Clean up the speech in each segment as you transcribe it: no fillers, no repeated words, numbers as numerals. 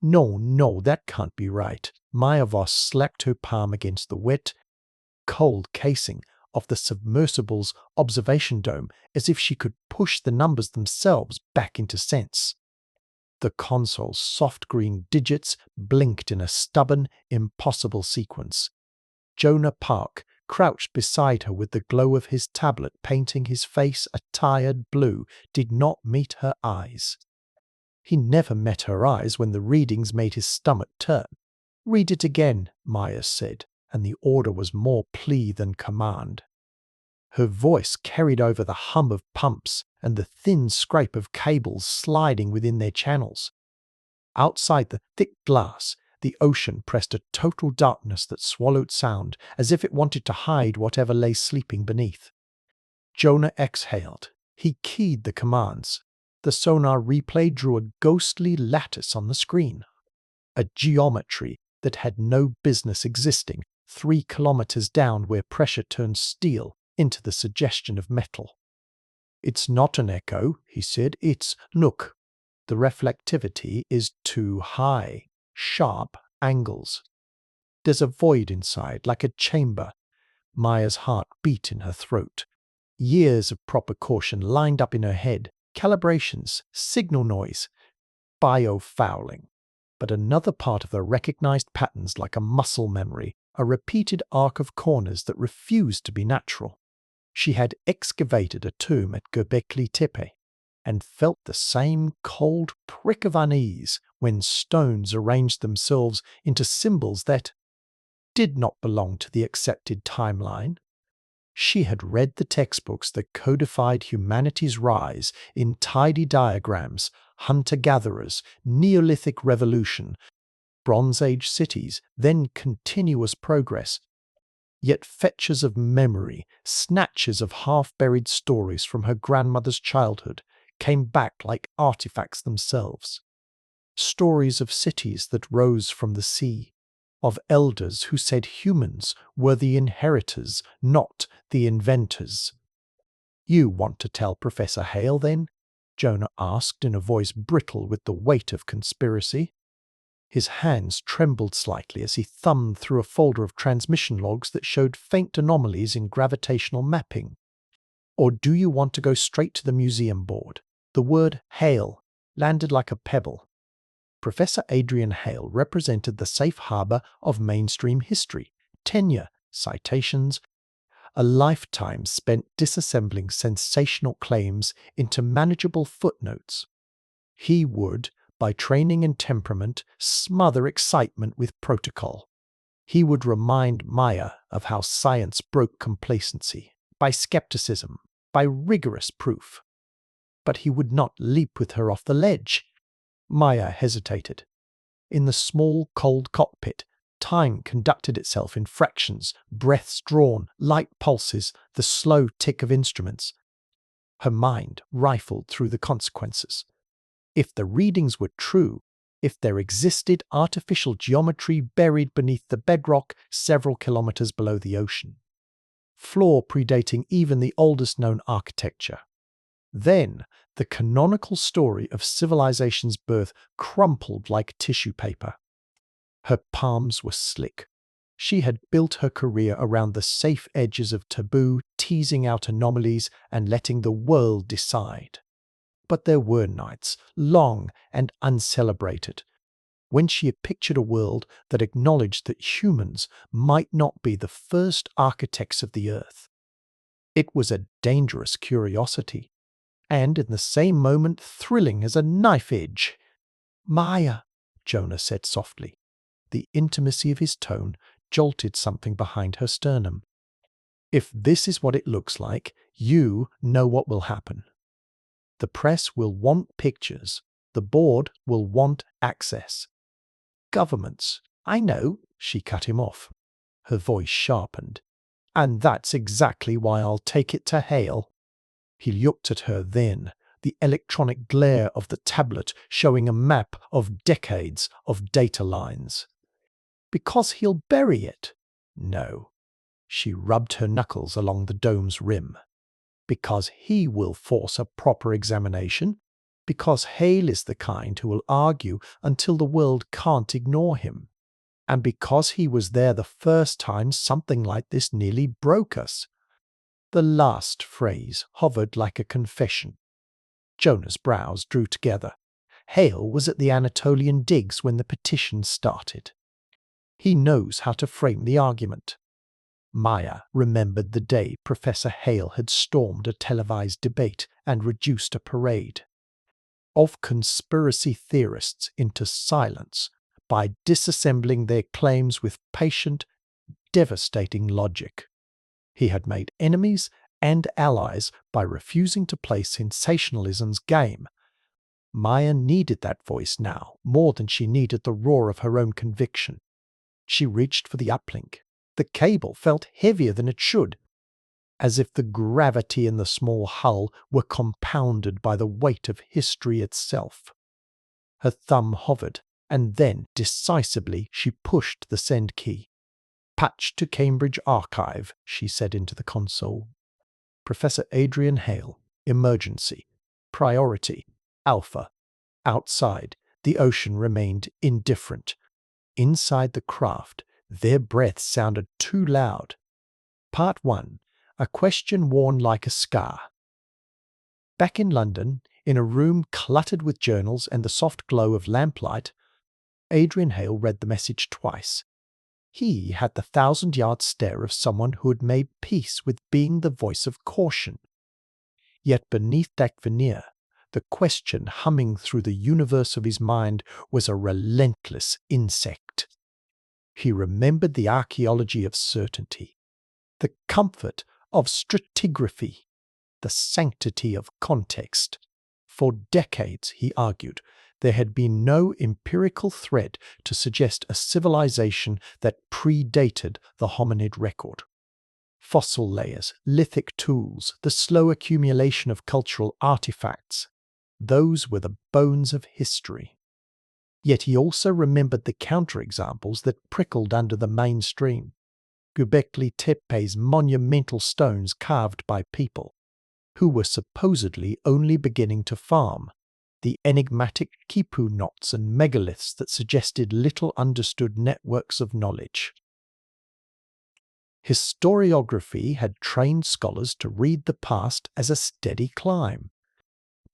No, that can't be right. Maya Voss slapped her palm against the wet, cold casing of the submersible's observation dome as if she could push the numbers themselves back into sense. The console's soft green digits blinked in a stubborn, impossible sequence. Jonah Park crouched beside her with the glow of his tablet painting his face a tired blue, did not meet her eyes. He never met her eyes when the readings made his stomach turn. "Read it again," Maya said, and the order was more plea than command. Her voice carried over the hum of pumps and the thin scrape of cables sliding within their channels. Outside the thick glass, the ocean pressed a total darkness that swallowed sound, as if it wanted to hide whatever lay sleeping beneath. Jonah exhaled. He keyed the commands. The sonar replay drew a ghostly lattice on the screen. A geometry that had no business existing 3 kilometers down where pressure turned steel into the suggestion of metal. "It's not an echo," he said. Look, the reflectivity is too high. Sharp angles. There's a void inside, like a chamber." Maya's heart beat in her throat. Years of proper caution lined up in her head. Calibrations, signal noise, biofouling. But another part of her recognized patterns like a muscle memory, a repeated arc of corners that refused to be natural. She had excavated a tomb at Göbekli Tepe and felt the same cold prick of unease when stones arranged themselves into symbols that did not belong to the accepted timeline. She had read the textbooks that codified humanity's rise in tidy diagrams, hunter-gatherers, Neolithic revolution, Bronze Age cities, then continuous progress. Yet fetches of memory, snatches of half-buried stories from her grandmother's childhood, came back like artifacts themselves. Stories of cities that rose from the sea, of elders who said humans were the inheritors, not the inventors. "You want to tell Professor Hale, then?" Jonah asked in a voice brittle with the weight of conspiracy. His hands trembled slightly as he thumbed through a folder of transmission logs that showed faint anomalies in gravitational mapping. "Or do you want to go straight to the museum board?" The word Hale landed like a pebble. Professor Adrian Hale represented the safe harbor of mainstream history, tenure, citations, a lifetime spent disassembling sensational claims into manageable footnotes. He would, by training and temperament, smother excitement with protocol. He would remind Maya of how science broke complacency, by skepticism, by rigorous proof. But he would not leap with her off the ledge. Maya hesitated. In the small, cold cockpit, time conducted itself in fractions, breaths drawn, light pulses, the slow tick of instruments. Her mind rifled through the consequences. If the readings were true, if there existed artificial geometry buried beneath the bedrock several kilometers below the ocean, floor predating even the oldest known architecture, then the canonical story of civilization's birth crumpled like tissue paper. Her palms were slick. She had built her career around the safe edges of taboo, teasing out anomalies and letting the world decide. But there were nights, long and uncelebrated, when she had pictured a world that acknowledged that humans might not be the first architects of the earth. It was a dangerous curiosity, and in the same moment thrilling as a knife edge. "Maya," Jonah said softly. The intimacy of his tone jolted something behind her sternum. "If this is what it looks like, you know what will happen. The press will want pictures. The board will want access. Governments, I know," she cut him off. Her voice sharpened. "And that's exactly why I'll take it to Hale." He looked at her then, the electronic glare of the tablet showing a map of decades of data lines. "Because he'll bury it." "No." She rubbed her knuckles along the dome's rim. "Because he will force a proper examination. because Hale is the kind who will argue until the world can't ignore him, and because he was there the first time something like this nearly broke us. The last phrase hovered like a confession. Jonah's brows drew together. Hale was at the Anatolian digs when the petition started. He knows how to frame the argument. Maya remembered the day Professor Hale had stormed a televised debate and reduced a parade of conspiracy theorists into silence by disassembling their claims with patient, devastating logic. He had made enemies and allies by refusing to play sensationalism's game. Maya needed that voice now more than she needed the roar of her own conviction. She reached for the uplink. The cable felt heavier than it should, as if the gravity in the small hull were compounded by the weight of history itself. Her thumb hovered, and then, decisively, she pushed the send key. "Patch to Cambridge Archive," she said into the console. Professor Adrian Hale, emergency, priority, Alpha. Outside, the ocean remained indifferent. Inside the craft, their breaths sounded too loud. Part 1. A question worn like a scar. Back in London, in a room cluttered with journals and the soft glow of lamplight, Adrian Hale read the message twice. He had the 1,000-yard stare of someone who had made peace with being the voice of caution. Yet beneath that veneer, the question humming through the universe of his mind was a relentless insect. He remembered the archaeology of certainty, the comfort of stratigraphy, the sanctity of context. For decades, he argued, there had been no empirical thread to suggest a civilization that predated the hominid record. Fossil layers, lithic tools, the slow accumulation of cultural artifacts, those were the bones of history. Yet he also remembered the counterexamples that prickled under the mainstream. Göbekli Tepe's monumental stones carved by people who were supposedly only beginning to farm, the enigmatic quipu knots and megaliths that suggested little understood networks of knowledge. Historiography had trained scholars to read the past as a steady climb.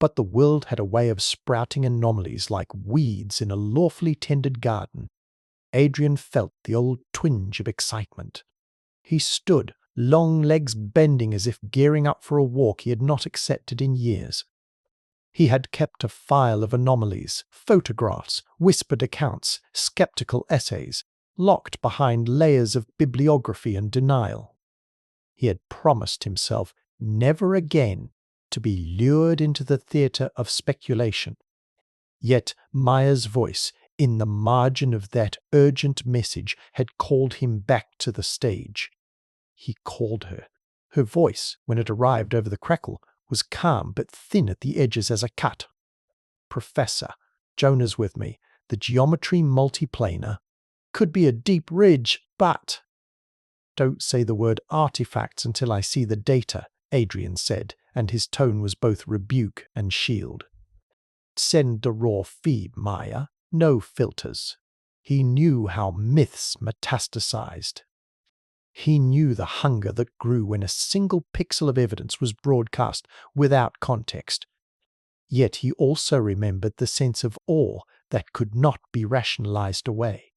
But the world had a way of sprouting anomalies like weeds in a lawfully tended garden. Adrian felt the old twinge of excitement. He stood, long legs bending as if gearing up for a walk he had not accepted in years. He had kept a file of anomalies, photographs, whispered accounts, skeptical essays, locked behind layers of bibliography and denial. He had promised himself never again to be lured into the theatre of speculation. Yet Maya's voice, in the margin of that urgent message, had called him back to the stage. He called her. Her voice, when it arrived over the crackle, was calm but thin at the edges as a cut. "Professor, Jonah's with me. The geometry multiplanar could be a deep ridge, but—" "Don't say the word artifacts until I see the data," Adrian said, and his tone was both rebuke and shield. "Send the raw feed, Maya. No filters." He knew how myths metastasized. He knew the hunger that grew when a single pixel of evidence was broadcast without context. Yet he also remembered the sense of awe that could not be rationalized away.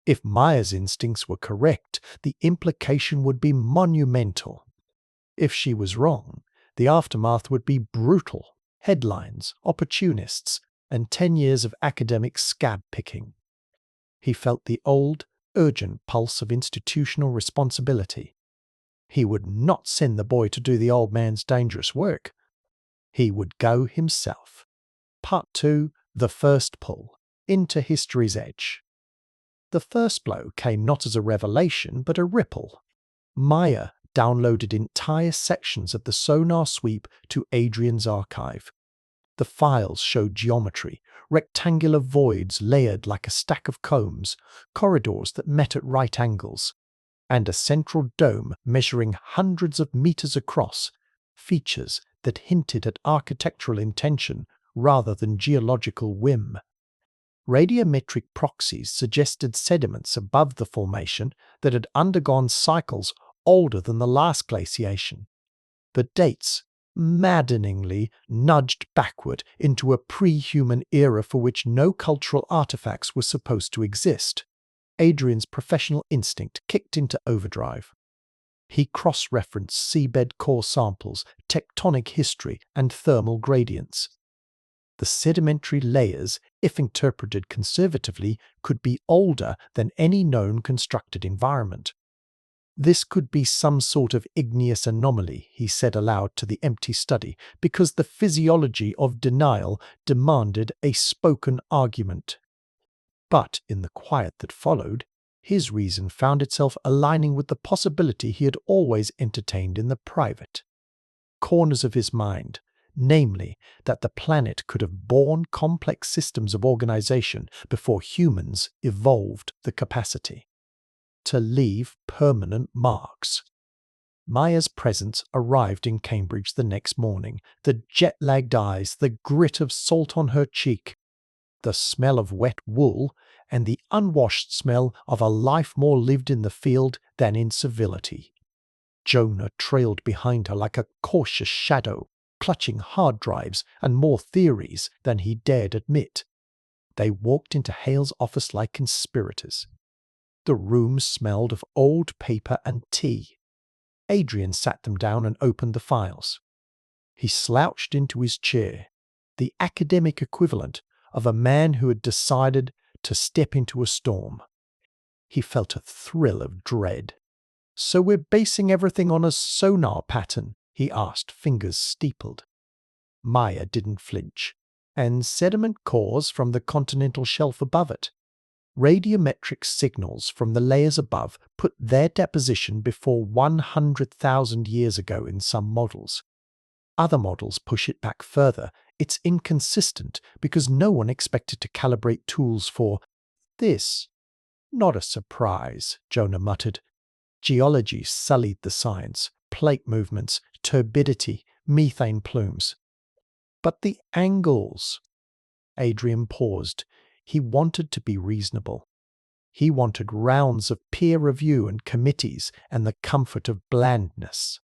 If Maya's instincts were correct, the implication would be monumental. If she was wrong, the aftermath would be brutal: headlines, opportunists, and 10 years of academic scab-picking. He felt the old, urgent pulse of institutional responsibility. He would not send the boy to do the old man's dangerous work. He would go himself. Part 2. The First Pull. Into History's Edge. The first blow came not as a revelation, but a ripple. Maya downloaded entire sections of the sonar sweep to Adrian's archive. The files showed geometry, rectangular voids layered like a stack of combs, corridors that met at right angles, and a central dome measuring hundreds of meters across, features that hinted at architectural intention rather than geological whim. Radiometric proxies suggested sediments above the formation that had undergone cycles older than the last glaciation. The dates maddeningly nudged backward into a pre-human era for which no cultural artifacts were supposed to exist. Adrian's professional instinct kicked into overdrive. He cross-referenced seabed core samples, tectonic history, and thermal gradients. The sedimentary layers, if interpreted conservatively, could be older than any known constructed environment. This could be some sort of igneous anomaly, he said aloud to the empty study, because the physiology of denial demanded a spoken argument. But in the quiet that followed, his reason found itself aligning with the possibility he had always entertained in the private corners of his mind, namely, that the planet could have borne complex systems of organization before humans evolved the capacity to leave permanent marks. Maya's presence arrived in Cambridge the next morning, the jet-lagged eyes, the grit of salt on her cheek, the smell of wet wool, and the unwashed smell of a life more lived in the field than in civility. Jonah trailed behind her like a cautious shadow, clutching hard drives and more theories than he dared admit. They walked into Hale's office like conspirators. The room smelled of old paper and tea. Adrian sat them down and opened the files. He slouched into his chair, the academic equivalent of a man who had decided to step into a storm. He felt a thrill of dread. "So we're basing everything on a sonar pattern?" he asked, fingers steepled. Maya didn't flinch. "And sediment cores from the continental shelf above it. Radiometric signals from the layers above put their deposition before 100,000 years ago in some models. Other models push it back further. It's inconsistent because no one expected to calibrate tools for this." "Not a surprise," Jonah muttered. "Geology sullied the science, plate movements, turbidity, methane plumes." "But the angles." Adrian paused. He wanted to be reasonable. He wanted rounds of peer review and committees and the comfort of blandness.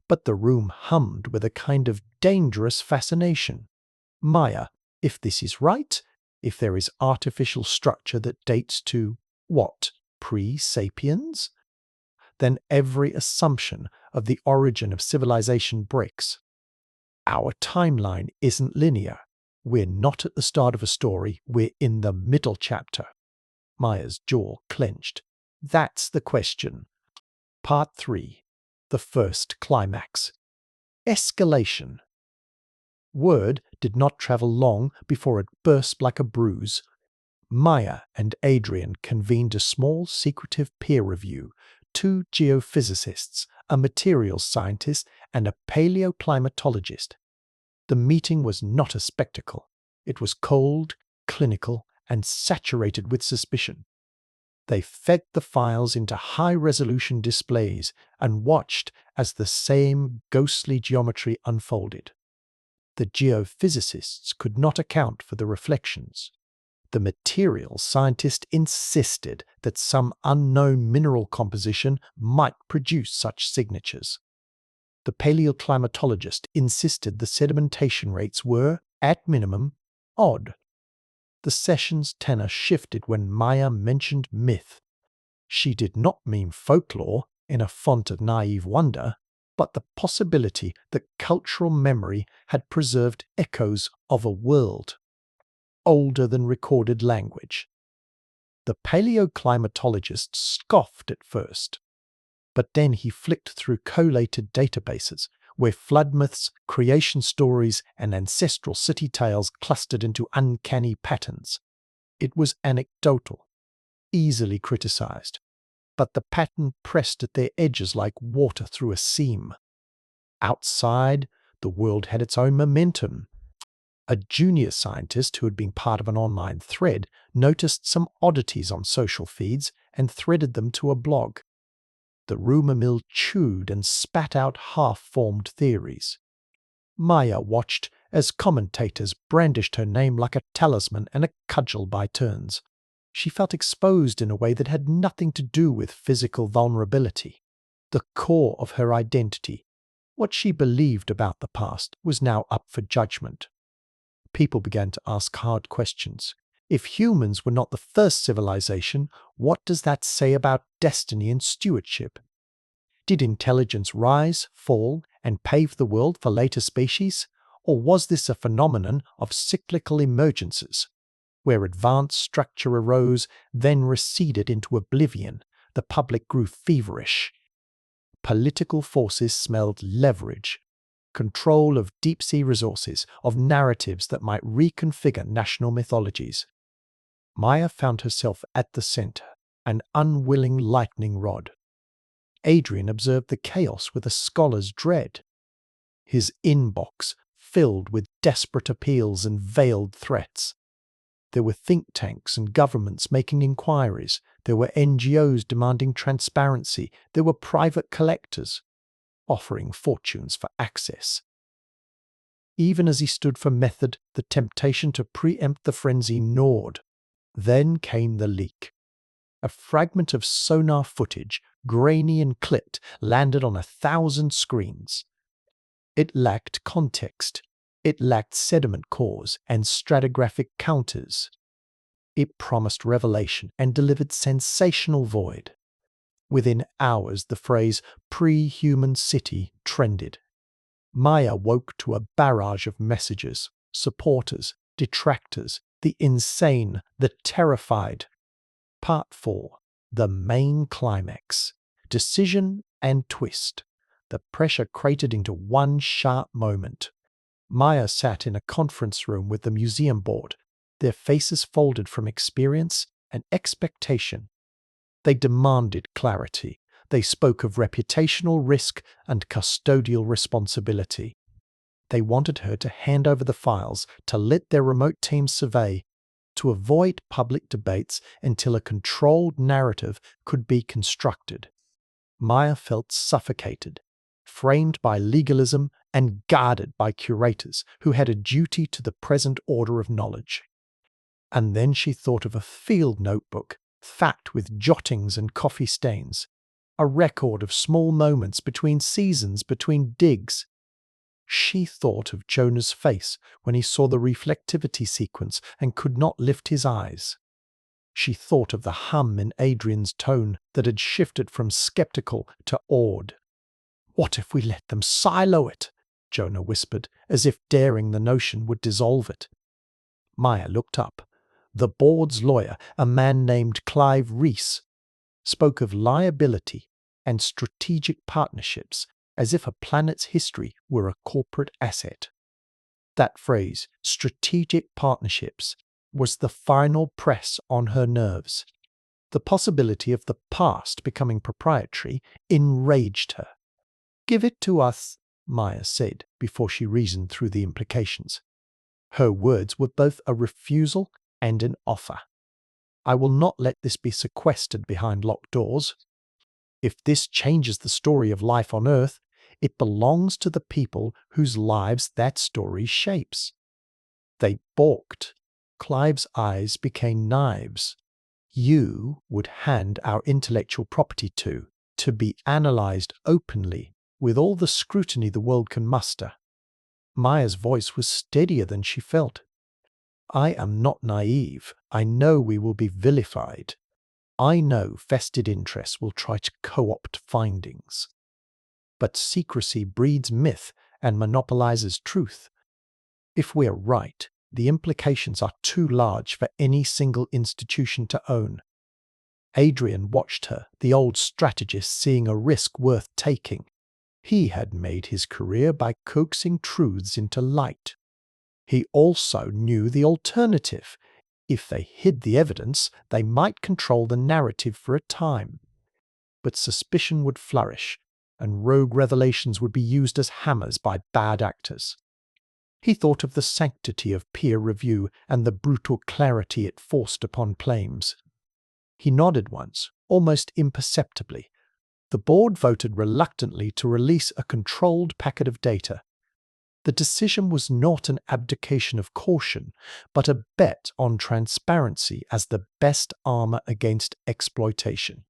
But the room hummed with a kind of dangerous fascination. "Maya, if this is right, if there is artificial structure that dates to, what, pre-sapiens? Then every assumption of the origin of civilization breaks. Our timeline isn't linear. We're not at the start of a story, we're in the middle chapter." Maya's jaw clenched. "That's the question." Part 3. The first climax. Escalation. Word did not travel long before it burst like a bruise. Maya and Adrian convened a small secretive peer review, 2 geophysicists, a materials scientist, and a paleoclimatologist. The meeting was not a spectacle. It was cold, clinical, and saturated with suspicion. They fed the files into high-resolution displays and watched as the same ghostly geometry unfolded. The geophysicists could not account for the reflections. The materials scientist insisted that some unknown mineral composition might produce such signatures. The paleoclimatologist insisted the sedimentation rates were, at minimum, odd. The session's tenor shifted when Maya mentioned myth. She did not mean folklore in a font of naive wonder, but the possibility that cultural memory had preserved echoes of a world older than recorded language. The paleoclimatologist scoffed at first, but then he flicked through collated databases where flood myths, creation stories, and ancestral city tales clustered into uncanny patterns. It was anecdotal, easily criticized, but the pattern pressed at their edges like water through a seam. Outside, the world had its own momentum. A junior scientist who had been part of an online thread noticed some oddities on social feeds and threaded them to a blog. The rumor mill chewed and spat out half-formed theories. Maya watched as commentators brandished her name like a talisman and a cudgel by turns. She felt exposed in a way that had nothing to do with physical vulnerability. The core of her identity, what she believed about the past, was now up for judgment. People began to ask hard questions. If humans were not the first civilization, what does that say about destiny and stewardship? Did intelligence rise, fall, and pave the world for later species? Or was this a phenomenon of cyclical emergences, where advanced structure arose, then receded into oblivion? The public grew feverish. Political forces smelled leverage, control of deep-sea resources, of narratives that might reconfigure national mythologies. Maya found herself at the center, an unwilling lightning rod. Adrian observed the chaos with a scholar's dread. His inbox filled with desperate appeals and veiled threats. There were think tanks and governments making inquiries. There were NGOs demanding transparency. There were private collectors offering fortunes for access. Even as he stood for method, the temptation to preempt the frenzy gnawed. Then came the leak. A fragment of sonar footage, grainy and clipped, landed on 1,000 screens. It lacked context. It lacked sediment cores and stratigraphic counters. It promised revelation and delivered sensational void. Within hours, the phrase pre-human city trended. Maya woke to a barrage of messages, supporters, detractors, the insane, the terrified. Part 4. The main climax. Decision and twist. The pressure cratered into one sharp moment. Maya sat in a conference room with the museum board, their faces folded from experience and expectation. They demanded clarity. They spoke of reputational risk and custodial responsibility. They wanted her to hand over the files, to let their remote team survey, to avoid public debates until a controlled narrative could be constructed. Maya felt suffocated, framed by legalism and guarded by curators who had a duty to the present order of knowledge. And then she thought of a field notebook, fat with jottings and coffee stains, a record of small moments between seasons, between digs. She thought of Jonah's face when he saw the reflectivity sequence and could not lift his eyes. She thought of the hum in Adrian's tone that had shifted from skeptical to awed. "What if we let them silo it?" Jonah whispered, as if daring the notion would dissolve it. Maya looked up. The board's lawyer, a man named Clive Rees, spoke of liability and strategic partnerships as if a planet's history were a corporate asset. That phrase, strategic partnerships, was the final press on her nerves. The possibility of the past becoming proprietary enraged her. "Give it to us," Maya said before she reasoned through the implications. Her words were both a refusal and an offer. "I will not let this be sequestered behind locked doors. If this changes the story of life on Earth, it belongs to the people whose lives that story shapes." They balked. Clive's eyes became knives. "You would hand our intellectual property to be analyzed openly, with all the scrutiny the world can muster." Maya's voice was steadier than she felt. "I am not naive. I know we will be vilified. I know vested interests will try to co-opt findings. But secrecy breeds myth and monopolizes truth. If we are right, the implications are too large for any single institution to own." Adrian watched her, the old strategist seeing a risk worth taking. He had made his career by coaxing truths into light. He also knew the alternative. If they hid the evidence, they might control the narrative for a time. But suspicion would flourish, and rogue revelations would be used as hammers by bad actors. He thought of the sanctity of peer review and the brutal clarity it forced upon claims. He nodded once, almost imperceptibly. The board voted reluctantly to release a controlled packet of data. The decision was not an abdication of caution, but a bet on transparency as the best armor against exploitation.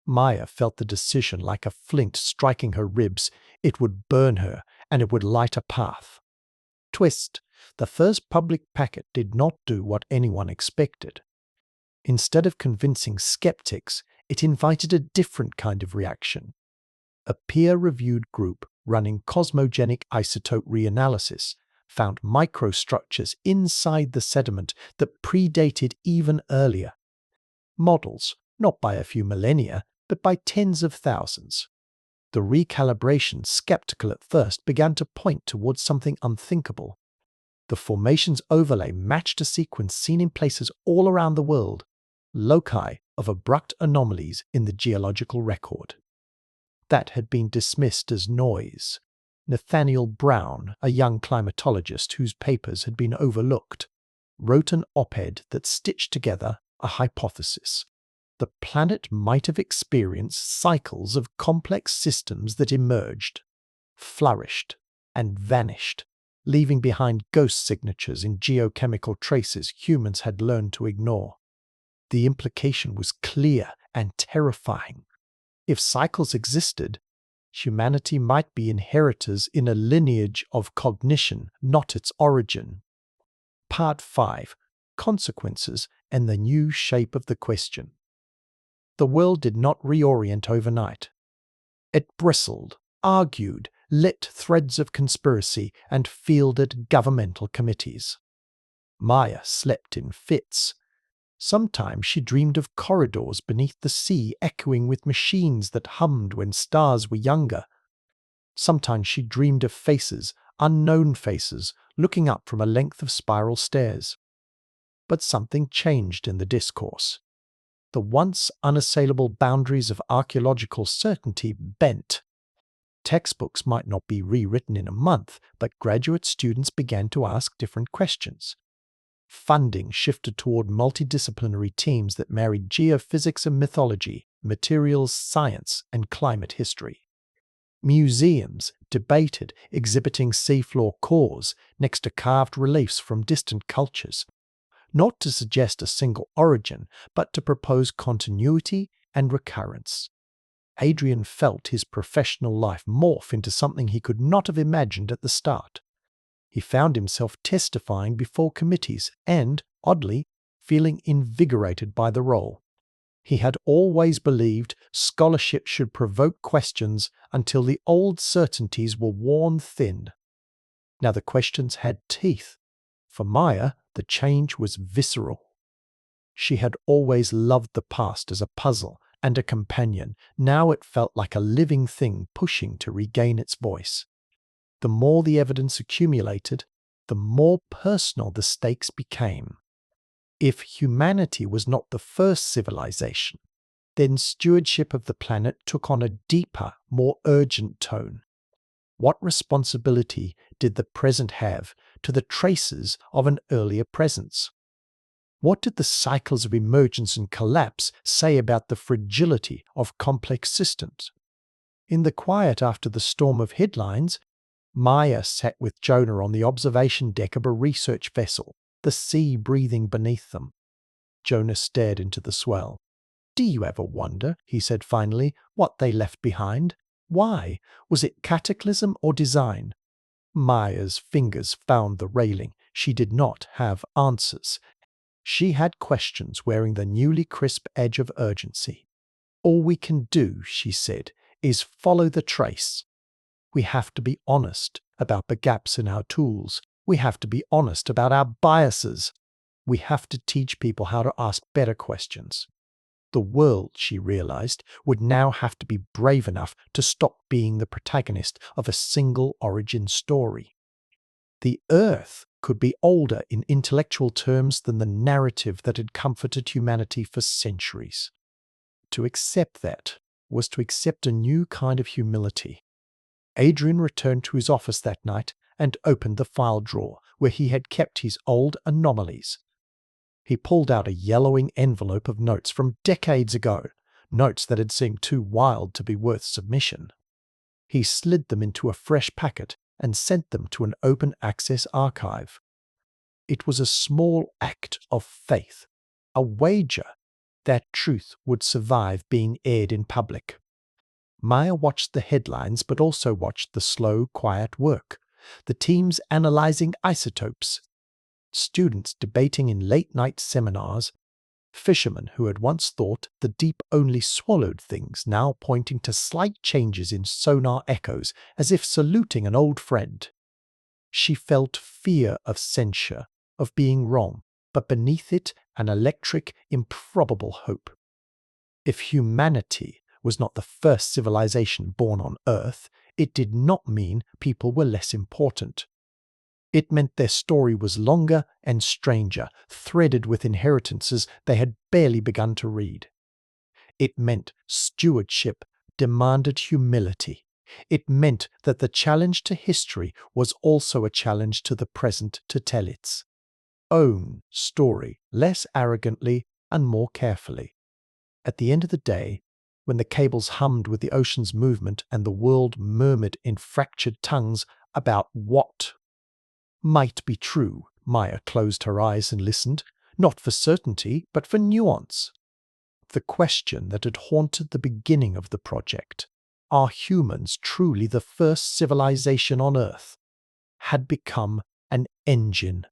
Maya felt the decision like a flint striking her ribs. It would burn her, and it would light a path. Twist. The first public packet did not do what anyone expected. Instead of convincing skeptics, it invited a different kind of reaction. A peer-reviewed group running cosmogenic isotope reanalysis found microstructures inside the sediment that predated even earlier. Models, not by a few millennia, but by tens of thousands. The recalibration, skeptical at first, began to point towards something unthinkable. The formation's overlay matched a sequence seen in places all around the world, loci of abrupt anomalies in the geological record. That had been dismissed as noise. Nathaniel Brown, a young climatologist whose papers had been overlooked, wrote an op-ed that stitched together a hypothesis. The planet might have experienced cycles of complex systems that emerged, flourished, and vanished, leaving behind ghost signatures in geochemical traces humans had learned to ignore. The implication was clear and terrifying. If cycles existed, humanity might be inheritors in a lineage of cognition, not its origin. Part 5. Consequences and the new shape of the question. The world did not reorient overnight. It bristled, argued, lit threads of conspiracy, and fielded governmental committees. Maya slept in fits. Sometimes she dreamed of corridors beneath the sea echoing with machines that hummed when stars were younger. Sometimes she dreamed of faces, unknown faces, looking up from a length of spiral stairs. But something changed in the discourse. The once unassailable boundaries of archaeological certainty bent. Textbooks might not be rewritten in a month, but graduate students began to ask different questions. Funding shifted toward multidisciplinary teams that married geophysics and mythology, materials science, and climate history. Museums debated exhibiting seafloor cores next to carved reliefs from distant cultures, not to suggest a single origin, but to propose continuity and recurrence. Adrian felt his professional life morph into something he could not have imagined at the start. He found himself testifying before committees and, oddly, feeling invigorated by the role. He had always believed scholarship should provoke questions until the old certainties were worn thin. Now the questions had teeth. For Maya, the change was visceral. She had always loved the past as a puzzle and a companion. Now it felt like a living thing pushing to regain its voice. The more the evidence accumulated, the more personal the stakes became. If humanity was not the first civilization, then stewardship of the planet took on a deeper, more urgent tone. What responsibility did the present have to the traces of an earlier presence? What did the cycles of emergence and collapse say about the fragility of complex systems? In the quiet after the storm of headlines, Maya sat with Jonah on the observation deck of a research vessel, the sea breathing beneath them. Jonah stared into the swell. "Do you ever wonder," he said finally, "what they left behind? Why? Was it cataclysm or design?" Maya's fingers found the railing. She did not have answers. She had questions wearing the newly crisp edge of urgency. "All we can do," she said, "is follow the trace. We have to be honest about the gaps in our tools. We have to be honest about our biases. We have to teach people how to ask better questions." The world, she realized, would now have to be brave enough to stop being the protagonist of a single origin story. The Earth could be older in intellectual terms than the narrative that had comforted humanity for centuries. To accept that was to accept a new kind of humility. Adrian returned to his office that night and opened the file drawer where he had kept his old anomalies. He pulled out a yellowing envelope of notes from decades ago, notes that had seemed too wild to be worth submission. He slid them into a fresh packet and sent them to an open-access archive. It was a small act of faith, a wager that truth would survive being aired in public. Maya watched the headlines but also watched the slow, quiet work, the teams analyzing isotopes, students debating in late-night seminars, fishermen who had once thought the deep only swallowed things now pointing to slight changes in sonar echoes as if saluting an old friend. She felt fear of censure, of being wrong, but beneath it an electric, improbable hope. If humanity was not the first civilization born on Earth, it did not mean people were less important. It meant their story was longer and stranger, threaded with inheritances they had barely begun to read. It meant stewardship demanded humility. It meant that the challenge to history was also a challenge to the present to tell its own story less arrogantly and more carefully. At the end of the day, when the cables hummed with the ocean's movement and the world murmured in fractured tongues about what might be true, Maya closed her eyes and listened, not for certainty, but for nuance. The question that had haunted the beginning of the project, are humans truly the first civilization on Earth, had become an engine.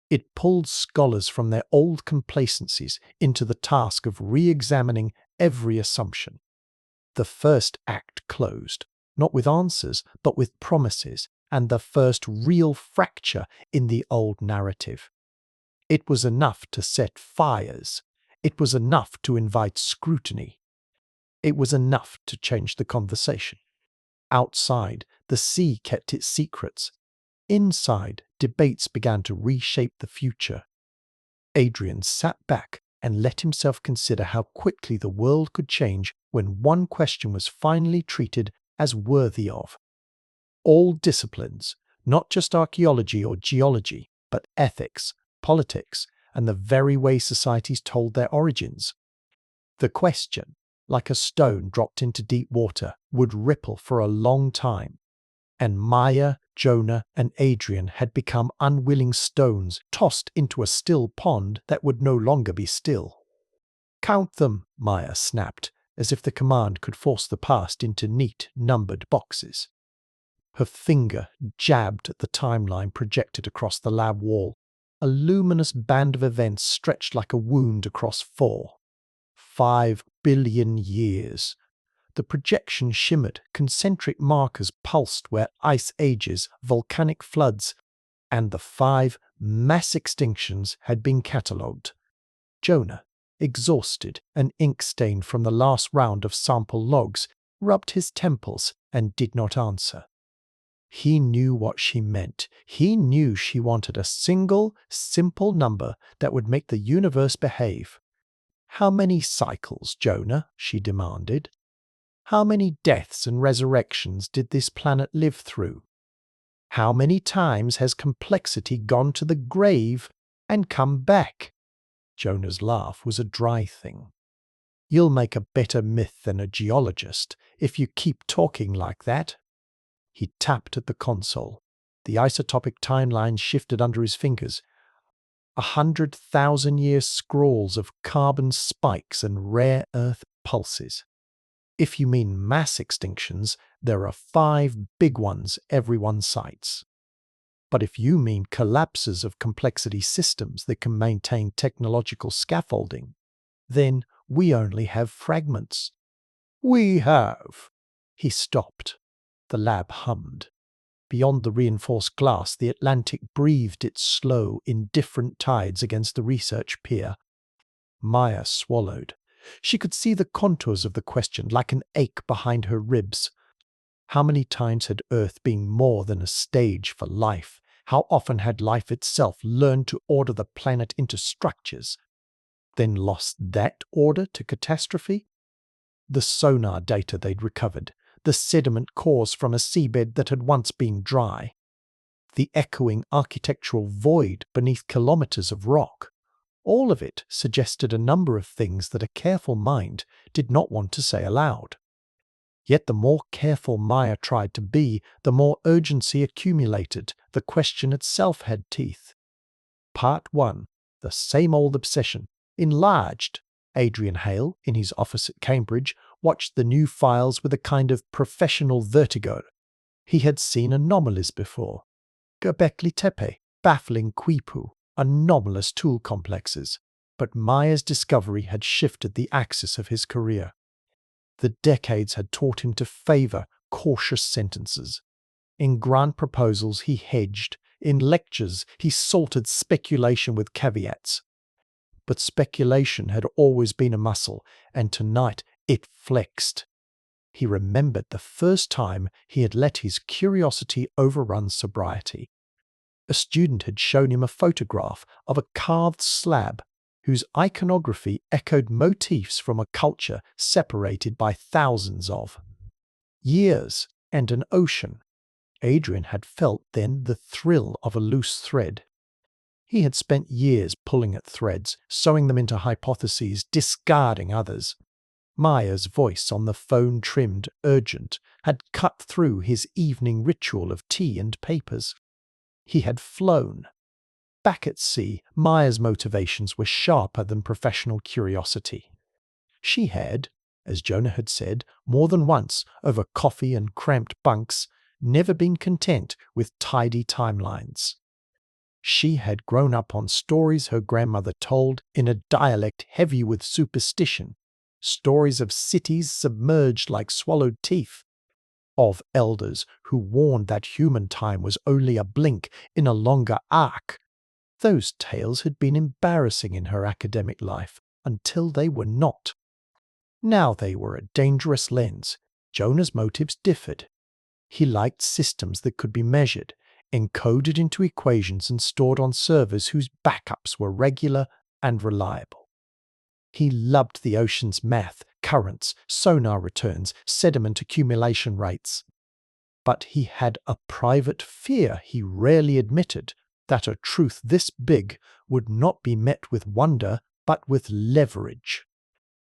It pulled scholars from their old complacencies into the task of re-examining every assumption. The first act closed, not with answers, but with promises, and the first real fracture in the old narrative. It was enough to set fires. It was enough to invite scrutiny. It was enough to change the conversation. Outside, the sea kept its secrets. Inside, debates began to reshape the future. Adrian sat back and let himself consider how quickly the world could change when one question was finally treated as worthy of. All disciplines, not just archaeology or geology, but ethics, politics, and the very way societies told their origins. The question, like a stone dropped into deep water, would ripple for a long time. And Maya, Jonah, and Adrian had become unwilling stones tossed into a still pond that would no longer be still. "Count them," Maya snapped, as if the command could force the past into neat, numbered boxes. Her finger jabbed at the timeline projected across the lab wall. A luminous band of events stretched like a wound across 5 billion years. The projection shimmered, concentric markers pulsed where ice ages, volcanic floods, and the 5 mass extinctions had been catalogued. Jonah, exhausted and ink-stained from the last round of sample logs, rubbed his temples and did not answer. He knew what she meant. He knew she wanted a single, simple number that would make the universe behave. "How many cycles, Jonah?" she demanded. "How many deaths and resurrections did this planet live through? How many times has complexity gone to the grave and come back?" Jonah's laugh was a dry thing. "You'll make a better myth than a geologist if you keep talking like that." He tapped at the console. The isotopic timeline shifted under his fingers. 100,000-year scrolls of carbon spikes and rare earth pulses. If you mean mass extinctions, there are 5 big ones everyone cites. But if you mean collapses of complexity systems that can maintain technological scaffolding, then we only have fragments. "We have." He stopped. The lab hummed. Beyond the reinforced glass, the Atlantic breathed its slow, indifferent tides against the research pier. Maya swallowed. She could see the contours of the question like an ache behind her ribs. How many times had Earth been more than a stage for life? How often had life itself learned to order the planet into structures, then lost that order to catastrophe? The sonar data they'd recovered, the sediment cores from a seabed that had once been dry, the echoing architectural void beneath kilometers of rock. All of it suggested a number of things that a careful mind did not want to say aloud. Yet the more careful Maya tried to be, the more urgency accumulated. The question itself had teeth. Part 1. The same old obsession. Enlarged. Adrian Hale, in his office at Cambridge, watched the new files with a kind of professional vertigo. He had seen anomalies before. Göbekli Tepe, baffling quipu, anomalous tool complexes. But Maya's discovery had shifted the axis of his career. The decades had taught him to favour cautious sentences. In grant proposals he hedged, in lectures he salted speculation with caveats. But speculation had always been a muscle, and tonight it flexed. He remembered the first time he had let his curiosity overrun sobriety. A student had shown him a photograph of a carved slab whose iconography echoed motifs from a culture separated by thousands of years and an ocean. Adrian had felt then the thrill of a loose thread. He had spent years pulling at threads, sewing them into hypotheses, discarding others. Maya's voice on the phone, trimmed, urgent, had cut through his evening ritual of tea and papers. He had flown. Back at sea, Maya's motivations were sharper than professional curiosity. She had, as Jonah had said more than once over coffee and cramped bunks, never been content with tidy timelines. She had grown up on stories her grandmother told in a dialect heavy with superstition, stories of cities submerged like swallowed teeth, of elders who warned that human time was only a blink in a longer arc. Those tales had been embarrassing in her academic life until they were not. Now they were a dangerous lens. Jonah's motives differed. He liked systems that could be measured, encoded into equations and stored on servers whose backups were regular and reliable. He loved the ocean's math, currents, sonar returns, sediment accumulation rates. But he had a private fear he rarely admitted, that a truth this big would not be met with wonder but with leverage.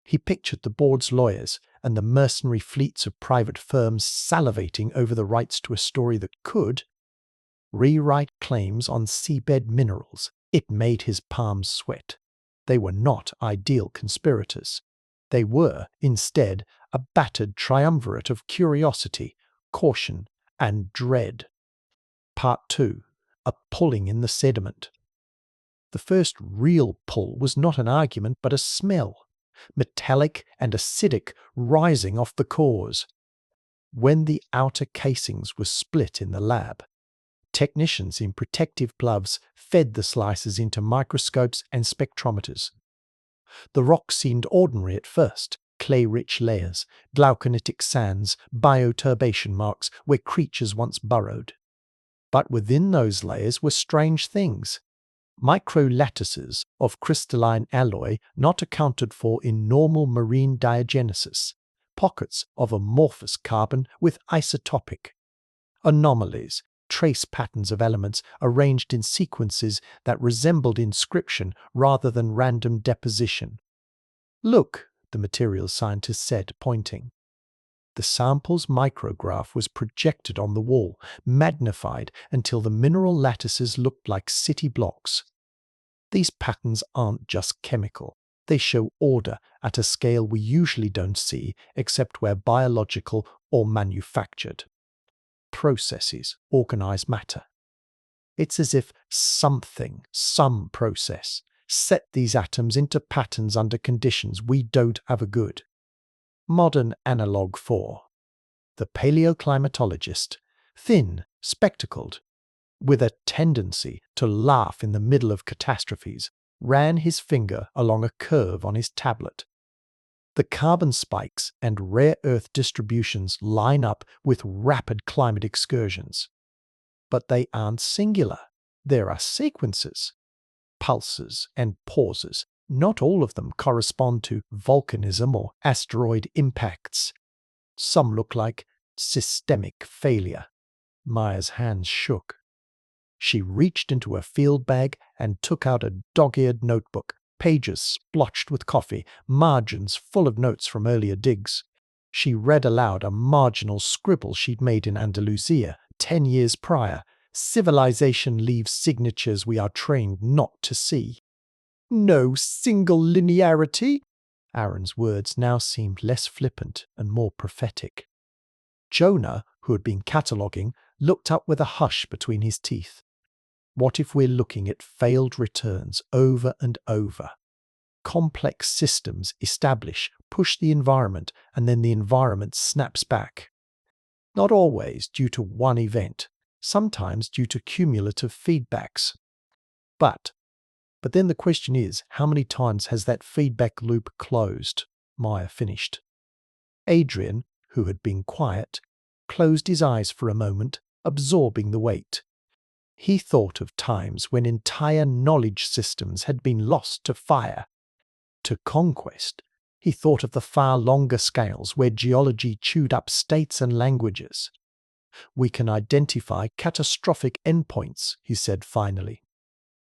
He pictured the board's lawyers and the mercenary fleets of private firms salivating over the rights to a story that could rewrite claims on seabed minerals. It made his palms sweat. They were not ideal conspirators. They were, instead, a battered triumvirate of curiosity, caution, and dread. Part 2. A pulling in the sediment. The first real pull was not an argument but a smell, metallic and acidic, rising off the cores. When the outer casings were split in the lab, technicians in protective gloves fed the slices into microscopes and spectrometers. The rock seemed ordinary at first, clay-rich layers, glauconitic sands, bioturbation marks where creatures once burrowed. But within those layers were strange things. Microlattices of crystalline alloy not accounted for in normal marine diagenesis, pockets of amorphous carbon with isotopic anomalies, trace patterns of elements arranged in sequences that resembled inscription rather than random deposition. "Look," the materials scientist said, pointing. The sample's micrograph was projected on the wall, magnified until the mineral lattices looked like city blocks. These patterns aren't just chemical. They show order at a scale we usually don't see except where biological or manufactured processes organize matter. It's as if something, some process, set these atoms into patterns under conditions we don't have a good modern analogue for. The paleoclimatologist, thin, spectacled, with a tendency to laugh in the middle of catastrophes, ran his finger along a curve on his tablet. The carbon spikes and rare earth distributions line up with rapid climate excursions. But they aren't singular. There are sequences, pulses and pauses. Not all of them correspond to volcanism or asteroid impacts. Some look like systemic failure. Maya's hands shook. She reached into her field bag and took out a dog-eared notebook, pages splotched with coffee, margins full of notes from earlier digs. She read aloud a marginal scribble she'd made in Andalusia 10 years prior. Civilization leaves signatures we are trained not to see. No single linearity? Aaron's words now seemed less flippant and more prophetic. Jonah, who had been cataloguing, looked up with a hush between his teeth. What if we're looking at failed returns over and over? Complex systems establish, push the environment, and then the environment snaps back. Not always due to one event, sometimes due to cumulative feedbacks. But then the question is, how many times has that feedback loop closed? Maya finished. Adrian, who had been quiet, closed his eyes for a moment, absorbing the weight. He thought of times when entire knowledge systems had been lost to fire, to conquest. He thought of the far longer scales where geology chewed up states and languages. We can identify catastrophic endpoints, he said finally.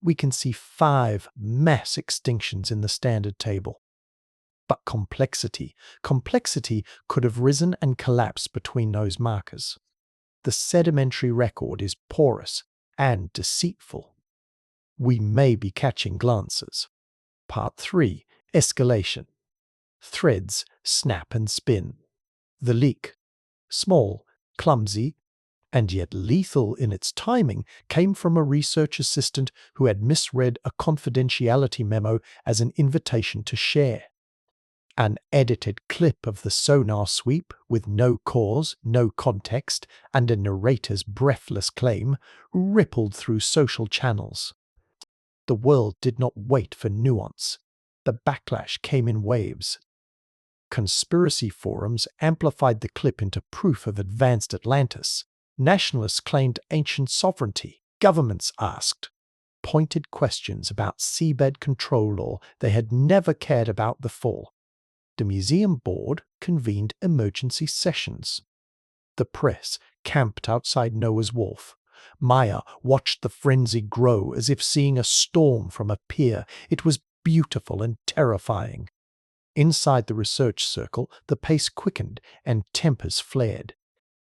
We can see 5 mass extinctions in the standard table. But complexity could have risen and collapsed between those markers. The sedimentary record is porous and deceitful. We may be catching glances. Part 3. Escalation. Threads snap and spin. The leak, small, clumsy, and yet lethal in its timing, came from a research assistant who had misread a confidentiality memo as an invitation to share. An edited clip of the sonar sweep, with no cause, no context, and a narrator's breathless claim, rippled through social channels. The world did not wait for nuance. The backlash came in waves. Conspiracy forums amplified the clip into proof of advanced Atlantis. Nationalists claimed ancient sovereignty. Governments asked pointed questions about seabed control law they had never cared about before. The museum board convened emergency sessions. The press camped outside Noah's Wharf. Maya watched the frenzy grow as if seeing a storm from a pier. It was beautiful and terrifying. Inside the research circle, the pace quickened and tempers flared.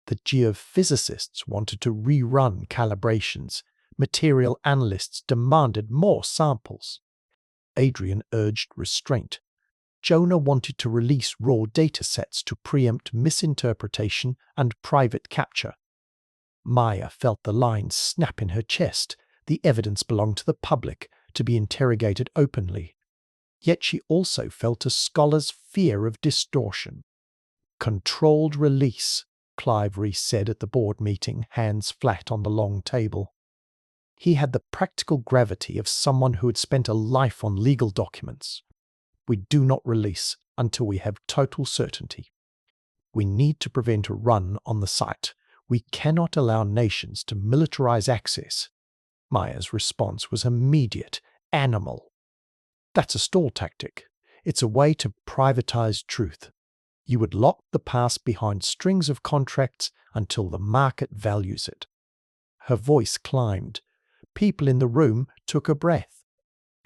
The geophysicists wanted to rerun calibrations. Material analysts demanded more samples. Adrian urged restraint. Jonah wanted to release raw data sets to preempt misinterpretation and private capture. Maya felt the lines snap in her chest. The evidence belonged to the public, to be interrogated openly. Yet she also felt a scholar's fear of distortion. Controlled release, Clive Reese said at the board meeting, hands flat on the long table. He had the practical gravity of someone who had spent a life on legal documents. We do not release until we have total certainty. We need to prevent a run on the site. We cannot allow nations to militarize access. Maya's response was immediate, animal. That's a stall tactic. It's a way to privatize truth. You would lock the past behind strings of contracts until the market values it. Her voice climbed. People in the room took a breath.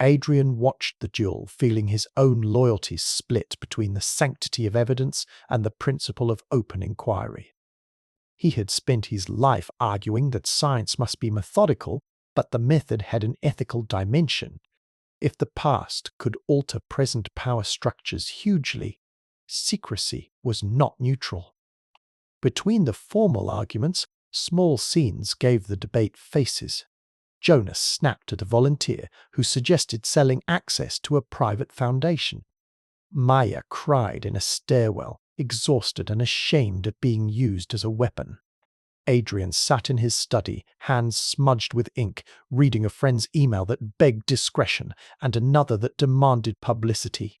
Adrian watched the duel, feeling his own loyalties split between the sanctity of evidence and the principle of open inquiry. He had spent his life arguing that science must be methodical, but the method had an ethical dimension. If the past could alter present power structures hugely, secrecy was not neutral. Between the formal arguments, small scenes gave the debate faces. Jonas snapped at a volunteer who suggested selling access to a private foundation. Maya cried in a stairwell, exhausted and ashamed at being used as a weapon. Adrian sat in his study, hands smudged with ink, reading a friend's email that begged discretion and another that demanded publicity.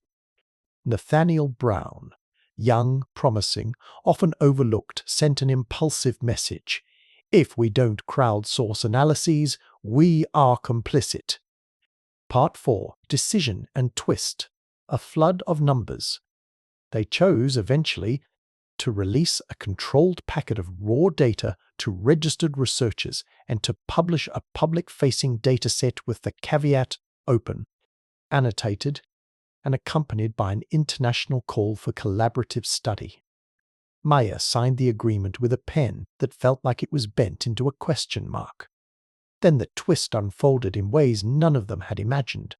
Nathaniel Brown, young, promising, often overlooked, sent an impulsive message. If we don't crowdsource analyses, we are complicit. Part 4. Decision and Twist. A flood of numbers. They chose, eventually, to release a controlled packet of raw data to registered researchers and to publish a public-facing dataset with the caveat open, annotated, and accompanied by an international call for collaborative study. Maya signed the agreement with a pen that felt like it was bent into a question mark. Then the twist unfolded in ways none of them had imagined.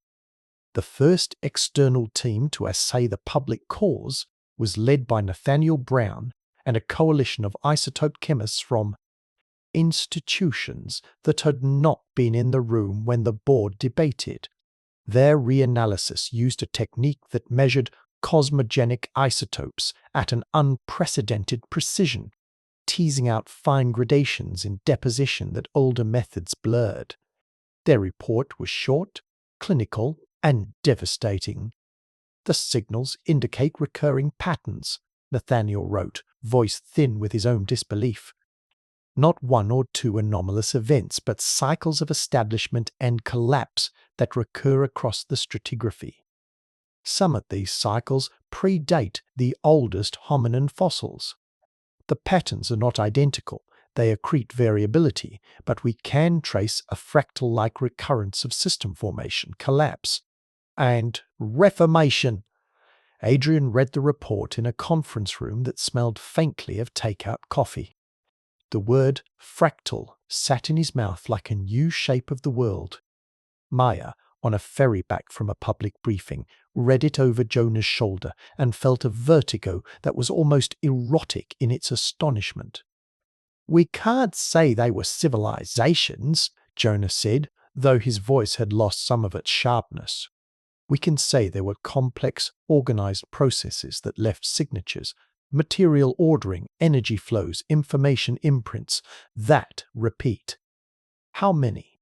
The first external team to assay the public cause was led by Nathaniel Brown and a coalition of isotope chemists from institutions that had not been in the room when the board debated. Their reanalysis used a technique that measured cosmogenic isotopes at an unprecedented precision, teasing out fine gradations in deposition that older methods blurred. Their report was short, clinical, and devastating. "The signals indicate recurring patterns," Nathaniel wrote, voice thin with his own disbelief. "Not one or two anomalous events, but cycles of establishment and collapse that recur across the stratigraphy. Some of these cycles predate the oldest hominin fossils. The patterns are not identical, they accrete variability, but we can trace a fractal-like recurrence of system formation, collapse, and reformation." Adrian read the report in a conference room that smelled faintly of takeout coffee. The word fractal sat in his mouth like a new shape of the world. Maya, on a ferry back from a public briefing, read it over Jonah's shoulder and felt a vertigo that was almost erotic in its astonishment. "We can't say they were civilizations," Jonah said, though his voice had lost some of its sharpness. "We can say there were complex, organized processes that left signatures, material ordering, energy flows, information imprints, that repeat. How many?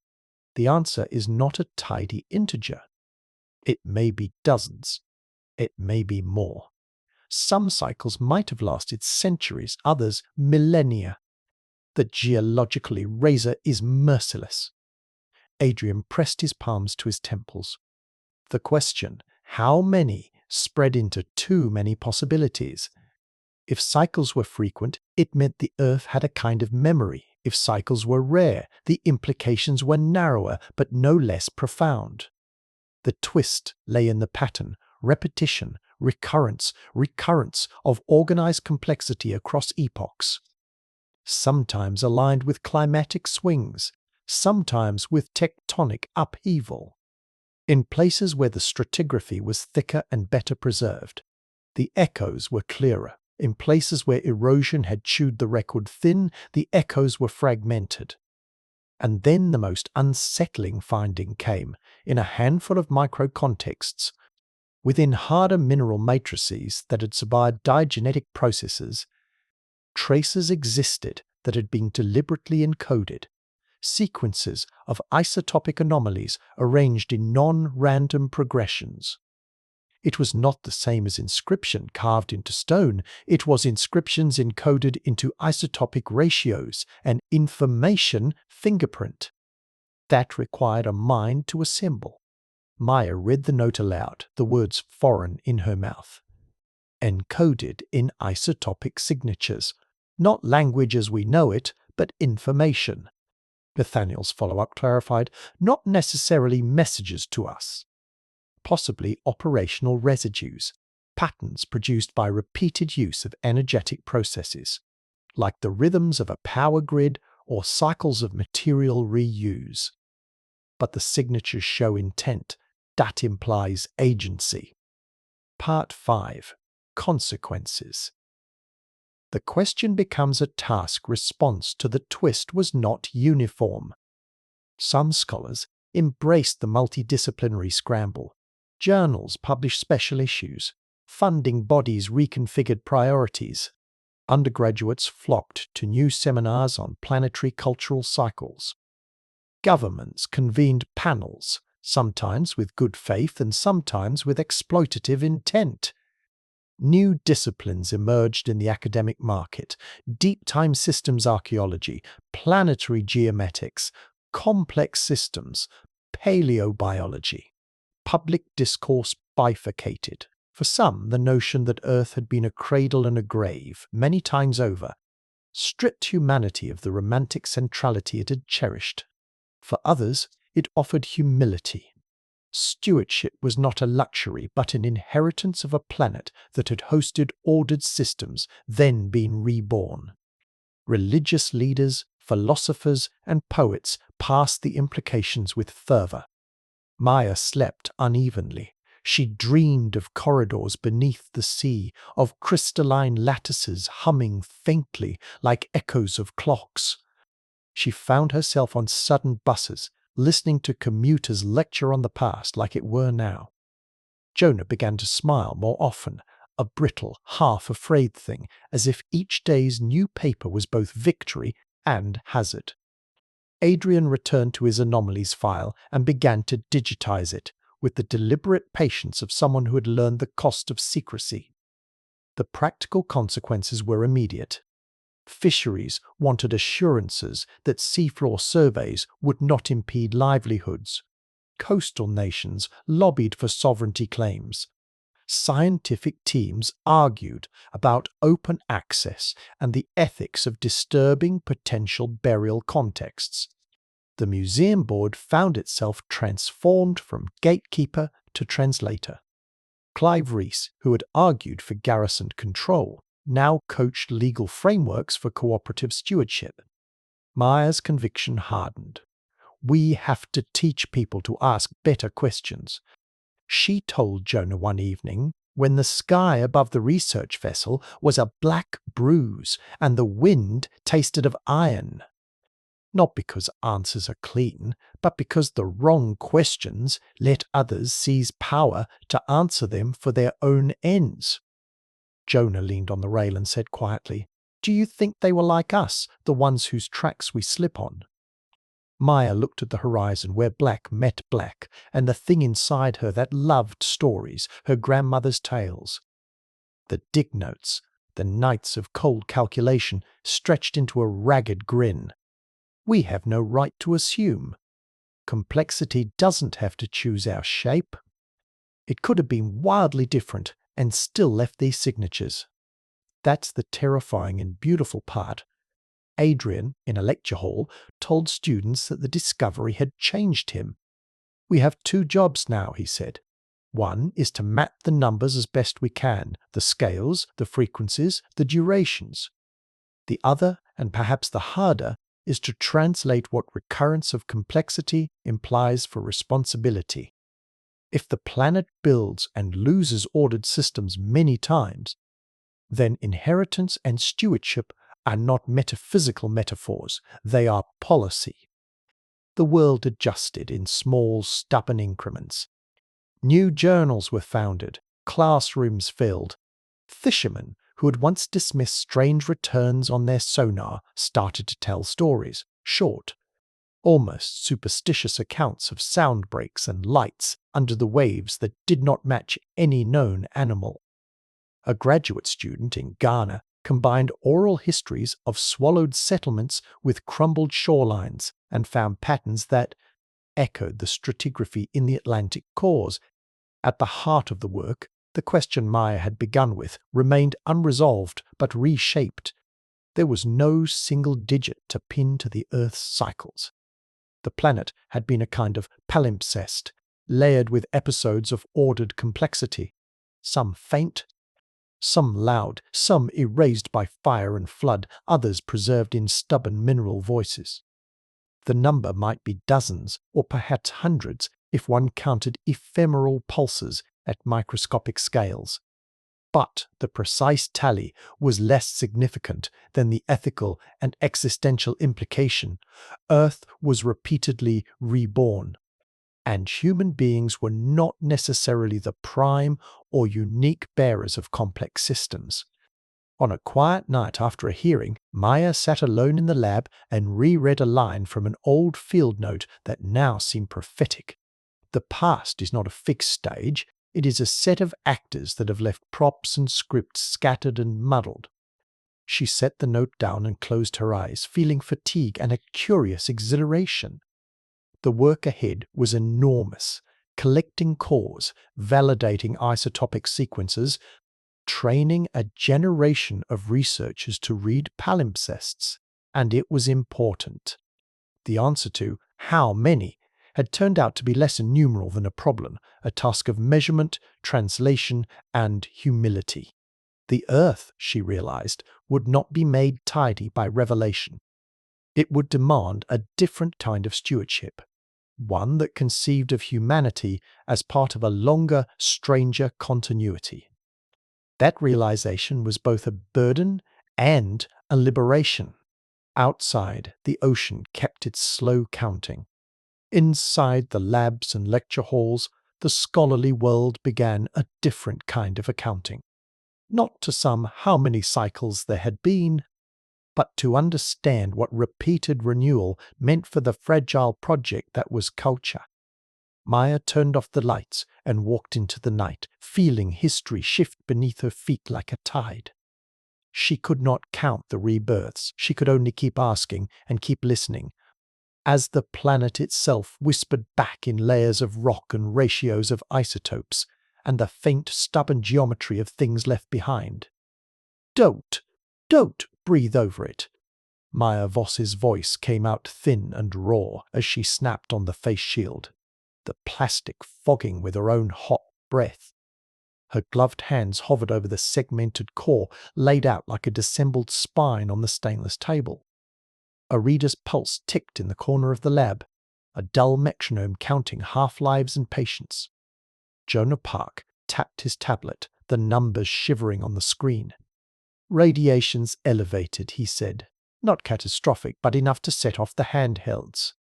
The answer is not a tidy integer. It may be dozens. It may be more. Some cycles might have lasted centuries, others millennia. The geological eraser is merciless." Adrian pressed his palms to his temples. The question, how many, spread into too many possibilities. If cycles were frequent, it meant the Earth had a kind of memory. If cycles were rare, the implications were narrower but no less profound. The twist lay in the pattern, repetition, recurrence of organized complexity across epochs. Sometimes aligned with climatic swings, sometimes with tectonic upheaval. In places where the stratigraphy was thicker and better preserved, the echoes were clearer. In places where erosion had chewed the record thin, the echoes were fragmented. And then the most unsettling finding came, in a handful of microcontexts. Within harder mineral matrices that had survived diagenetic processes, traces existed that had been deliberately encoded. Sequences of isotopic anomalies arranged in non-random progressions. It was not the same as inscription carved into stone, it was inscriptions encoded into isotopic ratios, an information fingerprint. That required a mind to assemble. Maya read the note aloud, the words foreign in her mouth. "Encoded in isotopic signatures. Not language as we know it, but information." Nathaniel's follow-up clarified, "Not necessarily messages to us. Possibly operational residues, patterns produced by repeated use of energetic processes, like the rhythms of a power grid or cycles of material reuse. But the signatures show intent. That implies agency." Part 5. Consequences. The question becomes a task response to the twist was not uniform. Some scholars embraced the multidisciplinary scramble. Journals published special issues. Funding bodies reconfigured priorities. Undergraduates flocked to new seminars on planetary cultural cycles. Governments convened panels, sometimes with good faith and sometimes with exploitative intent. New disciplines emerged in the academic market: deep time systems archaeology, planetary geometics, complex systems, paleobiology. Public discourse bifurcated. For some, the notion that Earth had been a cradle and a grave, many times over, stripped humanity of the romantic centrality it had cherished. For others, it offered humility. Stewardship was not a luxury but an inheritance of a planet that had hosted ordered systems, then been reborn. Religious leaders, philosophers, and poets passed the implications with fervour. Maya slept unevenly. She dreamed of corridors beneath the sea, of crystalline lattices humming faintly like echoes of clocks. She found herself on sudden buses, listening to commuters lecture on the past like it were now. Jonah began to smile more often, a brittle, half-afraid thing, as if each day's new paper was both victory and hazard. Adrian returned to his anomalies file and began to digitize it, with the deliberate patience of someone who had learned the cost of secrecy. The practical consequences were immediate. Fisheries wanted assurances that seafloor surveys would not impede livelihoods. Coastal nations lobbied for sovereignty claims. Scientific teams argued about open access and the ethics of disturbing potential burial contexts. The museum board found itself transformed from gatekeeper to translator. Clive Reese, who had argued for garrisoned control, now coached legal frameworks for cooperative stewardship. Maya's conviction hardened. We have to teach people to ask better questions. She told Jonah one evening when the sky above the research vessel was a black bruise and the wind tasted of iron. Not because answers are clean, but because the wrong questions let others seize power to answer them for their own ends. Jonah leaned on the rail and said quietly, "Do you think they were like us, the ones whose tracks we slip on?" Maya looked at the horizon where black met black, and the thing inside her that loved stories, her grandmother's tales. The dig notes, the nights of cold calculation, stretched into a ragged grin. We have no right to assume. Complexity doesn't have to choose our shape. It could have been wildly different and still left these signatures. That's the terrifying and beautiful part. Adrian, in a lecture hall, told students that the discovery had changed him. "We have two jobs now," he said. "One is to map the numbers as best we can, the scales, the frequencies, the durations. The other, and perhaps the harder, is to translate what recurrence of complexity implies for responsibility. If the planet builds and loses ordered systems many times, then inheritance and stewardship are not metaphysical metaphors, they are policy." The world adjusted in small, stubborn increments. New journals were founded, classrooms filled. Fishermen who had once dismissed strange returns on their sonar started to tell stories, short, almost superstitious accounts of sound breaks and lights under the waves that did not match any known animal. A graduate student in Ghana combined oral histories of swallowed settlements with crumbled shorelines and found patterns that echoed the stratigraphy in the Atlantic cores. At the heart of the work, the question Maya had begun with remained unresolved but reshaped. There was no single digit to pin to the Earth's cycles. The planet had been a kind of palimpsest, layered with episodes of ordered complexity, some faint, some loud, some erased by fire and flood, others preserved in stubborn mineral voices. The number might be dozens or perhaps hundreds if one counted ephemeral pulses at microscopic scales. But the precise tally was less significant than the ethical and existential implication. Earth was repeatedly reborn, and human beings were not necessarily the prime or unique bearers of complex systems. On a quiet night after a hearing, Maya sat alone in the lab and reread a line from an old field note that now seemed prophetic. The past is not a fixed stage, it is a set of actors that have left props and scripts scattered and muddled. She set the note down and closed her eyes, feeling fatigue and a curious exhilaration. The work ahead was enormous, collecting cores, validating isotopic sequences, training a generation of researchers to read palimpsests, and it was important. The answer to how many had turned out to be less a numeral than a problem, a task of measurement, translation, and humility. The earth, she realized, would not be made tidy by revelation. It would demand a different kind of stewardship, one that conceived of humanity as part of a longer, stranger continuity. That realization was both a burden and a liberation. Outside, the ocean kept its slow counting. Inside the labs and lecture halls, the scholarly world began a different kind of accounting. Not to sum how many cycles there had been, but to understand what repeated renewal meant for the fragile project that was culture. Maya turned off the lights and walked into the night, feeling history shift beneath her feet like a tide. She could not count the rebirths, she could only keep asking and keep listening, as the planet itself whispered back in layers of rock and ratios of isotopes, and the faint, stubborn geometry of things left behind. Don't breathe over it. Maya Voss's voice came out thin and raw as she snapped on the face shield, the plastic fogging with her own hot breath. Her gloved hands hovered over the segmented core laid out like a dissembled spine on the stainless table. Arida's pulse ticked in the corner of the lab, a dull metronome counting half-lives and patients. Jonah Park tapped his tablet, the numbers shivering on the screen. Radiation's elevated, he said. Not catastrophic, but enough to set off the handhelds.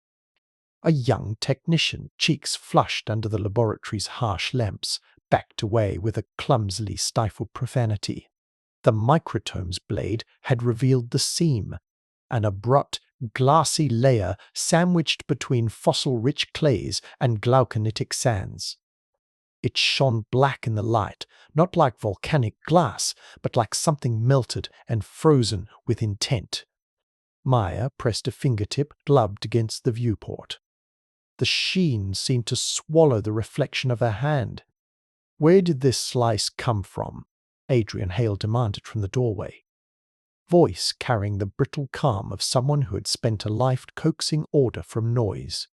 A young technician, cheeks flushed under the laboratory's harsh lamps, backed away with a clumsily stifled profanity. The microtome's blade had revealed the seam, an abrupt, glassy layer sandwiched between fossil-rich clays and glauconitic sands. It shone black in the light, not like volcanic glass, but like something melted and frozen with intent. Maya pressed a fingertip gloved against the viewport. The sheen seemed to swallow the reflection of her hand. Where did this slice come from? Adrian Hale demanded from the doorway. Voice carrying the brittle calm of someone who had spent a life coaxing order from noise.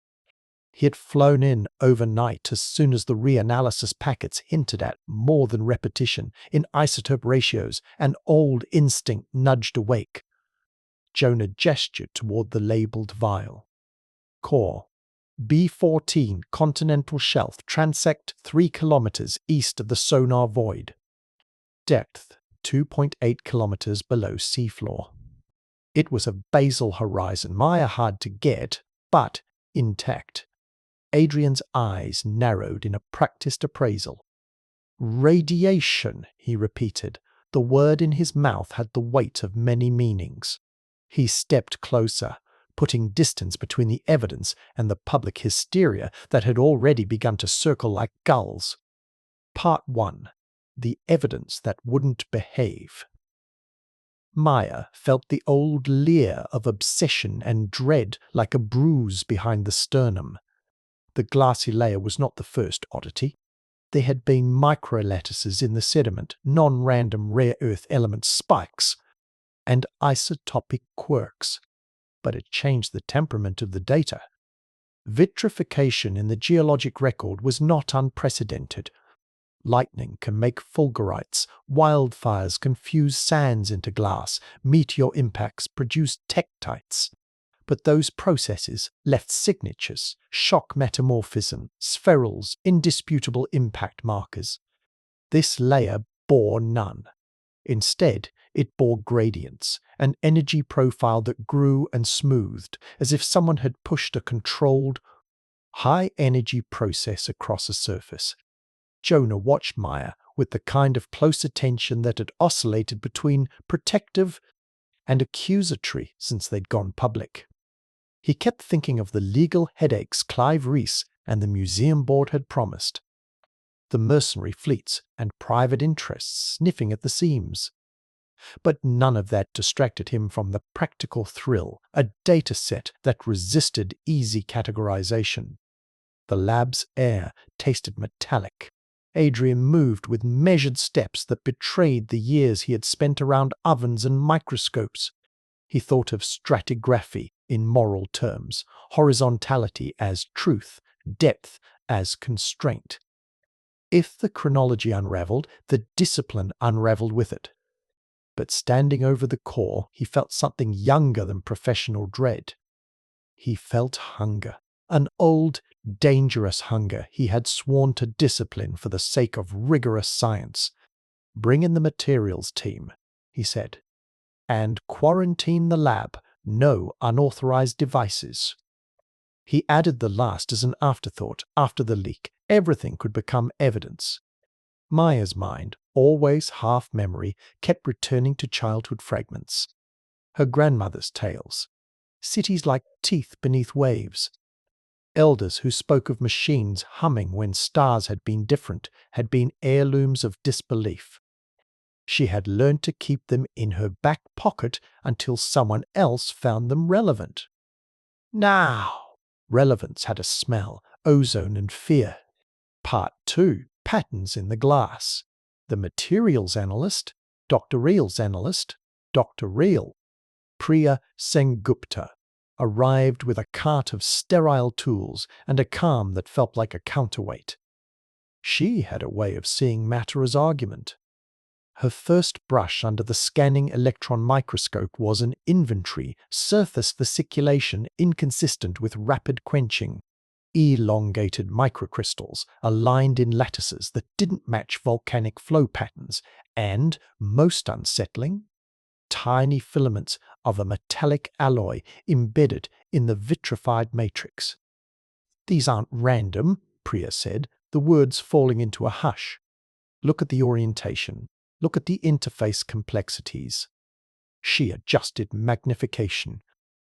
He had flown in overnight as soon as the reanalysis packets hinted at more than repetition in isotope ratios, and old instinct nudged awake. Jonah gestured toward the labeled vial. Core. B14 continental shelf transect 3 kilometers east of the sonar void. Depth 2.8 kilometers below seafloor. It was a basal horizon, Maya hard to get, but intact. Adrian's eyes narrowed in a practiced appraisal. Radiation, he repeated. The word in his mouth had the weight of many meanings. He stepped closer, putting distance between the evidence and the public hysteria that had already begun to circle like gulls. Part 1. The evidence that wouldn't behave. Maya felt the old leer of obsession and dread like a bruise behind the sternum. The glassy layer was not the first oddity. There had been microlattices in the sediment, non-random rare earth element spikes, and isotopic quirks. But it changed the temperament of the data. Vitrification in the geologic record was not unprecedented. Lightning can make fulgurites, wildfires can fuse sands into glass, meteor impacts produce tektites. But those processes left signatures, shock metamorphism, spherules, indisputable impact markers. This layer bore none. Instead, it bore gradients, an energy profile that grew and smoothed, as if someone had pushed a controlled, high-energy process across a surface. Jonah watched Maya with the kind of close attention that had oscillated between protective and accusatory since they'd gone public. He kept thinking of the legal headaches Clive Reese and the museum board had promised. The mercenary fleets and private interests sniffing at the seams. But none of that distracted him from the practical thrill, a data set that resisted easy categorization. The lab's air tasted metallic. Adrian moved with measured steps that betrayed the years he had spent around ovens and microscopes. He thought of stratigraphy in moral terms, horizontality as truth, depth as constraint. If the chronology unraveled, the discipline unraveled with it. But standing over the core, he felt something younger than professional dread. He felt hunger, an old, dangerous hunger he had sworn to discipline for the sake of rigorous science. "Bring in the materials team," he said, "and quarantine the lab. No unauthorized devices." He added the last as an afterthought. After the leak, everything could become evidence. Maya's mind, always half memory, kept returning to childhood fragments. Her grandmother's tales. Cities like teeth beneath waves. Elders who spoke of machines humming when stars had been different had been heirlooms of disbelief. She had learned to keep them in her back pocket until someone else found them relevant. Now, relevance had a smell, ozone and fear. Part 2, patterns in the glass. The materials analyst, Dr. Real's analyst, Dr. Real, Priya Sengupta, arrived with a cart of sterile tools and a calm that felt like a counterweight. She had a way of seeing matter as argument. Her first brush under the scanning electron microscope was an inventory, surface vesiculation inconsistent with rapid quenching, elongated microcrystals aligned in lattices that didn't match volcanic flow patterns, and, most unsettling, tiny filaments of a metallic alloy embedded in the vitrified matrix. "These aren't random," Priya said, the words falling into a hush. "Look at the orientation. Look at the interface complexities." She adjusted magnification.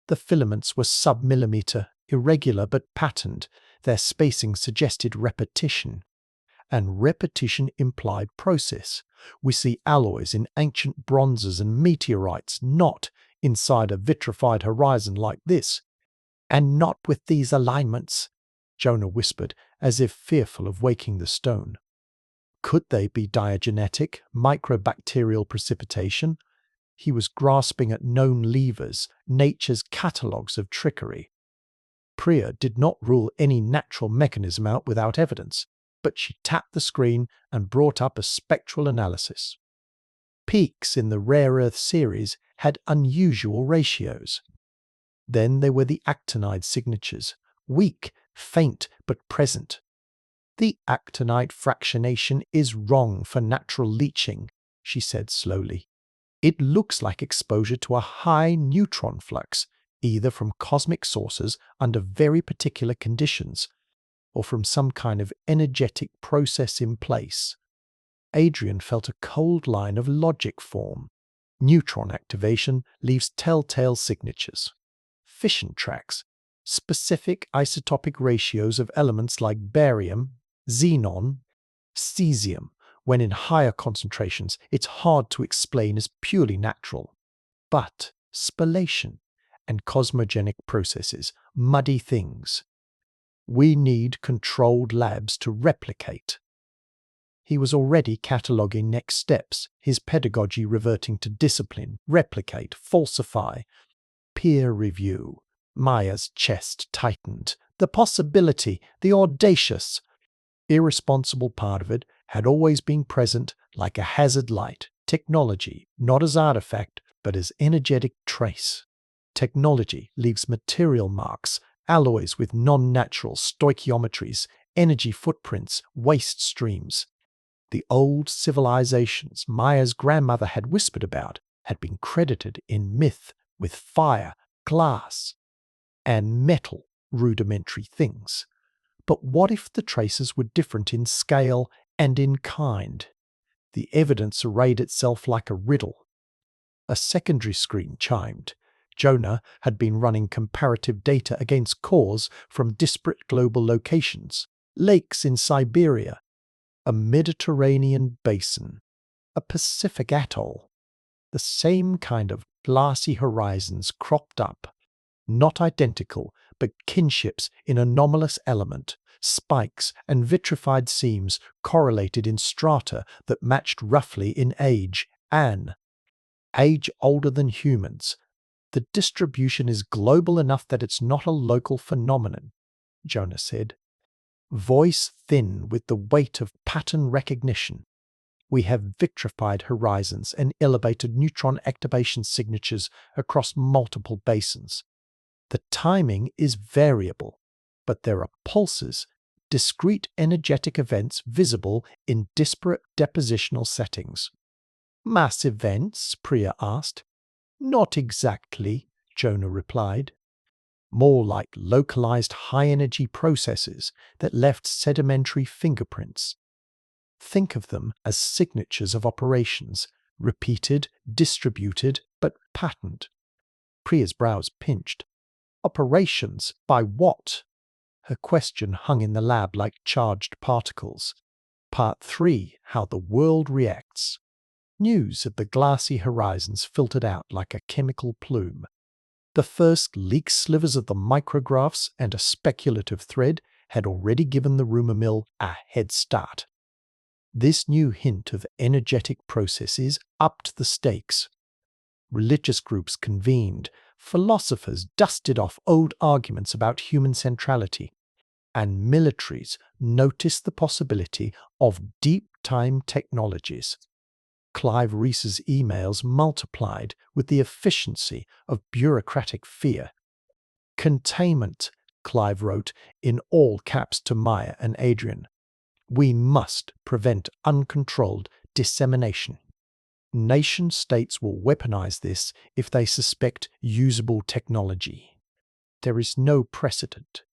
The filaments were sub-millimeter, irregular but patterned. Their spacing suggested repetition. And repetition implied process. We see alloys in ancient bronzes and meteorites, not inside a vitrified horizon like this. "And not with these alignments," Jonah whispered, as if fearful of waking the stone. Could they be diagenetic, microbacterial precipitation? He was grasping at known levers, nature's catalogues of trickery. Priya did not rule any natural mechanism out without evidence, but she tapped the screen and brought up a spectral analysis. Peaks in the rare earth series had unusual ratios. Then there were the actinide signatures, weak, faint, but present. "The actinide fractionation is wrong for natural leaching," she said slowly. "It looks like exposure to a high neutron flux, either from cosmic sources under very particular conditions, or from some kind of energetic process in place." Adrian felt a cold line of logic form. Neutron activation leaves telltale signatures. Fission tracks, specific isotopic ratios of elements like barium, xenon, cesium. When in higher concentrations, it's hard to explain as purely natural. But spallation and cosmogenic processes, muddy things. We need controlled labs to replicate. He was already cataloguing next steps, his pedagogy reverting to discipline, replicate, falsify, peer review. Maya's chest tightened. The possibility, the audacious, irresponsible part of it had always been present like a hazard light. Technology, not as artifact, but as energetic trace. Technology leaves material marks, alloys with non-natural stoichiometries, energy footprints, waste streams. The old civilizations Maya's grandmother had whispered about had been credited in myth with fire, glass, and metal, rudimentary things. But what if the traces were different in scale and in kind? The evidence arrayed itself like a riddle. A secondary screen chimed. Jonah had been running comparative data against cores from disparate global locations. Lakes in Siberia, a Mediterranean basin, a Pacific atoll. The same kind of glassy horizons cropped up, not identical, but kinships in anomalous element, spikes and vitrified seams correlated in strata that matched roughly in age, age older than humans. The distribution is global enough that it's not a local phenomenon, Jonah said. voice thin with the weight of pattern recognition. We have vitrified horizons and elevated neutron activation signatures across multiple basins. The timing is variable, but there are pulses, discrete energetic events visible in disparate depositional settings. Mass events? Priya asked. Not exactly, Jonah replied. More like localized high-energy processes that left sedimentary fingerprints. Think of them as signatures of operations, repeated, distributed, but patterned. Priya's brows pinched. Operations? By what? Her question hung in the lab like charged particles. Part 3. How the world reacts. News of the glassy horizons filtered out like a chemical plume. The first leaked slivers of the micrographs and a speculative thread had already given the rumour mill a head start. This new hint of energetic processes upped the stakes. Religious groups convened, philosophers dusted off old arguments about human centrality, and militaries noticed the possibility of deep-time technologies. Clive Reese's emails multiplied with the efficiency of bureaucratic fear. Containment, Clive wrote in all caps to Maya and Adrian. We must prevent uncontrolled dissemination. Nation-states will weaponize this if they suspect usable technology. There is no precedent.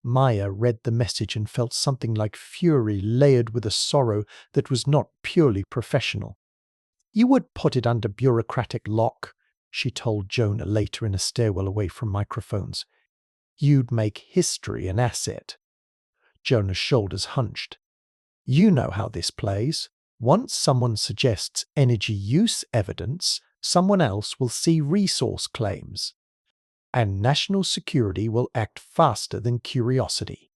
Maya read the message and felt something like fury layered with a sorrow that was not purely professional. You would put it under bureaucratic lock, she told Jonah later in a stairwell away from microphones. You'd make history an asset. Jonah's shoulders hunched. You know how this plays. Once someone suggests energy use evidence, someone else will see resource claims. And national security will act faster than curiosity.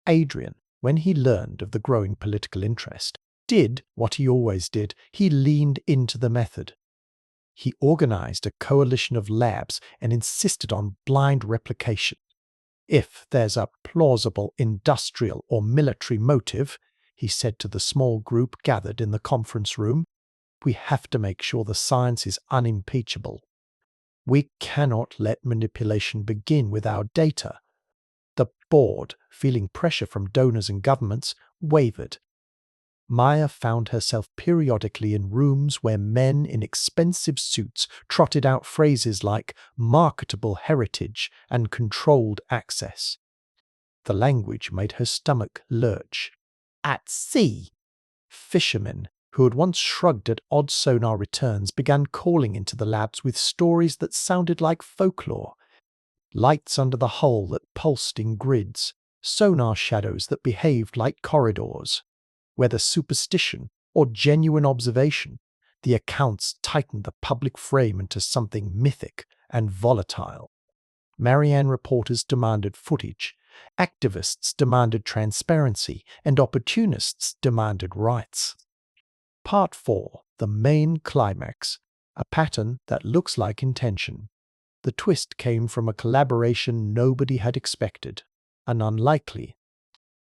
Adrian, when he learned of the growing political interest, did what he always did. He leaned into the method. He organized a coalition of labs and insisted on blind replication. If there's a plausible industrial or military motive, he said to the small group gathered in the conference room, we have to make sure the science is unimpeachable. We cannot let manipulation begin with our data. The board, feeling pressure from donors and governments, wavered. Maya found herself periodically in rooms where men in expensive suits trotted out phrases like marketable heritage and controlled access. The language made her stomach lurch. At sea! Fishermen, who had once shrugged at odd sonar returns, began calling into the labs with stories that sounded like folklore. Lights under the hull that pulsed in grids, sonar shadows that behaved like corridors. Whether superstition or genuine observation, the accounts tightened the public frame into something mythic and volatile. Marianne reporters demanded footage, activists demanded transparency, and opportunists demanded rights. Part 4. The main climax. A pattern that looks like intention. The twist came from a collaboration nobody had expected, an unlikely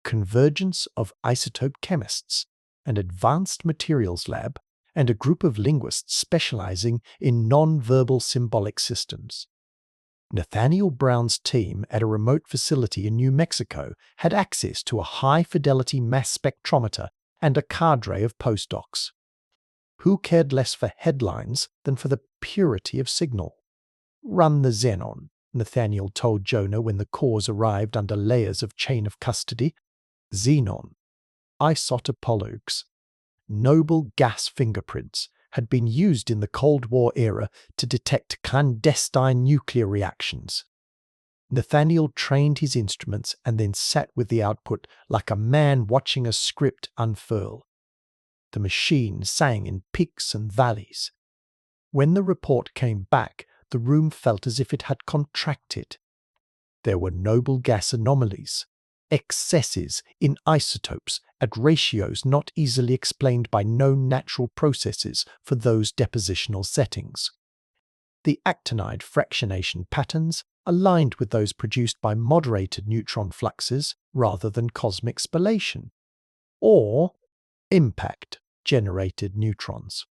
convergence of isotope chemists, an advanced materials lab, and a group of linguists specializing in non-verbal symbolic systems. Nathaniel Brown's team at a remote facility in New Mexico had access to a high-fidelity mass spectrometer and a cadre of postdocs. Who cared less for headlines than for the purity of signal? Run the xenon, Nathaniel told Jonah when the cores arrived under layers of chain of custody. Xenon, isotopologues, noble gas fingerprints, had been used in the Cold War era to detect clandestine nuclear reactions. Nathaniel trained his instruments and then sat with the output like a man watching a script unfurl. The machine sang in peaks and valleys. When the report came back, the room felt as if it had contracted. There were noble gas anomalies, excesses in isotopes at ratios not easily explained by known natural processes for those depositional settings. The actinide fractionation patterns aligned with those produced by moderated neutron fluxes rather than cosmic spallation, or impact-generated neutrons.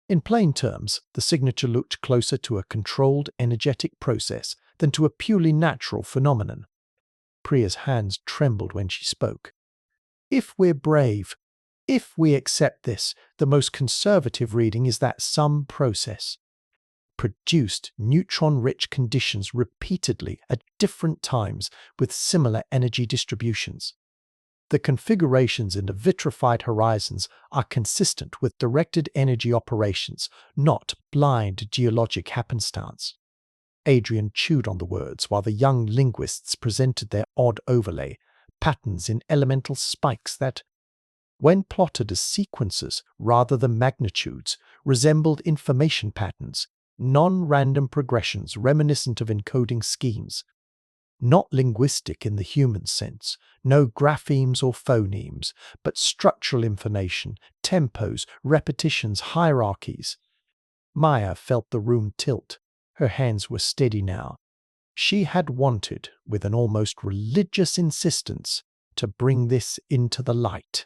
In plain terms, the signature looked closer to a controlled energetic process than to a purely natural phenomenon. Priya's hands trembled when she spoke. If we're brave, if we accept this, the most conservative reading is that some process produced neutron-rich conditions repeatedly at different times with similar energy distributions. The configurations in the vitrified horizons are consistent with directed energy operations, not blind geologic happenstance. Adrian chewed on the words while the young linguists presented their odd overlay, patterns in elemental spikes that, when plotted as sequences rather than magnitudes, resembled information patterns, non-random progressions reminiscent of encoding schemes. Not linguistic in the human sense, no graphemes or phonemes, but structural information, tempos, repetitions, hierarchies. Maya felt the room tilt. Her hands were steady now. She had wanted, with an almost religious insistence, to bring this into the light.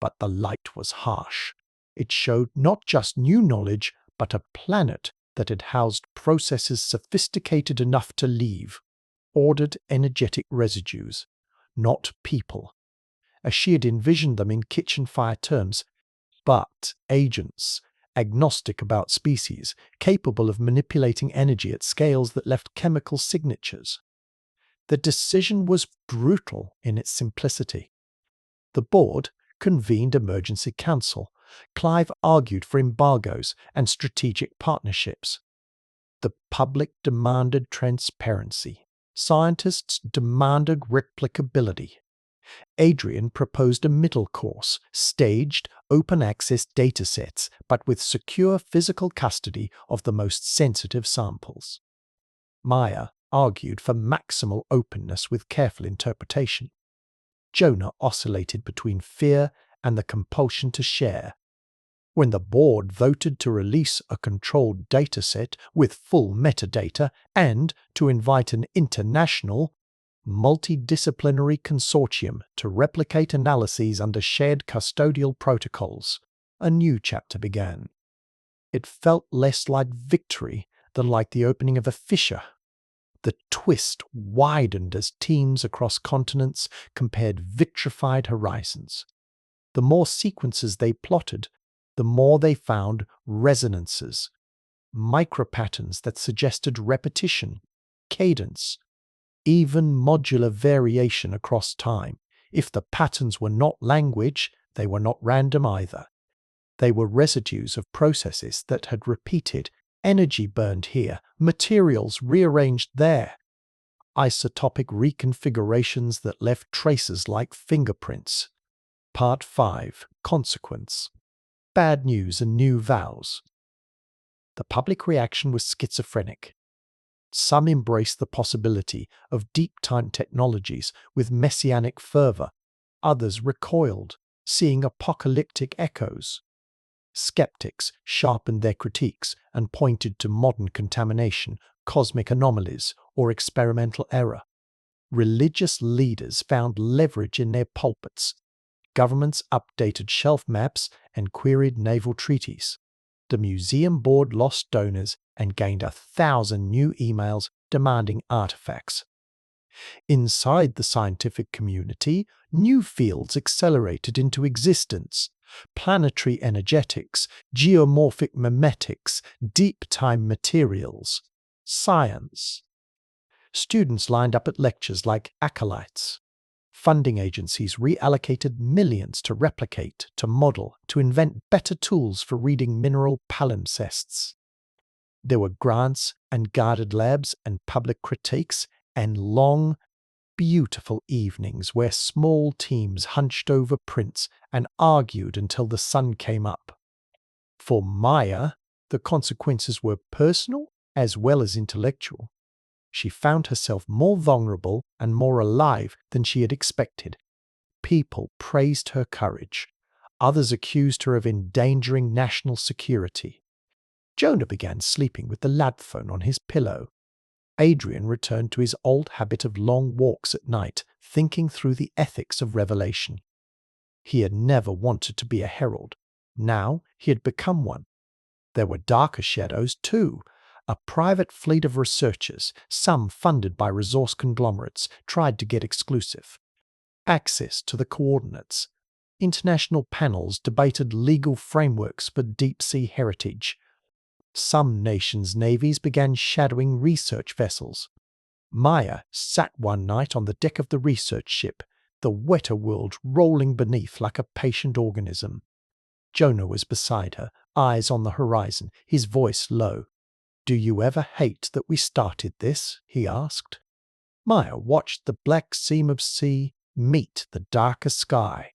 But the light was harsh. It showed not just new knowledge, but a planet that had housed processes sophisticated enough to leave. Ordered energetic residues, not people, as she had envisioned them in kitchen fire terms, but agents, agnostic about species, capable of manipulating energy at scales that left chemical signatures. The decision was brutal in its simplicity. The board convened emergency council. Clive argued for embargoes and strategic partnerships. The public demanded transparency. Scientists demanded replicability. Adrian proposed a middle course, staged, open-access datasets, but with secure physical custody of the most sensitive samples. Maya argued for maximal openness with careful interpretation. Jonah oscillated between fear and the compulsion to share. When the board voted to release a controlled dataset with full metadata and to invite an international, multidisciplinary consortium to replicate analyses under shared custodial protocols, a new chapter began. It felt less like victory than like the opening of a fissure. The twist widened as teams across continents compared vitrified horizons. The more sequences they plotted, the more they found resonances, micropatterns that suggested repetition, cadence, even modular variation across time. If the patterns were not language, they were not random either. They were residues of processes that had repeated, energy burned here, materials rearranged there, isotopic reconfigurations that left traces like fingerprints. Part 5. Consequence. Bad news and new vows. The public reaction was schizophrenic. Some embraced the possibility of deep-time technologies with messianic fervor. Others recoiled, seeing apocalyptic echoes. Skeptics sharpened their critiques and pointed to modern contamination, cosmic anomalies, or experimental error. Religious leaders found leverage in their pulpits. Governments updated shelf maps and queried naval treaties. The museum board lost donors and gained 1,000 new emails demanding artifacts. Inside the scientific community, new fields accelerated into existence: planetary energetics, geomorphic memetics, deep-time materials, science. Students lined up at lectures like acolytes. Funding agencies reallocated millions to replicate, to model, to invent better tools for reading mineral palimpsests. There were grants and guarded labs and public critiques and long, beautiful evenings where small teams hunched over prints and argued until the sun came up. For Maya, the consequences were personal as well as intellectual. She found herself more vulnerable and more alive than she had expected. People praised her courage. Others accused her of endangering national security. Jonah began sleeping with the lab phone on his pillow. Adrian returned to his old habit of long walks at night, thinking through the ethics of revelation. He had never wanted to be a herald. Now he had become one. There were darker shadows too. A private fleet of researchers, some funded by resource conglomerates, tried to get exclusive access to the coordinates. International panels debated legal frameworks for deep-sea heritage. Some nations' navies began shadowing research vessels. Maya sat one night on the deck of the research ship, the wetter world rolling beneath like a patient organism. Jonah was beside her, eyes on the horizon, his voice low. "Do you ever hate that we started this?" he asked. Maya watched the black seam of sea meet the darker sky.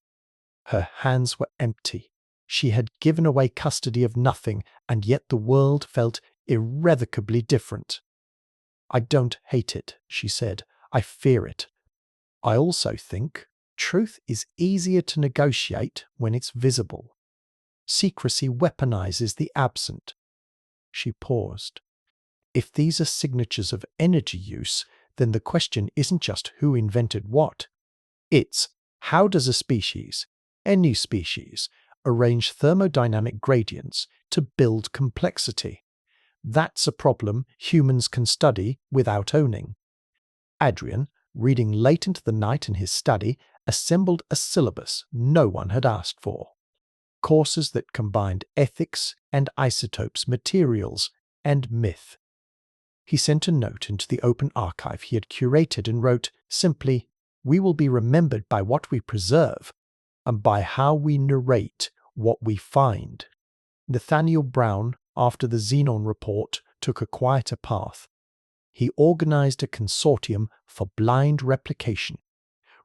Her hands were empty. She had given away custody of nothing, and yet the world felt irrevocably different. "I don't hate it," she said. "I fear it. I also think truth is easier to negotiate when it's visible. Secrecy weaponizes the absent." She paused. If these are signatures of energy use, then the question isn't just who invented what. It's how does a species, any species, arrange thermodynamic gradients to build complexity? That's a problem humans can study without owning. Adrian, reading late into the night in his study, assembled a syllabus no one had asked for. Courses that combined ethics and isotopes, materials and myth. He sent a note into the open archive he had curated and wrote simply, "We will be remembered by what we preserve and by how we narrate what we find." Nathaniel Brown, after the Xenon report, took a quieter path. He organized a consortium for blind replication,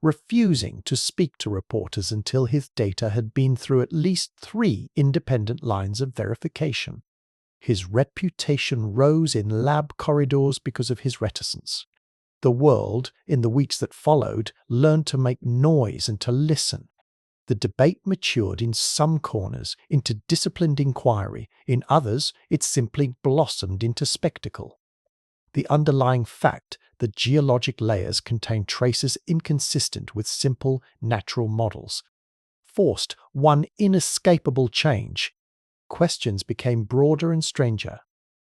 refusing to speak to reporters until his data had been through at least 3 independent lines of verification. His reputation rose in lab corridors because of his reticence. The world, in the weeks that followed, learned to make noise and to listen. The debate matured in some corners into disciplined inquiry, in others it simply blossomed into spectacle. The underlying fact that geologic layers contain traces inconsistent with simple natural models forced one inescapable change. Questions became broader and stranger.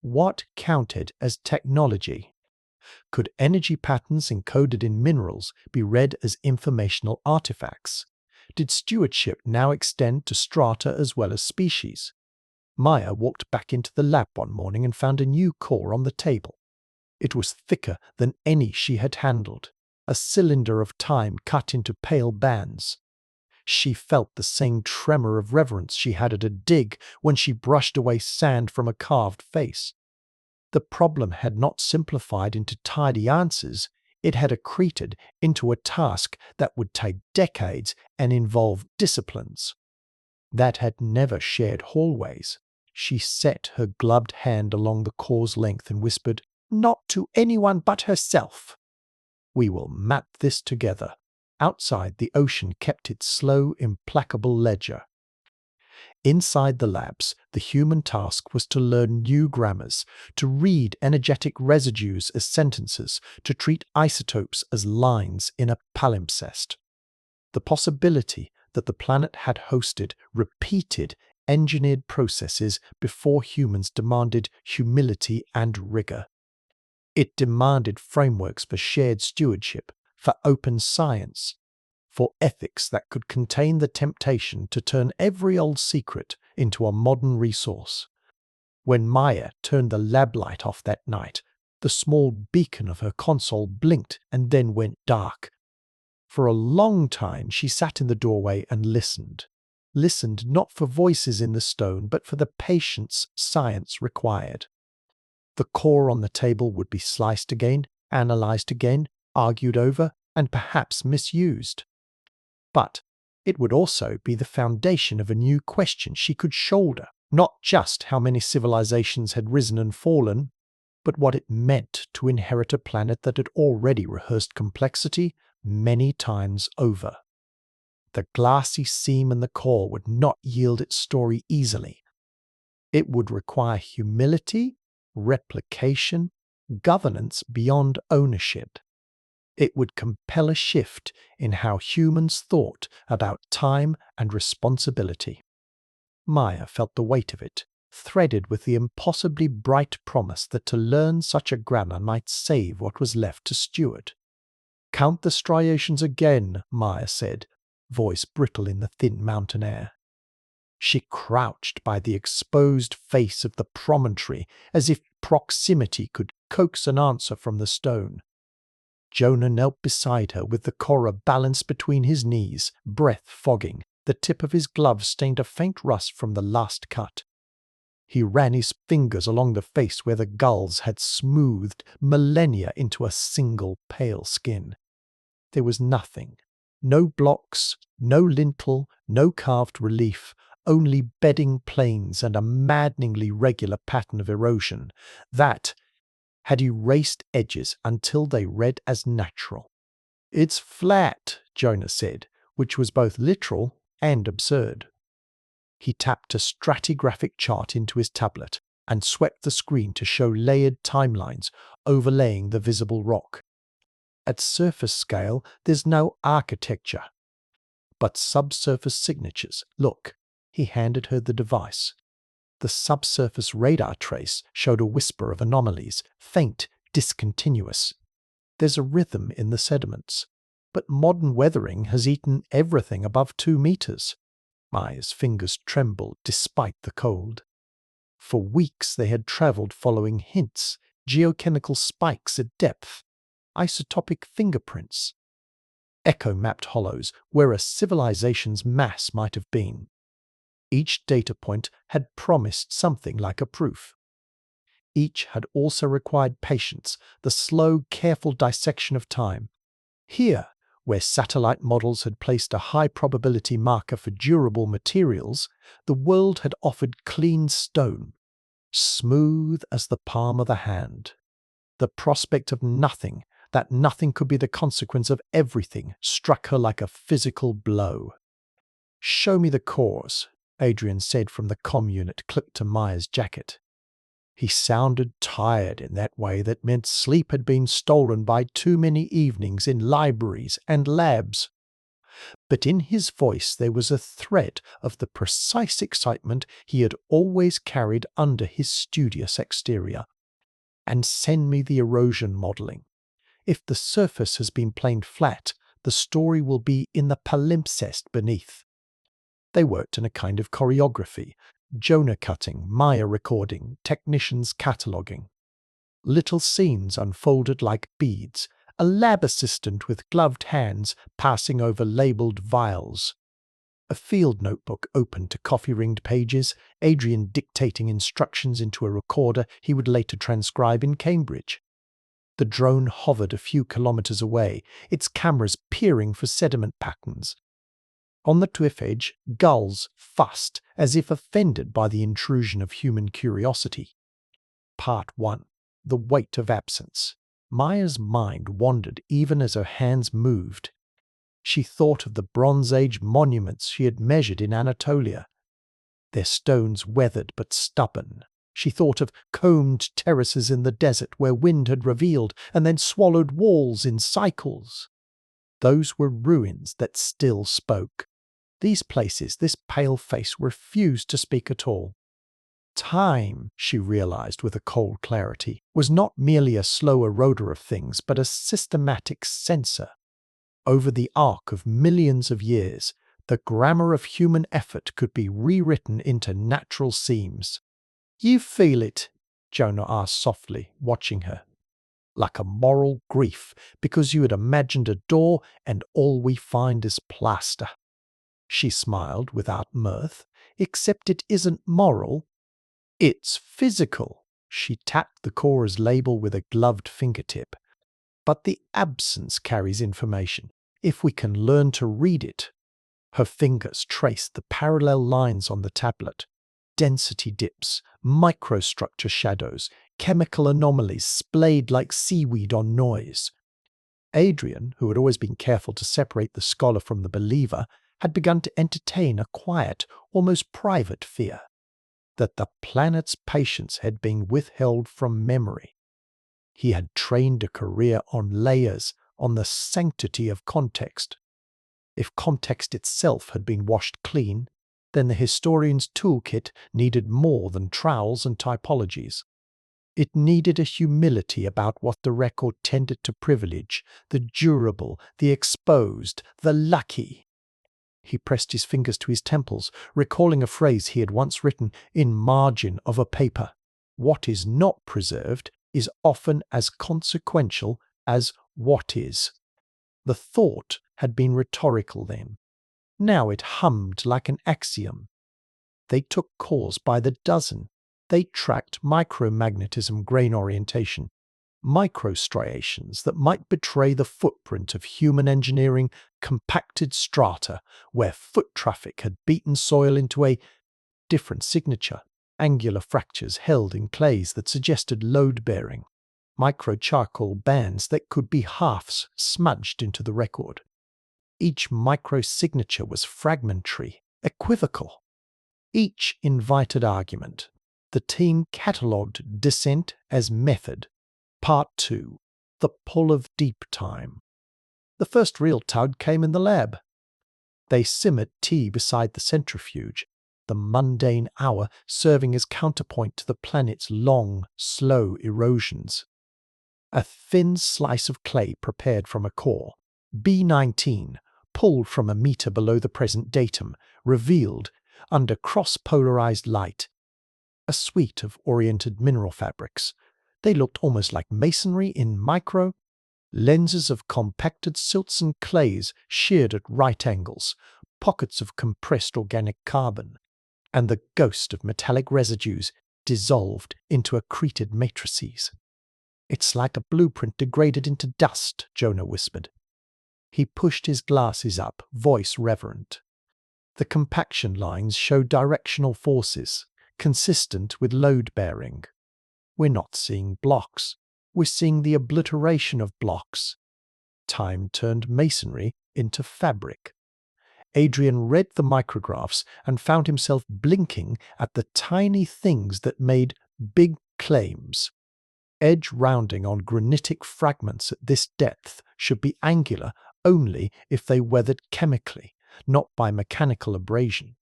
What counted as technology? Could energy patterns encoded in minerals be read as informational artifacts? Did stewardship now extend to strata as well as species? Maya walked back into the lab one morning and found a new core on the table. It was thicker than any she had handled, a cylinder of time cut into pale bands. She felt the same tremor of reverence she had at a dig when she brushed away sand from a carved face. The problem had not simplified into tidy answers, it had accreted into a task that would take decades and involve disciplines. That had never shared hallways. She set her gloved hand along the core's length and whispered, "Not to anyone but herself. We will map this together." Outside, the ocean kept its slow, implacable ledger. Inside the labs, the human task was to learn new grammars, to read energetic residues as sentences, to treat isotopes as lines in a palimpsest. The possibility that the planet had hosted repeated engineered processes before humans demanded humility and rigor. It demanded frameworks for shared stewardship, for open science, for ethics that could contain the temptation to turn every old secret into a modern resource. When Maya turned the lab light off that night, the small beacon of her console blinked and then went dark. For a long time she sat in the doorway and listened. Listened not for voices in the stone, but for the patience science required. The core on the table would be sliced again, analyzed again, argued over, and perhaps misused. But it would also be the foundation of a new question she could shoulder, not just how many civilizations had risen and fallen, but what it meant to inherit a planet that had already rehearsed complexity many times over. The glassy seam in the core would not yield its story easily. It would require humility, replication, governance beyond ownership. It would compel a shift in how humans thought about time and responsibility. Maya felt the weight of it, threaded with the impossibly bright promise that to learn such a grammar might save what was left to steward. "Count the striations again," Maya said, voice brittle in the thin mountain air. She crouched by the exposed face of the promontory as if proximity could coax an answer from the stone. Jonah knelt beside her with the Korah balanced between his knees, breath fogging. The tip of his glove stained a faint rust from the last cut. He ran his fingers along the face where the gulls had smoothed millennia into a single pale skin. There was nothing. No blocks, no lintel, no carved relief, only bedding planes and a maddeningly regular pattern of erosion that had erased edges until they read as natural. "It's flat," Jonah said, which was both literal and absurd. He tapped a stratigraphic chart into his tablet and swept the screen to show layered timelines overlaying the visible rock. At surface scale, there's no architecture, but subsurface signatures. Look, he handed her the device. The subsurface radar trace showed a whisper of anomalies, faint, discontinuous. There's a rhythm in the sediments, but modern weathering has eaten everything above 2 meters. Maya's fingers trembled despite the cold. For weeks they had traveled following hints, geochemical spikes at depth, isotopic fingerprints, echo-mapped hollows where a civilization's mass might have been. Each data point had promised something like a proof. Each had also required patience, the slow, careful dissection of time. Here, where satellite models had placed a high-probability marker for durable materials, the world had offered clean stone, smooth as the palm of the hand. The prospect of nothing, that nothing could be the consequence of everything, struck her like a physical blow. "Show me the cores," Adrian said from the comm unit clipped to Maya's jacket. He sounded tired in that way that meant sleep had been stolen by too many evenings in libraries and labs. But in his voice there was a thread of the precise excitement he had always carried under his studious exterior. "And send me the erosion modelling. If the surface has been planed flat, the story will be in the palimpsest beneath." They worked in a kind of choreography, Jonah cutting, Maya recording, technicians cataloguing. Little scenes unfolded like beads, a lab assistant with gloved hands passing over labelled vials. A field notebook opened to coffee-ringed pages, Adrian dictating instructions into a recorder he would later transcribe in Cambridge. The drone hovered a few kilometers away, its cameras peering for sediment patterns. On the cliff edge, gulls fussed as if offended by the intrusion of human curiosity. Part 1. The Weight of Absence. Maya's mind wandered even as her hands moved. She thought of the Bronze Age monuments she had measured in Anatolia. Their stones weathered but stubborn. She thought of combed terraces in the desert where wind had revealed and then swallowed walls in cycles. Those were ruins that still spoke. These places, this pale face, refused to speak at all. Time, she realized with a cold clarity, was not merely a slow eroder of things, but a systematic censor. Over the arc of millions of years, the grammar of human effort could be rewritten into natural seams. "You feel it?" Jonah asked softly, watching her. "Like a moral grief, because you had imagined a door and all we find is plaster." She smiled without mirth. "Except it isn't moral. It's physical." She tapped the core's label with a gloved fingertip. "But the absence carries information, if we can learn to read it." Her fingers traced the parallel lines on the tablet. Density dips, microstructure shadows, chemical anomalies splayed like seaweed on noise. Adrian, who had always been careful to separate the scholar from the believer, had begun to entertain a quiet, almost private fear. that the planet's patience had been withheld from memory. He had trained a career on layers, on the sanctity of context. If context itself had been washed clean, then the historian's toolkit needed more than trowels and typologies. It needed a humility about what the record tended to privilege, the durable, the exposed, the lucky. He pressed his fingers to his temples, recalling a phrase he had once written in margin of a paper. What is not preserved is often as consequential as what is. The thought had been rhetorical then. Now it hummed like an axiom. They took cores by the dozen. They tracked micromagnetism grain orientation, microstriations that might betray the footprint of human engineering compacted strata where foot traffic had beaten soil into a different signature, angular fractures held in clays that suggested load-bearing, micro-charcoal bands that could be halves smudged into the record. Each micro-signature was fragmentary, equivocal. Each invited argument. The team catalogued dissent as method. Part 2. The Pull of Deep Time. The first real tug came in the lab. They simmered tea beside the centrifuge, the mundane hour serving as counterpoint to the planet's long, slow erosions. A thin slice of clay prepared from a core, B19, pulled from a meter below the present datum, revealed, under cross-polarized light, a suite of oriented mineral fabrics. They looked almost like masonry in micro, lenses of compacted silts and clays sheared at right angles, pockets of compressed organic carbon, and the ghost of metallic residues dissolved into accreted matrices. "It's like a blueprint degraded into dust," Jonah whispered. He pushed his glasses up, voice reverent. The compaction lines show directional forces, consistent with load-bearing. We're not seeing blocks. We're seeing the obliteration of blocks. Time turned masonry into fabric. Adrian read the micrographs and found himself blinking at the tiny things that made big claims. Edge rounding on granitic fragments at this depth should be angular only if they weathered chemically, not by mechanical abrasion.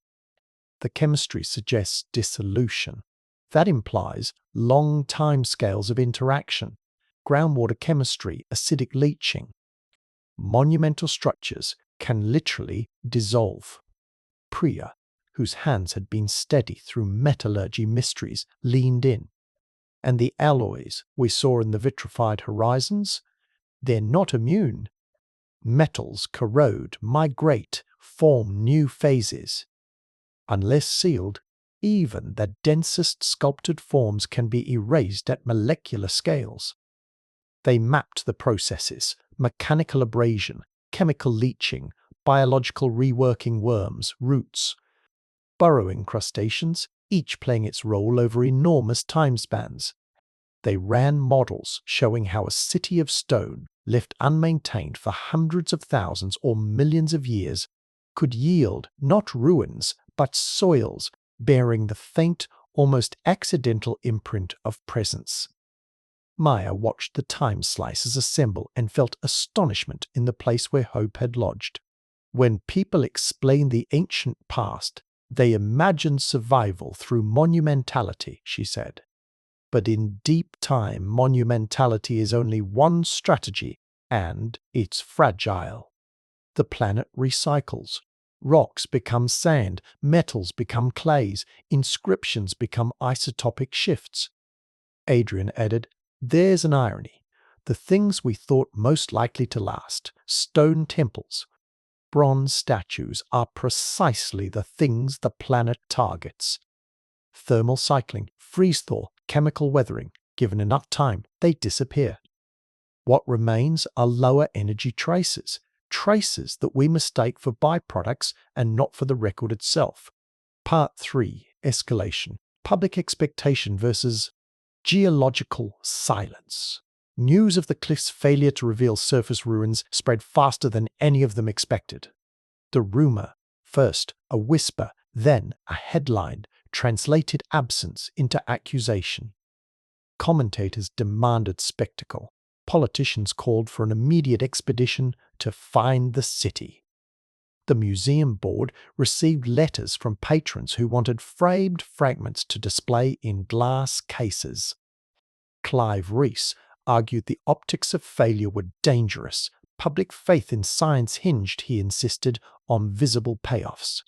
The chemistry suggests dissolution. That implies long time scales of interaction, groundwater chemistry, acidic leaching. Monumental structures can literally dissolve. Priya, whose hands had been steady through metallurgy mysteries, leaned in. And the alloys we saw in the vitrified horizons? They're not immune. Metals corrode, migrate, form new phases. Unless sealed, even the densest sculpted forms can be erased at molecular scales. They mapped the processes: mechanical abrasion, chemical leaching, biological reworking worms, roots, burrowing crustaceans, each playing its role over enormous time spans. They ran models showing how a city of stone, left unmaintained for hundreds of thousands or millions of years, could yield not ruins but soils bearing the faint, almost accidental imprint of presence. Maya watched the time slices assemble and felt astonishment in the place where hope had lodged. When people explain the ancient past, they imagine survival through monumentality, she said. But in deep time, monumentality is only one strategy, and it's fragile. The planet recycles. Rocks become sand, metals become clays, inscriptions become isotopic shifts. Adrian added, "There's an irony. The things we thought most likely to last, stone temples, bronze statues, are precisely the things the planet targets. Thermal cycling, freeze-thaw, chemical weathering, given enough time, they disappear. What remains are lower energy traces, traces that we mistake for byproducts and not for the record itself." Part 3. Escalation. Public expectation versus geological silence. News of the cliff's failure to reveal surface ruins spread faster than any of them expected. The rumor, first a whisper, then a headline, translated absence into accusation. Commentators demanded spectacle. Politicians called for an immediate expedition to find the city. The museum board received letters from patrons who wanted framed fragments to display in glass cases. Clive Rees argued the optics of failure were dangerous. Public faith in science hinged, he insisted, on visible payoffs.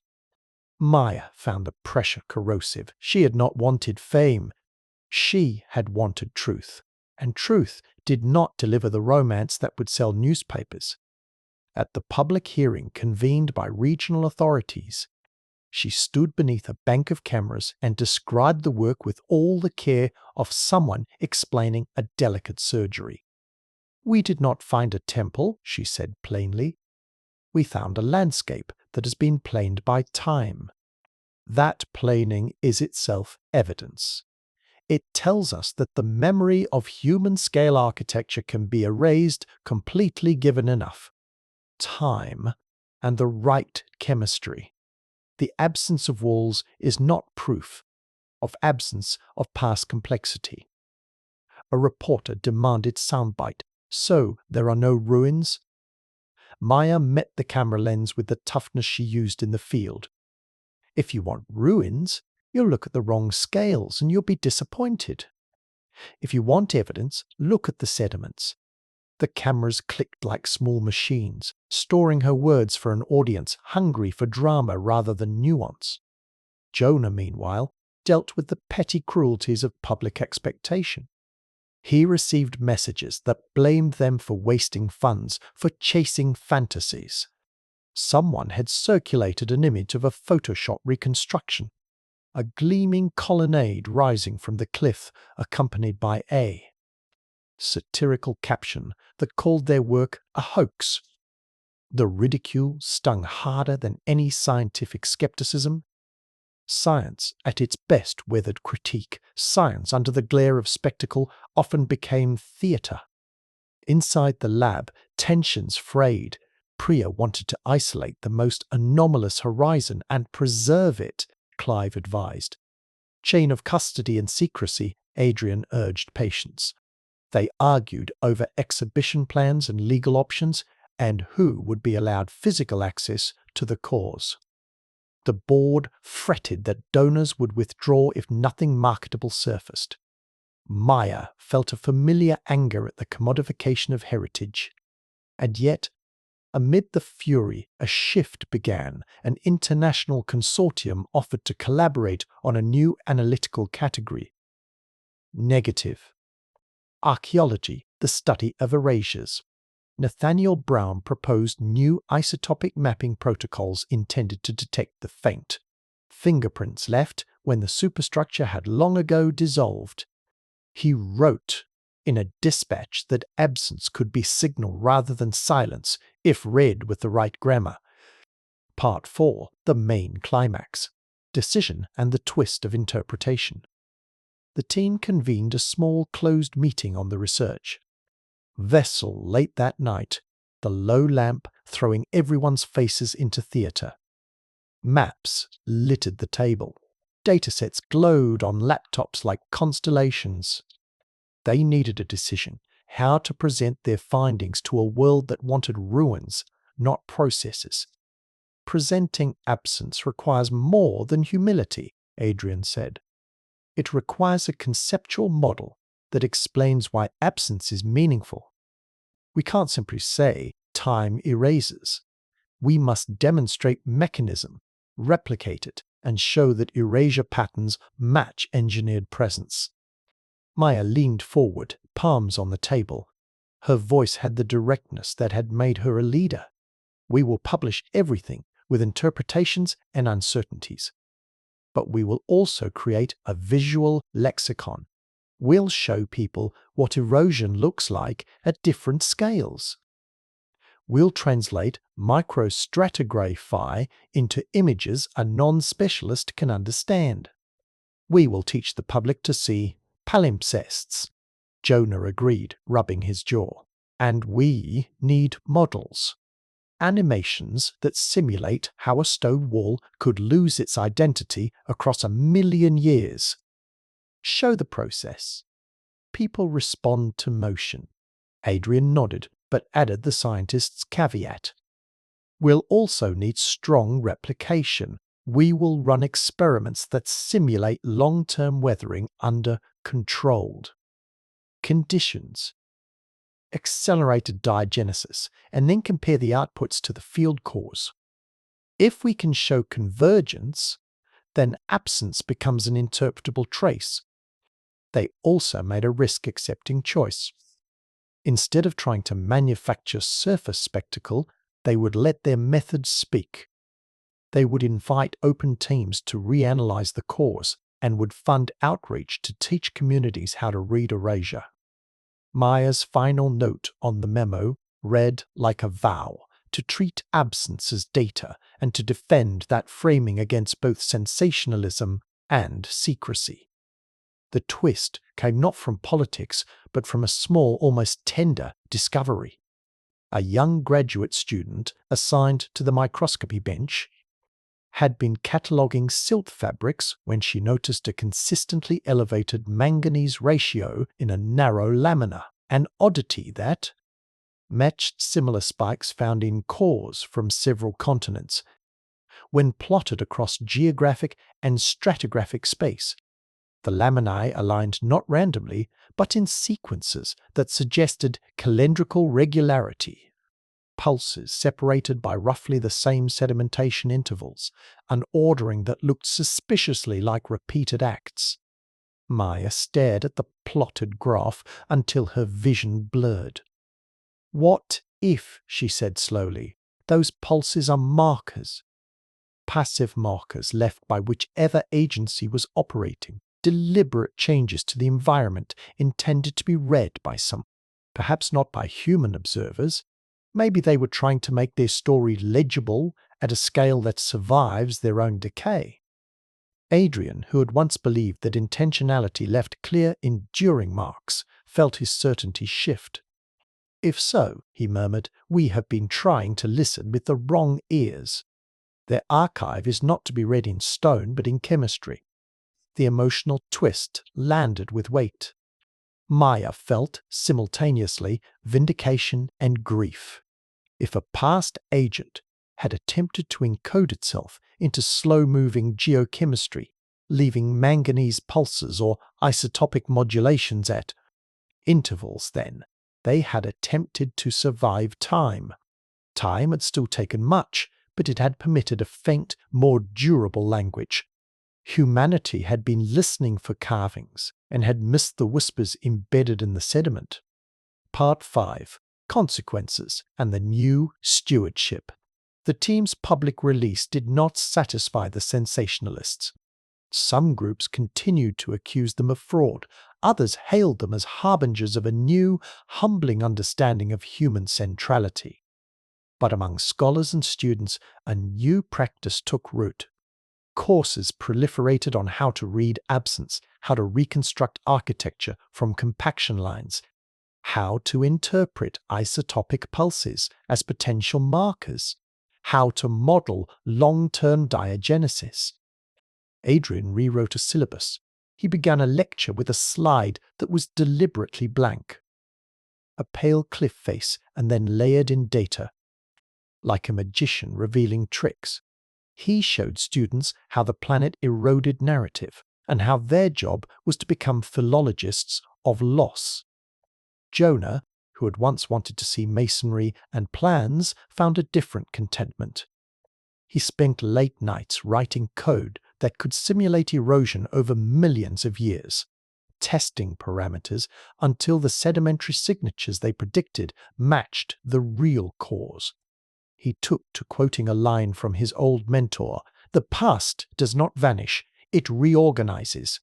Maya found the pressure corrosive. She had not wanted fame. She had wanted truth, and truth did not deliver the romance that would sell newspapers. At the public hearing convened by regional authorities, she stood beneath a bank of cameras and described the work with all the care of someone explaining a delicate surgery. "We did not find a temple," she said plainly. "We found a landscape that has been planed by time. That planing is itself evidence. It tells us that the memory of human-scale architecture can be erased completely given enough time and the right chemistry. The absence of walls is not proof of absence of past complexity." A reporter demanded soundbite. "So there are no ruins?" Maya met the camera lens with the toughness she used in the field. "If you want ruins, you'll look at the wrong scales and you'll be disappointed. If you want evidence, look at the sediments." The cameras clicked like small machines, storing her words for an audience hungry for drama rather than nuance. Jonah, meanwhile, dealt with the petty cruelties of public expectation. He received messages that blamed them for wasting funds, for chasing fantasies. Someone had circulated an image of a Photoshop reconstruction, a gleaming colonnade rising from the cliff accompanied by a satirical caption that called their work a hoax. The ridicule stung harder than any scientific skepticism. Science, at its best, weathered critique. Science, under the glare of spectacle, often became theatre. Inside the lab, tensions frayed. Priya wanted to isolate the most anomalous horizon and preserve it, Clive advised. Chain of custody and secrecy, Adrian urged patience. They argued over exhibition plans and legal options, and who would be allowed physical access to the cause. The board fretted that donors would withdraw if nothing marketable surfaced. Maya felt a familiar anger at the commodification of heritage. And yet, amid the fury, a shift began. An international consortium offered to collaborate on a new analytical category. Negative. Archaeology, the study of erasures. Nathaniel Brown proposed new isotopic mapping protocols intended to detect the faint. Fingerprints left when the superstructure had long ago dissolved. He wrote in a dispatch that absence could be signal rather than silence if read with the right grammar. Part 4, the main climax. Decision and the twist of interpretation. The team convened a small closed meeting on the research. Vessel late that night, the low lamp throwing everyone's faces into theatre. Maps littered the table. Datasets glowed on laptops like constellations. They needed a decision, how to present their findings to a world that wanted ruins, not processes. Presenting absence requires more than humility, Adrian said. It requires a conceptual model that explains why absence is meaningful. We can't simply say time erases. We must demonstrate mechanism, replicate it, and show that erasure patterns match engineered presence. Maya leaned forward, palms on the table. Her voice had the directness that had made her a leader. "We will publish everything with interpretations and uncertainties. But we will also create a visual lexicon. We'll show people what erosion looks like at different scales. We'll translate microstratigraphy into images a non-specialist can understand. We will teach the public to see palimpsests." Jonah agreed, rubbing his jaw. "And we need models." animations that simulate how a stone wall could lose its identity across 1,000,000 years. Show the process. People respond to motion. Adrian nodded, but added the scientist's caveat. We'll also need strong replication. We will run experiments that simulate long-term weathering under controlled conditions. Accelerated diagenesis, and then compare the outputs to the field cores. If we can show convergence, then absence becomes an interpretable trace. They also made a risk-accepting choice. Instead of trying to manufacture surface spectacle, they would let their methods speak. They would invite open teams to reanalyze the cores and would fund outreach to teach communities how to read erasure. Maya's final note on the memo read like a vow to treat absence as data and to defend that framing against both sensationalism and secrecy. The twist came not from politics, but from a small, almost tender discovery. A young graduate student assigned to the microscopy bench had been cataloguing silk fabrics when she noticed a consistently elevated manganese ratio in a narrow lamina, an oddity that matched similar spikes found in cores from several continents. When plotted across geographic and stratigraphic space, the laminae aligned not randomly, but in sequences that suggested calendrical regularity. Pulses separated by roughly the same sedimentation intervals, an ordering that looked suspiciously like repeated acts. Maya stared at the plotted graph until her vision blurred. What if, she said slowly, those pulses are markers? Passive markers left by whichever agency was operating, deliberate changes to the environment intended to be read by some, perhaps not by human observers. Maybe they were trying to make their story legible at a scale that survives their own decay. Adrian, who had once believed that intentionality left clear, enduring marks, felt his certainty shift. If so, he murmured, we have been trying to listen with the wrong ears. Their archive is not to be read in stone, but in chemistry. The emotional twist landed with weight. Maya felt, simultaneously, vindication and grief. If a past agent had attempted to encode itself into slow-moving geochemistry, leaving manganese pulses or isotopic modulations at intervals, then they had attempted to survive time. Time had still taken much, but it had permitted a faint, more durable language. Humanity had been listening for carvings and had missed the whispers embedded in the sediment. Part 5. Consequences and the new stewardship. The team's public release did not satisfy the sensationalists. Some groups continued to accuse them of fraud. Others hailed them as harbingers of a new, humbling understanding of human centrality. But among scholars and students, a new practice took root. Courses proliferated on how to read absence, how to reconstruct architecture from compaction lines, how to interpret isotopic pulses as potential markers, how to model long-term diagenesis. Adrian rewrote a syllabus. He began a lecture with a slide that was deliberately blank. A pale cliff face and then layered in data, like a magician revealing tricks. He showed students how the planet eroded narrative and how their job was to become philologists of loss. Jonah, who had once wanted to see masonry and plans, found a different contentment. He spent late nights writing code that could simulate erosion over millions of years, testing parameters until the sedimentary signatures they predicted matched the real cause. He took to quoting a line from his old mentor, "The past does not vanish, it reorganizes."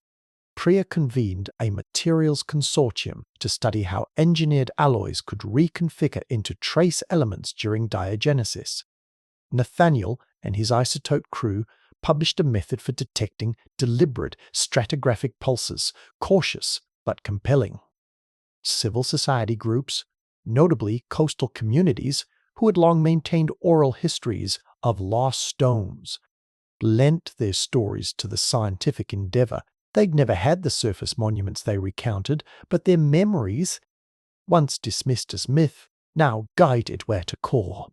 Priya convened a materials consortium to study how engineered alloys could reconfigure into trace elements during diagenesis. Nathaniel and his isotope crew published a method for detecting deliberate stratigraphic pulses, cautious but compelling. Civil society groups, notably coastal communities, who had long maintained oral histories of lost stones, lent their stories to the scientific endeavour. They'd never had the surface monuments they recounted, but their memories, once dismissed as myth, now guided where to core.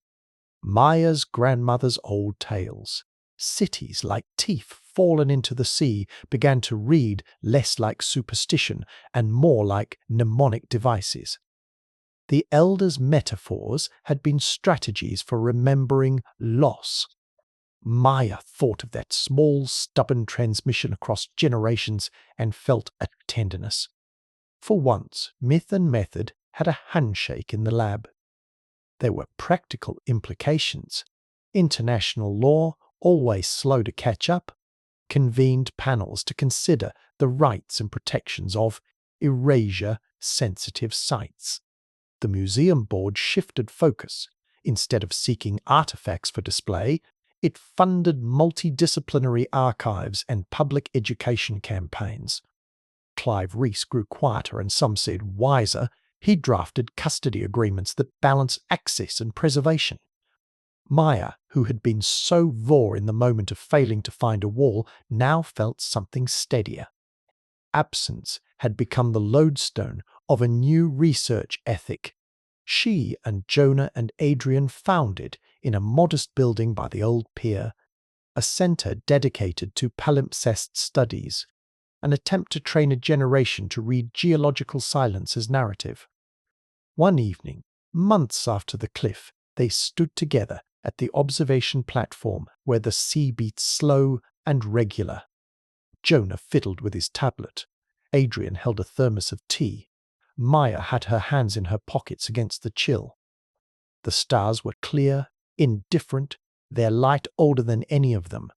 Maya's grandmother's old tales. Cities like teeth fallen into the sea began to read less like superstition and more like mnemonic devices. The elders' metaphors had been strategies for remembering loss. Maya thought of that small, stubborn transmission across generations and felt a tenderness. For once, myth and method had a handshake in the lab. There were practical implications. International law, always slow to catch up, convened panels to consider the rights and protections of erasure-sensitive sites. The museum board shifted focus. Instead of seeking artifacts for display, it funded multidisciplinary archives and public education campaigns. Clive Reese grew quieter and some said wiser. He drafted custody agreements that balance access and preservation. Maya, who had been so raw in the moment of failing to find a wall, now felt something steadier. Absence had become the lodestone of a new research ethic. She and Jonah and Adrian founded, in a modest building by the old pier, a centre dedicated to palimpsest studies, an attempt to train a generation to read geological silence as narrative. One evening, months after the cliff, they stood together at the observation platform where the sea beat slow and regular. Jonah fiddled with his tablet. Adrian held a thermos of tea. Maya had her hands in her pockets against the chill. The stars were clear, indifferent, their light older than any of them.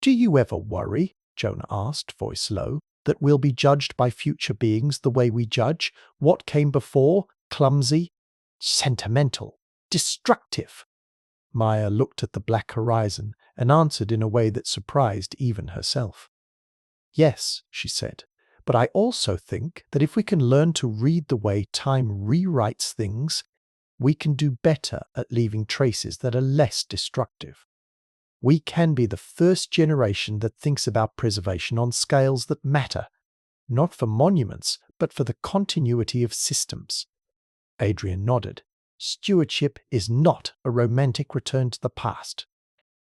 "Do you ever worry," Jonah asked, voice low, "that we'll be judged by future beings the way we judge what came before? Clumsy, sentimental, destructive?" Maya looked at the black horizon and answered in a way that surprised even herself. "Yes," she said, "but I also think that if we can learn to read the way time rewrites things, we can do better at leaving traces that are less destructive. We can be the first generation that thinks about preservation on scales that matter, not for monuments, but for the continuity of systems." Adrian nodded. "Stewardship is not a romantic return to the past.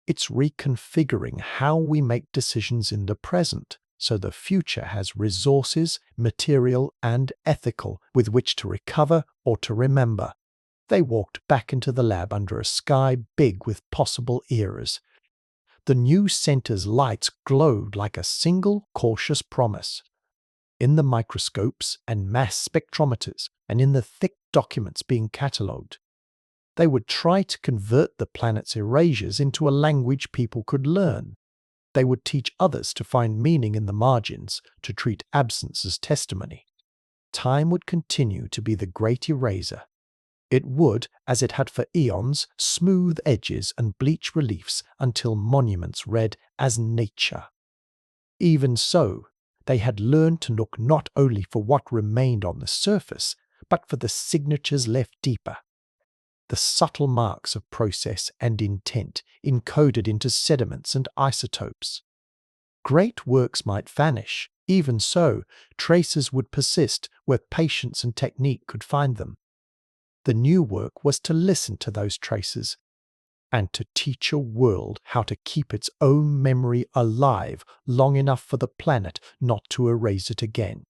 It's reconfiguring how we make decisions in the present, so the future has resources, material and ethical, with which to recover or to remember." They walked back into the lab under a sky big with possible eras. The new centre's lights glowed like a single cautious promise. In the microscopes and mass spectrometers, and in the thick documents being catalogued, they would try to convert the planet's erasures into a language people could learn. They would teach others to find meaning in the margins, to treat absence as testimony. Time would continue to be the great eraser. It would, as it had for eons, smooth edges and bleach reliefs until monuments read as nature. Even so, they had learned to look not only for what remained on the surface, but for the signatures left deeper. The subtle marks of process and intent encoded into sediments and isotopes. Great works might vanish. Even so, traces would persist where patience and technique could find them. The new work was to listen to those traces and to teach a world how to keep its own memory alive long enough for the planet not to erase it again.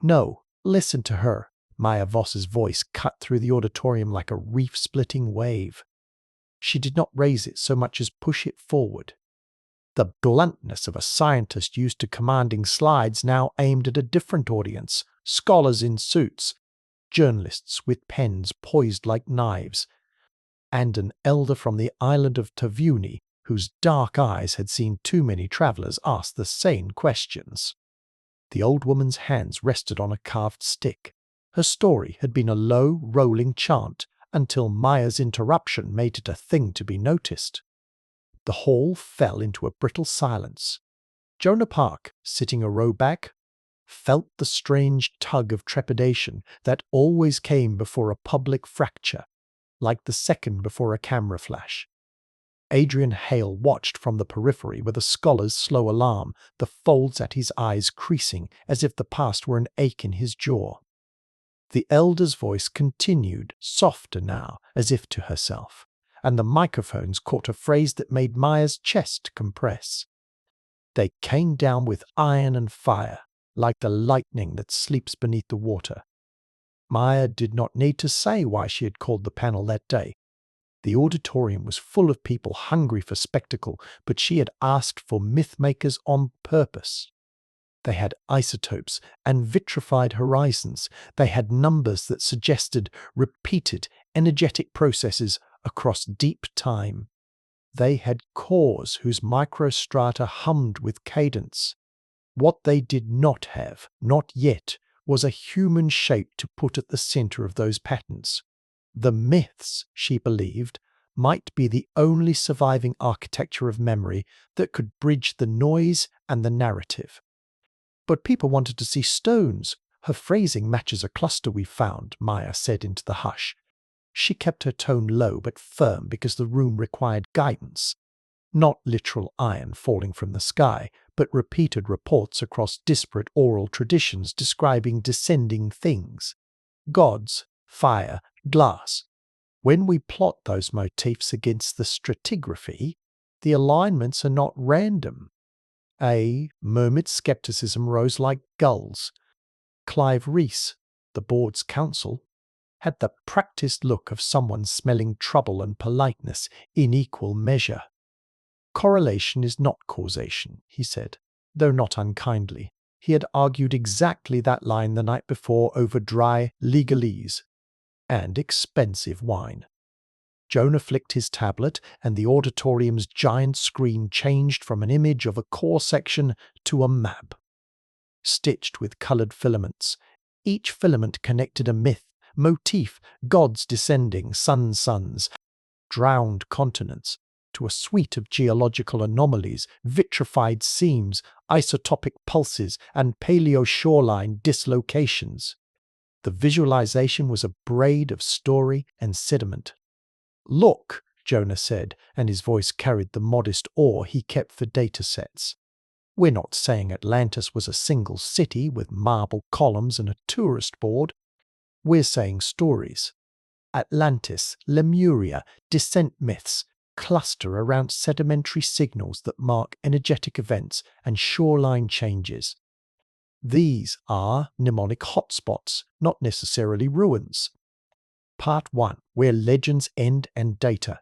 "No, listen to her." Maya Voss's voice cut through the auditorium like a reef-splitting wave. She did not raise it so much as push it forward. The bluntness of a scientist used to commanding slides now aimed at a different audience, scholars in suits, journalists with pens poised like knives, and an elder from the island of Tavuni whose dark eyes had seen too many travellers ask the sane questions. The old woman's hands rested on a carved stick. Her story had been a low, rolling chant until Maya's interruption made it a thing to be noticed. The hall fell into a brittle silence. Jonah Park, sitting a row back, felt the strange tug of trepidation that always came before a public fracture. like the second before a camera flash. Adrian Hale watched from the periphery with a scholar's slow alarm, the folds at his eyes creasing as if the past were an ache in his jaw. The elder's voice continued, softer now, as if to herself, and the microphones caught a phrase that made Maya's chest compress. They came down with iron and fire, like the lightning that sleeps beneath the water. Maya did not need to say why she had called the panel that day. The auditorium was full of people hungry for spectacle, but she had asked for myth-makers on purpose. They had isotopes and vitrified horizons. They had numbers that suggested repeated, energetic processes across deep time. They had cores whose microstrata hummed with cadence. What they did not have, not yet, was a human shape to put at the center of those patterns. The myths, she believed, might be the only surviving architecture of memory that could bridge the noise and the narrative. But people wanted to see stones. Her phrasing matches a cluster we found, Maya said into the hush. She kept her tone low but firm because the room required guidance. Not literal iron falling from the sky, but repeated reports across disparate oral traditions describing descending things. Gods, fire, glass. When we plot those motifs against the stratigraphy, the alignments are not random. Murmured skepticism rose like gulls. Clive Rees, the board's counsel, had the practiced look of someone smelling trouble and politeness in equal measure. Correlation is not causation, he said, though not unkindly. He had argued exactly that line the night before over dry legalese and expensive wine. Jonah flicked his tablet, and the auditorium's giant screen changed from an image of a core section to a map. Stitched with colored filaments, each filament connected a myth, motif, gods descending, suns, drowned continents, to a suite of geological anomalies, vitrified seams, isotopic pulses, and paleo-shoreline dislocations. The visualization was a braid of story and sediment. "Look," Jonah said, and his voice carried the modest awe he kept for data sets. "We're not saying Atlantis was a single city with marble columns and a tourist board. We're saying stories. Atlantis, Lemuria, descent myths cluster around sedimentary signals that mark energetic events and shoreline changes. These are mnemonic hotspots, not necessarily ruins." Part 1, Where Legends End and Data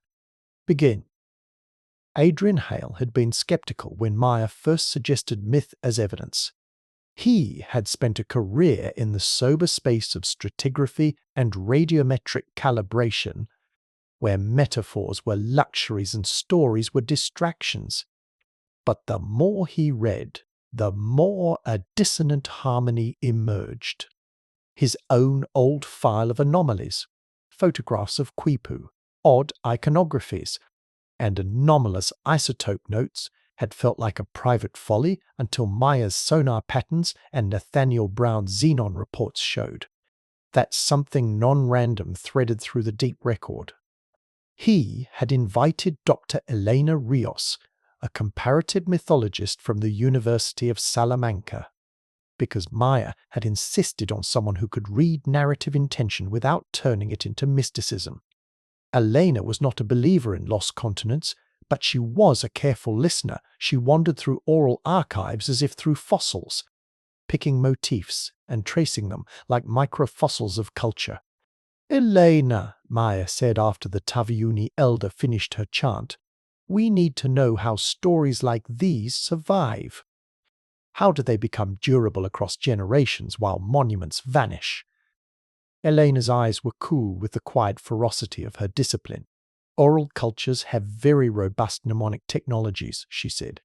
Begin. Adrian Hale had been skeptical when Maya first suggested myth as evidence. He had spent a career in the sober space of stratigraphy and radiometric calibration, where metaphors were luxuries and stories were distractions. But the more he read, the more a dissonant harmony emerged. His own old file of anomalies, photographs of Quipu, odd iconographies, and anomalous isotope notes had felt like a private folly until Maya's sonar patterns and Nathaniel Brown's xenon reports showed that something non-random threaded through the deep record. He had invited Dr. Elena Rios, a comparative mythologist from the University of Salamanca, because Maya had insisted on someone who could read narrative intention without turning it into mysticism. Elena was not a believer in lost continents, but she was a careful listener. She wandered through oral archives as if through fossils, picking motifs and tracing them like microfossils of culture. "Elena," Maya said after the Taviuni elder finished her chant, "we need to know how stories like these survive. How do they become durable across generations while monuments vanish?" Elena's eyes were cool with the quiet ferocity of her discipline. "Oral cultures have very robust mnemonic technologies," she said.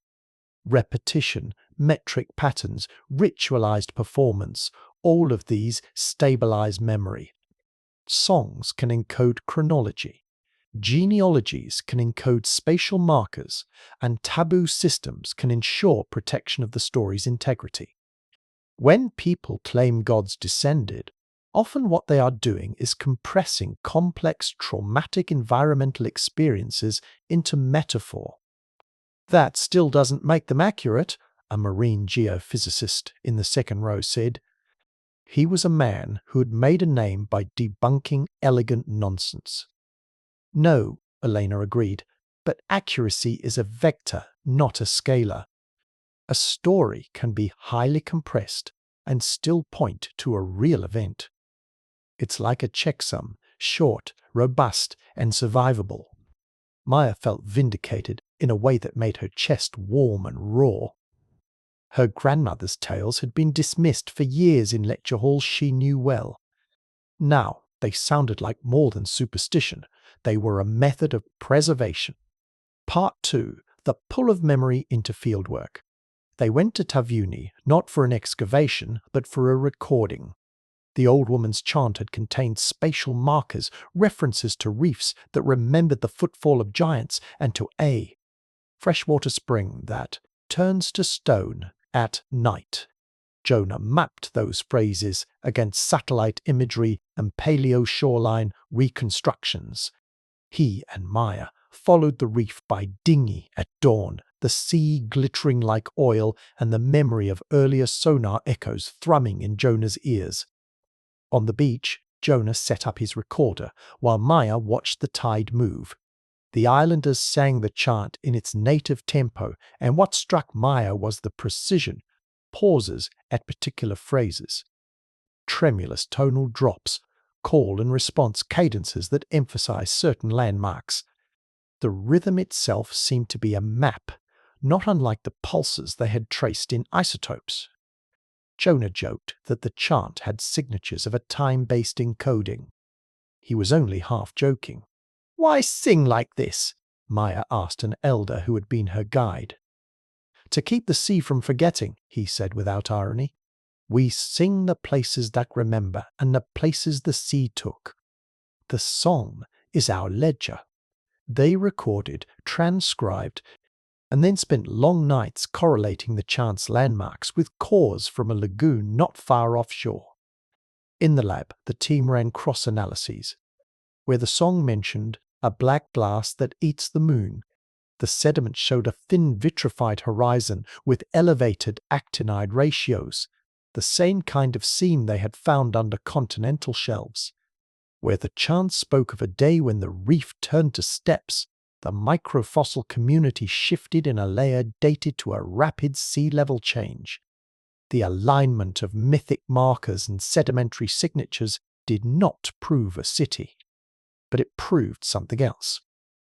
"Repetition, metric patterns, ritualized performance, all of these stabilize memory. Songs can encode chronology. Genealogies can encode spatial markers, and taboo systems can ensure protection of the story's integrity. When people claim gods descended, Often what they are doing is compressing complex traumatic environmental experiences into metaphor. That still doesn't make them accurate, a marine geophysicist in the second row said. He was a man who had made a name by debunking elegant nonsense. No, Elena agreed, but accuracy is a vector, not a scalar. A story can be highly compressed and still point to a real event. It's like a checksum, short, robust, and survivable. Maya felt vindicated in a way that made her chest warm and raw. Her grandmother's tales had been dismissed for years in lecture halls she knew well. Now they sounded like more than superstition. They were a method of preservation. Part 2. The pull of memory into fieldwork. They went to Tavyuni not for an excavation, but for a recording. The old woman's chant had contained spatial markers, references to reefs that remembered the footfall of giants, and to a freshwater spring that turns to stone at night. Jonah mapped those phrases against satellite imagery and paleo shoreline reconstructions. He and Maya followed the reef by dinghy at dawn, the sea glittering like oil and the memory of earlier sonar echoes thrumming in Jonah's ears. On the beach, Jonah set up his recorder while Maya watched the tide move. The islanders sang the chant in its native tempo, and what struck Maya was the precision, pauses at particular phrases. Tremulous tonal drops, call and response cadences that emphasize certain landmarks. The rhythm itself seemed to be a map, not unlike the pulses they had traced in isotopes. Jonah joked that the chant had signatures of a time-based encoding. He was only half joking. "Why sing like this?" Maya asked an elder who had been her guide. "To keep the sea from forgetting," he said without irony. "We sing the places that remember and the places the sea took. The song is our ledger." They recorded, transcribed, and then spent long nights correlating the chant's landmarks with cores from a lagoon not far offshore. In the lab, the team ran cross-analyses. Where the song mentioned a black blast that eats the moon, the sediment showed a thin vitrified horizon with elevated actinide ratios, the same kind of seam they had found under continental shelves. Where the chant spoke of a day when the reef turned to steps, the microfossil community shifted in a layer dated to a rapid sea level change. The alignment of mythic markers and sedimentary signatures did not prove a city. But it proved something else.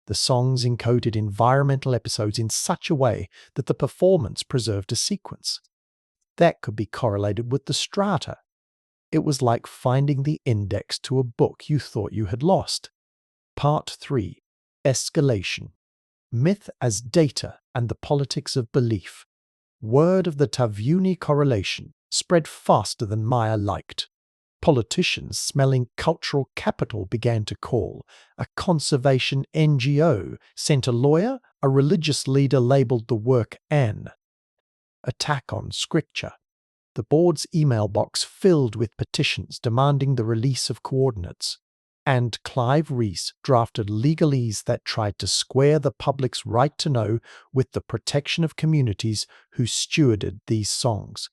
The songs encoded environmental episodes in such a way that the performance preserved a sequence. That could be correlated with the strata. It was like finding the index to a book you thought you had lost. Part 3. Escalation. Myth as data and the politics of belief. Word of the Tavyuni correlation spread faster than Maya liked. Politicians smelling cultural capital began to call. A conservation NGO sent a lawyer, a religious leader labelled the work an attack on scripture. The board's email box filled with petitions demanding the release of coordinates. And Clive Rees drafted legalese that tried to square the public's right to know with the protection of communities who stewarded these songs.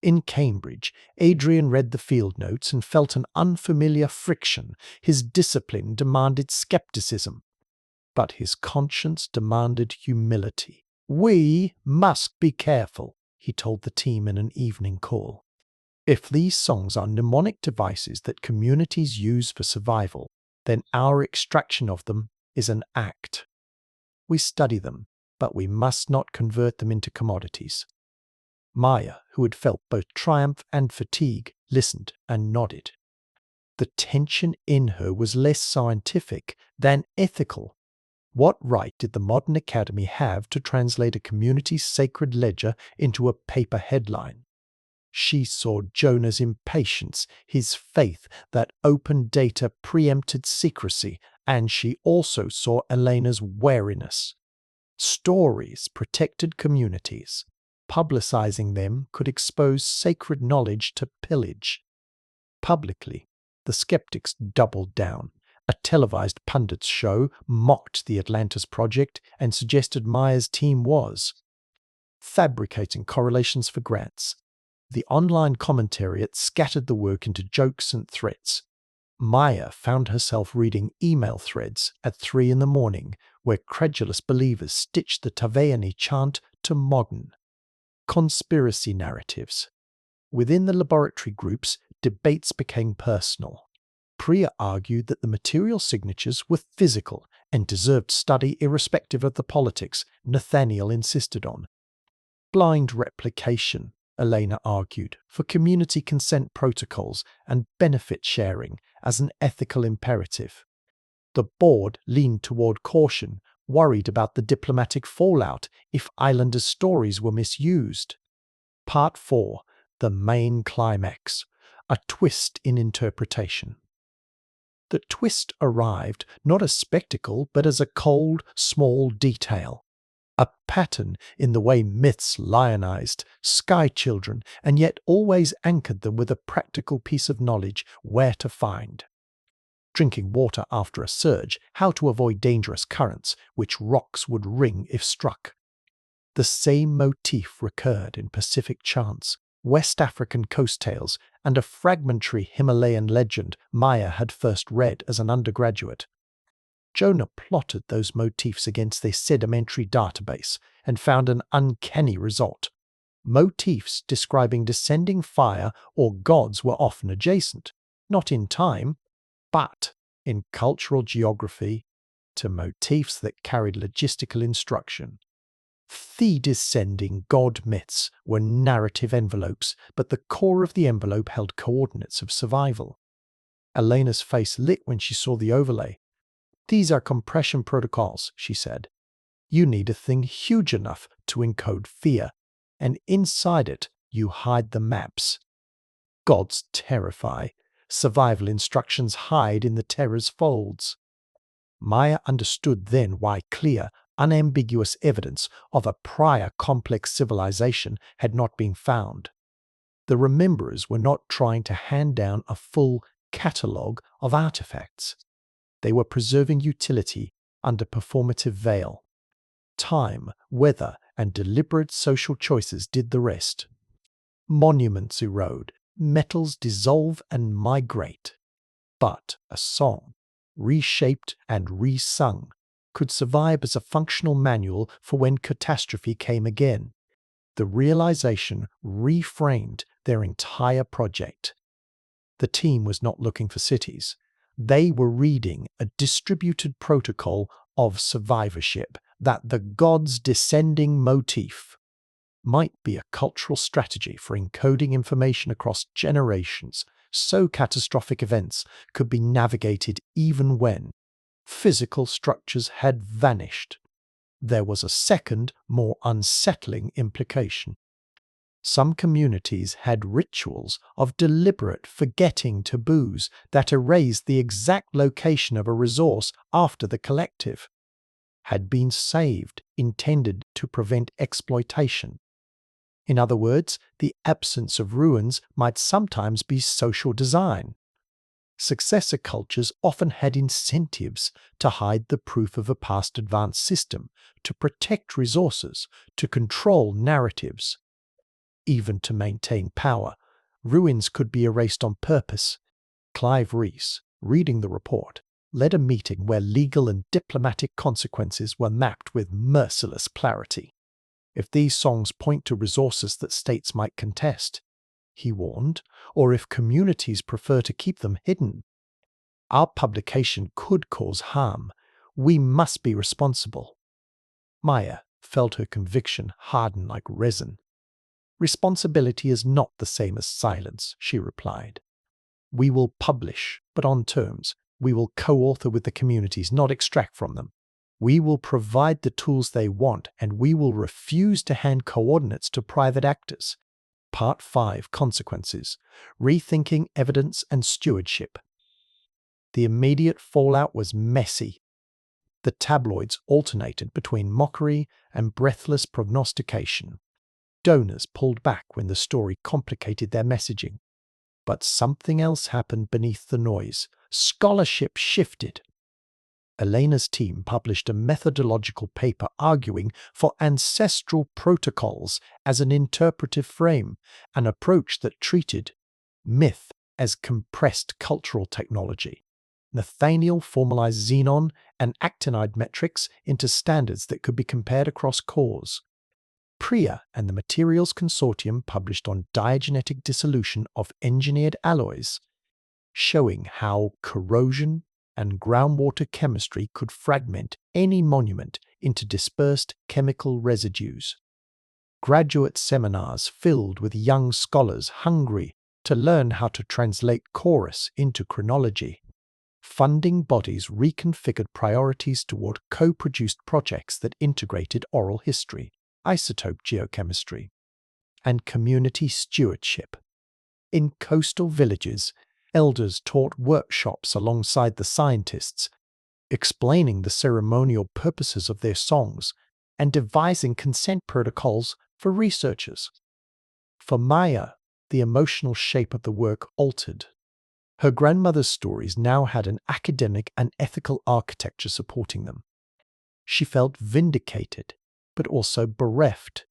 In Cambridge, Adrian read the field notes and felt an unfamiliar friction. His discipline demanded skepticism, but his conscience demanded humility. "We must be careful," he told the team in an evening call. "If these songs are mnemonic devices that communities use for survival, then our extraction of them is an act. We study them, but we must not convert them into commodities." Maya, who had felt both triumph and fatigue, listened and nodded. The tension in her was less scientific than ethical. What right did the modern academy have to translate a community's sacred ledger into a paper headline? She saw Jonah's impatience, his faith that open data preempted secrecy, and she also saw Elena's wariness. Stories protected communities. Publicizing them could expose sacred knowledge to pillage. Publicly, the skeptics doubled down. A televised pundits show mocked the Atlantis project and suggested Maya's team was fabricating correlations for grants. The online commentariat scattered the work into jokes and threats. Maya found herself reading email threads at 3 in the morning where credulous believers stitched the Tavayani chant to modern conspiracy narratives. Within the laboratory groups, debates became personal. Priya argued that the material signatures were physical and deserved study irrespective of the politics Nathaniel insisted on. Blind replication, Elena argued, for community consent protocols and benefit sharing as an ethical imperative. The board leaned toward caution, worried about the diplomatic fallout if Islanders' stories were misused. Part 4. The main climax. A twist in interpretation. The twist arrived not as spectacle but as a cold, small detail. A pattern in the way myths lionized sky children and yet always anchored them with a practical piece of knowledge where to find. Drinking water after a surge, how to avoid dangerous currents, which rocks would ring if struck. The same motif recurred in Pacific chants, West African coast tales, and a fragmentary Himalayan legend Maya had first read as an undergraduate. Jonah plotted those motifs against their sedimentary database and found an uncanny result. Motifs describing descending fire or gods were often adjacent, not in time, but in cultural geography, to motifs that carried logistical instruction. The descending god myths were narrative envelopes, but the core of the envelope held coordinates of survival. Elena's face lit when she saw the overlay. "These are compression protocols," she said. "You need a thing huge enough to encode fear, and inside it you hide the maps. Gods terrify. Survival instructions hide in the terror's folds." Maya understood then why clear, unambiguous evidence of a prior complex civilization had not been found. The rememberers were not trying to hand down a full catalogue of artifacts. They were preserving utility under performative veil. Time, weather, and deliberate social choices did the rest. Monuments erode, metals dissolve and migrate. But a song, reshaped and resung, could survive as a functional manual for when catastrophe came again. The realization reframed their entire project. The team was not looking for cities. They were reading a distributed protocol of survivorship that the gods' descending motif might be a cultural strategy for encoding information across generations, so catastrophic events could be navigated even when physical structures had vanished. There was a second, more unsettling implication. Some communities had rituals of deliberate forgetting taboos that erased the exact location of a resource after the collective had been saved, intended to prevent exploitation. In other words, the absence of ruins might sometimes be social design. Successor cultures often had incentives to hide the proof of a past advanced system, to protect resources, to control narratives. Even to maintain power, ruins could be erased on purpose. Clive Rees, reading the report, led a meeting where legal and diplomatic consequences were mapped with merciless clarity. If these songs point to resources that states might contest, he warned, or if communities prefer to keep them hidden, our publication could cause harm. We must be responsible. Maya felt her conviction harden like resin. "Responsibility is not the same as silence," she replied. "We will publish, but on terms. We will co-author with the communities, not extract from them. We will provide the tools they want, and we will refuse to hand coordinates to private actors." Part 5. Consequences. Rethinking evidence and stewardship. The immediate fallout was messy. The tabloids alternated between mockery and breathless prognostication. Donors pulled back when the story complicated their messaging. But something else happened beneath the noise. Scholarship shifted. Elena's team published a methodological paper arguing for ancestral protocols as an interpretive frame, an approach that treated myth as compressed cultural technology. Nathaniel formalized xenon and actinide metrics into standards that could be compared across cores. Priya and the Materials Consortium published on diagenetic dissolution of engineered alloys, showing how corrosion and groundwater chemistry could fragment any monument into dispersed chemical residues. Graduate seminars filled with young scholars hungry to learn how to translate chorus into chronology. Funding bodies reconfigured priorities toward co-produced projects that integrated oral history, isotope geochemistry, and community stewardship. In coastal villages, elders taught workshops alongside the scientists, explaining the ceremonial purposes of their songs and devising consent protocols for researchers. For Maya, the emotional shape of the work altered. Her grandmother's stories now had an academic and ethical architecture supporting them. She felt vindicated, but also bereft.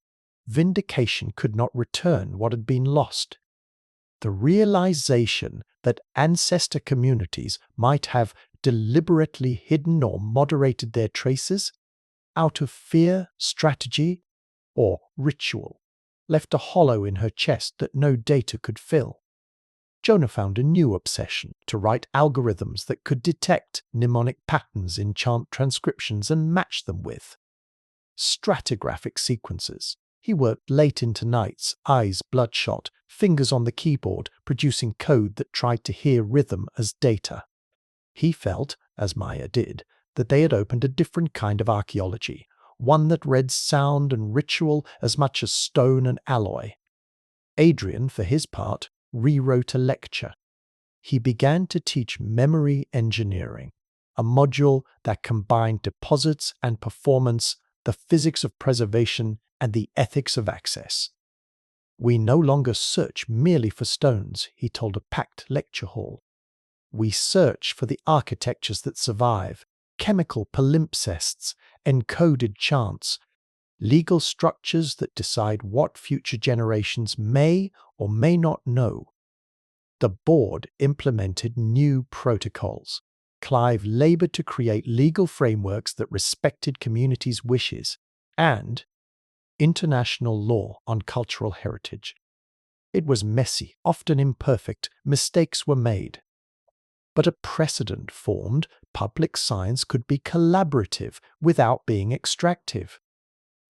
Vindication could not return what had been lost. The realization that ancestor communities might have deliberately hidden or moderated their traces out of fear, strategy, or ritual left a hollow in her chest that no data could fill. Jonah found a new obsession: to write algorithms that could detect mnemonic patterns in chant transcriptions and match them with stratigraphic sequences. He worked late into nights, eyes bloodshot, fingers on the keyboard, producing code that tried to hear rhythm as data. He felt, as Maya did, that they had opened a different kind of archaeology, one that read sound and ritual as much as stone and alloy. Adrian, for his part, rewrote a lecture. He began to teach memory engineering, a module that combined deposits and performance, the physics of preservation, and the ethics of access. We no longer search merely for stones, he told a packed lecture hall. We search for the architectures that survive, chemical palimpsests, encoded chants, legal structures that decide what future generations may or may not know. The board implemented new protocols. Clive labored to create legal frameworks that respected communities' wishes and international law on cultural heritage. It was messy, often imperfect, mistakes were made. But a precedent formed: public science could be collaborative without being extractive.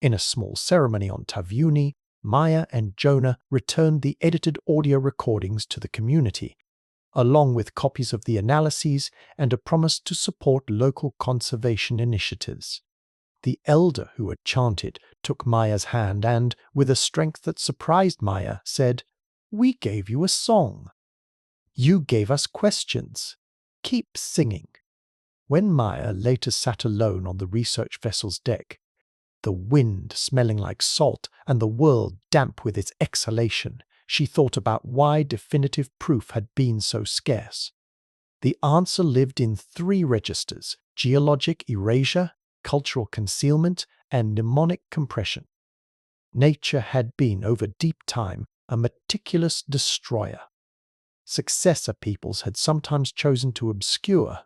In a small ceremony on Tavyuni, Maya and Jonah returned the edited audio recordings to the community, along with copies of the analyses and a promise to support local conservation initiatives. The elder who had chanted took Maya's hand and, with a strength that surprised Maya, said, "We gave you a song. You gave us questions. Keep singing." When Maya later sat alone on the research vessel's deck, the wind smelling like salt and the world damp with its exhalation, she thought about why definitive proof had been so scarce. The answer lived in three registers: geologic erasure, cultural concealment, and mnemonic compression. Nature had been, over deep time, a meticulous destroyer. Successor peoples had sometimes chosen to obscure,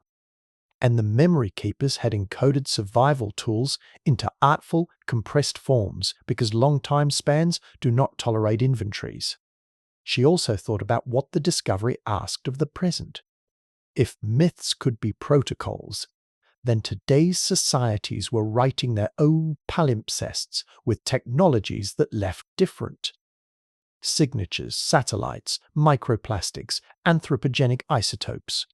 and the memory keepers had encoded survival tools into artful, compressed forms because long time spans do not tolerate inventories. She also thought about what the discovery asked of the present. If myths could be protocols, then today's societies were writing their own palimpsests with technologies that left different. Signatures, satellites, microplastics, anthropogenic isotopes.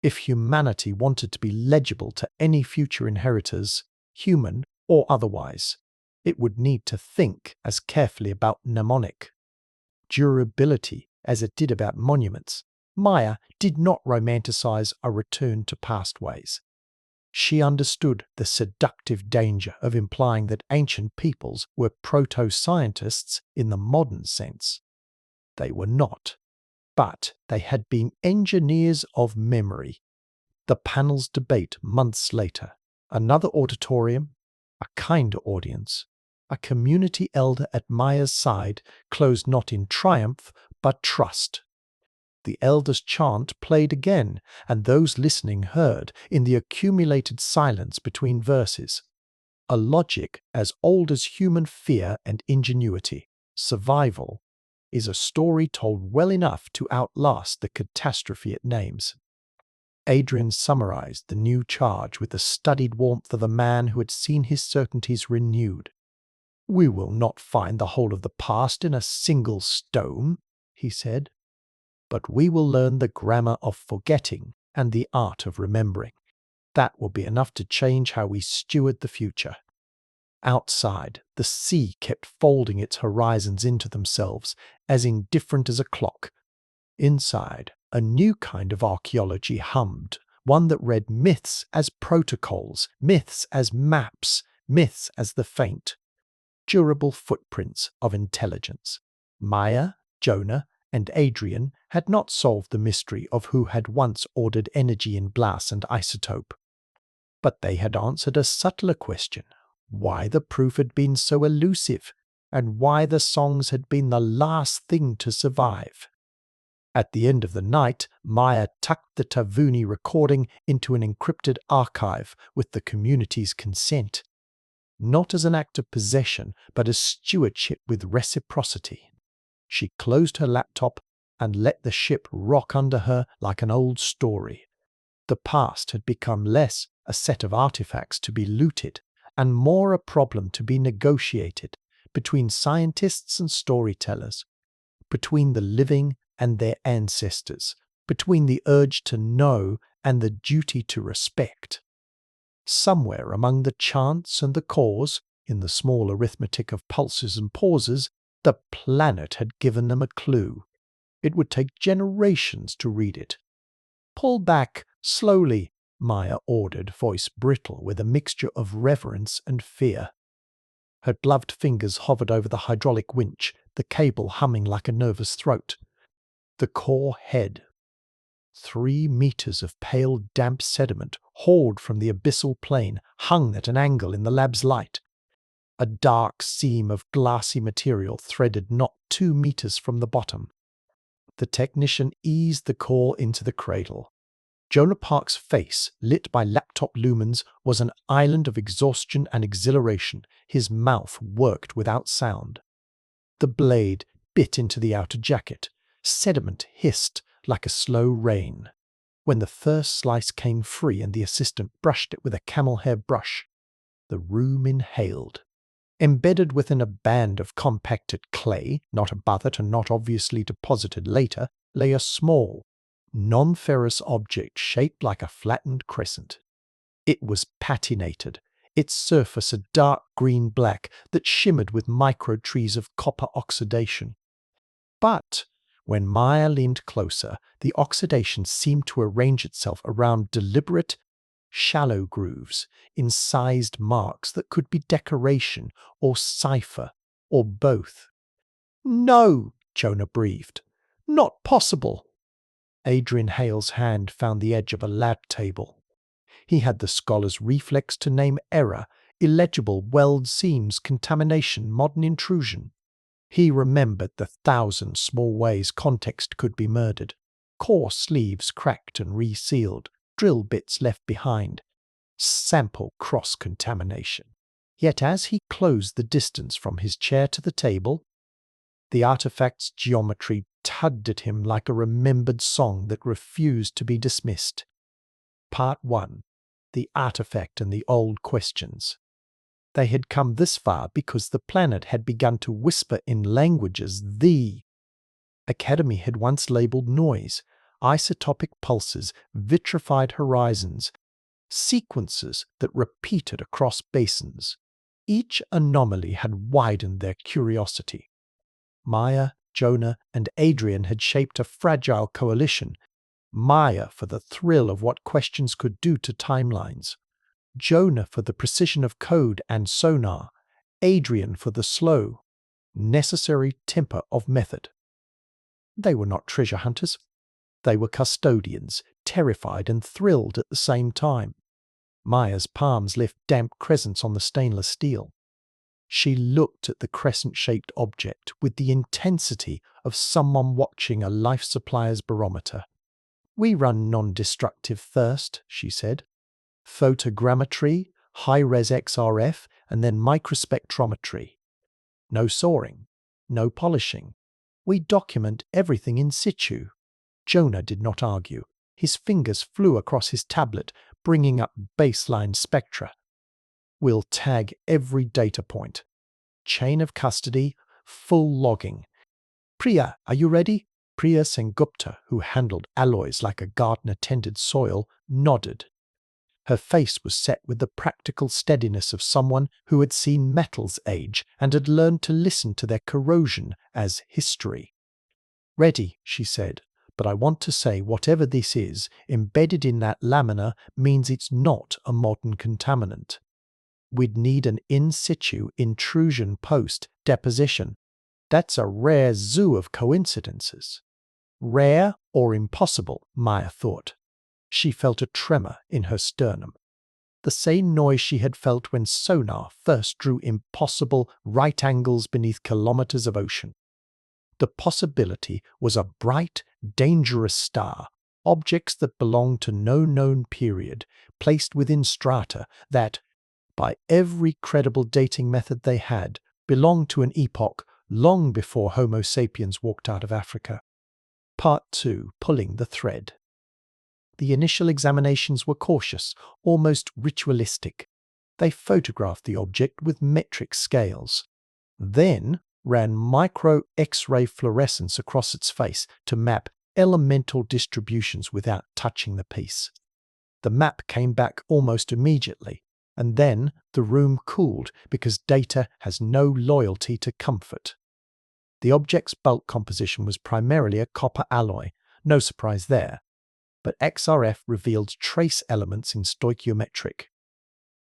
If humanity wanted to be legible to any future inheritors, human or otherwise, it would need to think as carefully about mnemonic durability as it did about monuments. Maya did not romanticize a return to past ways. She understood the seductive danger of implying that ancient peoples were proto-scientists in the modern sense. They were not. but they had been engineers of memory. The panels debate months later. Another auditorium, a kinder audience, a community elder at Maya's side closed not in triumph, but trust. The elder's chant played again, and those listening heard, in the accumulated silence between verses, a logic as old as human fear and ingenuity. Survival is a story told well enough to outlast the catastrophe it names. Adrian summarized the new charge with the studied warmth of a man who had seen his certainties renewed. "We will not find the whole of the past in a single stone," he said, "but we will learn the grammar of forgetting and the art of remembering. That will be enough to change how we steward the future." Outside, the sea kept folding its horizons into themselves, as indifferent as a clock. Inside, a new kind of archaeology hummed, one that read myths as protocols, myths as maps, myths as the faint, durable footprints of intelligence. Maya, Jonah, and Adrian had not solved the mystery of who had once ordered energy in glass and isotope. But they had answered a subtler question: why the proof had been so elusive, and why the songs had been the last thing to survive. At the end of the night, Maya tucked the Tavuni recording into an encrypted archive with the community's consent, not as an act of possession, but as stewardship with reciprocity. She closed her laptop and let the ship rock under her like an old story. The past had become less a set of artifacts to be looted and more a problem to be negotiated between scientists and storytellers, between the living and their ancestors, between the urge to know and the duty to respect. Somewhere among the chants and the cores, in the small arithmetic of pulses and pauses, the planet had given them a clue. It would take generations to read it. "Pull back, slowly," Maya ordered, voice brittle with a mixture of reverence and fear. Her gloved fingers hovered over the hydraulic winch, the cable humming like a nervous throat. The core head. 3 meters of pale, damp sediment, hauled from the abyssal plain, hung at an angle in the lab's light. A dark seam of glassy material threaded not 2 meters from the bottom. The technician eased the core into the cradle. Jonah Park's face, lit by laptop lumens, was an island of exhaustion and exhilaration. His mouth worked without sound. The blade bit into the outer jacket. Sediment hissed like a slow rain. When the first slice came free and the assistant brushed it with a camel hair brush, the room inhaled. Embedded within a band of compacted clay, not above it and not obviously deposited later, lay a small, non-ferrous object shaped like a flattened crescent. It was patinated, its surface a dark green-black that shimmered with micro-trees of copper oxidation. But when Maya leaned closer, the oxidation seemed to arrange itself around deliberate, shallow grooves, incised marks that could be decoration or cipher or both. "No," Jonah breathed. "Not possible." Adrian Hale's hand found the edge of a lab table. He had the scholar's reflex to name error, illegible weld seams, contamination, modern intrusion. He remembered the 1,000 small ways context could be murdered. Core sleeves cracked and resealed, drill bits left behind, sample cross-contamination. Yet as he closed the distance from his chair to the table, the artifact's geometry tugged at him like a remembered song that refused to be dismissed. Part 1. The Artifact and the Old Questions. They had come this far because the planet had begun to whisper in languages the Academy had once labeled noise, isotopic pulses, vitrified horizons, sequences that repeated across basins. Each anomaly had widened their curiosity. Maya, Jonah, and Adrian had shaped a fragile coalition. Maya for the thrill of what questions could do to timelines. Jonah for the precision of code and sonar. Adrian for the slow, necessary temper of method. They were not treasure hunters. They were custodians, terrified and thrilled at the same time. Maya's palms left damp crescents on the stainless steel. She looked at the crescent-shaped object with the intensity of someone watching a life supplier's barometer. "We run non-destructive first," she said. "Photogrammetry, high-res XRF, and then microspectrometry. No sawing, no polishing. We document everything in situ." Jonah did not argue. His fingers flew across his tablet, bringing up baseline spectra. "We'll tag every data point. Chain of custody, full logging. Priya, are you ready?" Priya Sengupta, who handled alloys like a gardener tended soil, nodded. Her face was set with the practical steadiness of someone who had seen metals age and had learned to listen to their corrosion as history. "Ready," she said, "but I want to say whatever this is, embedded in that lamina means it's not a modern contaminant. We'd need an in situ intrusion post-deposition. That's a rare zoo of coincidences." Rare or impossible, Maya thought. She felt a tremor in her sternum. The same noise she had felt when sonar first drew impossible right angles beneath kilometers of ocean. The possibility was a bright, dangerous star, objects that belonged to no known period, placed within strata that, by every credible dating method they had, belonged to an epoch long before Homo sapiens walked out of Africa. Part 2. Pulling the thread. The initial examinations were cautious, almost ritualistic. They photographed the object with metric scales, then ran micro X-ray fluorescence across its face to map elemental distributions without touching the piece. The map came back almost immediately, and then the room cooled because data has no loyalty to comfort. The object's bulk composition was primarily a copper alloy, no surprise there, but XRF revealed trace elements in stoichiometric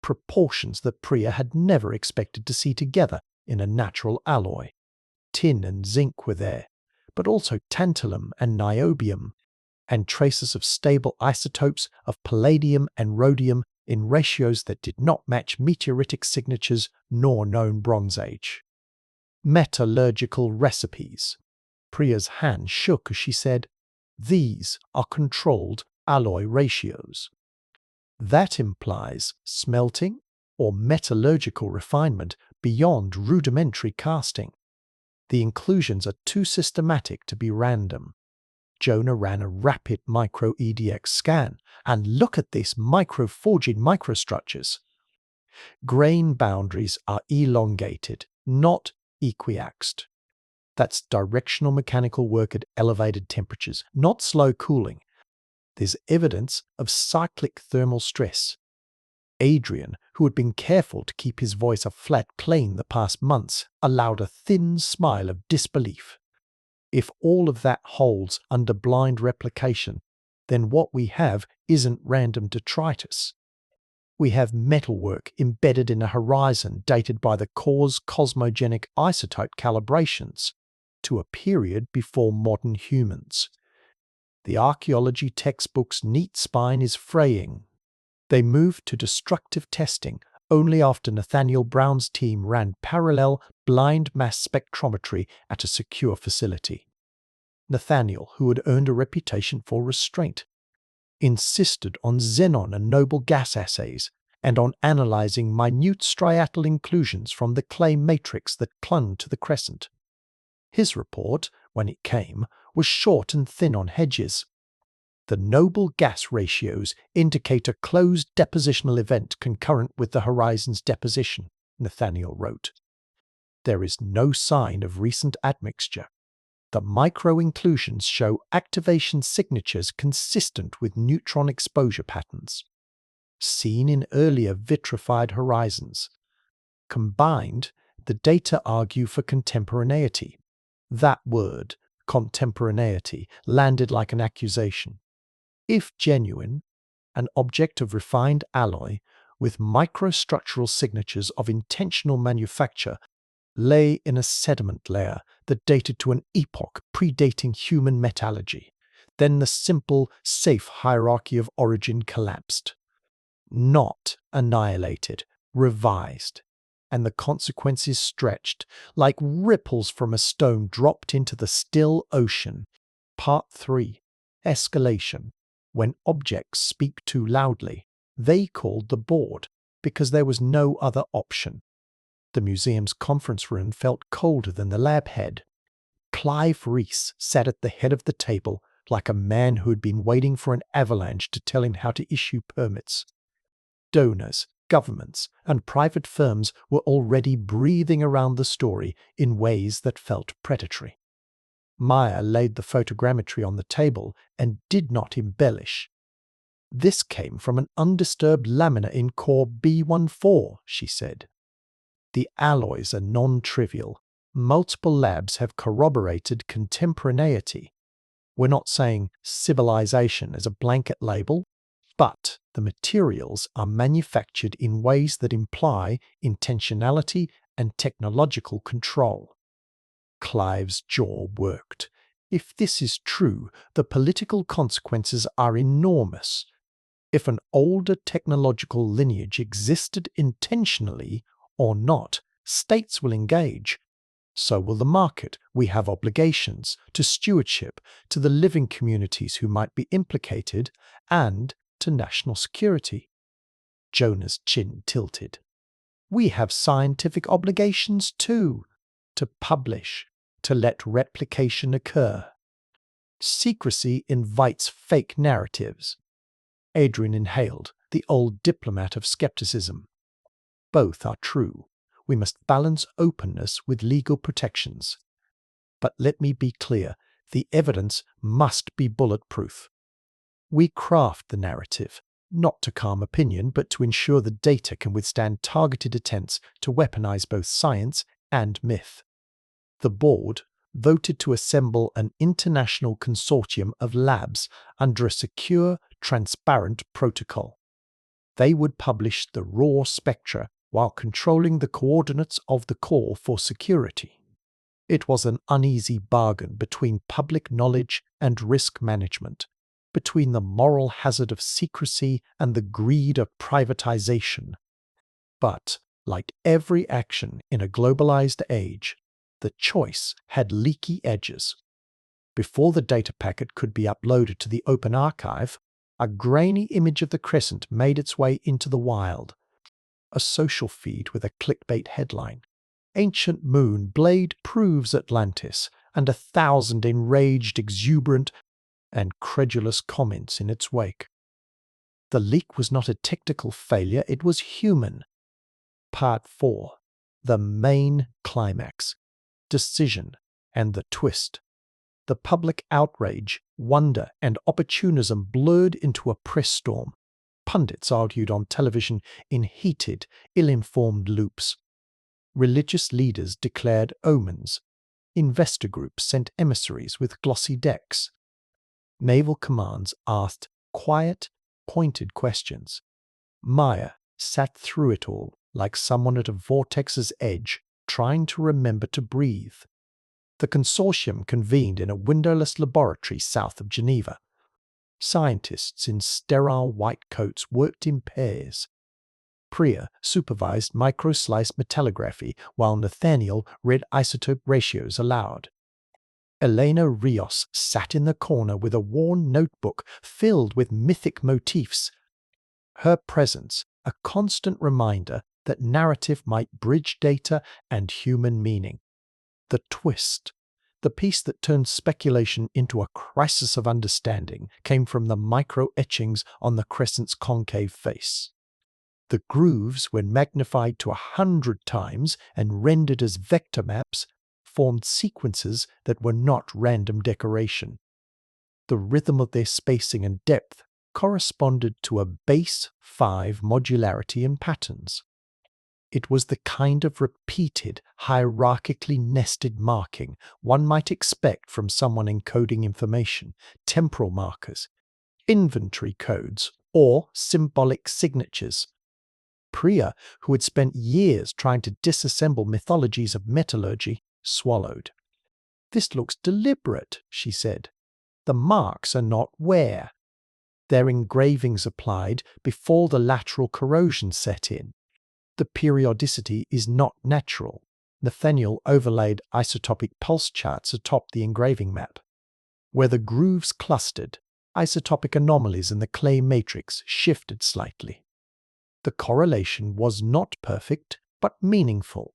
proportions that Priya had never expected to see together in a natural alloy. Tin and zinc were there, but also tantalum and niobium, and traces of stable isotopes of palladium and rhodium in ratios that did not match meteoritic signatures nor known Bronze Age. Metallurgical recipes. Priya's hand shook as she said, "These are controlled alloy ratios." That implies smelting or metallurgical refinement beyond rudimentary casting. The inclusions are too systematic to be random. Jonah ran a rapid micro-EDX scan, and look at this microforging microstructures. Grain boundaries are elongated, not equiaxed. That's directional mechanical work at elevated temperatures, not slow cooling. There's evidence of cyclic thermal stress. Adrian, who had been careful to keep his voice a flat plane the past months, allowed a thin smile of disbelief. If all of that holds under blind replication, then what we have isn't random detritus. We have metalwork embedded in a horizon dated by the core's cosmogenic isotope calibrations to a period before modern humans. The archaeology textbook's neat spine is fraying. They moved to destructive testing only after Nathaniel Brown's team ran parallel blind mass spectrometry at a secure facility. Nathaniel, who had earned a reputation for restraint, insisted on xenon and noble gas assays and on analyzing minute striatal inclusions from the clay matrix that clung to the crescent. His report, when it came, was short and thin on hedges. The noble gas ratios indicate a closed depositional event concurrent with the horizon's deposition, Nathaniel wrote. There is no sign of recent admixture. The micro-inclusions show activation signatures consistent with neutron exposure patterns, seen in earlier vitrified horizons. Combined, the data argue for contemporaneity. That word, contemporaneity, landed like an accusation. If genuine, an object of refined alloy with microstructural signatures of intentional manufacture lay in a sediment layer that dated to an epoch predating human metallurgy. Then the simple, safe hierarchy of origin collapsed. Not annihilated, revised. And the consequences stretched, like ripples from a stone dropped into the still ocean. Part 3. Escalation. When objects speak too loudly, they called the board, because there was no other option. The museum's conference room felt colder than the lab head. Clive Reese sat at the head of the table like a man who had been waiting for an avalanche to tell him how to issue permits. Donors, governments, and private firms were already breathing around the story in ways that felt predatory. Meyer laid the photogrammetry on the table and did not embellish. "This came from an undisturbed lamina in core B14, she said. "The alloys are non-trivial. Multiple labs have corroborated contemporaneity. We're not saying civilization as a blanket label, but the materials are manufactured in ways that imply intentionality and technological control." Clive's jaw worked. If this is true, the political consequences are enormous. If an older technological lineage existed intentionally or not, states will engage. So will the market. We have obligations to stewardship, to the living communities who might be implicated, and to national security. Jonah's chin tilted. We have scientific obligations too, to publish, to let replication occur. Secrecy invites fake narratives. Adrian inhaled, the old diplomat of skepticism. Both are true. We must balance openness with legal protections. But let me be clear, the evidence must be bulletproof. We craft the narrative, not to calm opinion, but to ensure the data can withstand targeted attempts to weaponize both science and myth. The board voted to assemble an international consortium of labs under a secure, transparent protocol. They would publish the raw spectra while controlling the coordinates of the core for security. It was an uneasy bargain between public knowledge and risk management, between the moral hazard of secrecy and the greed of privatization. But, like every action in a globalized age, the choice had leaky edges. Before the data packet could be uploaded to the open archive, a grainy image of the crescent made its way into the wild. A social feed with a clickbait headline. "Ancient moon blade proves Atlantis," and 1,000 enraged, exuberant, and credulous comments in its wake. The leak was not a technical failure, it was human. Part 4. The main climax. Decision and the twist. The public outrage, wonder, and opportunism blurred into a press storm. Pundits argued on television in heated, ill-informed loops. Religious leaders declared omens. Investor groups sent emissaries with glossy decks. Naval commands asked quiet, pointed questions. Meyer sat through it all like someone at a vortex's edge, trying to remember to breathe. The consortium convened in a windowless laboratory south of Geneva. Scientists in sterile white coats worked in pairs. Priya supervised microslice metallography while Nathaniel read isotope ratios aloud. Elena Rios sat in the corner with a worn notebook filled with mythic motifs. Her presence, a constant reminder that narrative might bridge data and human meaning. The twist, the piece that turned speculation into a crisis of understanding, came from the micro-etchings on the crescent's concave face. The grooves, when magnified to 100 times and rendered as vector maps, formed sequences that were not random decoration. The rhythm of their spacing and depth corresponded to a base 5 modularity in patterns. It was the kind of repeated, hierarchically nested marking one might expect from someone encoding information, temporal markers, inventory codes, or symbolic signatures. Priya, who had spent years trying to disassemble mythologies of metallurgy, swallowed. "This looks deliberate," she said. "The marks are not wear. They're engravings applied before the lateral corrosion set in. The periodicity is not natural." Nathaniel overlaid isotopic pulse charts atop the engraving map. Where the grooves clustered, isotopic anomalies in the clay matrix shifted slightly. The correlation was not perfect, but meaningful.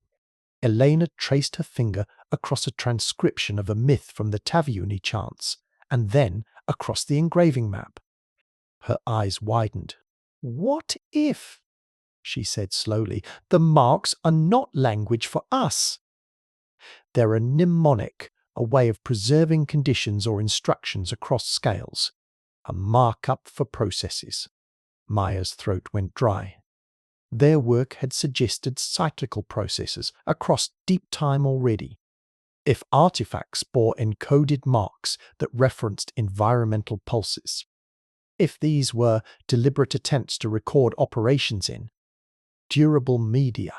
Elena traced her finger across a transcription of a myth from the Taviuni chants, and then across the engraving map. Her eyes widened. "What if," she said slowly, "the marks are not language for us? They're a mnemonic, a way of preserving conditions or instructions across scales, a markup for processes." Maya's throat went dry. Their work had suggested cyclical processes across deep time already. If artifacts bore encoded marks that referenced environmental pulses, if these were deliberate attempts to record operations in durable media,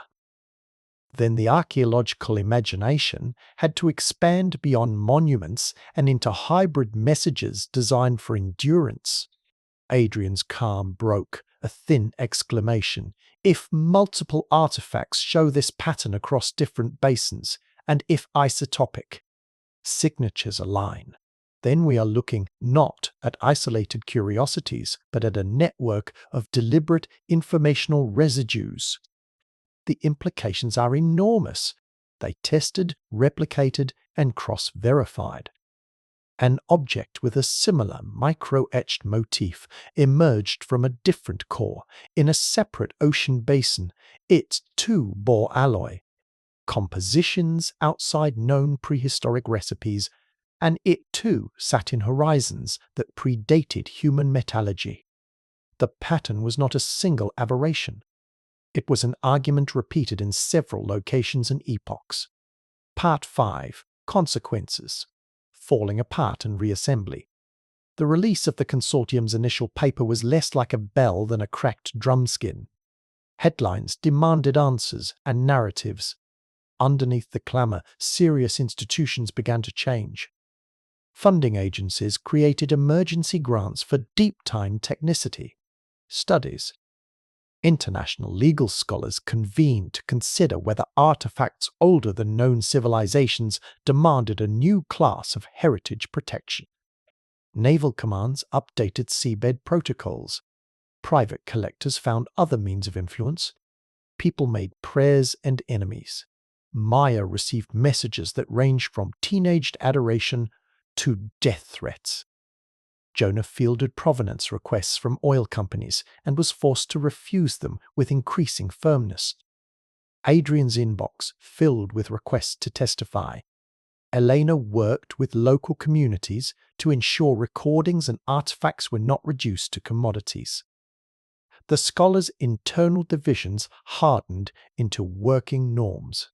then the archaeological imagination had to expand beyond monuments and into hybrid messages designed for endurance. Adrian's calm broke, a thin exclamation. "If multiple artifacts show this pattern across different basins, and if isotopic signatures align, then we are looking not at isolated curiosities, but at a network of deliberate informational residues." The implications are enormous. They tested, replicated, and cross-verified. An object with a similar micro-etched motif emerged from a different core in a separate ocean basin. It, too, bore alloy, compositions outside known prehistoric recipes, and it, too, sat in horizons that predated human metallurgy. The pattern was not a single aberration. It was an argument repeated in several locations and epochs. Part 5. Consequences. Falling apart and reassembly. The release of the consortium's initial paper was less like a bell than a cracked drumskin. Headlines demanded answers and narratives. Underneath the clamour, serious institutions began to change. Funding agencies created emergency grants for deep-time technicity. Studies. International legal scholars convened to consider whether artifacts older than known civilizations demanded a new class of heritage protection. Naval commands updated seabed protocols. Private collectors found other means of influence. People made prayers and enemies. Maya received messages that ranged from teenaged adoration to death threats. Jonah fielded provenance requests from oil companies and was forced to refuse them with increasing firmness. Adrian's inbox filled with requests to testify. Elena worked with local communities to ensure recordings and artifacts were not reduced to commodities. The scholars' internal divisions hardened into working norms.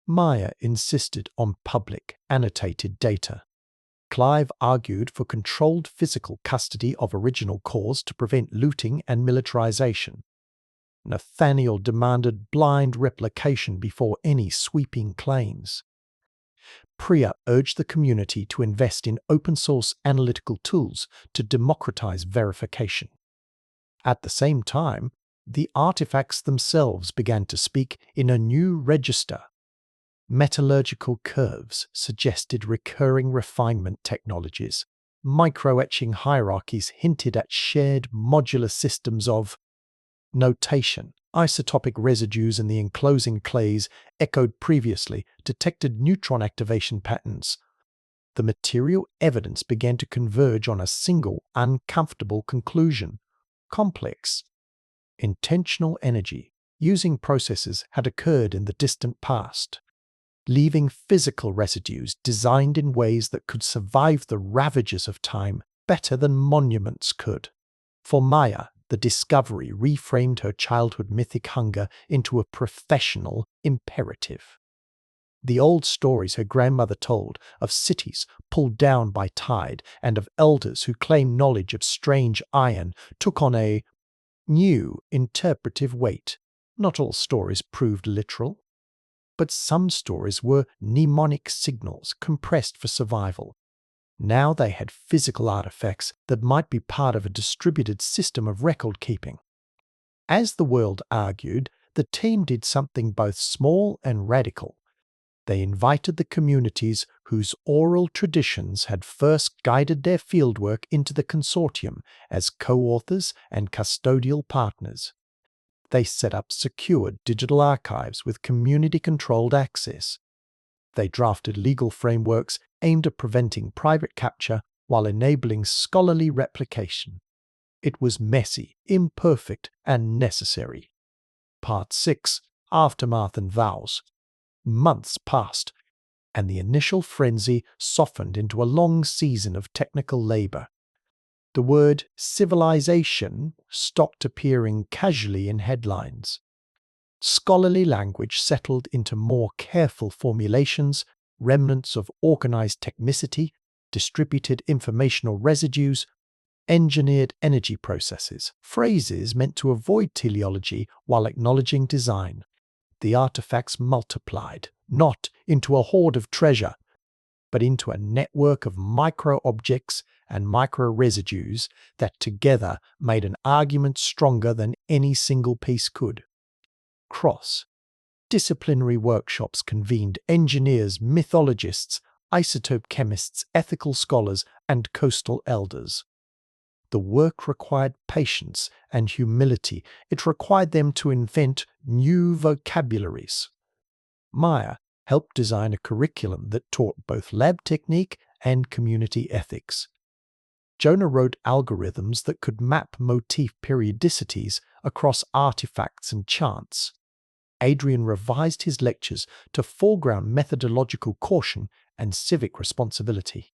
Maya insisted on public, annotated data. Clive argued for controlled physical custody of original cores to prevent looting and militarization. Nathaniel demanded blind replication before any sweeping claims. Priya urged the community to invest in open-source analytical tools to democratize verification. At the same time, the artifacts themselves began to speak in a new register. Metallurgical curves suggested recurring refinement technologies. Micro-etching hierarchies hinted at shared modular systems of notation. Isotopic residues in the enclosing clays echoed previously detected neutron activation patterns. The material evidence began to converge on a single, uncomfortable conclusion. Complex. Intentional energy using processes had occurred in the distant past, leaving physical residues designed in ways that could survive the ravages of time better than monuments could. For Maya, the discovery reframed her childhood mythic hunger into a professional imperative. The old stories her grandmother told of cities pulled down by tide and of elders who claimed knowledge of strange iron took on a new interpretive weight. Not all stories proved literal, but some stories were mnemonic signals compressed for survival. Now they had physical artifacts that might be part of a distributed system of record keeping. As the world argued, the team did something both small and radical. They invited the communities whose oral traditions had first guided their fieldwork into the consortium as co-authors and custodial partners. They set up secure digital archives with community-controlled access. They drafted legal frameworks aimed at preventing private capture while enabling scholarly replication. It was messy, imperfect, and necessary. Part 6, Aftermath and Vows. Months passed, and the initial frenzy softened into a long season of technical labor. The word civilization stopped appearing casually in headlines. Scholarly language settled into more careful formulations, remnants of organized technicity, distributed informational residues, engineered energy processes, phrases meant to avoid teleology while acknowledging design. The artifacts multiplied, not into a hoard of treasure, but into a network of micro-objects and micro-residues that together made an argument stronger than any single piece could. Cross-disciplinary workshops convened engineers, mythologists, isotope chemists, ethical scholars, and coastal elders. The work required patience and humility. It required them to invent new vocabularies. Maya helped design a curriculum that taught both lab technique and community ethics. Jonah wrote algorithms that could map motif periodicities across artifacts and chants. Adrian revised his lectures to foreground methodological caution and civic responsibility.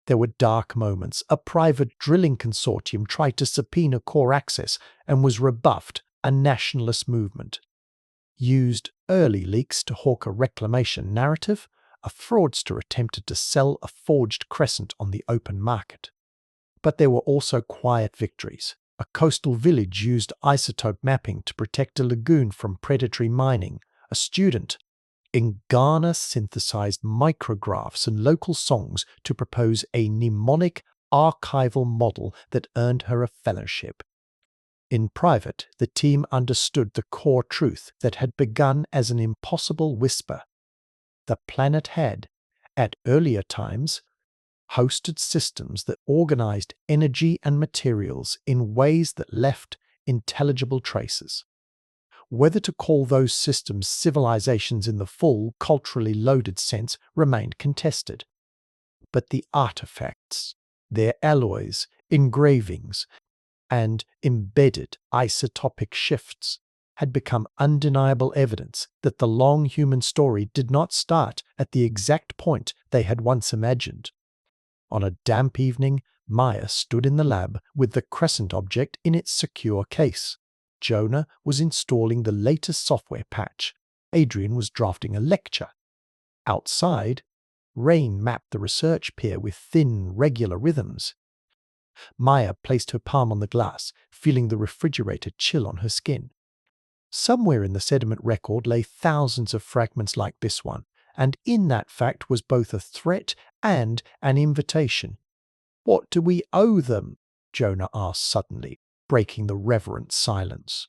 There were dark moments. A private drilling consortium tried to subpoena core access and was rebuffed. A nationalist movement used early leaks to hawk a reclamation narrative. A fraudster attempted to sell a forged crescent on the open market. But there were also quiet victories. A coastal village used isotope mapping to protect a lagoon from predatory mining. A student in Ghana synthesized micrographs and local songs to propose a mnemonic archival model that earned her a fellowship. In private, the team understood the core truth that had begun as an impossible whisper. The planet had, at earlier times, hosted systems that organized energy and materials in ways that left intelligible traces. Whether to call those systems civilizations in the full, culturally loaded sense remained contested. But the artifacts, their alloys, engravings, and embedded isotopic shifts had become undeniable evidence that the long human story did not start at the exact point they had once imagined. On a damp evening, Maya stood in the lab with the crescent object in its secure case. Jonah was installing the latest software patch. Adrian was drafting a lecture. Outside, rain mapped the research pier with thin, regular rhythms. Maya placed her palm on the glass, feeling the refrigerator chill on her skin. Somewhere in the sediment record lay thousands of fragments like this one, and in that fact was both a threat and an invitation. "What do we owe them?" Jonah asked suddenly, breaking the reverent silence.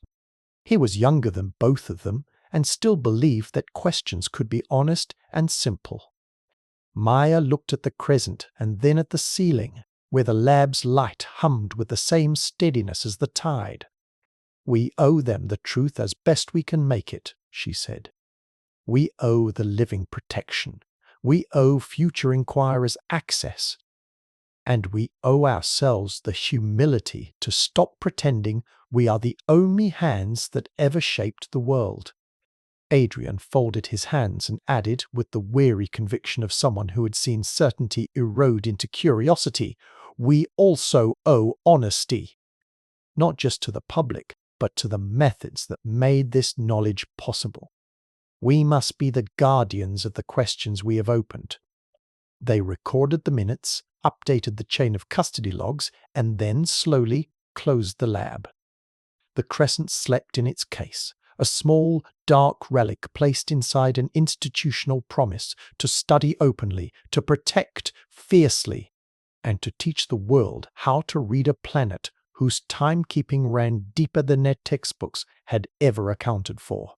He was younger than both of them and still believed that questions could be honest and simple. Maya looked at the crescent and then at the ceiling, where the lab's light hummed with the same steadiness as the tide. "We owe them the truth as best we can make it," she said. "We owe the living protection. We owe future inquirers access. And we owe ourselves the humility to stop pretending we are the only hands that ever shaped the world." Adrian folded his hands and added, with the weary conviction of someone who had seen certainty erode into curiosity, "We also owe honesty. Not just to the public, but to the methods that made this knowledge possible. We must be the guardians of the questions we have opened." They recorded the minutes, updated the chain of custody logs, and then slowly closed the lab. The crescent slept in its case, a small, dark relic placed inside an institutional promise to study openly, to protect fiercely, and to teach the world how to read a planet whose timekeeping ran deeper than their textbooks had ever accounted for.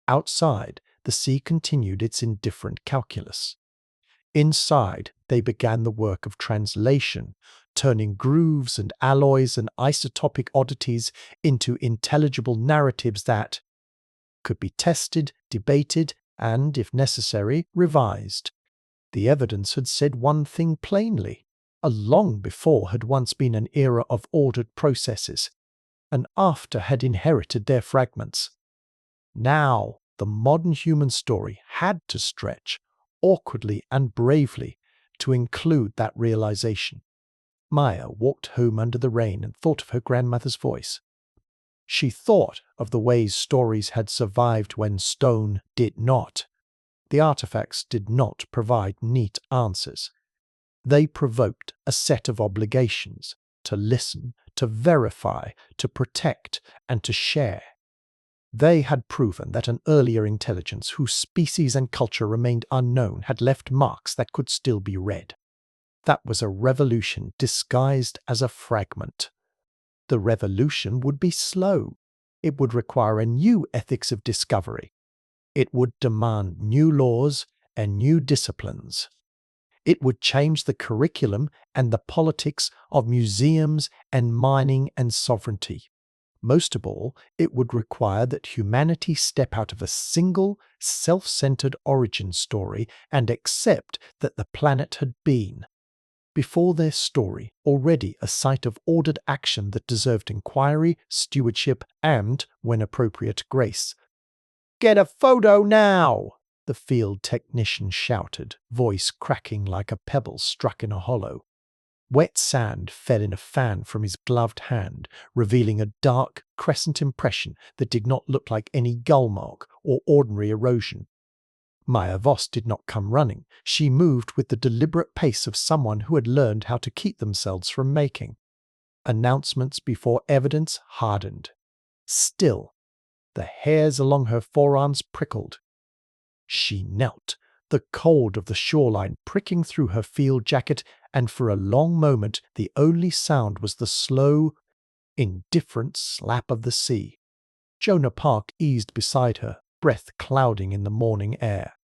Outside, the sea continued its indifferent calculus. Inside, they began the work of translation, turning grooves and alloys and isotopic oddities into intelligible narratives that could be tested, debated, and, if necessary, revised. The evidence had said one thing plainly. A long before had once been an era of ordered processes. An after had inherited their fragments. Now, the modern human story had to stretch, awkwardly and bravely, to include that realization. Maya walked home under the rain and thought of her grandmother's voice. She thought of the ways stories had survived when stone did not. The artifacts did not provide neat answers. They provoked a set of obligations to listen, to verify, to protect, and to share. They had proven that an earlier intelligence whose species and culture remained unknown had left marks that could still be read. That was a revolution disguised as a fragment. The revolution would be slow. It would require a new ethics of discovery. It would demand new laws and new disciplines. It would change the curriculum and the politics of museums and mining and sovereignty. Most of all, it would require that humanity step out of a single, self-centered origin story and accept that the planet had been, before their story, already a site of ordered action that deserved inquiry, stewardship, and, when appropriate, grace. "Get a photo now!" the field technician shouted, voice cracking like a pebble struck in a hollow. Wet sand fell in a fan from his gloved hand, revealing a dark, crescent impression that did not look like any gull mark or ordinary erosion. Maya Voss did not come running. She moved with the deliberate pace of someone who had learned how to keep themselves from making. Announcements before evidence hardened. Still, the hairs along her forearms prickled. She knelt, the cold of the shoreline pricking through her field jacket, and for a long moment the only sound was the slow, indifferent slap of the sea. Jonah Park eased beside her, breath clouding in the morning air.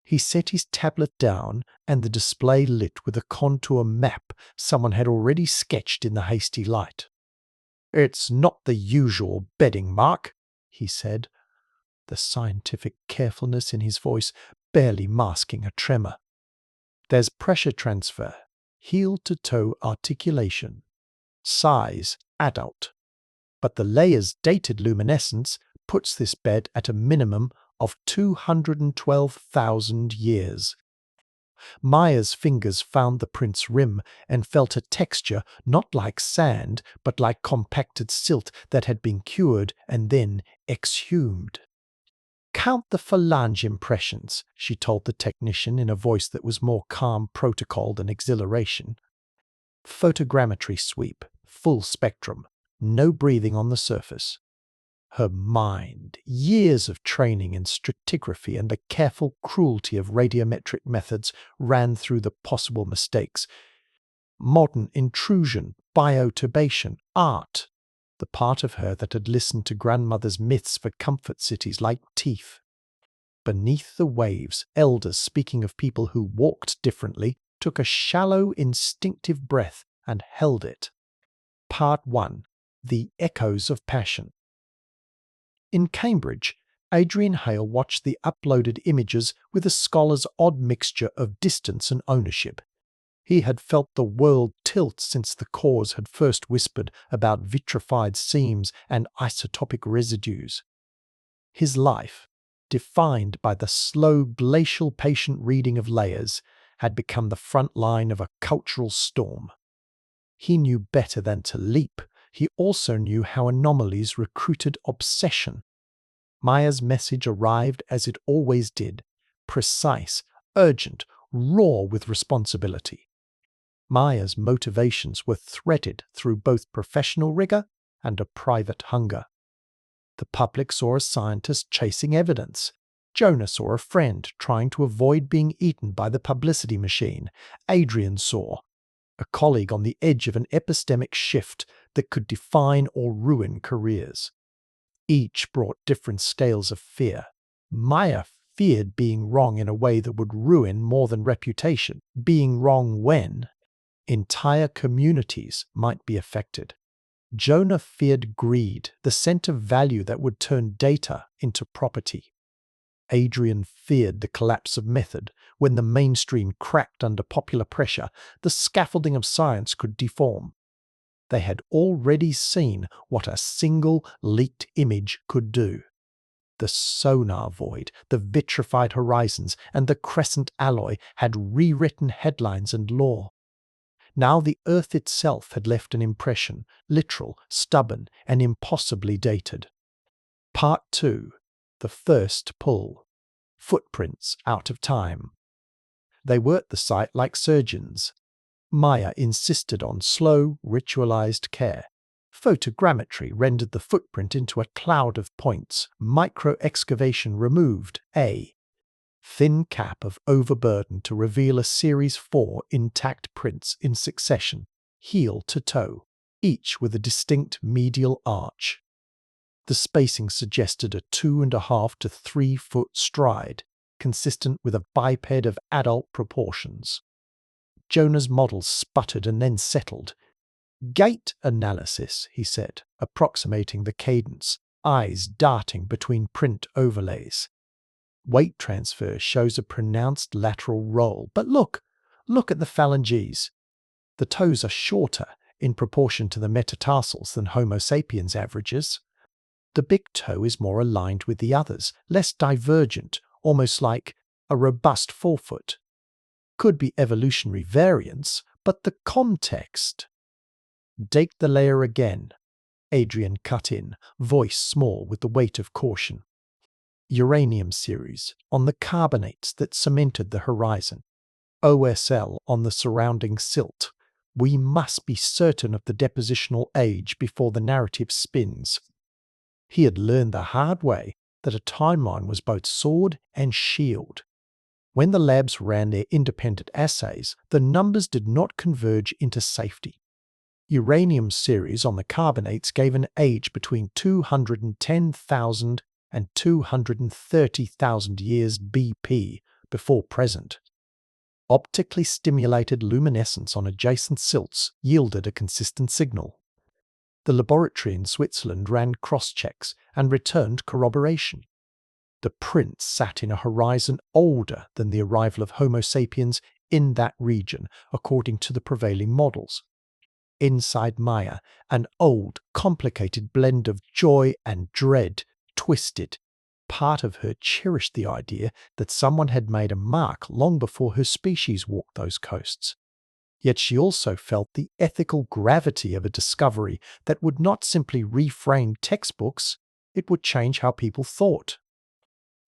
He set his tablet down, and the display lit with a contour map someone had already sketched in the hasty light. "It's not the usual bedding mark," he said, the scientific carefulness in his voice barely masking a tremor. "There's pressure transfer, heel-to-toe articulation, size adult, but the layer's dated luminescence puts this bed at a minimum of 212,000 years." Maya's fingers found the print's rim and felt a texture not like sand, but like compacted silt that had been cured and then exhumed. "Count the phalange impressions," she told the technician in a voice that was more calm protocol than exhilaration. Photogrammetry sweep, full spectrum, no breathing on the surface. Her mind, years of training in stratigraphy and the careful cruelty of radiometric methods ran through the possible mistakes. Modern intrusion, biotubation, art. The part of her that had listened to grandmother's myths for comfort cities like teeth. Beneath the waves, elders speaking of people who walked differently took a shallow, instinctive breath and held it. Part 1. The Echoes of Passion. In Cambridge, Adrian Hale watched the uploaded images with a scholar's odd mixture of distance and ownership. He had felt the world tilt since the cause had first whispered about vitrified seams and isotopic residues. His life, defined by the slow glacial patient reading of layers, had become the front line of a cultural storm. He knew better than to leap. He also knew how anomalies recruited obsession. Maya's message arrived as it always did, precise, urgent, raw with responsibility. Maya's motivations were threaded through both professional rigor and a private hunger. The public saw a scientist chasing evidence. Jonah saw a friend trying to avoid being eaten by the publicity machine. Adrian saw a colleague on the edge of an epistemic shift that could define or ruin careers. Each brought different scales of fear. Maya feared being wrong in a way that would ruin more than reputation, being wrong when entire communities might be affected. Jonah feared greed, the scent of value that would turn data into property. Adrian feared the collapse of method. When the mainstream cracked under popular pressure, the scaffolding of science could deform. They had already seen what a single leaked image could do. The sonar void, the vitrified horizons, and the crescent alloy had rewritten headlines and law. Now the Earth itself had left an impression, literal, stubborn, and impossibly dated. Part 2. The First Pull. Footprints out of time. They worked the site like surgeons. Maya insisted on slow, ritualized care. Photogrammetry rendered the footprint into a cloud of points. Micro-excavation removed a thin cap of overburden to reveal a series 4 intact prints in succession, heel to toe, each with a distinct medial arch. The spacing suggested a 2.5 to 3 foot stride, consistent with a biped of adult proportions. Jonah's model sputtered and then settled. Gait analysis, he said, approximating the cadence, eyes darting between print overlays. Weight transfer shows a pronounced lateral roll, but look at the phalanges. The toes are shorter in proportion to the metatarsals than Homo sapiens averages. The big toe is more aligned with the others, less divergent, almost like a robust forefoot. Could be evolutionary variance, but the context. Date the layer again. Adrian cut in, voice small with the weight of caution. Uranium series on the carbonates that cemented the horizon. OSL on the surrounding silt. We must be certain of the depositional age before the narrative spins. He had learned the hard way that a timeline was both sword and shield. When the labs ran their independent assays, the numbers did not converge into safety. Uranium series on the carbonates gave an age between 210,000 and 230,000 years BP before present. Optically stimulated luminescence on adjacent silts yielded a consistent signal. The laboratory in Switzerland ran cross-checks and returned corroboration. The prints sat in a horizon older than the arrival of Homo sapiens in that region, according to the prevailing models. Inside Maya, an old, complicated blend of joy and dread twisted. Part of her cherished the idea that someone had made a mark long before her species walked those coasts. Yet she also felt the ethical gravity of a discovery that would not simply reframe textbooks, it would change how people thought.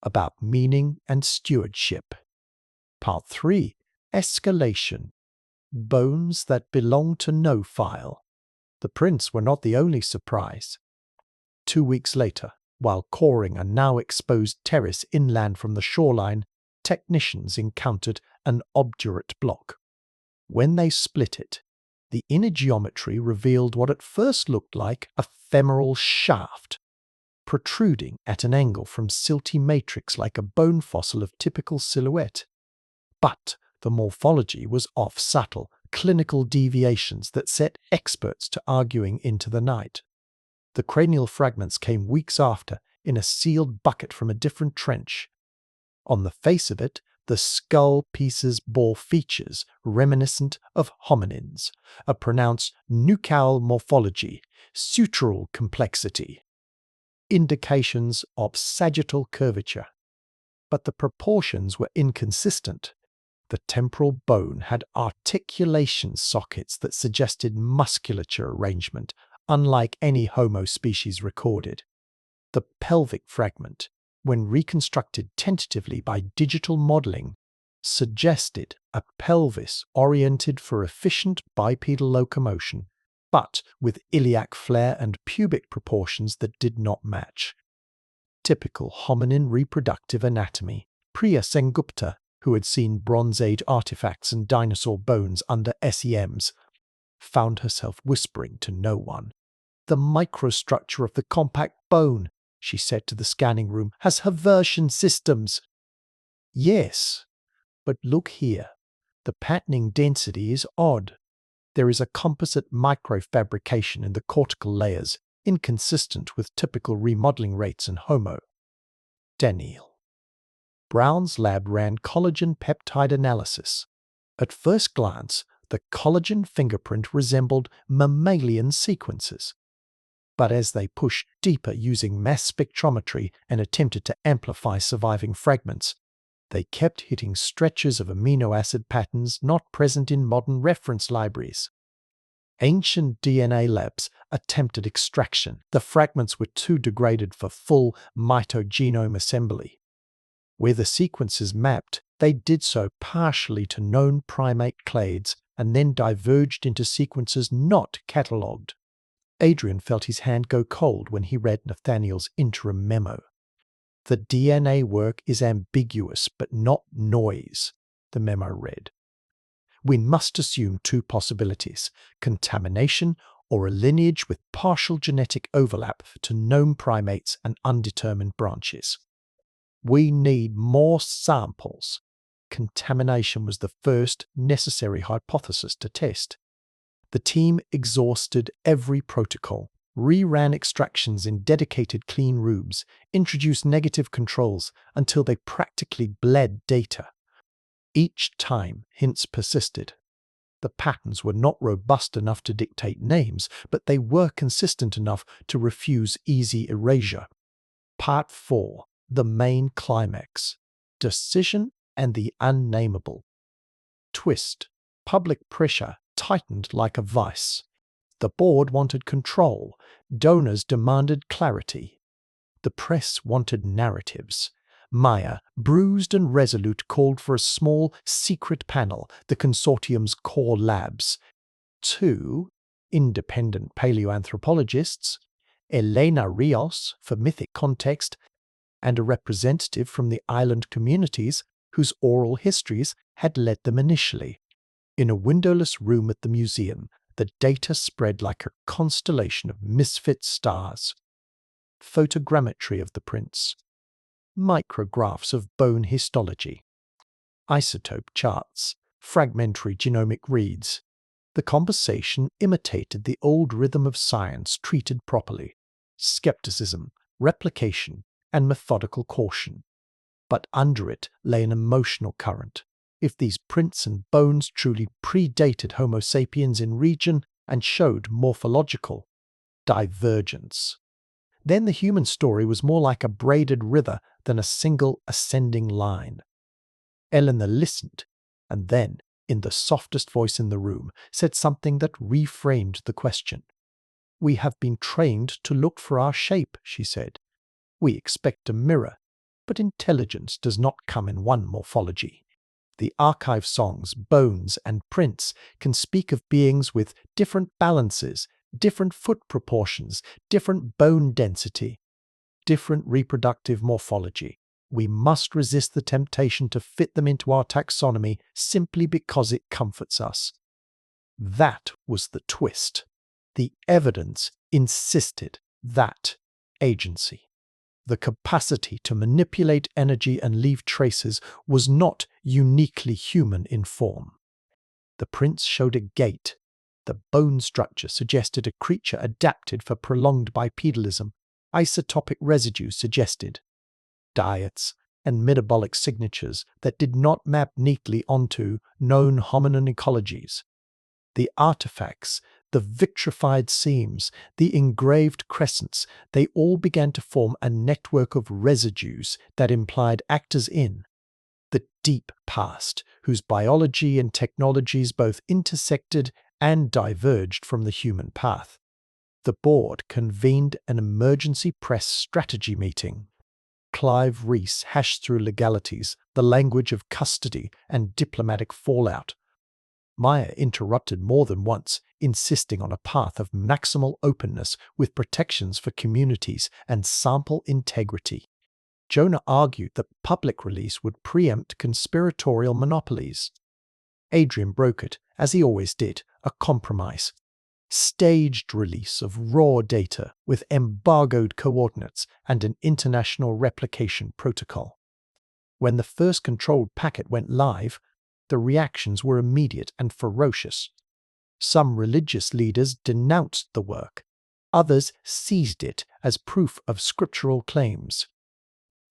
About meaning and stewardship. Part 3. Escalation. Bones that belong to no file. The prints were not the only surprise. 2 weeks later, while coring a now exposed terrace inland from the shoreline, technicians encountered an obdurate block. When they split it, the inner geometry revealed what at first looked like a femoral shaft, protruding at an angle from silty matrix like a bone fossil of typical silhouette. But the morphology was off subtle, clinical deviations that set experts to arguing into the night. The cranial fragments came weeks after, in a sealed bucket from a different trench. On the face of it, the skull pieces bore features reminiscent of hominins, a pronounced nuchal morphology, sutural complexity, indications of sagittal curvature. But the proportions were inconsistent. The temporal bone had articulation sockets that suggested musculature arrangement, unlike any Homo species recorded. The pelvic fragment, when reconstructed tentatively by digital modeling, suggested a pelvis oriented for efficient bipedal locomotion, but with iliac flare and pubic proportions that did not match. Typical hominin reproductive anatomy. Priya Sengupta, who had seen Bronze Age artifacts and dinosaur bones under SEMs, found herself whispering to no one. "The microstructure of the compact bone," she said to the scanning room, "has Haversian systems." Yes, but look here. The patterning density is odd. There is a composite microfabrication in the cortical layers, inconsistent with typical remodeling rates in Homo. Daniel. Brown's lab ran collagen peptide analysis. At first glance, the collagen fingerprint resembled mammalian sequences. But as they pushed deeper using mass spectrometry and attempted to amplify surviving fragments, they kept hitting stretches of amino acid patterns not present in modern reference libraries. Ancient DNA labs attempted extraction. The fragments were too degraded for full mitogenome assembly. Where the sequences mapped, they did so partially to known primate clades and then diverged into sequences not catalogued. Adrian felt his hand go cold when he read Nathaniel's interim memo. "The DNA work is ambiguous but not noise," the memo read. "We must assume two possibilities: contamination or a lineage with partial genetic overlap to known primates and undetermined branches. We need more samples." Contamination was the first necessary hypothesis to test. The team exhausted every protocol, reran extractions in dedicated clean rooms, introduced negative controls until they practically bled data. Each time, hints persisted. The patterns were not robust enough to dictate names, but they were consistent enough to refuse easy erasure. Part 4. The main climax. Decision and the unnameable. Twist. Public pressure tightened like a vice. The board wanted control. Donors demanded clarity. The press wanted narratives. Maya, bruised and resolute, called for a small, secret panel, the consortium's core labs. 2 independent paleoanthropologists, Elena Rios for mythic context, and a representative from the island communities whose oral histories had led them initially. In a windowless room at the museum, the data spread like a constellation of misfit stars. Photogrammetry of the prints. Micrographs of bone histology. Isotope charts. Fragmentary genomic reads. The conversation imitated the old rhythm of science treated properly: skepticism, replication, and methodical caution. But under it lay an emotional current. If these prints and bones truly predated Homo sapiens in region and showed morphological divergence, then the human story was more like a braided river than a single ascending line. Eleanor listened, and then, in the softest voice in the room, said something that reframed the question. "We have been trained to look for our shape," she said. "We expect a mirror, but intelligence does not come in one morphology. The archive songs, bones, and prints can speak of beings with different balances, different foot proportions, different bone density, different reproductive morphology. We must resist the temptation to fit them into our taxonomy simply because it comforts us." That was the twist. The evidence insisted that agency, the capacity to manipulate energy and leave traces, was not uniquely human in form. The prints showed a gait. The bone structure suggested a creature adapted for prolonged bipedalism. Isotopic residues suggested diets and metabolic signatures that did not map neatly onto known hominin ecologies. The artifacts, the vitrified seams, the engraved crescents, they all began to form a network of residues that implied actors in the deep past, whose biology and technologies both intersected and diverged from the human path. The board convened an emergency press strategy meeting. Clive Rees hashed through legalities, the language of custody and diplomatic fallout. Maya interrupted more than once, insisting on a path of maximal openness with protections for communities and sample integrity. Jonah argued that public release would preempt conspiratorial monopolies. Adrian brokered, as he always did, a compromise. Staged release of raw data with embargoed coordinates and an international replication protocol. When the first controlled packet went live, the reactions were immediate and ferocious. Some religious leaders denounced the work. Others seized it as proof of scriptural claims.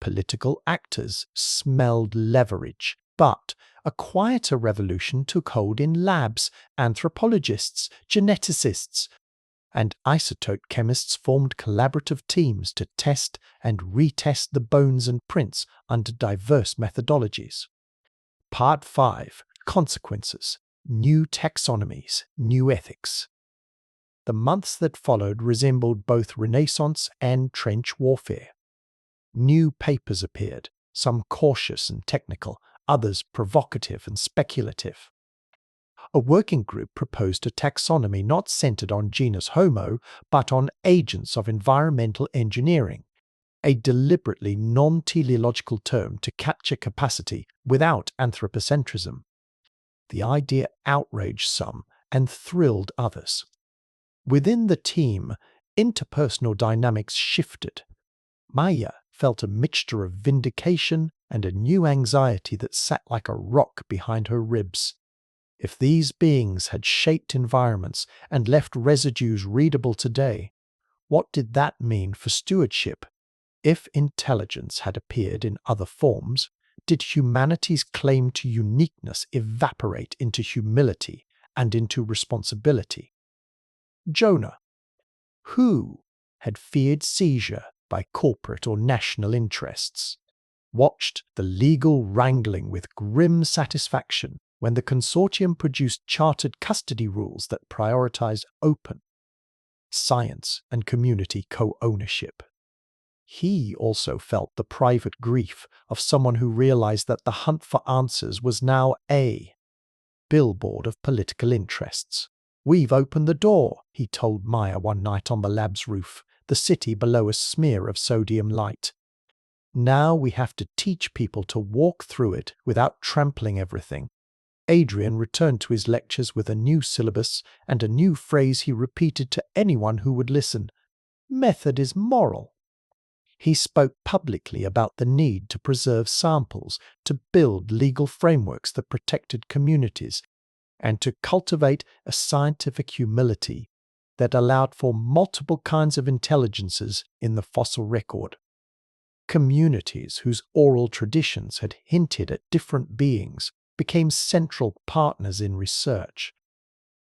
Political actors smelled leverage, but a quieter revolution took hold in labs. Anthropologists, geneticists, and isotope chemists formed collaborative teams to test and retest the bones and prints under diverse methodologies. Part 5. Consequences. New taxonomies, new ethics. The months that followed resembled both Renaissance and trench warfare. New papers appeared, some cautious and technical, others provocative and speculative. A working group proposed a taxonomy not centered on genus Homo, but on agents of environmental engineering, a deliberately non-teleological term to capture capacity without anthropocentrism. The idea outraged some and thrilled others. Within the team, interpersonal dynamics shifted. Maya felt a mixture of vindication and a new anxiety that sat like a rock behind her ribs. If these beings had shaped environments and left residues readable today, what did that mean for stewardship? If intelligence had appeared in other forms, did humanity's claim to uniqueness evaporate into humility and into responsibility? Jonah, who had feared seizure by corporate or national interests, watched the legal wrangling with grim satisfaction when the consortium produced chartered custody rules that prioritized open science and community co-ownership. He also felt the private grief of someone who realized that the hunt for answers was now a billboard of political interests. "We've opened the door," he told Maya one night on the lab's roof, the city below a smear of sodium light. "Now we have to teach people to walk through it without trampling everything." Adrian returned to his lectures with a new syllabus and a new phrase he repeated to anyone who would listen. Method is moral. He spoke publicly about the need to preserve samples, to build legal frameworks that protected communities, and to cultivate a scientific humility that allowed for multiple kinds of intelligences in the fossil record. Communities whose oral traditions had hinted at different beings became central partners in research.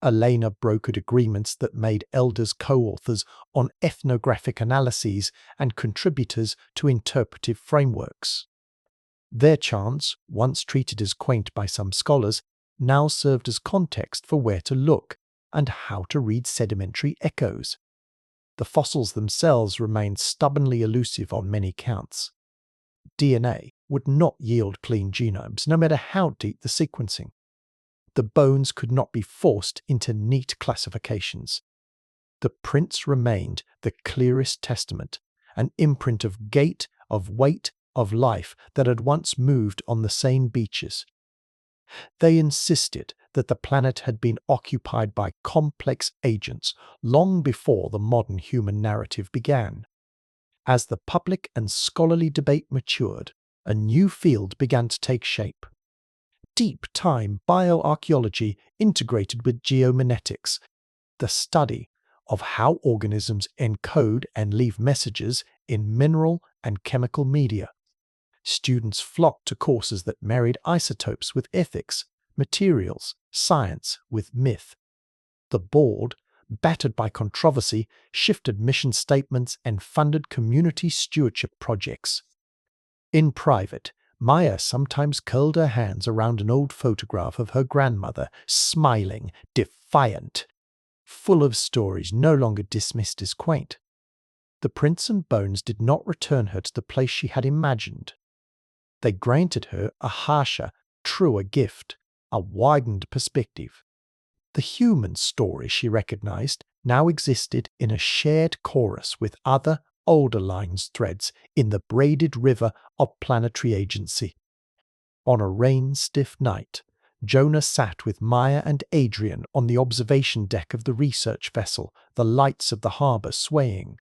Elena brokered agreements that made elders co-authors on ethnographic analyses and contributors to interpretive frameworks. Their chants, once treated as quaint by some scholars, now served as context for where to look and how to read sedimentary echoes. The fossils themselves remained stubbornly elusive on many counts. DNA would not yield clean genomes, no matter how deep the sequencing. The bones could not be forced into neat classifications. The prints remained the clearest testament, an imprint of gait, of weight, of life that had once moved on the same beaches. They insisted that the planet had been occupied by complex agents long before the modern human narrative began. As the public and scholarly debate matured, a new field began to take shape. Deep-time bioarchaeology integrated with geominetics, the study of how organisms encode and leave messages in mineral and chemical media. Students flocked to courses that married isotopes with ethics, materials, science with myth. The board, battered by controversy, shifted mission statements and funded community stewardship projects. In private, Maya sometimes curled her hands around an old photograph of her grandmother, smiling, defiant, full of stories no longer dismissed as quaint. The prints and bones did not return her to the place she had imagined. They granted her a harsher, truer gift, a widened perspective. The human story she recognized now existed in a shared chorus with other, older lines threads in the braided river of planetary agency. On a rain-stiff night, Jonah sat with Maya and Adrian on the observation deck of the research vessel, the lights of the harbour swaying.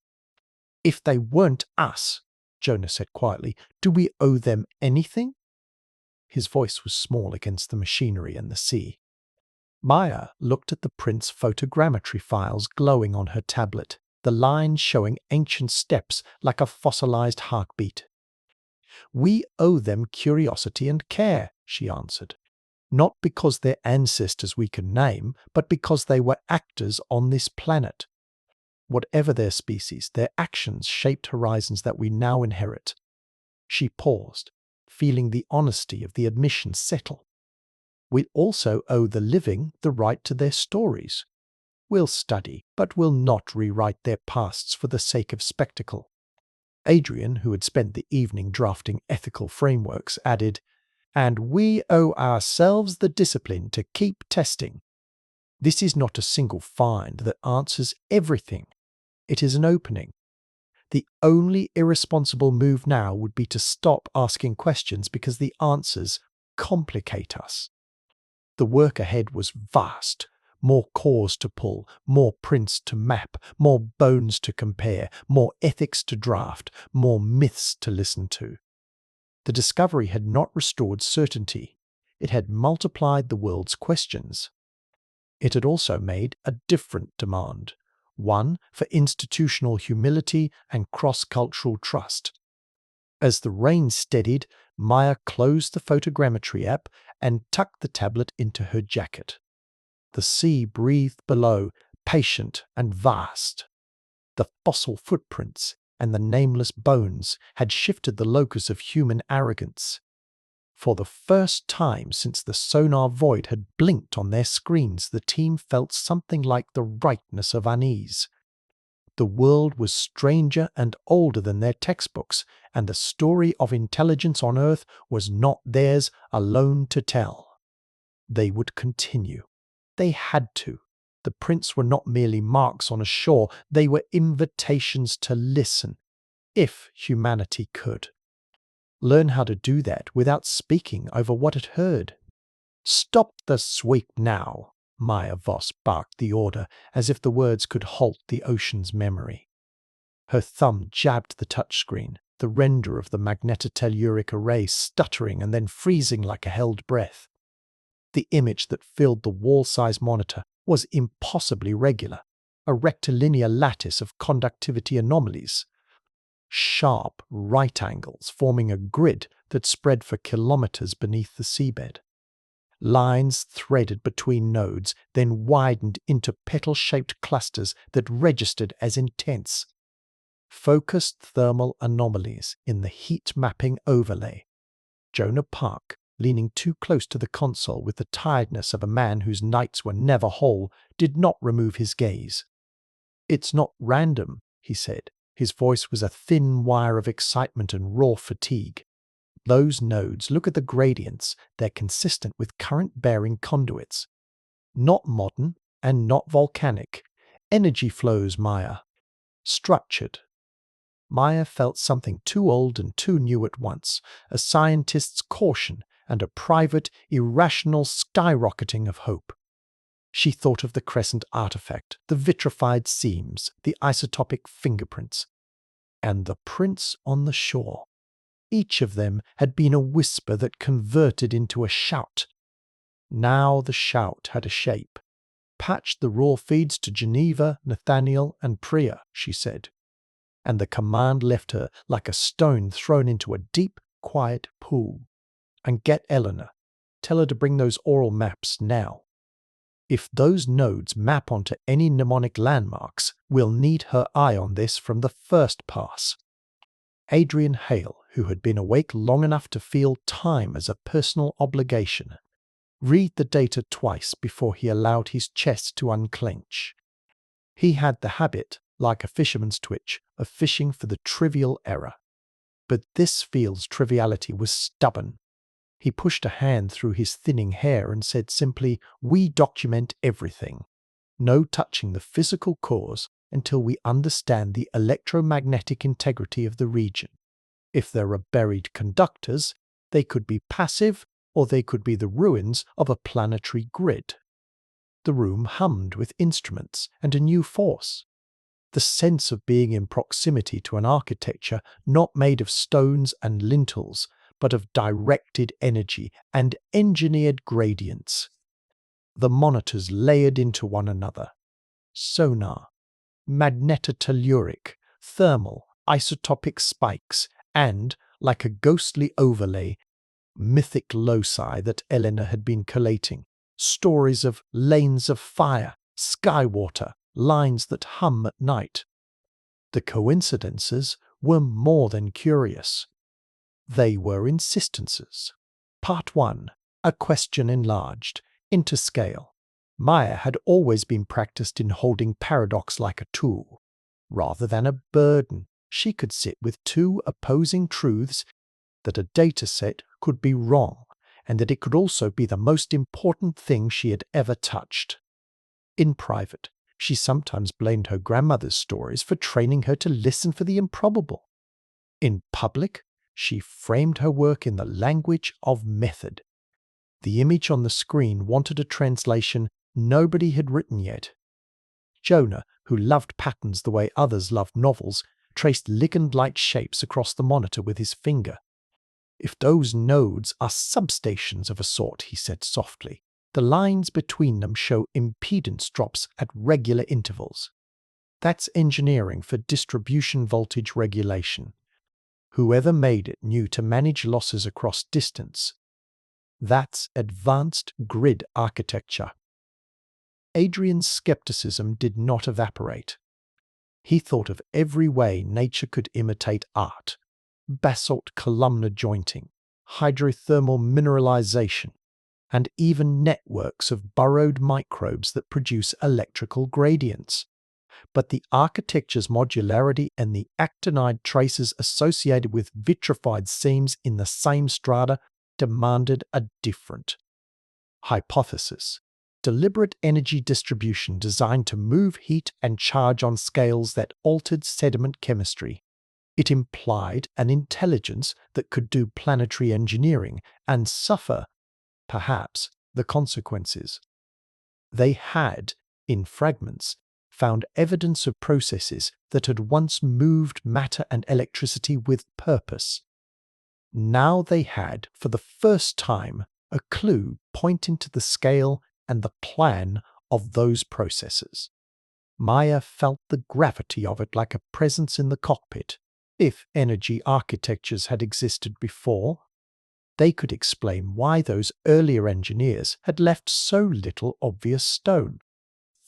"If they weren't us," Jonah said quietly, "do we owe them anything?" His voice was small against the machinery and the sea. Maya looked at the print's photogrammetry files glowing on her tablet, the lines showing ancient steps like a fossilized heartbeat. "We owe them curiosity and care," she answered. "Not because they're ancestors we can name, but because they were actors on this planet. Whatever their species, their actions shaped horizons that we now inherit." She paused, feeling the honesty of the admission settle. "We also owe the living the right to their stories. We'll study, but we'll not rewrite their pasts for the sake of spectacle." Adrian, who had spent the evening drafting ethical frameworks, added, "And we owe ourselves the discipline to keep testing. This is not a single find that answers everything. It is an opening. The only irresponsible move now would be to stop asking questions because the answers complicate us." The work ahead was vast. More cores to pull, more prints to map, more bones to compare, more ethics to draft, more myths to listen to. The discovery had not restored certainty. It had multiplied the world's questions. It had also made a different demand, one for institutional humility and cross-cultural trust. As the rain steadied, Maya closed the photogrammetry app and tucked the tablet into her jacket. The sea breathed below, patient and vast. The fossil footprints and the nameless bones had shifted the locus of human arrogance. For the first time since the sonar void had blinked on their screens, the team felt something like the rightness of unease. The world was stranger and older than their textbooks, and the story of intelligence on Earth was not theirs alone to tell. They would continue. They had to. The prints were not merely marks on a shore, they were invitations to listen, if humanity could. Learn how to do that without speaking over what it heard. "Stop the sweep now," Maya Voss barked the order, as if the words could halt the ocean's memory. Her thumb jabbed the touchscreen, the render of the magnetotelluric array stuttering and then freezing like a held breath. The image that filled the wall-size monitor was impossibly regular, a rectilinear lattice of conductivity anomalies. Sharp right angles forming a grid that spread for kilometers beneath the seabed. Lines threaded between nodes, then widened into petal-shaped clusters that registered as intense. Focused thermal anomalies in the heat-mapping overlay. Jonah Park, leaning too close to the console with the tiredness of a man whose nights were never whole, did not remove his gaze. "It's not random," he said. His voice was a thin wire of excitement and raw fatigue. "Those nodes, look at the gradients, they're consistent with current-bearing conduits. Not modern and not volcanic. Energy flows, Maya. Structured." Maya felt something too old and too new at once, a scientist's caution and a private, irrational skyrocketing of hope. She thought of the crescent artifact, the vitrified seams, the isotopic fingerprints, and the prints on the shore. Each of them had been a whisper that converted into a shout. Now the shout had a shape. "Patch the raw feeds to Geneva, Nathaniel, and Priya," she said. And the command left her like a stone thrown into a deep, quiet pool. "And get Eleanor. Tell her to bring those oral maps now. If those nodes map onto any mnemonic landmarks, we'll need her eye on this from the first pass." Adrian Hale, who had been awake long enough to feel time as a personal obligation, read the data twice before he allowed his chest to unclench. He had the habit, like a fisherman's twitch, of fishing for the trivial error. But this field's triviality was stubborn. He pushed a hand through his thinning hair and said simply, "We document everything. No touching the physical cause until we understand the electromagnetic integrity of the region. If there are buried conductors, they could be passive or they could be the ruins of a planetary grid." The room hummed with instruments and a new force. The sense of being in proximity to an architecture not made of stones and lintels, but of directed energy and engineered gradients. The monitors layered into one another. Sonar, magnetotelluric, thermal, isotopic spikes, and, like a ghostly overlay, mythic loci that Elena had been collating, stories of lanes of fire, skywater, lines that hum at night. The coincidences were more than curious. They were insistences. Part 1. A question enlarged, into scale. Maya had always been practiced in holding paradox like a tool. Rather than a burden, she could sit with two opposing truths: that a dataset could be wrong, and that it could also be the most important thing she had ever touched. In private, she sometimes blamed her grandmother's stories for training her to listen for the improbable. In public, she framed her work in the language of method. The image on the screen wanted a translation nobody had written yet. Jonah, who loved patterns the way others loved novels, traced ligand-like shapes across the monitor with his finger. "If those nodes are substations of a sort," he said softly, "the lines between them show impedance drops at regular intervals. That's engineering for distribution voltage regulation. Whoever made it knew to manage losses across distance. That's advanced grid architecture." Adrian's skepticism did not evaporate. He thought of every way nature could imitate art: basalt columnar jointing, hydrothermal mineralization, and even networks of burrowed microbes that produce electrical gradients. But the architecture's modularity and the actinide traces associated with vitrified seams in the same strata demanded a different hypothesis: deliberate energy distribution designed to move heat and charge on scales that altered sediment chemistry. It implied an intelligence that could do planetary engineering and suffer, perhaps, the consequences. They had, in fragments, found evidence of processes that had once moved matter and electricity with purpose. Now they had, for the first time, a clue pointing to the scale and the plan of those processes. Maya felt the gravity of it like a presence in the cockpit. If energy architectures had existed before, they could explain why those earlier engineers had left so little obvious stone.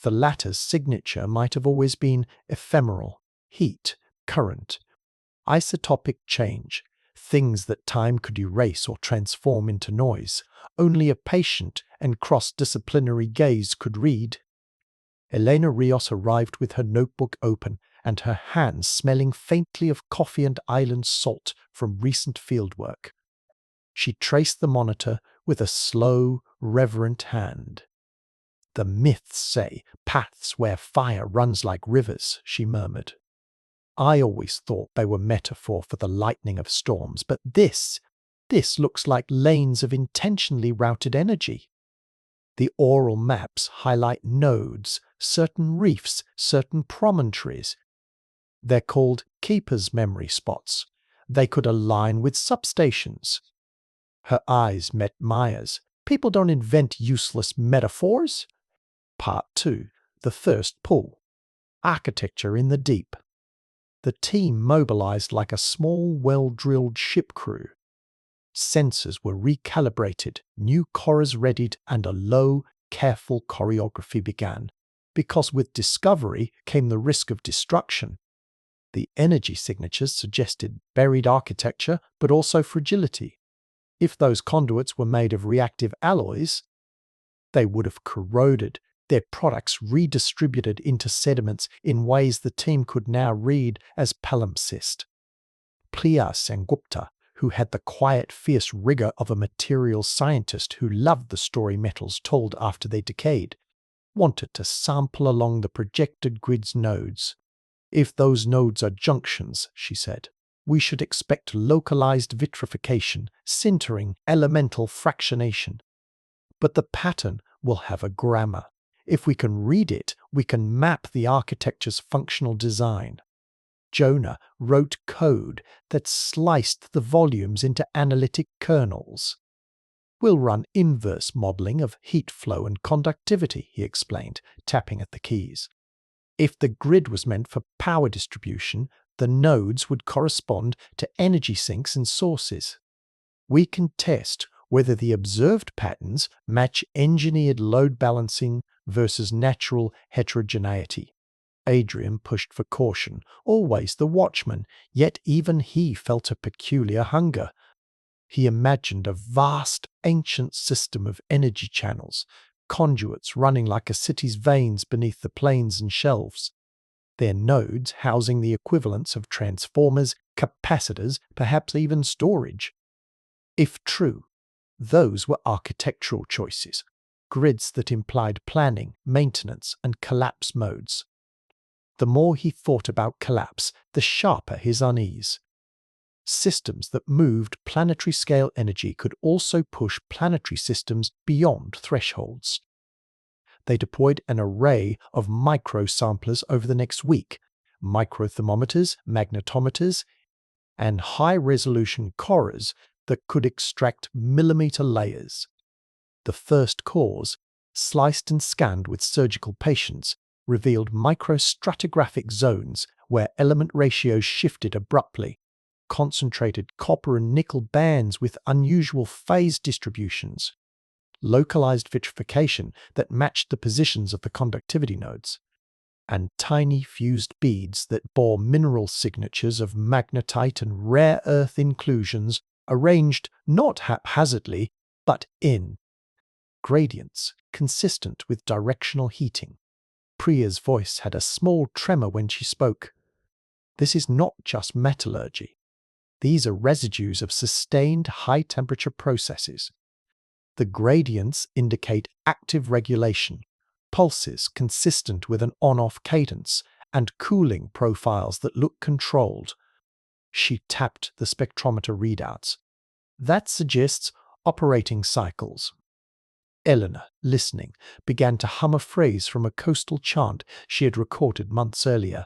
The latter's signature might have always been ephemeral: heat, current, isotopic change, things that time could erase or transform into noise. Only a patient and cross-disciplinary gaze could read. Elena Rios arrived with her notebook open and her hands smelling faintly of coffee and island salt from recent fieldwork. She traced the monitor with a slow, reverent hand. "The myths say paths where fire runs like rivers," she murmured. "I always thought they were metaphor for the lightning of storms, but this looks like lanes of intentionally routed energy. The aural maps highlight nodes, certain reefs, certain promontories. They're called keepers' memory spots. They could align with substations." Her eyes met Maya's. "People don't invent useless metaphors." Part 2. The first pull. Architecture in the deep. The team mobilized like a small, well-drilled ship crew. Sensors were recalibrated, new corers readied, and a low, careful choreography began, because with discovery came the risk of destruction. The energy signatures suggested buried architecture, but also fragility. If those conduits were made of reactive alloys, they would have corroded, their products redistributed into sediments in ways the team could now read as palimpsest. Priya Sengupta, who had the quiet, fierce rigor of a materials scientist who loved the story metals told after they decayed, wanted to sample along the projected grid's nodes. "If those nodes are junctions," she said, "we should expect localized vitrification, sintering, elemental fractionation. But the pattern will have a grammar. If we can read it, we can map the architecture's functional design." Jonah wrote code that sliced the volumes into analytic kernels. "We'll run inverse modeling of heat flow and conductivity," he explained, tapping at the keys. "If the grid was meant for power distribution, the nodes would correspond to energy sinks and sources. We can test whether the observed patterns match engineered load balancing versus natural heterogeneity." Adrian pushed for caution, always the watchman, yet even he felt a peculiar hunger. He imagined a vast, ancient system of energy channels, conduits running like a city's veins beneath the planes and shelves, their nodes housing the equivalents of transformers, capacitors, perhaps even storage. If true, those were architectural choices, grids that implied planning, maintenance, and collapse modes. The more he thought about collapse, the sharper his unease. Systems that moved planetary-scale energy could also push planetary systems beyond thresholds. They deployed an array of micro-samplers over the next week, microthermometers, magnetometers, and high-resolution corers that could extract millimeter layers. The first cores, sliced and scanned with surgical patience, revealed microstratigraphic zones where element ratios shifted abruptly, concentrated copper and nickel bands with unusual phase distributions, localized vitrification that matched the positions of the conductivity nodes, and tiny fused beads that bore mineral signatures of magnetite and rare earth inclusions arranged not haphazardly, but in gradients consistent with directional heating. Priya's voice had a small tremor when she spoke. "This is not just metallurgy. These are residues of sustained high-temperature processes. The gradients indicate active regulation, pulses consistent with an on-off cadence, and cooling profiles that look controlled." She tapped the spectrometer readouts. "That suggests operating cycles." Eleanor, listening, began to hum a phrase from a coastal chant she had recorded months earlier.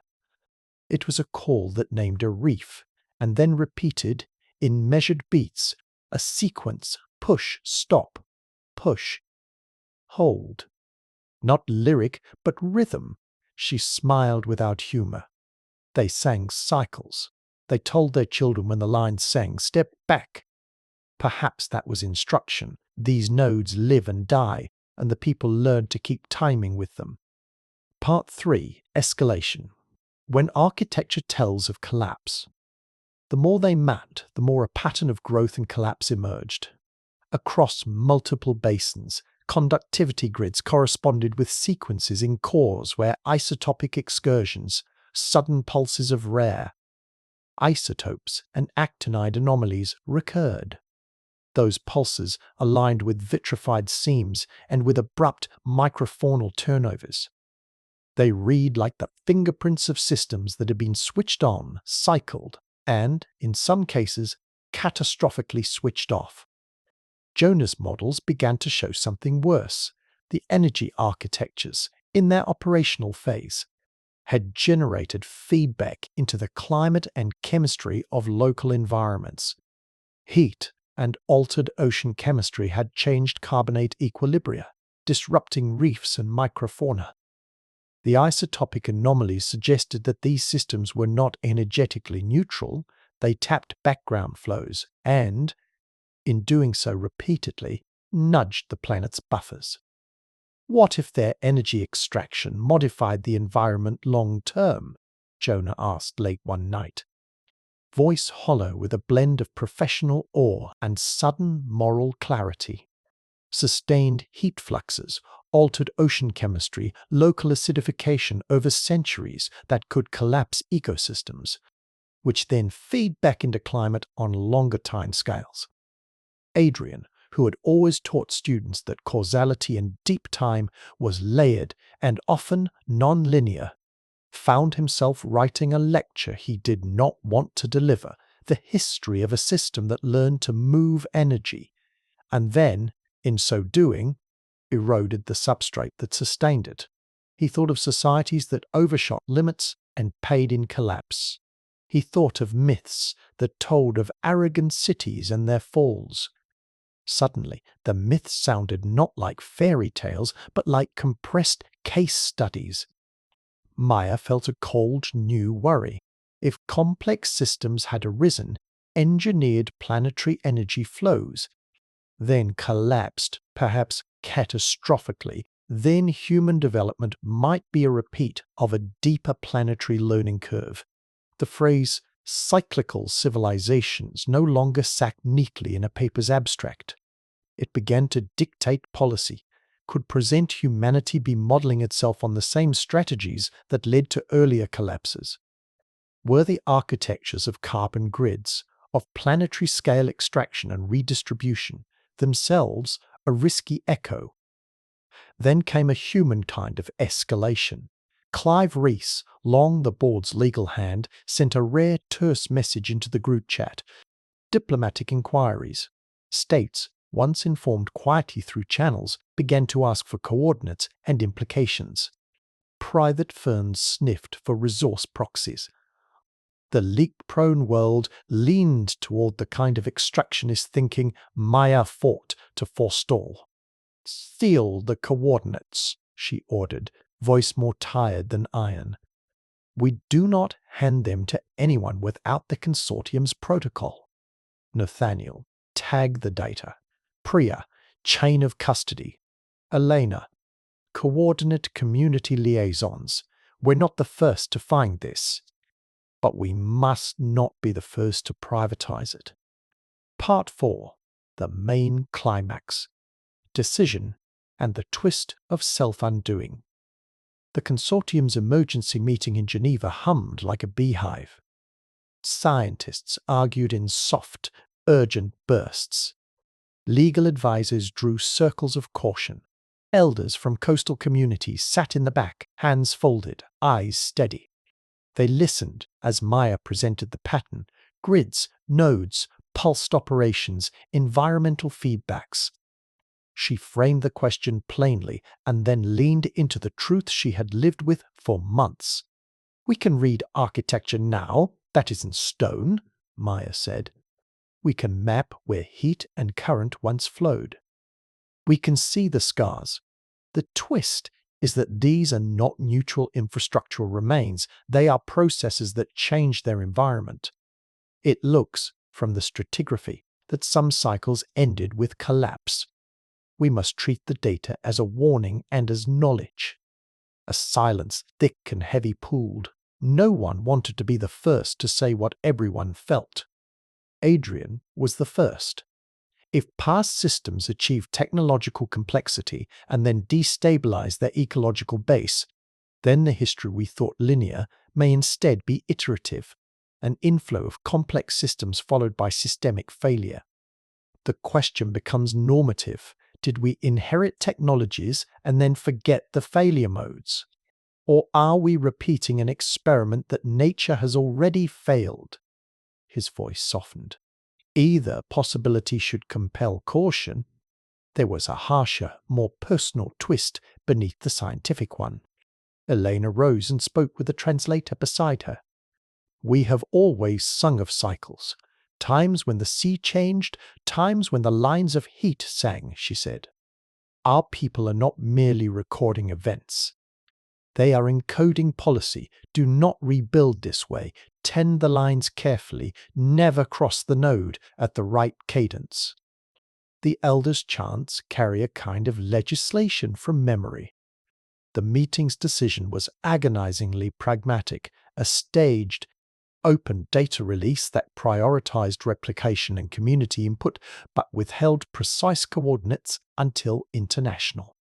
It was a call that named a reef, and then repeated, in measured beats, a sequence: push, stop, push, hold. Not lyric, but rhythm. She smiled without humor. They sang cycles. They told their children when the line sang, "Step back." Perhaps that was instruction. These nodes live and die, and the people learn to keep timing with them. Part 3. Escalation. When architecture tells of collapse. The more they mapped, the more a pattern of growth and collapse emerged. Across multiple basins, conductivity grids corresponded with sequences in cores where isotopic excursions, sudden pulses of rare isotopes, and actinide anomalies recurred. Those pulses aligned with vitrified seams and with abrupt microfaunal turnovers. They read like the fingerprints of systems that had been switched on, cycled, and, in some cases, catastrophically switched off. Jonah's models began to show something worse. The energy architectures, in their operational phase, had generated feedback into the climate and chemistry of local environments. Heat and altered ocean chemistry had changed carbonate equilibria, disrupting reefs and microfauna. The isotopic anomalies suggested that these systems were not energetically neutral. They tapped background flows and, in doing so repeatedly, nudged the planet's buffers. What if their energy extraction modified the environment long term? Jonah asked late one night. Voice hollow with a blend of professional awe and sudden moral clarity. Sustained heat fluxes, altered ocean chemistry, local acidification over centuries that could collapse ecosystems. which then feed back into climate on longer timescales. Adrian, who had always taught students that causality in deep time was layered and often non-linear, found himself writing a lecture he did not want to deliver, the history of a system that learned to move energy, and then, in so doing, eroded the substrate that sustained it. He thought of societies that overshot limits and paid in collapse. He thought of myths that told of arrogant cities and their falls. Suddenly, the myths sounded not like fairy tales, but like compressed case studies. Maya felt a cold, new worry. If complex systems had arisen, engineered planetary energy flows, then collapsed, perhaps catastrophically, then human development might be a repeat of a deeper planetary learning curve. The phrase cyclical civilizations no longer sat neatly in a paper's abstract. It began to dictate policy. Could present humanity be modeling itself on the same strategies that led to earlier collapses? Were the architectures of carbon grids, of planetary scale extraction and redistribution, themselves a risky echo? Then came a humankind of escalation. Clive Rees, long the board's legal hand, sent a rare terse message into the group chat. Diplomatic inquiries. States, once informed quietly through channels, began to ask for coordinates and implications. Private firms sniffed for resource proxies. The leak-prone world leaned toward the kind of extractionist thinking Maya fought to forestall. "Steal the coordinates," she ordered, voice more tired than iron. "We do not hand them to anyone without the consortium's protocol." Nathaniel, tag the data. Priya, chain of custody. Elena, coordinate community liaisons. We're not the first to find this, but we must not be the first to privatize it. Part 4. The main climax. Decision and the twist of self-undoing. The consortium's emergency meeting in Geneva hummed like a beehive. Scientists argued in soft, urgent bursts. Legal advisors drew circles of caution. Elders from coastal communities sat in the back, hands folded, eyes steady. They listened as Maya presented the pattern: grids, nodes, pulsed operations, environmental feedbacks. She framed the question plainly and then leaned into the truth she had lived with for months. "We can read architecture now, that isn't stone," Maya said. "We can map where heat and current once flowed. We can see the scars. The twist is that these are not neutral infrastructural remains, they are processes that change their environment. It looks, from the stratigraphy, that some cycles ended with collapse. We must treat the data as a warning and as knowledge." A silence thick and heavy pooled. No one wanted to be the first to say what everyone felt. Adrian was the first. If past systems achieved technological complexity and then destabilized their ecological base, then the history we thought linear may instead be iterative, an inflow of complex systems followed by systemic failure. The question becomes normative. Did we inherit technologies and then forget the failure modes? Or are we repeating an experiment that nature has already failed? His voice softened. Either possibility should compel caution. There was a harsher, more personal twist beneath the scientific one. Elena rose and spoke with the translator beside her. "We have always sung of cycles. Times when the sea changed, times when the lines of heat sang," she said. "Our people are not merely recording events. They are encoding policy. Do not rebuild this way. Tend the lines carefully. Never cross the node at the right cadence." The elders' chants carry a kind of legislation from memory. The meeting's decision was agonizingly pragmatic, a staged, open data release that prioritized replication and community input, but withheld precise coordinates until international.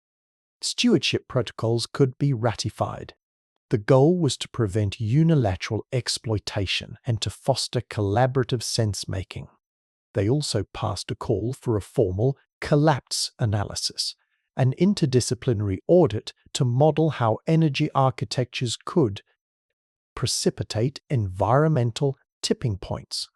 Stewardship protocols could be ratified. The goal was to prevent unilateral exploitation and to foster collaborative sense-making. They also passed a call for a formal collapse analysis, an interdisciplinary audit to model how energy architectures could precipitate environmental tipping points.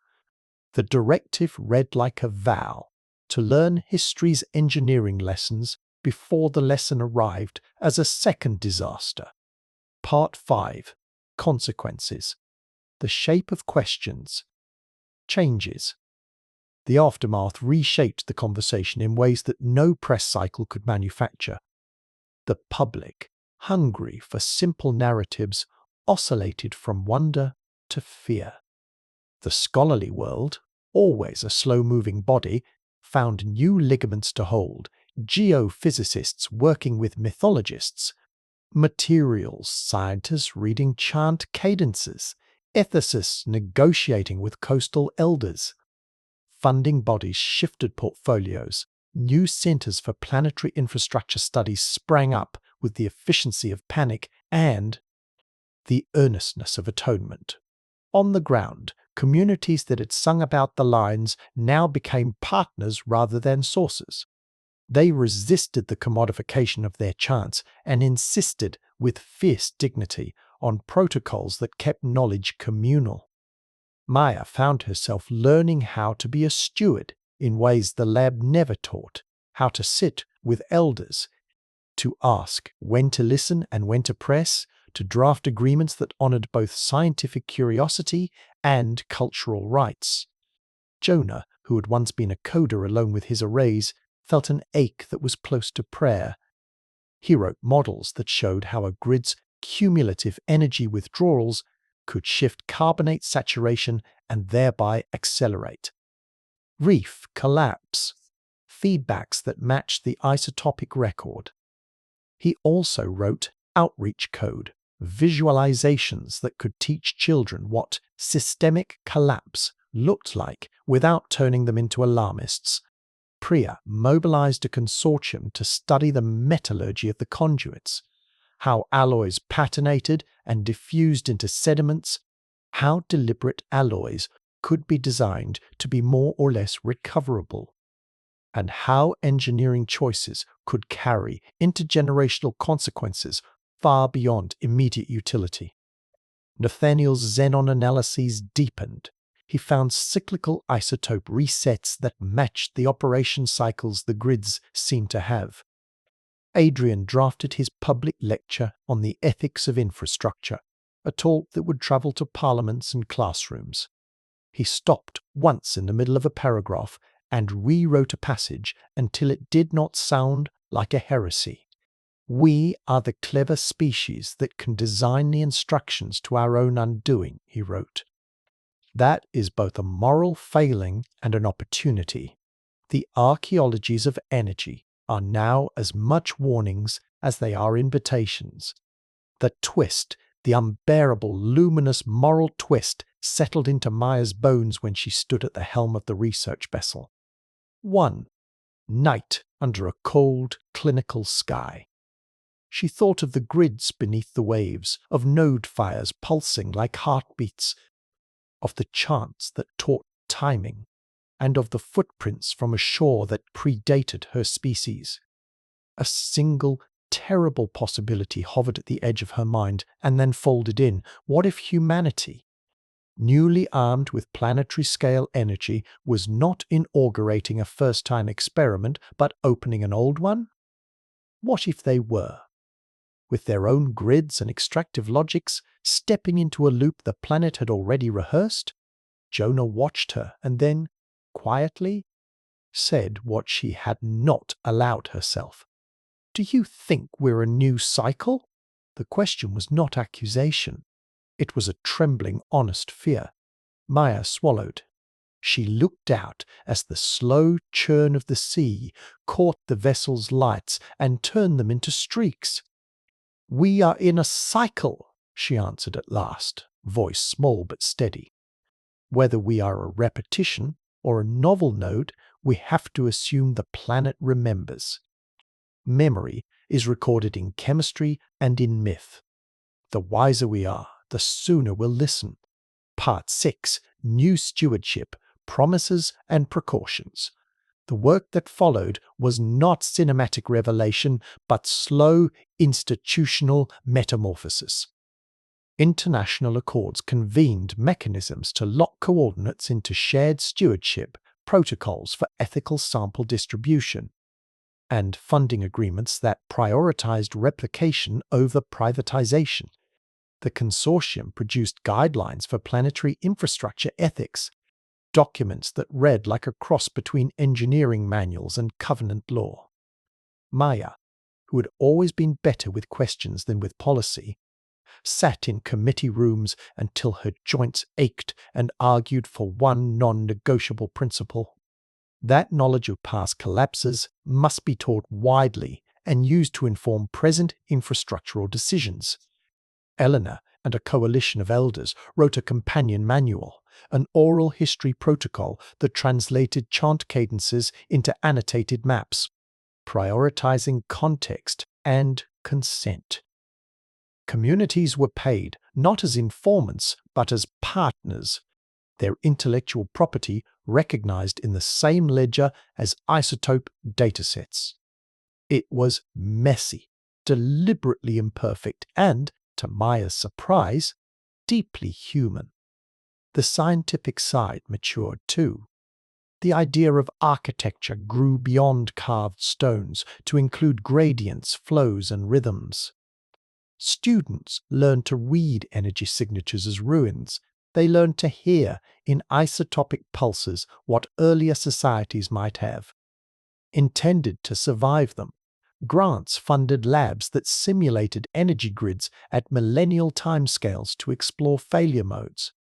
The directive read like a vow to learn history's engineering lessons before the lesson arrived as a second disaster. Part 5. Consequences. The shape of questions. Changes. The aftermath reshaped the conversation in ways that no press cycle could manufacture. The public, hungry for simple narratives, oscillated from wonder to fear. The scholarly world, always a slow-moving body, found new ligaments to hold, geophysicists working with mythologists, materials scientists reading chant cadences, ethicists negotiating with coastal elders. Funding bodies shifted portfolios, new centers for planetary infrastructure studies sprang up with the efficiency of panic and the earnestness of atonement. On the ground, communities that had sung about the lines now became partners rather than sources. They resisted the commodification of their chants and insisted with fierce dignity on protocols that kept knowledge communal. Maya found herself learning how to be a steward in ways the lab never taught, how to sit with elders, to ask when to listen and when to press, to draft agreements that honored both scientific curiosity and cultural rights. Jonah, who had once been a coder alone with his arrays, felt an ache that was close to prayer. He wrote models that showed how a grid's cumulative energy withdrawals could shift carbonate saturation and thereby accelerate. Reef collapse. Feedbacks that matched the isotopic record. He also wrote outreach code, visualizations that could teach children what systemic collapse looked like without turning them into alarmists. Priya mobilized a consortium to study the metallurgy of the conduits, how alloys patinated and diffused into sediments, how deliberate alloys could be designed to be more or less recoverable, and how engineering choices could carry intergenerational consequences far beyond immediate utility. Nathaniel's xenon analyses deepened. He found cyclical isotope resets that matched the operation cycles the grids seemed to have. Adrian drafted his public lecture on the ethics of infrastructure, a talk that would travel to parliaments and classrooms. He stopped once in the middle of a paragraph and rewrote a passage until it did not sound like a heresy. We are the clever species that can design the instructions to our own undoing, he wrote. That is both a moral failing and an opportunity. The archaeologies of energy are now as much warnings as they are invitations. The twist, the unbearable, luminous moral twist, settled into Maya's bones when she stood at the helm of the research vessel. 1. Night under a cold, clinical sky. She thought of the grids beneath the waves, of node fires pulsing like heartbeats, of the chants that taught timing, and of the footprints from a shore that predated her species. A single, terrible possibility hovered at the edge of her mind and then folded in. What if humanity, newly armed with planetary-scale energy, was not inaugurating a first-time experiment, but opening an old one? What if they were? With their own grids and extractive logics, stepping into a loop the planet had already rehearsed? Jonah watched her and then, quietly, said what she had not allowed herself. Do you think we're a new cycle? The question was not accusation. It was a trembling, honest fear. Maya swallowed. She looked out as the slow churn of the sea caught the vessel's lights and turned them into streaks. We are in a cycle, she answered at last, voice small but steady. Whether we are a repetition or a novel node, we have to assume the planet remembers. Memory is recorded in chemistry and in myth. The wiser we are, the sooner we'll listen. Part 6. New Stewardship, Promises and Precautions. The work that followed was not cinematic revelation, but slow, institutional metamorphosis. International accords convened mechanisms to lock coordinates into shared stewardship, protocols for ethical sample distribution, and funding agreements that prioritized replication over privatization. The consortium produced guidelines for planetary infrastructure ethics, documents that read like a cross between engineering manuals and covenant law. Maya, who had always been better with questions than with policy, sat in committee rooms until her joints ached and argued for one non-negotiable principle. That knowledge of past collapses must be taught widely and used to inform present infrastructural decisions. Eleanor and a coalition of elders wrote a companion manual, an oral history protocol that translated chant cadences into annotated maps, prioritizing context and consent. Communities were paid not as informants but as partners, their intellectual property recognized in the same ledger as isotope datasets. It was messy, deliberately imperfect, and, to Maya's surprise, deeply human. The scientific side matured too. The idea of architecture grew beyond carved stones to include gradients, flows, and rhythms. Students learned to read energy signatures as ruins. They learned to hear in isotopic pulses what earlier societies might have. Intended to survive them, grants funded labs that simulated energy grids at millennial timescales to explore failure modes.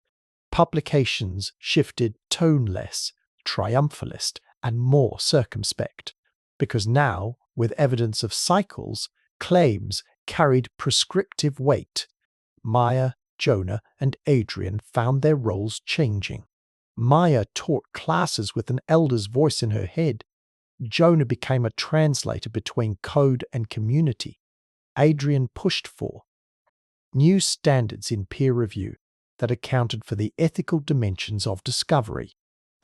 Publications shifted toneless, triumphalist, and more circumspect, because now, with evidence of cycles, claims carried prescriptive weight. Maya, Jonah, and Adrian found their roles changing. Maya taught classes with an elder's voice in her head. Jonah became a translator between code and community. Adrian pushed for new standards in peer review that accounted for the ethical dimensions of discovery.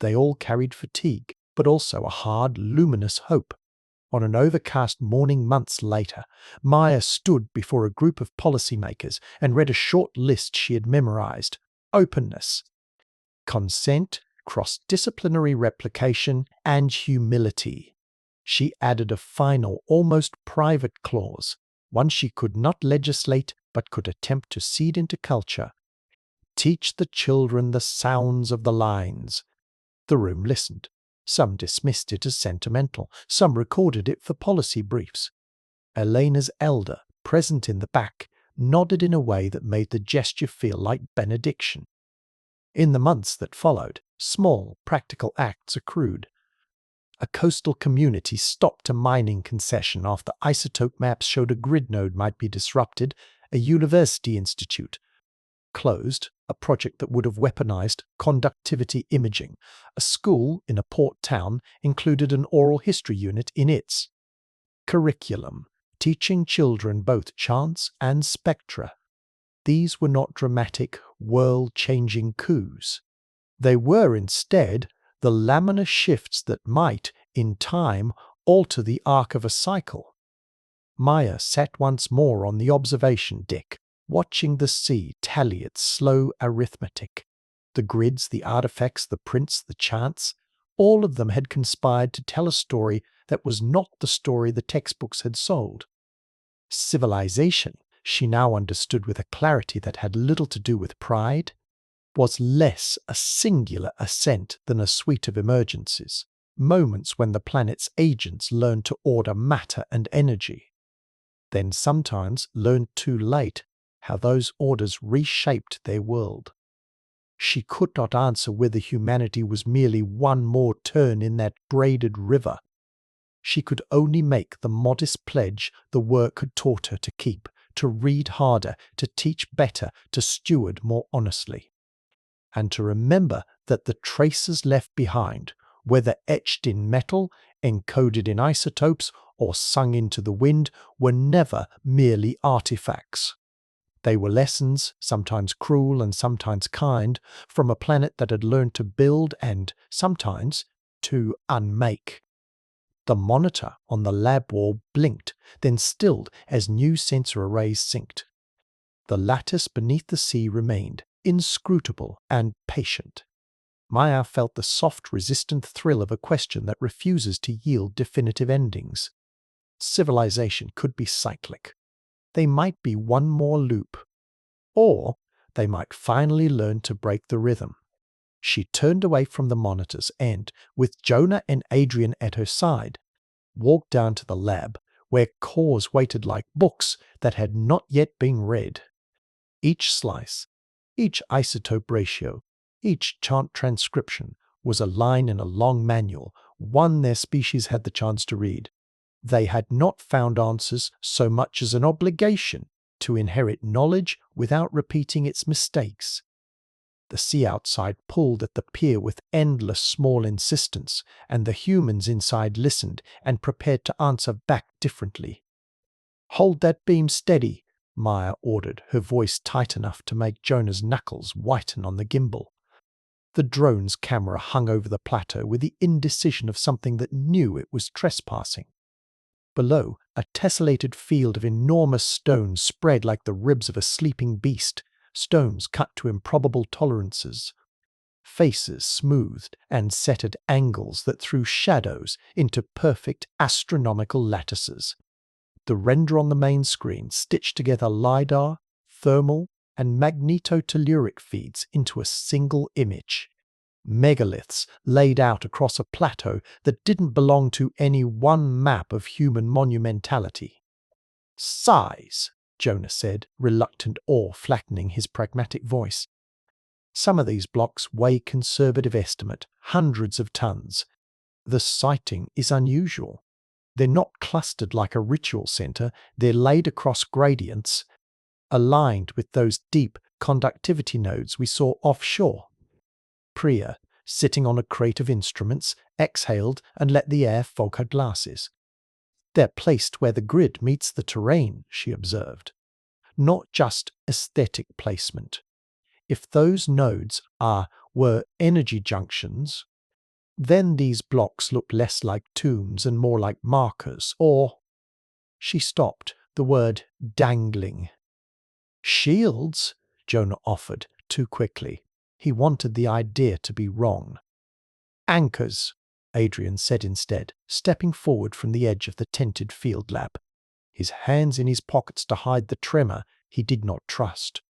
They all carried fatigue, but also a hard, luminous hope. On an overcast morning months later, Maya stood before a group of policymakers and read a short list she had memorized. Openness, consent, cross-disciplinary replication, and humility. She added a final, almost private clause, one she could not legislate but could attempt to seed into culture. Teach the children the sounds of the lines. The room listened. Some dismissed it as sentimental. Some recorded it for policy briefs. Elena's elder, present in the back, nodded in a way that made the gesture feel like benediction. In the months that followed, small, practical acts accrued. A coastal community stopped a mining concession after isotope maps showed a grid node might be disrupted. A university institute closed, a project that would have weaponized conductivity imaging. A school in a port town included an oral history unit in its curriculum, teaching children both chants and spectra. These were not dramatic, world-changing coups. They were instead the laminar shifts that might, in time, alter the arc of a cycle. Maya sat once more on the observation deck, watching the sea tally its slow arithmetic. The grids, the artifacts, the prints, the chants, all of them had conspired to tell a story that was not the story the textbooks had sold. Civilization, she now understood with a clarity that had little to do with pride, was less a singular ascent than a suite of emergencies, moments when the planet's agents learned to order matter and energy. Then sometimes learned too late how those orders reshaped their world. She could not answer whether humanity was merely one more turn in that braided river. She could only make the modest pledge the work had taught her to keep, to read harder, to teach better, to steward more honestly. And to remember that the traces left behind, whether etched in metal, encoded in isotopes, or sung into the wind, were never merely artifacts. They were lessons, sometimes cruel and sometimes kind, from a planet that had learned to build and, sometimes, to unmake. The monitor on the lab wall blinked, then stilled as new sensor arrays synced. The lattice beneath the sea remained, inscrutable and patient. Maya felt the soft, resistant thrill of a question that refuses to yield definitive endings. Civilization could be cyclic. They might be one more loop. Or they might finally learn to break the rhythm. She turned away from the monitors and, with Jonah and Adrian at her side, walked down to the lab, where cores waited like books that had not yet been read. Each slice, each isotope ratio, each chant transcription was a line in a long manual, one their species had the chance to read. They had not found answers so much as an obligation to inherit knowledge without repeating its mistakes. The sea outside pulled at the pier with endless small insistence, and the humans inside listened and prepared to answer back differently. "Hold that beam steady," Maya ordered, her voice tight enough to make Jonah's knuckles whiten on the gimbal. The drone's camera hung over the plateau with the indecision of something that knew it was trespassing. Below, a tessellated field of enormous stones spread like the ribs of a sleeping beast, stones cut to improbable tolerances. Faces smoothed and set at angles that threw shadows into perfect astronomical lattices. The render on the main screen stitched together LiDAR, thermal, and magnetotelluric feeds into a single image. Megaliths laid out across a plateau that didn't belong to any one map of human monumentality. "Size," Jonah said, reluctant awe flattening his pragmatic voice. "Some of these blocks weigh conservative estimate, hundreds of tons. The sighting is unusual. They're not clustered like a ritual center, they're laid across gradients, aligned with those deep conductivity nodes we saw offshore." Priya, sitting on a crate of instruments, exhaled and let the air fog her glasses. "They're placed where the grid meets the terrain," she observed. "Not just aesthetic placement. If those nodes were energy junctions, then these blocks look less like tombs and more like markers, or—" She stopped, the word dangling. "Shields," Jonah offered, too quickly. He wanted the idea to be wrong. "Anchors," Adrian said instead, stepping forward from the edge of the tented field lab, his hands in his pockets to hide the tremor he did not trust.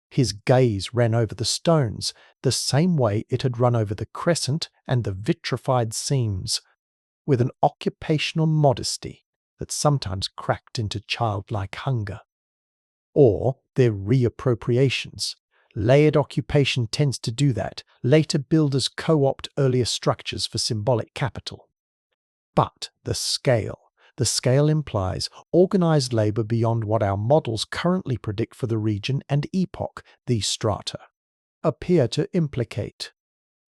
His gaze ran over the stones, the same way it had run over the crescent and the vitrified seams, with an occupational modesty that sometimes cracked into childlike hunger. Or their reappropriations. Layered occupation tends to do that. Later builders co-opt earlier structures for symbolic capital. But the scale implies organized labor beyond what our models currently predict for the region and epoch these strata appear to implicate.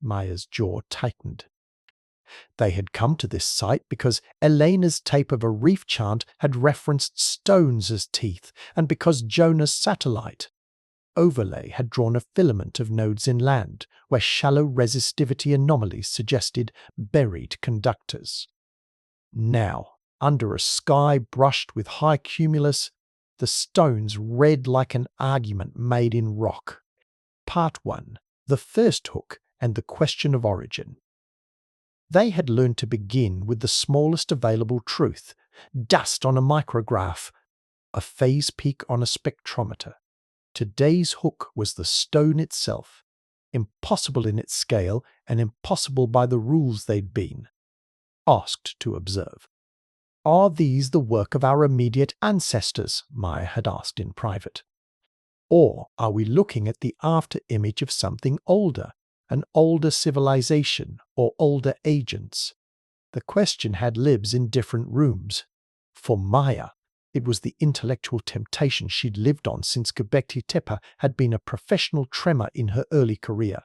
Maya's jaw tightened. They had come to this site because Elena's tape of a reef chant had referenced stones as teeth, and because Jonah's satellite overlay had drawn a filament of nodes inland, where shallow resistivity anomalies suggested buried conductors. Now, under a sky brushed with high cumulus, the stones read like an argument made in rock. Part 1. The first hook and the question of origin. They had learned to begin with the smallest available truth, dust on a micrograph, a phase peak on a spectrometer. Today's hook was the stone itself, impossible in its scale and impossible by the rules they'd been asked to observe. "Are these the work of our immediate ancestors?" Maya had asked in private. "Or are we looking at the after-image of something older, an older civilization or older agents?" The question had libs in different rooms. For Maya, it was the intellectual temptation she'd lived on since Göbekli Tepe had been a professional tremor in her early career.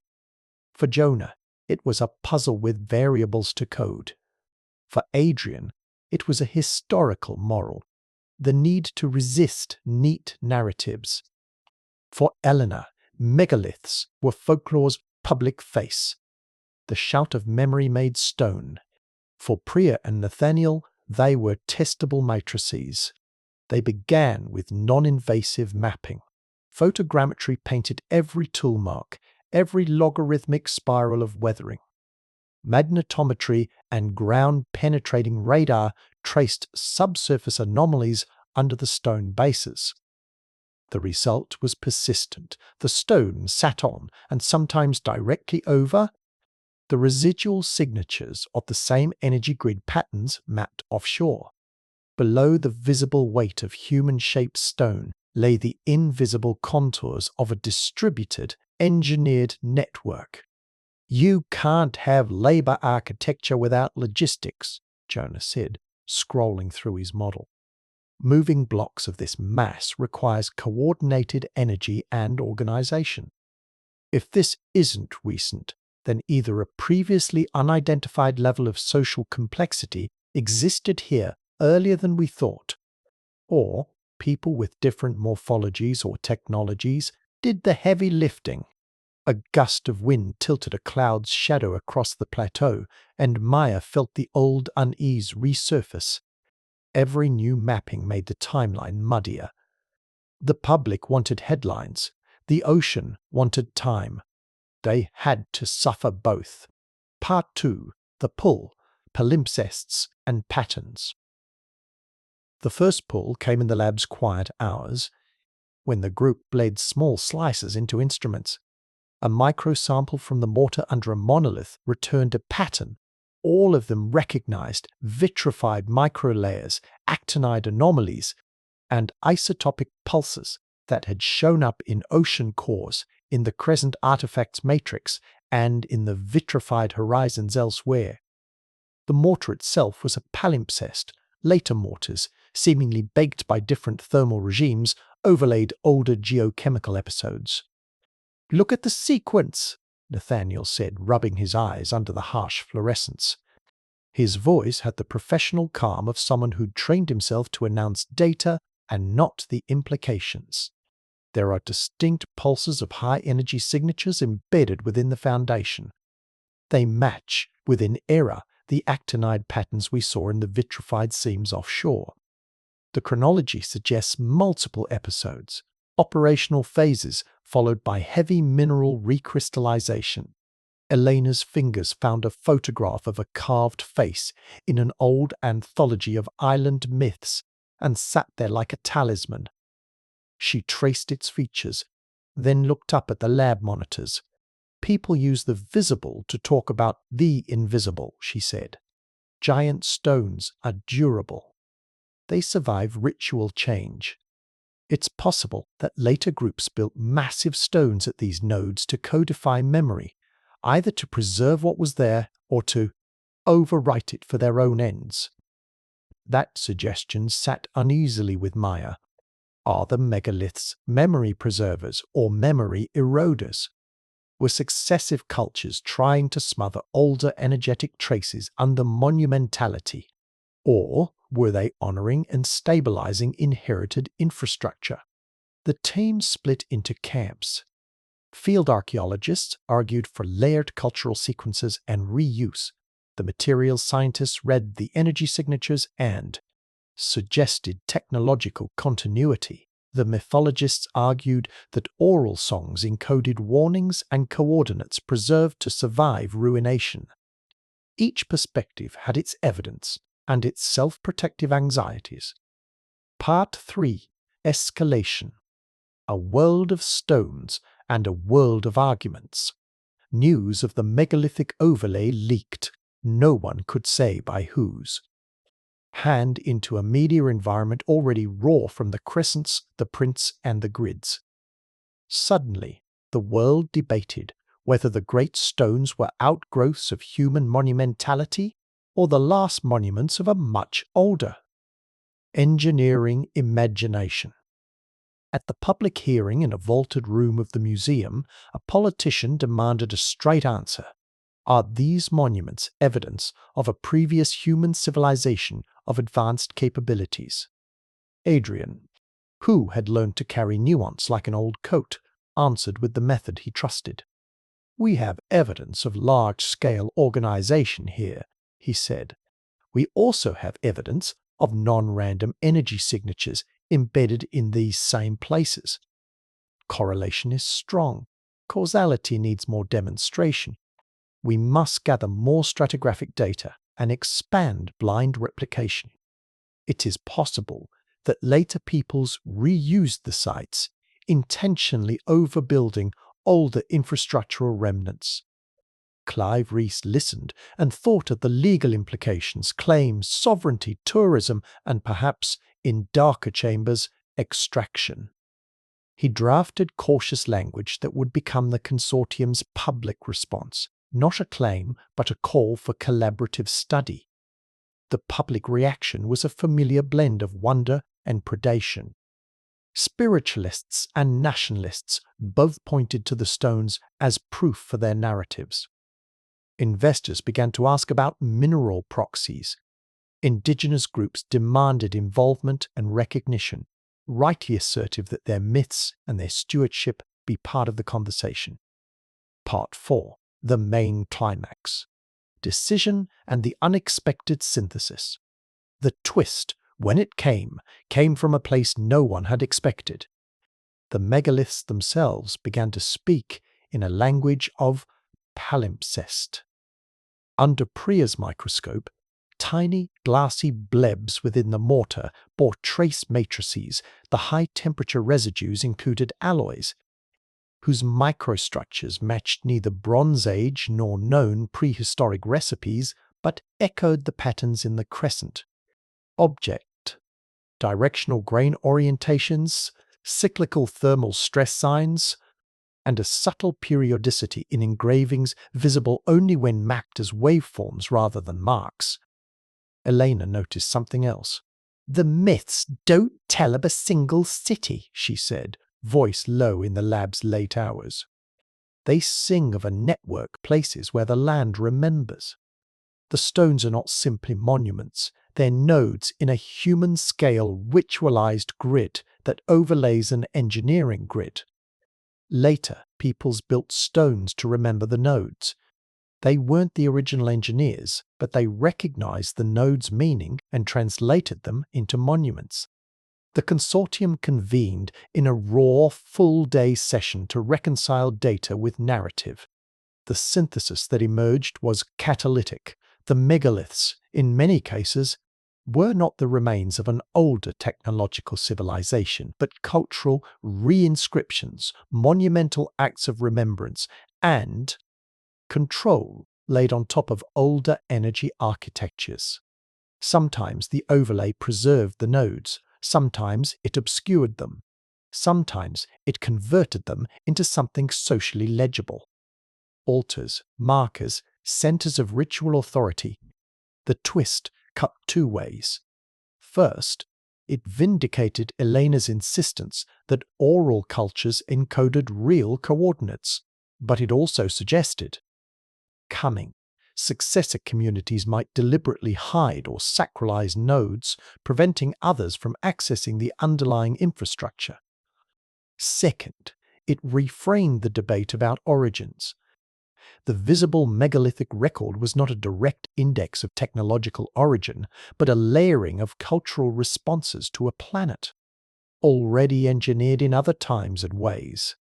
For Jonah, it was a puzzle with variables to code. For Adrian, it was a historical moral, the need to resist neat narratives. For Eleanor, megaliths were folklore's public face, the shout of memory made stone. For Priya and Nathaniel, they were testable matrices. They began with non-invasive mapping. Photogrammetry painted every tool mark, every logarithmic spiral of weathering. Magnetometry and ground-penetrating radar traced subsurface anomalies under the stone bases. The result was persistent. The stone sat on, and sometimes directly over, the residual signatures of the same energy grid patterns mapped offshore. Below the visible weight of human-shaped stone lay the invisible contours of a distributed, engineered network. "You can't have labor architecture without logistics," Jonah said, scrolling through his model. Moving blocks of this mass requires coordinated energy and organization. If this isn't recent, then either a previously unidentified level of social complexity existed here earlier than we thought, or people with different morphologies or technologies did the heavy lifting. A gust of wind tilted a cloud's shadow across the plateau, and Maya felt the old unease resurface. Every new mapping made the timeline muddier. The public wanted headlines. The ocean wanted time. They had to suffer both. Part 2. The Pull, Palimpsests and Patterns. The first pull came in the lab's quiet hours, when the group bled small slices into instruments. A microsample from the mortar under a monolith returned a pattern. All of them recognized vitrified microlayers, actinide anomalies, and isotopic pulses that had shown up in ocean cores, in the crescent artifacts matrix, and in the vitrified horizons elsewhere. The mortar itself was a palimpsest. Later mortars, seemingly baked by different thermal regimes, overlaid older geochemical episodes. "Look at the sequence," Nathaniel said, rubbing his eyes under the harsh fluorescence. His voice had the professional calm of someone who'd trained himself to announce data and not the implications. There are distinct pulses of high-energy signatures embedded within the foundation. They match, within error, the actinide patterns we saw in the vitrified seams offshore. The chronology suggests multiple episodes, operational phases followed by heavy mineral recrystallization. Elena's fingers found a photograph of a carved face in an old anthology of island myths and sat there like a talisman. She traced its features, then looked up at the lab monitors. "People use the visible to talk about the invisible," she said. "Giant stones are durable. They survive ritual change. It's possible that later groups built massive stones at these nodes to codify memory, either to preserve what was there or to overwrite it for their own ends." That suggestion sat uneasily with Maya. Are the megaliths memory preservers or memory eroders? Were successive cultures trying to smother older energetic traces under monumentality? Or were they honoring and stabilizing inherited infrastructure? The team split into camps. Field archaeologists argued for layered cultural sequences and reuse. The materials scientists read the energy signatures and suggested technological continuity. The mythologists argued that oral songs encoded warnings and coordinates preserved to survive ruination. Each perspective had its evidence and its self-protective anxieties. Part 3. Escalation. A world of stones and a world of arguments. News of the megalithic overlay leaked. No one could say by whose. Hand into a media environment already raw from the crescents, the prints, and the grids. Suddenly, the world debated whether the great stones were outgrowths of human monumentality or the last monuments of a much older. Engineering imagination. At the public hearing in a vaulted room of the museum, a politician demanded a straight answer. Are these monuments evidence of a previous human civilization of advanced capabilities? Adrian, who had learned to carry nuance like an old coat, answered with the method he trusted. "We have evidence of large-scale organization here," he said. "We also have evidence of non-random energy signatures embedded in these same places. Correlation is strong. Causality needs more demonstration. We must gather more stratigraphic data and expand blind replication. It is possible that later peoples reused the sites, intentionally overbuilding older infrastructural remnants." Clive Rees listened and thought of the legal implications, claims, sovereignty, tourism, and perhaps, in darker chambers, extraction. He drafted cautious language that would become the consortium's public response, not a claim but a call for collaborative study. The public reaction was a familiar blend of wonder and predation. Spiritualists and nationalists both pointed to the stones as proof for their narratives. Investors began to ask about mineral proxies. Indigenous groups demanded involvement and recognition, rightly assertive that their myths and their stewardship be part of the conversation. Part 4. The main climax. Decision and the unexpected synthesis. The twist, when it came from a place no one had expected. The megaliths themselves began to speak in a language of palimpsest. Under Pria's microscope, tiny glassy blebs within the mortar bore trace matrices. The high-temperature residues included alloys, whose microstructures matched neither Bronze Age nor known prehistoric recipes, but echoed the patterns in the crescent. Object, directional grain orientations, cyclical thermal stress signs, and a subtle periodicity in engravings visible only when mapped as waveforms rather than marks. Elena noticed something else. "The myths don't tell of a single city," she said, voice low in the lab's late hours. "They sing of a network, places where the land remembers. The stones are not simply monuments, they're nodes in a human-scale ritualized grid that overlays an engineering grid. Later, peoples built stones to remember the nodes. They weren't the original engineers, but they recognized the nodes' meaning and translated them into monuments." The consortium convened in a raw, full-day session to reconcile data with narrative. The synthesis that emerged was catalytic. The megaliths, in many cases, were not the remains of an older technological civilization, but cultural reinscriptions, monumental acts of remembrance, and control laid on top of older energy architectures. Sometimes the overlay preserved the nodes, sometimes it obscured them, sometimes it converted them into something socially legible. Altars, markers, centers of ritual authority. The twist cut two ways. First, it vindicated Elena's insistence that oral cultures encoded real coordinates, but it also suggested coming. Successor communities might deliberately hide or sacralize nodes, preventing others from accessing the underlying infrastructure. Second, it reframed the debate about origins. The visible megalithic record was not a direct index of technological origin, but a layering of cultural responses to a planet, already engineered in other times and ways.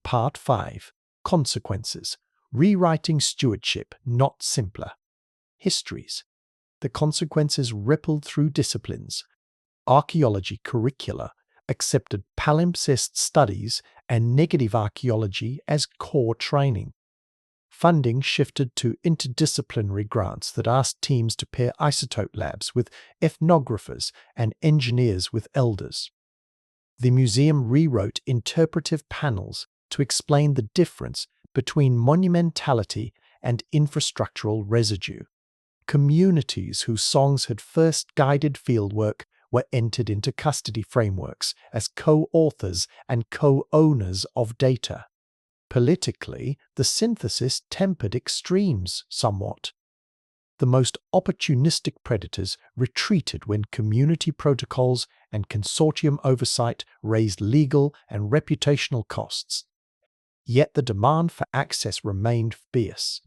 Part 5. Consequences. Rewriting stewardship, not simpler. Histories. The consequences rippled through disciplines. Archaeology curricula accepted palimpsest studies and negative archaeology as core training. Funding shifted to interdisciplinary grants that asked teams to pair isotope labs with ethnographers and engineers with elders. The museum rewrote interpretive panels to explain the difference between monumentality and infrastructural residue. Communities whose songs had first guided fieldwork were entered into custody frameworks as co-authors and co-owners of data. Politically, the synthesis tempered extremes somewhat. The most opportunistic predators retreated when community protocols and consortium oversight raised legal and reputational costs. Yet the demand for access remained fierce.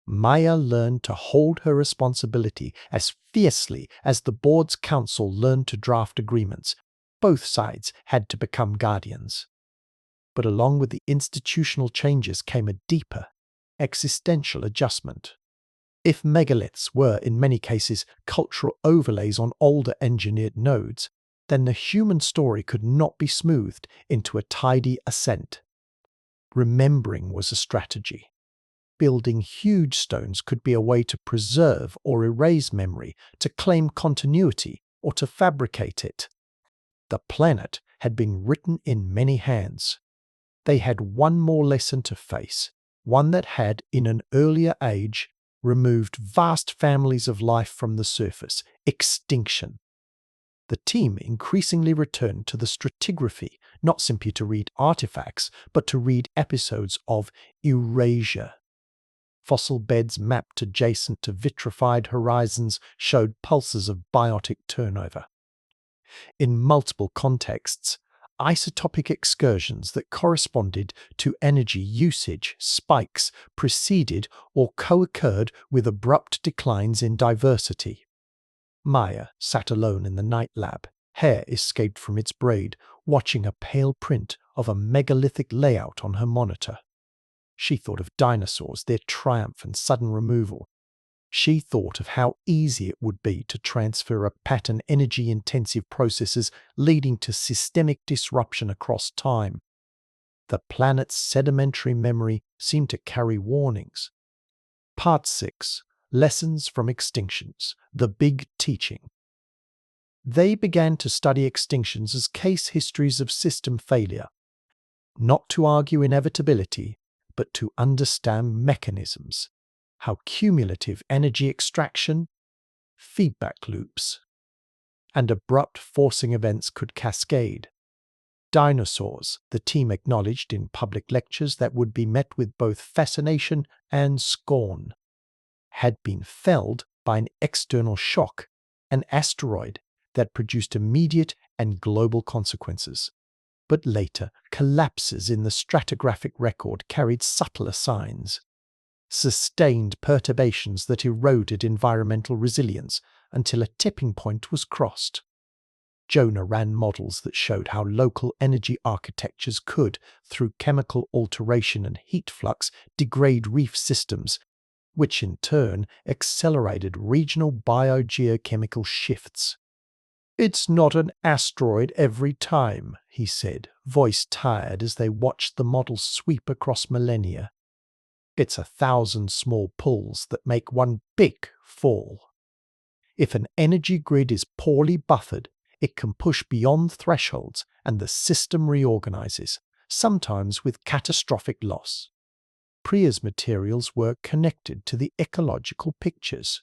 Maya learned to hold her responsibility as fiercely as the board's council learned to draft agreements. Both sides had to become guardians. But along with the institutional changes came a deeper, existential adjustment. If megaliths were, in many cases, cultural overlays on older engineered nodes, then the human story could not be smoothed into a tidy ascent. Remembering was a strategy. Building huge stones could be a way to preserve or erase memory, to claim continuity, or to fabricate it. The planet had been written in many hands. They had one more lesson to face, one that had, in an earlier age, removed vast families of life from the surface, extinction. The team increasingly returned to the stratigraphy, not simply to read artifacts, but to read episodes of erasure. Fossil beds mapped adjacent to vitrified horizons showed pulses of biotic turnover. In multiple contexts, isotopic excursions that corresponded to energy usage spikes preceded or co-occurred with abrupt declines in diversity. Maya sat alone in the night lab, hair escaped from its braid, watching a pale print of a megalithic layout on her monitor. She thought of dinosaurs, their triumph and sudden removal. She thought of how easy it would be to transfer a pattern energy-intensive processes leading to systemic disruption across time. The planet's sedimentary memory seemed to carry warnings. Part 6. Lessons from Extinctions. The Big Teaching. They began to study extinctions as case histories of system failure, not to argue inevitability, but to understand mechanisms, how cumulative energy extraction, feedback loops, and abrupt forcing events could cascade. Dinosaurs, the team acknowledged in public lectures that would be met with both fascination and scorn, had been felled by an external shock, an asteroid that produced immediate and global consequences. But later, collapses in the stratigraphic record carried subtler signs. Sustained perturbations that eroded environmental resilience until a tipping point was crossed. Jonah ran models that showed how local energy architectures could, through chemical alteration and heat flux, degrade reef systems, which in turn accelerated regional biogeochemical shifts. "It's not an asteroid every time," he said, voice tired as they watched the model sweep across millennia. "It's 1,000 small pulls that make one big fall. If an energy grid is poorly buffered, it can push beyond thresholds and the system reorganizes, sometimes with catastrophic loss." Priya's materials were connected to the ecological pictures.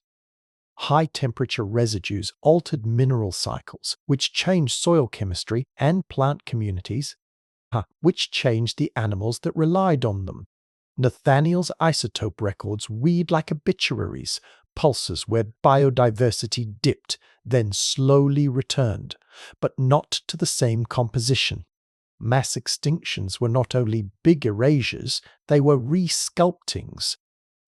High-temperature residues altered mineral cycles, which changed soil chemistry and plant communities, which changed the animals that relied on them. Nathaniel's isotope records read like obituaries, pulses where biodiversity dipped, then slowly returned, but not to the same composition. Mass extinctions were not only big erasures, they were resculptings.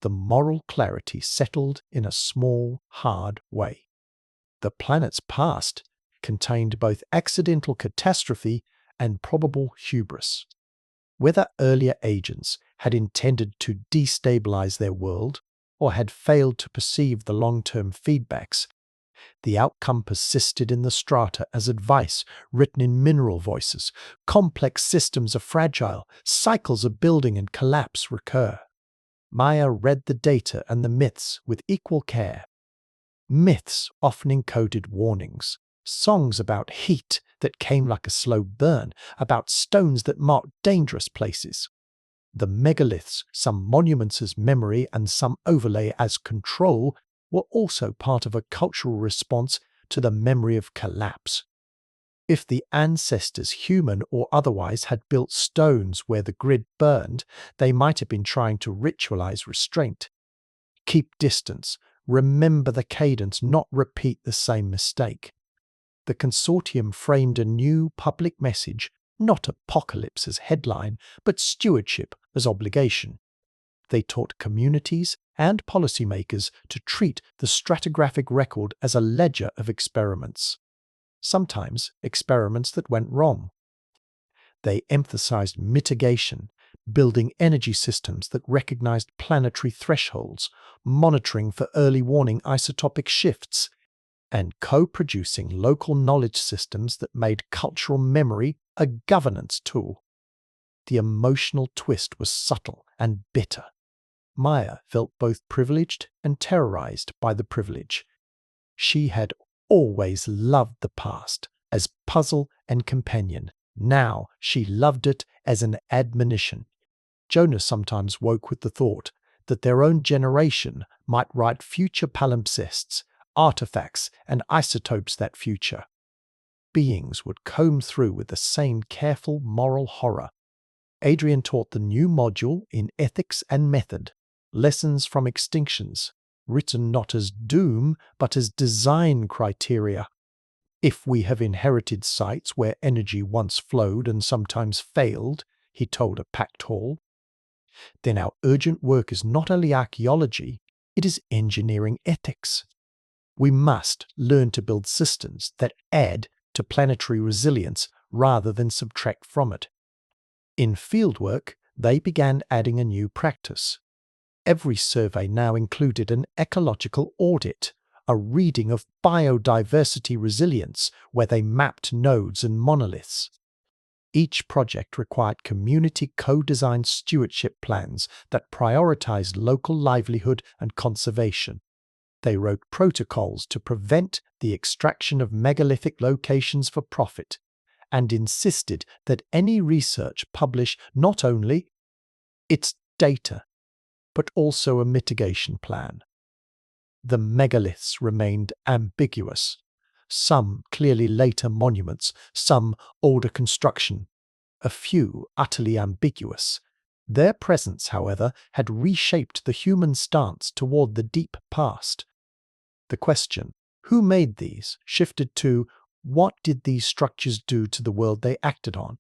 The moral clarity settled in a small, hard way. The planet's past contained both accidental catastrophe and probable hubris. Whether earlier agents had intended to destabilize their world or had failed to perceive the long-term feedbacks, the outcome persisted in the strata as advice written in mineral voices. Complex systems are fragile, cycles of building and collapse recur. Maya read the data and the myths with equal care. Myths often encoded warnings, songs about heat that came like a slow burn, about stones that marked dangerous places. The megaliths, some monuments as memory and some overlay as control, were also part of a cultural response to the memory of collapse. If the ancestors, human or otherwise, had built stones where the grid burned, they might have been trying to ritualize restraint. Keep distance, remember the cadence, not repeat the same mistake. The consortium framed a new public message, not apocalypse as headline, but stewardship as obligation. They taught communities and policymakers to treat the stratigraphic record as a ledger of experiments, sometimes experiments that went wrong. They emphasized mitigation, building energy systems that recognized planetary thresholds, monitoring for early warning isotopic shifts, and co-producing local knowledge systems that made cultural memory a governance tool. The emotional twist was subtle and bitter. Maya felt both privileged and terrorized by the privilege. She had always loved the past as puzzle and companion. Now she loved it as an admonition. Jonah sometimes woke with the thought that their own generation might write future palimpsests, artifacts, and isotopes that future. Beings would comb through with the same careful moral horror. Adrian taught the new module in ethics and method, lessons from extinctions, written not as doom but as design criteria. If we have inherited sites where energy once flowed and sometimes failed, he told a packed hall, then our urgent work is not only archaeology, it is engineering ethics. We must learn to build systems that add to planetary resilience rather than subtract from it. In fieldwork, they began adding a new practice. Every survey now included an ecological audit, a reading of biodiversity resilience where they mapped nodes and monoliths. Each project required community co-designed stewardship plans that prioritized local livelihood and conservation. They wrote protocols to prevent the extraction of megalithic locations for profit, and insisted that any research publish not only its data, but also a mitigation plan. The megaliths remained ambiguous, some clearly later monuments, some older construction, a few utterly ambiguous. Their presence, however, had reshaped the human stance toward the deep past. The question, who made these, shifted to what did these structures do to the world they acted on?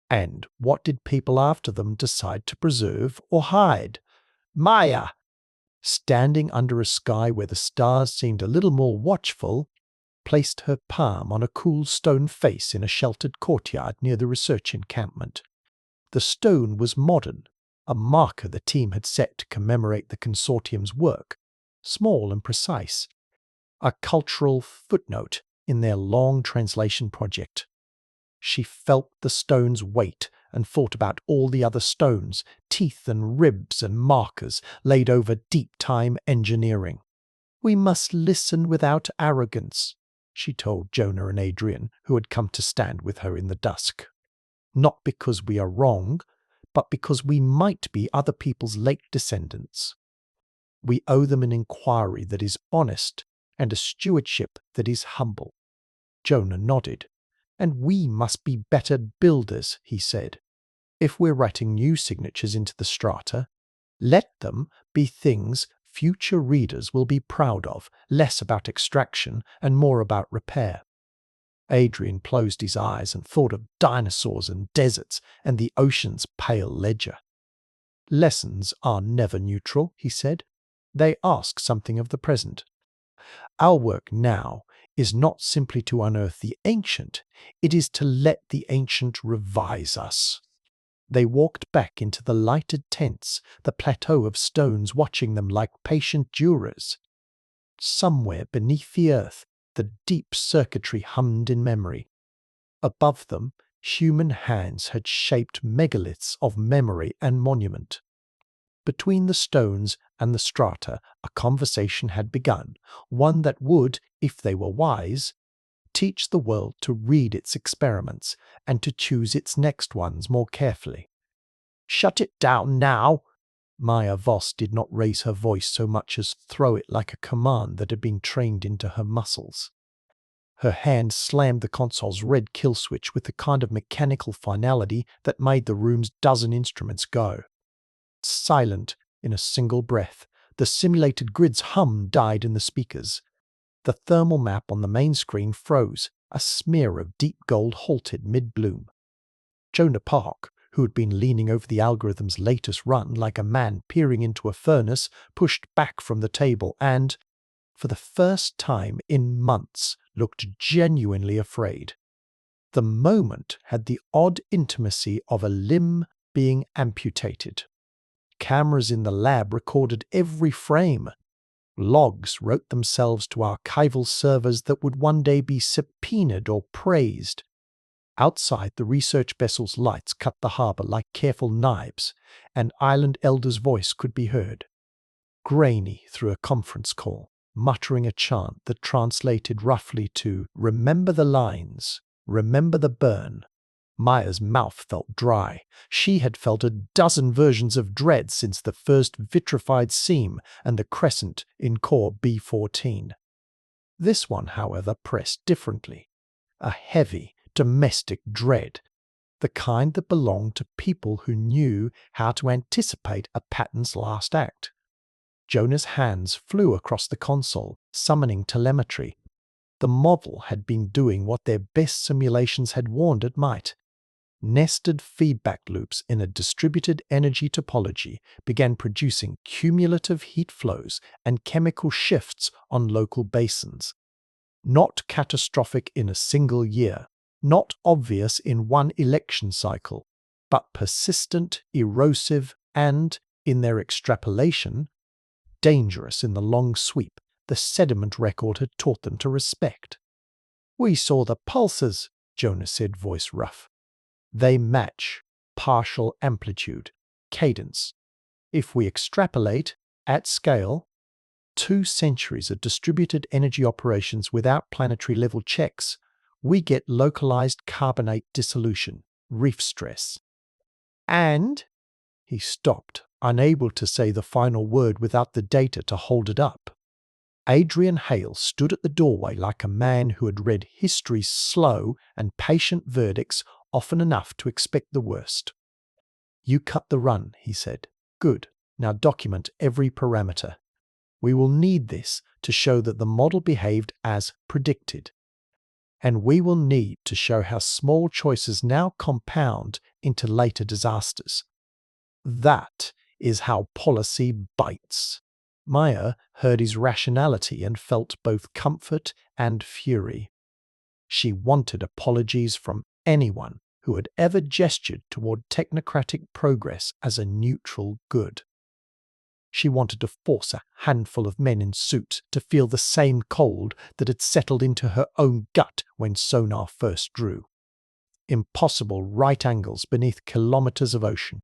And what did people after them decide to preserve or hide? Maya, standing under a sky where the stars seemed a little more watchful, placed her palm on a cool stone face in a sheltered courtyard near the research encampment. The stone was modern, a marker the team had set to commemorate the consortium's work, small and precise, a cultural footnote in their long translation project. She felt the stone's weight and thought about all the other stones, teeth and ribs and markers laid over deep-time engineering. "We must listen without arrogance," she told Jonah and Adrian, who had come to stand with her in the dusk. "Not because we are wrong, but because we might be other people's late descendants. We owe them an inquiry that is honest and a stewardship that is humble." Jonah nodded. "And we must be better builders," he said. "If we're writing new signatures into the strata, let them be things future readers will be proud of, less about extraction and more about repair." Adrian closed his eyes and thought of dinosaurs and deserts and the ocean's pale ledger. "Lessons are never neutral," he said. "They ask something of the present. Our work now is not simply to unearth the ancient, it is to let the ancient revise us." They walked back into the lighted tents, the plateau of stones watching them like patient jurors. Somewhere beneath the earth, the deep circuitry hummed in memory. Above them, human hands had shaped megaliths of memory and monument. Between the stones and the strata, a conversation had begun, one that would, if they were wise, teach the world to read its experiments and to choose its next ones more carefully. "Shut it down now!" Maya Voss did not raise her voice so much as throw it like a command that had been trained into her muscles. Her hand slammed the console's red kill switch with the kind of mechanical finality that made the room's dozen instruments go. Silent in a single breath, The simulated grid's hum died in the speakers. The thermal map on the main screen froze. A smear of deep gold halted mid-bloom. Jonah Park, who had been leaning over the algorithm's latest run like a man peering into a furnace, pushed back from the table and, for the first time in months, looked genuinely afraid. The moment had the odd intimacy of a limb being amputated. Cameras in the lab recorded every frame. Logs wrote themselves to archival servers that would one day be subpoenaed or praised. Outside, the research vessel's lights cut the harbour like careful knives. An island elder's voice could be heard, grainy through a conference call, muttering a chant that translated roughly to "Remember the lines, remember the burn." Maya's mouth felt dry. She had felt a dozen versions of dread since the first vitrified seam and the crescent in core B14. This one, however, pressed differently. A heavy, domestic dread. The kind that belonged to people who knew how to anticipate a pattern's last act. Jonah's hands flew across the console, summoning telemetry. The model had been doing what their best simulations had warned it might. Nested feedback loops in a distributed energy topology began producing cumulative heat flows and chemical shifts on local basins. Not catastrophic in a single year, not obvious in one election cycle, but persistent, erosive, and, in their extrapolation, dangerous in the long sweep the sediment record had taught them to respect. "We saw the pulses," Jonah said, voice rough. "They match partial amplitude, cadence. If we extrapolate, at scale, 2 centuries of distributed energy operations without planetary level checks, we get localized carbonate dissolution, reef stress. And," he stopped, unable to say the final word without the data to hold it up. Adrian Hale stood at the doorway like a man who had read history's slow and patient verdicts often enough to expect the worst. "You cut the run," he said. "Good. Now document every parameter. We will need this to show that the model behaved as predicted. And we will need to show how small choices now compound into later disasters. That is how policy bites." Maya heard his rationality and felt both comfort and fury. She wanted apologies from anyone who had ever gestured toward technocratic progress as a neutral good. She wanted to force a handful of men in suits to feel the same cold that had settled into her own gut when sonar first drew. Impossible right angles beneath kilometers of ocean.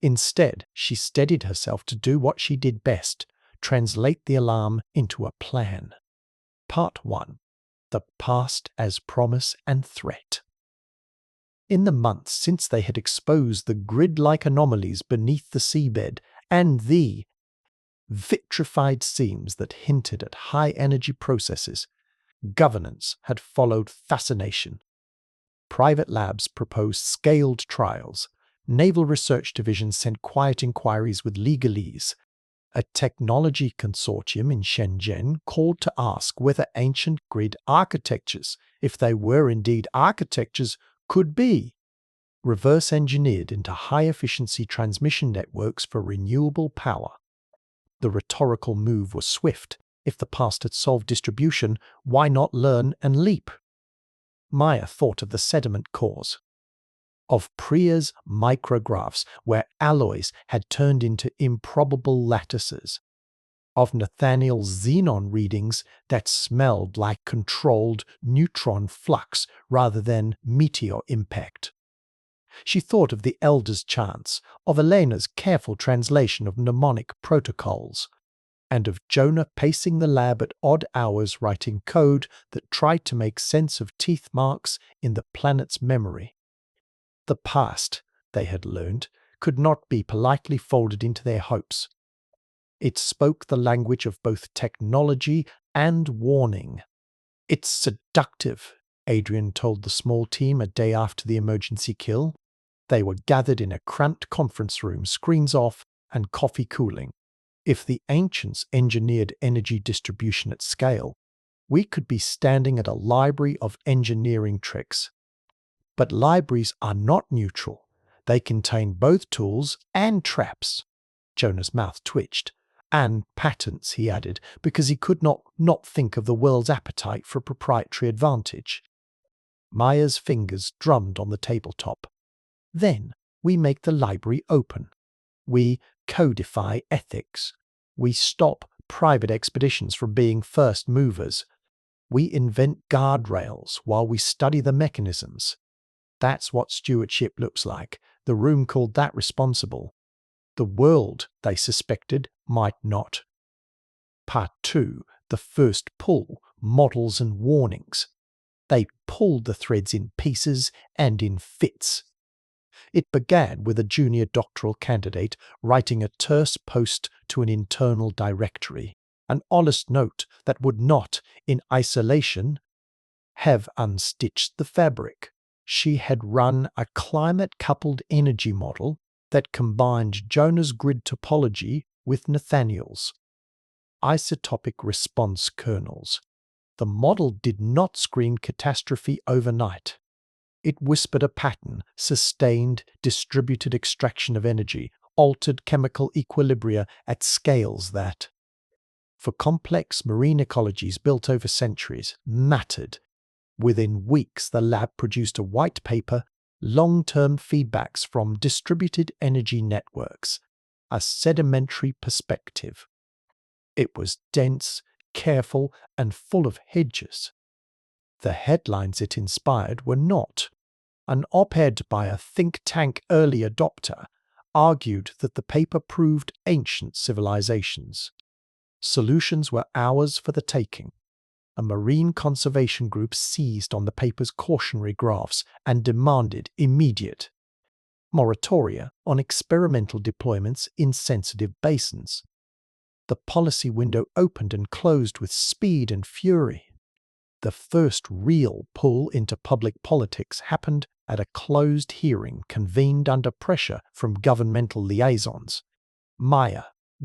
Instead, she steadied herself to do what she did best: translate the alarm into a plan. Part 1. The Past as Promise and Threat. In the months since they had exposed the grid-like anomalies beneath the seabed and the vitrified seams that hinted at high-energy processes, governance had followed fascination. Private labs proposed scaled trials. Naval Research Divisions sent quiet inquiries with legalese. A technology consortium in Shenzhen called to ask whether ancient grid architectures, if they were indeed architectures, could be reverse-engineered into high-efficiency transmission networks for renewable power. The rhetorical move was swift. If the past had solved distribution, why not learn and leap? Maya thought of the sediment cores, of Pria's micrographs where alloys had turned into improbable lattices, of Nathaniel's xenon readings that smelled like controlled neutron flux rather than meteor impact. She thought of the Elder's chants, of Elena's careful translation of mnemonic protocols, and of Jonah pacing the lab at odd hours writing code that tried to make sense of teeth marks in the planet's memory. The past, they had learned, could not be politely folded into their hopes. It spoke the language of both technology and warning. "It's seductive," Adrian told the small team a day after the emergency kill. They were gathered in a cramped conference room, screens off and coffee cooling. If the ancients engineered energy distribution at scale, we could be standing at a library of engineering tricks. But libraries are not neutral. They contain both tools and traps. Jonah's mouth twitched. And patents, he added, because he could not think of the world's appetite for proprietary advantage. Maya's fingers drummed on the tabletop. Then we make the library open. We codify ethics. We stop private expeditions from being first movers. We invent guardrails while we study the mechanisms. That's what stewardship looks like. The room called that responsible. The world, they suspected, might not. Part 2, the first pull, models and warnings. They pulled the threads in pieces and in fits. It began with a junior doctoral candidate writing a terse post to an internal directory, an honest note that would not, in isolation, have unstitched the fabric. She had run a climate-coupled energy model that combined Jonah's grid topology with Nathaniel's isotopic response kernels. The model did not screen catastrophe overnight. It whispered a pattern, sustained, distributed extraction of energy, altered chemical equilibria at scales that, for complex marine ecologies built over centuries, mattered. Within weeks, the lab produced a white paper, long-term feedbacks from distributed energy networks, a sedimentary perspective. It was dense, careful, and full of hedges. The headlines it inspired were not. An op-ed by a think tank early adopter argued that the paper proved ancient civilizations. Solutions were ours for the taking. A marine conservation group seized on the paper's cautionary graphs and demanded immediate moratoria on experimental deployments in sensitive basins. The policy window opened and closed with speed and fury. The first real pull into public politics happened at a closed hearing convened under pressure from governmental liaisons. Maya,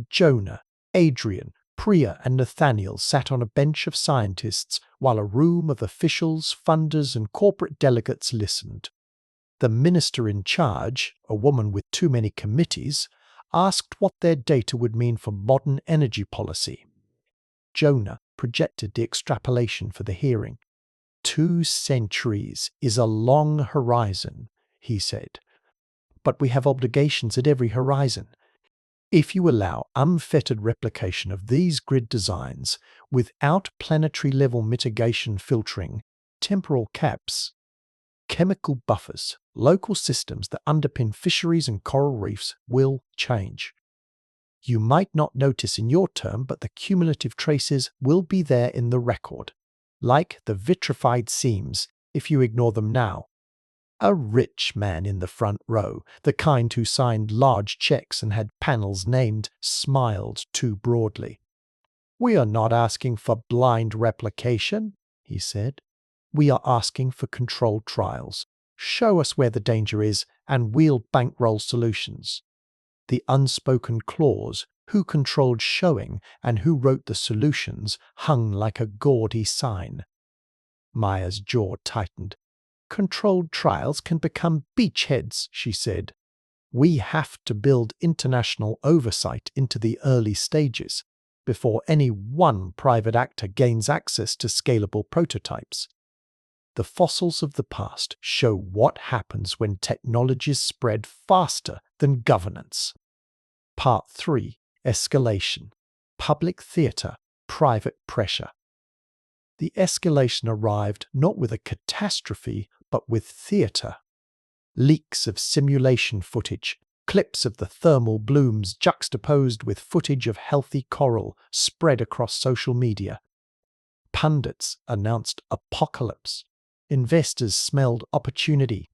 Jonah, Adrian, Priya and Nathaniel sat on a bench of scientists while a room of officials, funders and corporate delegates listened. The minister in charge, a woman with too many committees, asked what their data would mean for modern energy policy. Jonah projected the extrapolation for the hearing. 2 centuries is a long horizon, he said. But we have obligations at every horizon. If you allow unfettered replication of these grid designs without planetary-level mitigation filtering, temporal caps, chemical buffers, local systems that underpin fisheries and coral reefs will change. You might not notice in your term, but the cumulative traces will be there in the record, like the vitrified seams if you ignore them now. A rich man in the front row, the kind who signed large checks and had panels named, smiled too broadly. "We are not asking for blind replication," he said. "We are asking for controlled trials. Show us where the danger is, and we'll bankroll solutions." The unspoken clause, who controlled showing and who wrote the solutions, hung like a gaudy sign. Maya's jaw tightened. "Controlled trials can become beachheads," she said. "We have to build international oversight into the early stages before any one private actor gains access to scalable prototypes. The fossils of the past show what happens when technologies spread faster than governance." Part 3. Escalation. Public theatre, private pressure. The escalation arrived not with a catastrophe, but with theatre. Leaks of simulation footage, clips of the thermal blooms juxtaposed with footage of healthy coral spread across social media. Pundits announced apocalypse. Investors smelled opportunity.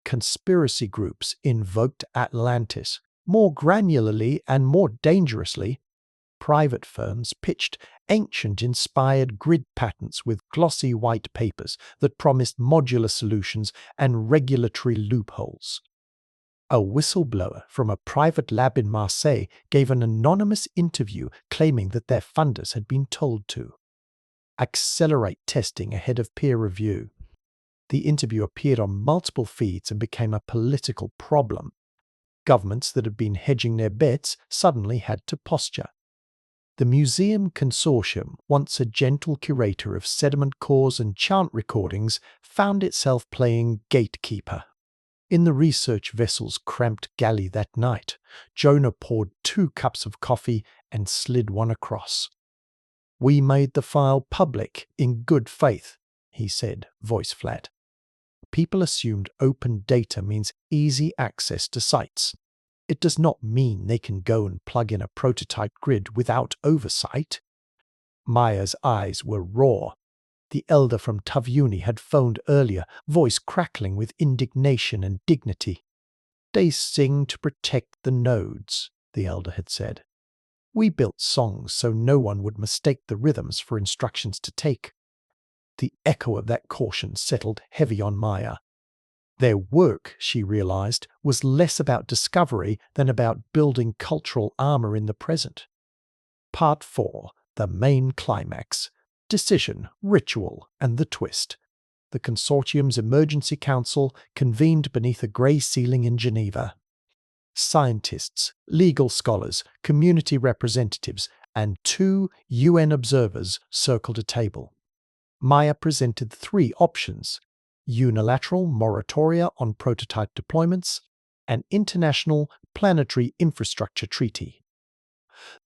Conspiracy groups invoked Atlantis. More granularly and more dangerously, private firms pitched ancient-inspired grid patents with glossy white papers that promised modular solutions and regulatory loopholes. A whistleblower from a private lab in Marseille gave an anonymous interview claiming that their funders had been told to accelerate testing ahead of peer review. The interview appeared on multiple feeds and became a political problem. Governments that had been hedging their bets suddenly had to posture. The Museum Consortium, once a gentle curator of sediment cores and chant recordings, found itself playing gatekeeper. In the research vessel's cramped galley that night, Jonah poured 2 cups of coffee and slid one across. "We made the file public in good faith," he said, voice flat. People assumed open data means easy access to sites. It does not mean they can go and plug in a prototype grid without oversight. Maya's eyes were raw. The elder from Tavyuni had phoned earlier, voice crackling with indignation and dignity. "They sing to protect the nodes," the elder had said. "We built songs so no one would mistake the rhythms for instructions to take." The echo of that caution settled heavy on Maya. Their work, she realized, was less about discovery than about building cultural armor in the present. Part 4, the main climax. Decision, ritual, and the twist. The consortium's emergency council convened beneath a grey ceiling in Geneva. Scientists, legal scholars, community representatives, and 2 UN observers circled a table. Maya presented 3 options: unilateral moratoria on prototype deployments, an international planetary infrastructure treaty.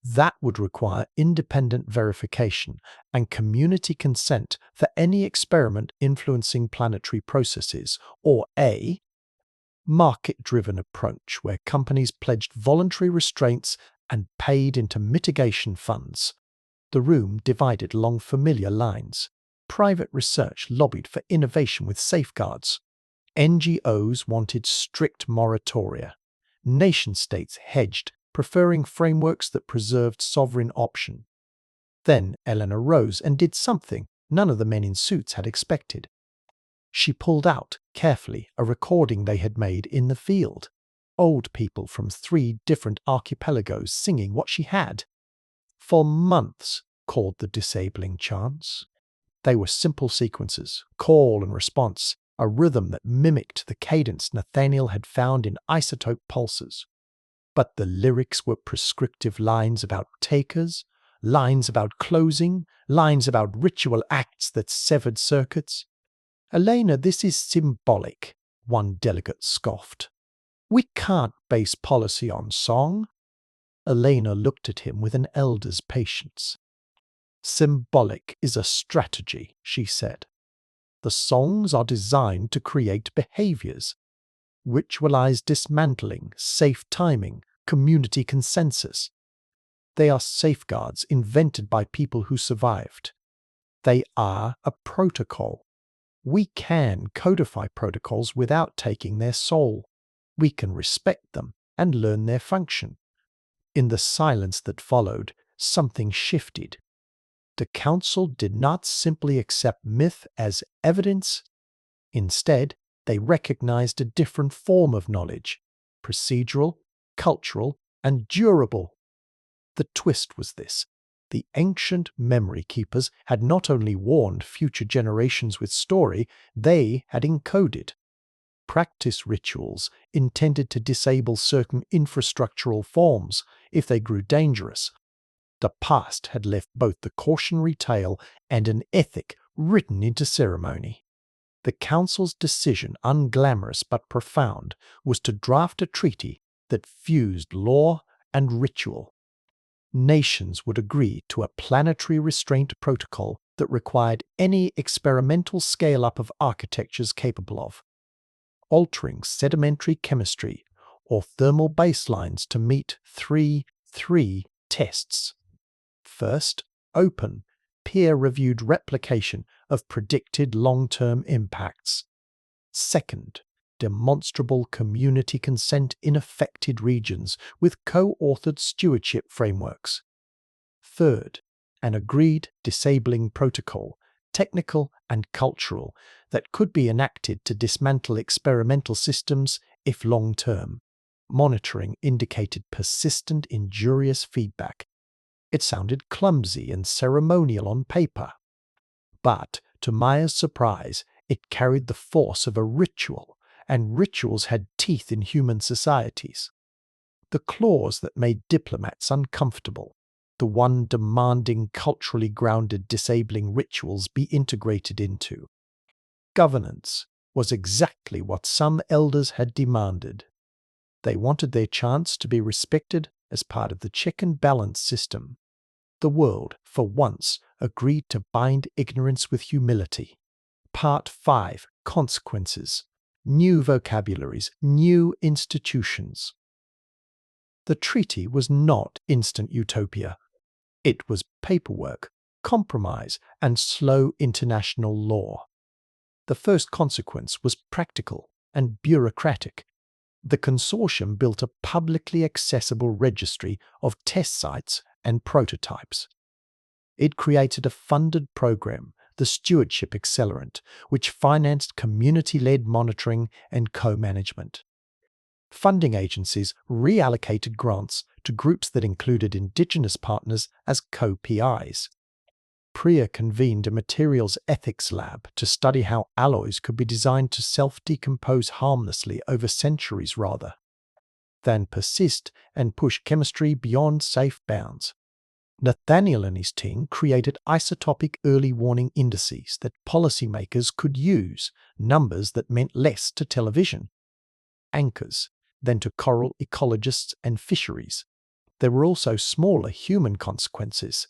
That would require independent verification and community consent for any experiment influencing planetary processes, or a market-driven approach where companies pledged voluntary restraints and paid into mitigation funds. The room divided along familiar lines. Private research lobbied for innovation with safeguards. NGOs wanted strict moratoria. Nation-states hedged, preferring frameworks that preserved sovereign option. Then Eleanor rose and did something none of the men in suits had expected. She pulled out, carefully, a recording they had made in the field. Old people from 3 different archipelagos singing what she had. "For months," called the disabling chants. They were simple sequences, call and response, a rhythm that mimicked the cadence Nathaniel had found in isotope pulses. But the lyrics were prescriptive lines about takers, lines about closing, lines about ritual acts that severed circuits. "Elena, this is symbolic," one delegate scoffed. "We can't base policy on song." Elena looked at him with an elder's patience. "Symbolic is a strategy," she said. "The songs are designed to create behaviors. Ritualized dismantling, safe timing, community consensus. They are safeguards invented by people who survived. They are a protocol. We can codify protocols without taking their soul. We can respect them and learn their function." In the silence that followed, something shifted. The council did not simply accept myth as evidence. Instead, they recognized a different form of knowledge: procedural, cultural, and durable. The twist was this: the ancient memory keepers had not only warned future generations with story, they had encoded practice rituals intended to disable certain infrastructural forms if they grew dangerous. The past had left both the cautionary tale and an ethic written into ceremony. The Council's decision, unglamorous but profound, was to draft a treaty that fused law and ritual. Nations would agree to a planetary restraint protocol that required any experimental scale-up of architectures capable of altering sedimentary chemistry or thermal baselines to meet 3 tests. First, open, peer-reviewed replication of predicted long-term impacts. Second, demonstrable community consent in affected regions with co-authored stewardship frameworks. Third, an agreed disabling protocol, technical and cultural, that could be enacted to dismantle experimental systems if long-term. Monitoring indicated persistent injurious feedback. It sounded clumsy and ceremonial on paper. But, to Maya's surprise, it carried the force of a ritual, and rituals had teeth in human societies. The clause that made diplomats uncomfortable, the one demanding culturally grounded disabling rituals be integrated into. Governance was exactly what some elders had demanded. They wanted their chance to be respected as part of the check and balance system. The world, for once, agreed to bind ignorance with humility. Part 5. Consequences. New vocabularies, new institutions. The treaty was not instant utopia. It was paperwork, compromise, and slow international law. The first consequence was practical and bureaucratic. The consortium built a publicly accessible registry of test sites and prototypes. It created a funded program, the Stewardship Accelerant, which financed community-led monitoring and co-management. Funding agencies reallocated grants to groups that included Indigenous partners as co-PIs. PRIA convened a materials ethics lab to study how alloys could be designed to self-decompose harmlessly over centuries rather than persist and push chemistry beyond safe bounds. Nathaniel and his team created isotopic early warning indices that policymakers could use, numbers that meant less to television anchors than to coral ecologists and fisheries. There were also smaller human consequences.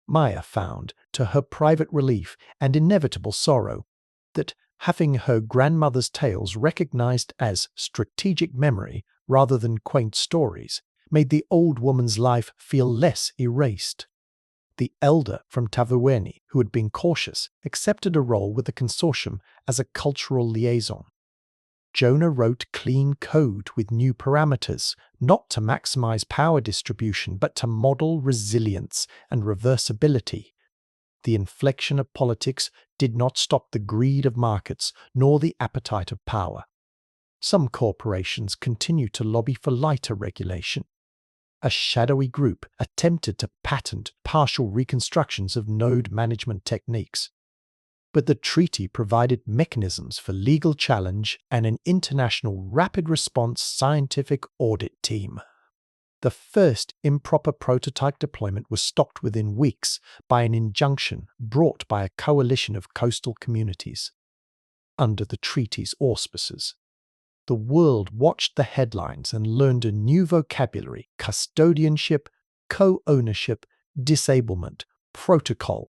Maya found, to her private relief and inevitable sorrow, that having her grandmother's tales recognized as strategic memory rather than quaint stories made the old woman's life feel less erased. The elder from Tavueni, who had been cautious, accepted a role with the consortium as a cultural liaison. Jonah wrote clean code with new parameters, not to maximize power distribution, but to model resilience and reversibility. The inflection of politics did not stop the greed of markets nor the appetite of power. Some corporations continue to lobby for lighter regulation. A shadowy group attempted to patent partial reconstructions of node management techniques. But the treaty provided mechanisms for legal challenge and an international rapid response scientific audit team. The first improper prototype deployment was stopped within weeks by an injunction brought by a coalition of coastal communities. Under the treaty's auspices, the world watched the headlines and learned a new vocabulary: custodianship, co-ownership, disablement, protocol.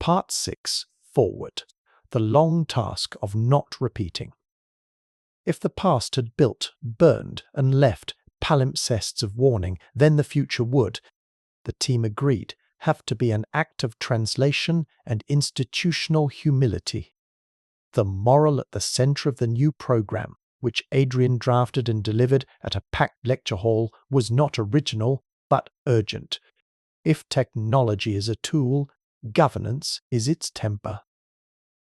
Part 6. Forward. The long task of not repeating. If the past had built, burned, and left palimpsests of warning, then the future would, the team agreed, have to be an act of translation and institutional humility. The moral at the center of the new program, which Adrian drafted and delivered at a packed lecture hall, was not original, but urgent. If technology is a tool, governance is its temper.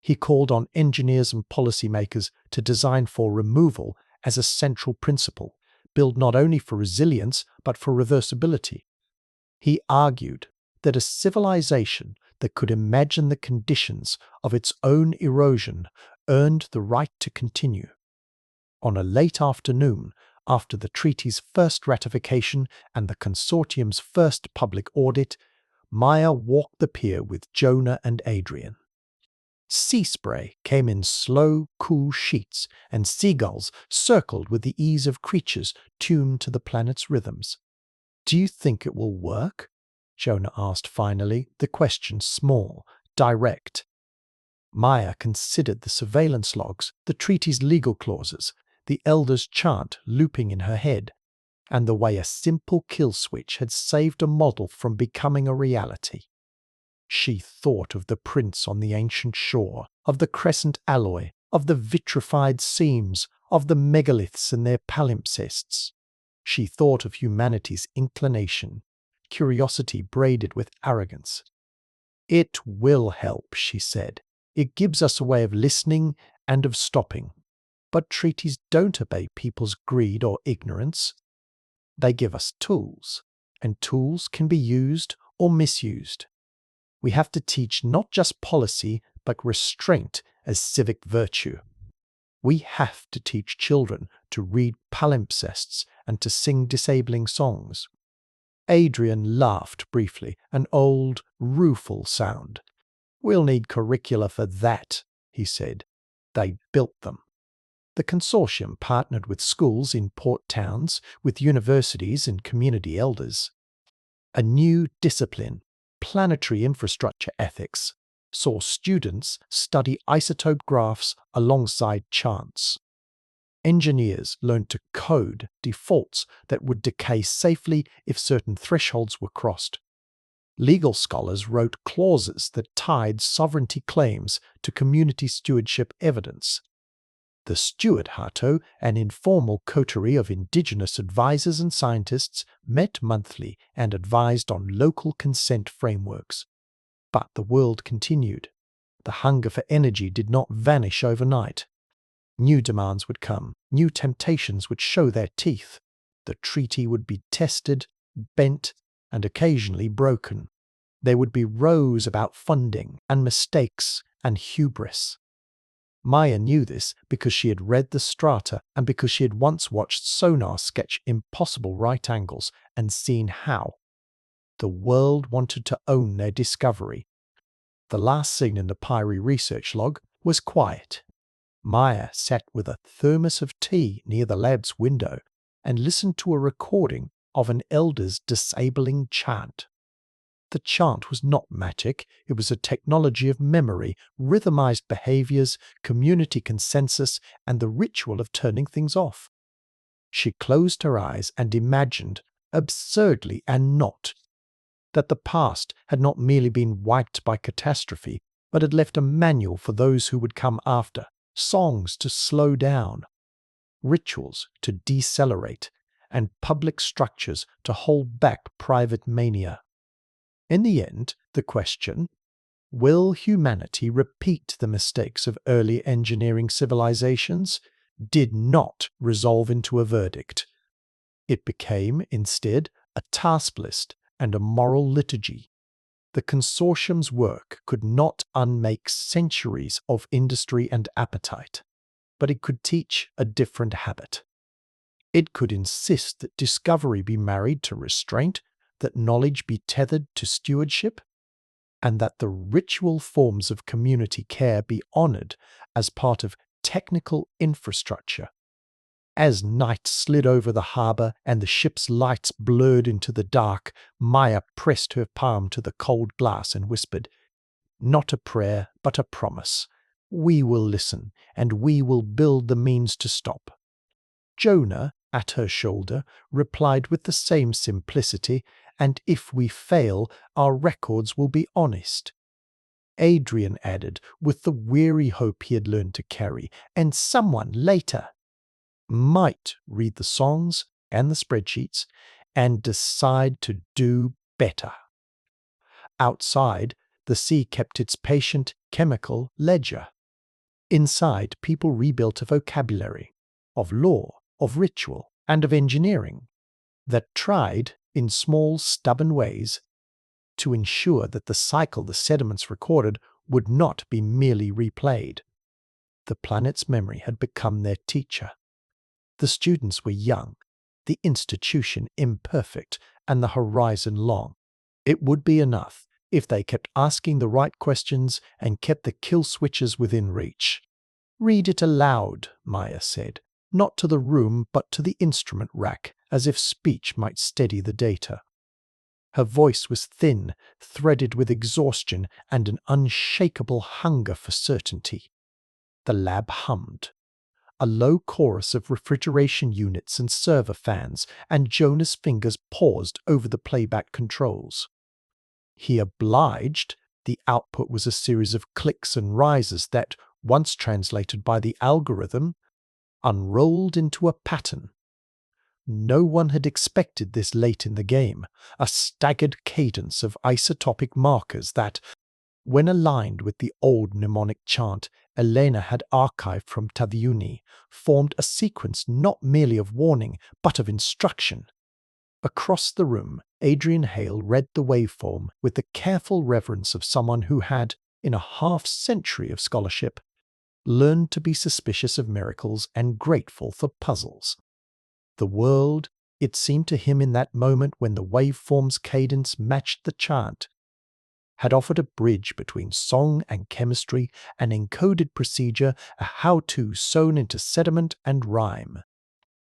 He called on engineers and policymakers to design for removal as a central principle, build not only for resilience but for reversibility. He argued that a civilization that could imagine the conditions of its own erosion earned the right to continue. On a late afternoon, after the treaty's first ratification and the consortium's first public audit, Maya walked the pier with Jonah and Adrian. Sea spray came in slow, cool sheets, and seagulls circled with the ease of creatures tuned to the planet's rhythms. "Do you think it will work?" Jonah asked finally, the question small, direct. Maya considered the surveillance logs, the treaty's legal clauses, the elder's chant looping in her head, and the way a simple kill switch had saved a model from becoming a reality. She thought of the prints on the ancient shore, of the crescent alloy, of the vitrified seams, of the megaliths and their palimpsests. She thought of humanity's inclination, curiosity braided with arrogance. "It will help," she said. "It gives us a way of listening and of stopping." But treaties don't obey people's greed or ignorance. They give us tools, and tools can be used or misused. We have to teach not just policy, but restraint as civic virtue. We have to teach children to read palimpsests and to sing disabling songs. Adrian laughed briefly, an old, rueful sound. "We'll need curricula for that," he said. They built them. The consortium partnered with schools in port towns, with universities and community elders. A new discipline, planetary infrastructure ethics, saw students study isotope graphs alongside chants. Engineers learned to code defaults that would decay safely if certain thresholds were crossed. Legal scholars wrote clauses that tied sovereignty claims to community stewardship evidence. The Steward Hato, an informal coterie of indigenous advisors and scientists, met monthly and advised on local consent frameworks. But the world continued. The hunger for energy did not vanish overnight. New demands would come, new temptations would show their teeth. The treaty would be tested, bent, and occasionally broken. There would be rows about funding and mistakes and hubris. Maya knew this because she had read the strata and because she had once watched Sonar sketch impossible right angles and seen how. The world wanted to own their discovery. The last scene in the Pyrie research log was quiet. Maya sat with a thermos of tea near the lab's window and listened to a recording of an elder's disabling chant. The chant was not magic, it was a technology of memory, rhythmized behaviors, community consensus, and the ritual of turning things off. She closed her eyes and imagined, absurdly and not, that the past had not merely been wiped by catastrophe, but had left a manual for those who would come after, songs to slow down, rituals to decelerate, and public structures to hold back private mania. In the end, the question, will humanity repeat the mistakes of early engineering civilizations, did not resolve into a verdict. It became, instead, a task list and a moral liturgy. The consortium's work could not unmake centuries of industry and appetite, but it could teach a different habit. It could insist that discovery be married to restraint, that knowledge be tethered to stewardship, and that the ritual forms of community care be honored as part of technical infrastructure. As night slid over the harbor and the ship's lights blurred into the dark, Maya pressed her palm to the cold glass and whispered, "Not a prayer, but a promise. We will listen, and we will build the means to stop." Jonah, at her shoulder, replied with the same simplicity, "And if we fail, our records will be honest." Adrian added, with the weary hope he had learned to carry, "And someone later might read the songs and the spreadsheets and decide to do better." Outside, the sea kept its patient chemical ledger. Inside, people rebuilt a vocabulary of law, of ritual, and of engineering that tried, in small, stubborn ways, to ensure that the cycle the sediments recorded would not be merely replayed. The planet's memory had become their teacher. The students were young, the institution imperfect, and the horizon long. It would be enough if they kept asking the right questions and kept the kill switches within reach. "Read it aloud," Maya said, not to the room but to the instrument rack, as if speech might steady the data. Her voice was thin, threaded with exhaustion and an unshakable hunger for certainty. The lab hummed. A low chorus of refrigeration units and server fans, and Jonah's fingers paused over the playback controls. He obliged. The output was a series of clicks and rises that, once translated by the algorithm, unrolled into a pattern. No one had expected this late in the game, a staggered cadence of isotopic markers that, when aligned with the old mnemonic chant, Elena had archived from Taviuni formed a sequence not merely of warning, but of instruction. Across the room, Adrian Hale read the waveform with the careful reverence of someone who had, in a half-century of scholarship, learned to be suspicious of miracles and grateful for puzzles. The world, it seemed to him in that moment when the waveform's cadence matched the chant, had offered a bridge between song and chemistry, an encoded procedure, a how-to sewn into sediment and rhyme.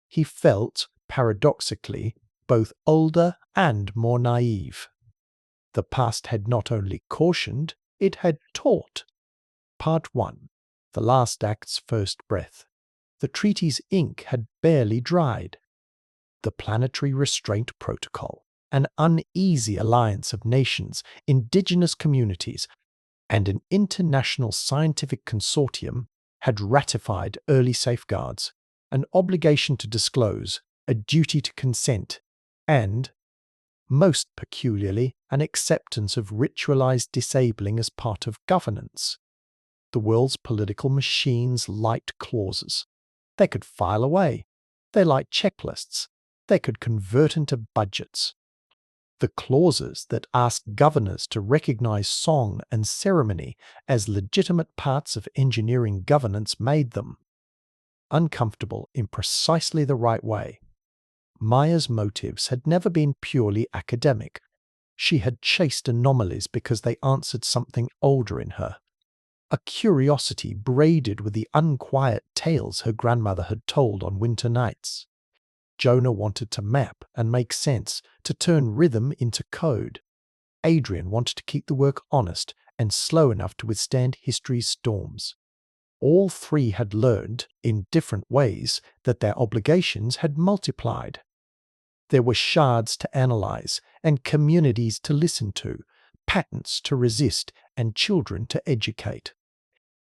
He felt, paradoxically, both older and more naive. The past had not only cautioned, it had taught. Part 1. The last act's first breath. The treaty's ink had barely dried. The Planetary Restraint Protocol, an uneasy alliance of nations, indigenous communities, and an international scientific consortium, had ratified early safeguards, an obligation to disclose, a duty to consent, and, most peculiarly, an acceptance of ritualized disabling as part of governance. The world's political machines liked clauses. They could file away. They liked checklists. They could convert into budgets. The clauses that asked governors to recognize song and ceremony as legitimate parts of engineering governance made them uncomfortable in precisely the right way. Maya's motives had never been purely academic. She had chased anomalies because they answered something older in her. A curiosity braided with the unquiet tales her grandmother had told on winter nights. Jonah wanted to map and make sense, to turn rhythm into code. Adrian wanted to keep the work honest and slow enough to withstand history's storms. All three had learned, in different ways, that their obligations had multiplied. There were shards to analyze, and communities to listen to, patents to resist, and children to educate.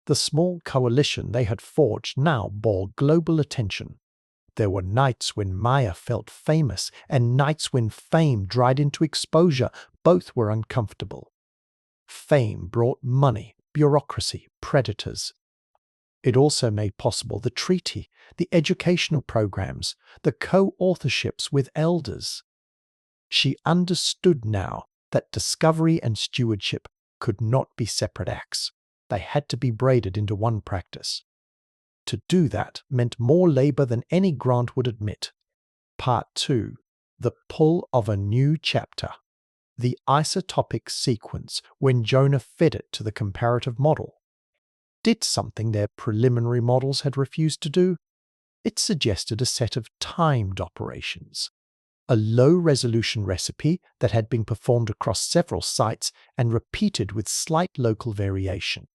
The small coalition they had forged now bore global attention. There were nights when Maya felt famous, and nights when fame dried into exposure. Both were uncomfortable. Fame brought money, bureaucracy, predators. It also made possible the treaty, the educational programs, the co-authorships with elders. She understood now that discovery and stewardship could not be separate acts. They had to be braided into one practice. To do that meant more labor than any grant would admit. Part 2. The pull of a new chapter. The isotopic sequence when Jonah fed it to the comparative model. Did something their preliminary models had refused to do. It suggested a set of timed operations. A low-resolution recipe that had been performed across several sites and repeated with slight local variation.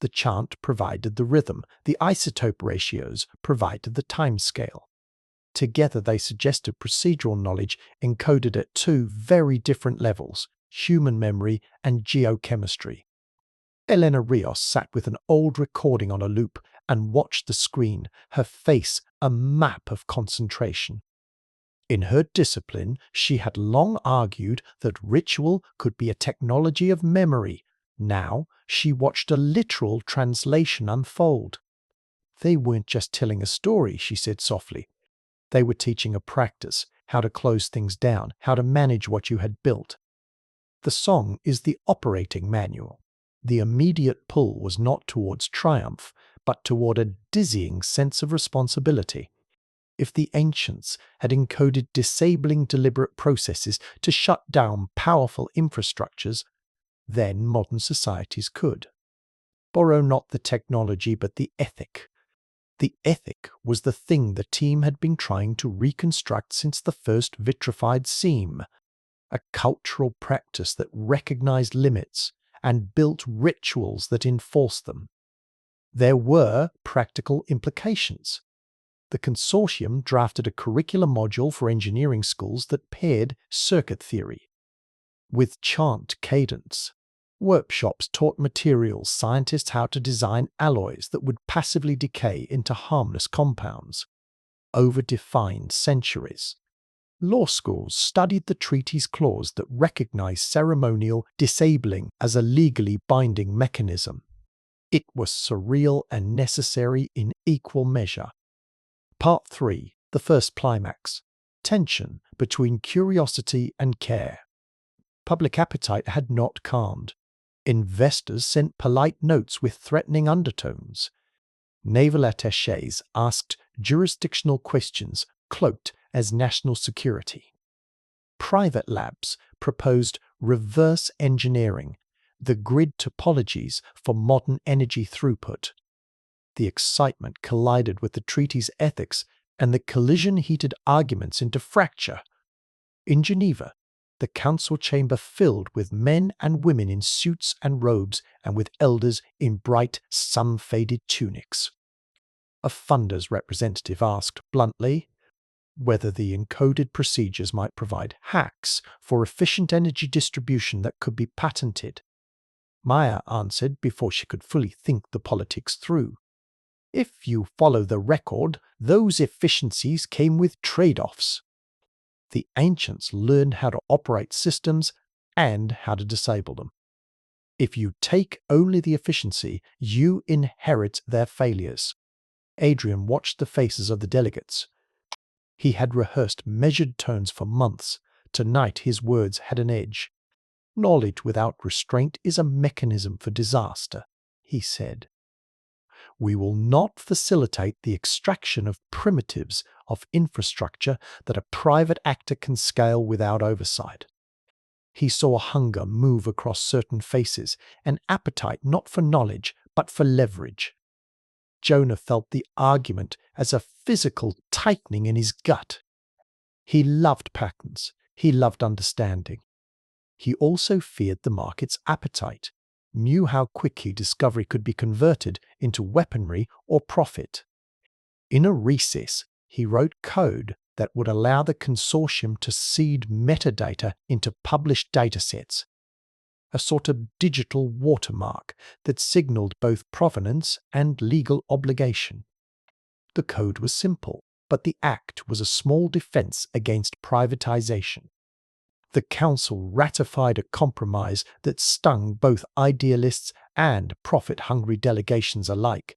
The chant provided the rhythm, the isotope ratios provided the timescale. Together they suggested procedural knowledge encoded at two very different levels, human memory and geochemistry. Elena Rios sat with an old recording on a loop and watched the screen, her face a map of concentration. In her discipline, she had long argued that ritual could be a technology of memory. Now she watched a literal translation unfold. They weren't just telling a story, she said softly. They were teaching a practice, how to close things down, how to manage what you had built. The song is the operating manual. The immediate pull was not towards triumph, but toward a dizzying sense of responsibility. If the ancients had encoded disabling deliberate processes to shut down powerful infrastructures, then modern societies could. Borrow not the technology but the ethic. The ethic was the thing the team had been trying to reconstruct since the first vitrified seam, a cultural practice that recognized limits and built rituals that enforced them. There were practical implications. The consortium drafted a curriculum module for engineering schools that paired circuit theory with chant cadence. Workshops taught materials scientists how to design alloys that would passively decay into harmless compounds. Over-defined centuries. Law schools studied the treaty's clause that recognized ceremonial disabling as a legally binding mechanism. It was surreal and necessary in equal measure. Part 3. The first climax. Tension between curiosity and care. Public appetite had not calmed. Investors sent polite notes with threatening undertones. Naval attachés asked jurisdictional questions cloaked as national security. Private labs proposed reverse engineering, the grid topologies for modern energy throughput. The excitement collided with the treaty's ethics, and the collision heated arguments into fracture. In Geneva, the council chamber filled with men and women in suits and robes and with elders in bright, sun-faded tunics. A funder's representative asked bluntly whether the encoded procedures might provide hacks for efficient energy distribution that could be patented. Maya answered before she could fully think the politics through. If you follow the record, those efficiencies came with trade-offs. The ancients learned how to operate systems and how to disable them. If you take only the efficiency, you inherit their failures. Adrian watched the faces of the delegates. He had rehearsed measured tones for months. Tonight his words had an edge. Knowledge without restraint is a mechanism for disaster, he said. We will not facilitate the extraction of primitives of infrastructure that a private actor can scale without oversight. He saw hunger move across certain faces, an appetite not for knowledge, but for leverage. Jonah felt the argument as a physical tightening in his gut. He loved patterns. He loved understanding. He also feared the market's appetite, knew how quickly discovery could be converted into weaponry or profit. In a recess, he wrote code that would allow the consortium to seed metadata into published datasets, a sort of digital watermark that signaled both provenance and legal obligation. The code was simple, but the act was a small defense against privatization. The council ratified a compromise that stung both idealists and profit-hungry delegations alike.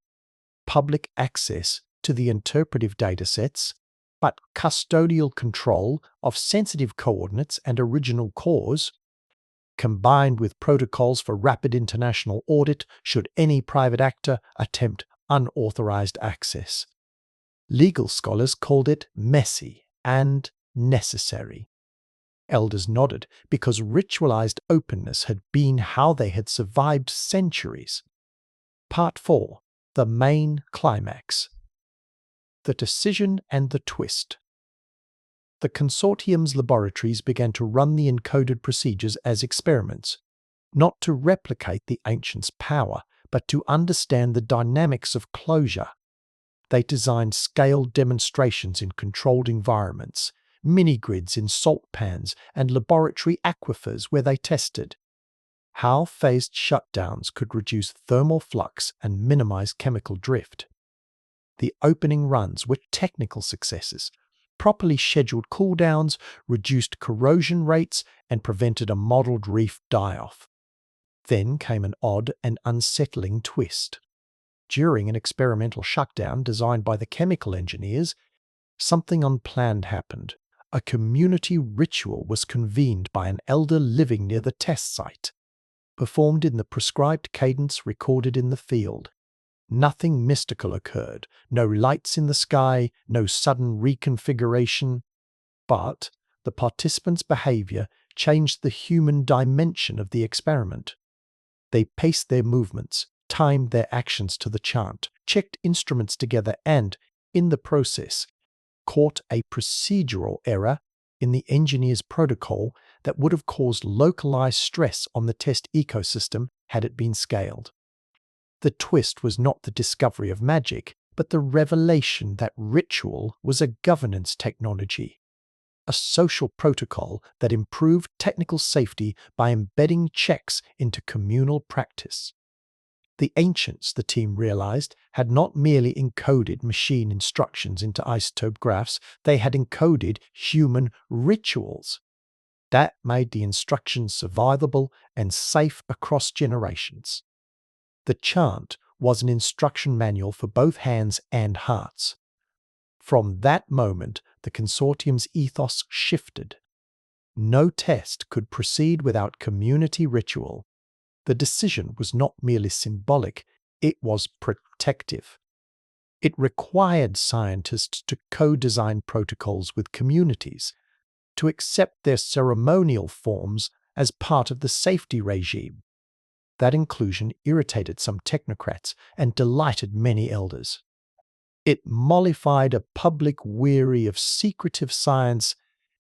Public access to the interpretive datasets, but custodial control of sensitive coordinates and original cores, combined with protocols for rapid international audit should any private actor attempt unauthorized access. Legal scholars called it messy and necessary. Elders nodded because ritualized openness had been how they had survived centuries. Part 4. The main climax. The decision and the twist. The consortium's laboratories began to run the encoded procedures as experiments, not to replicate the ancients' power, but to understand the dynamics of closure. They designed scaled demonstrations in controlled environments, mini-grids in salt pans and laboratory aquifers where they tested how phased shutdowns could reduce thermal flux and minimize chemical drift. The opening runs were technical successes. Properly scheduled cooldowns reduced corrosion rates and prevented a modeled reef die-off. Then came an odd and unsettling twist. During an experimental shutdown designed by the chemical engineers, something unplanned happened. A community ritual was convened by an elder living near the test site, performed in the prescribed cadence recorded in the field. Nothing mystical occurred, no lights in the sky, no sudden reconfiguration. But the participants' behavior changed the human dimension of the experiment. They paced their movements, timed their actions to the chant, checked instruments together and, in the process, caught a procedural error in the engineer's protocol that would have caused localized stress on the test ecosystem had it been scaled. The twist was not the discovery of magic, but the revelation that ritual was a governance technology, a social protocol that improved technical safety by embedding checks into communal practice. The ancients, the team realized, had not merely encoded machine instructions into isotope graphs, they had encoded human rituals. That made the instructions survivable and safe across generations. The chant was an instruction manual for both hands and hearts. From that moment, the consortium's ethos shifted. No test could proceed without community ritual. The decision was not merely symbolic, it was protective. It required scientists to co-design protocols with communities, to accept their ceremonial forms as part of the safety regime. That inclusion irritated some technocrats and delighted many elders. It mollified a public weary of secretive science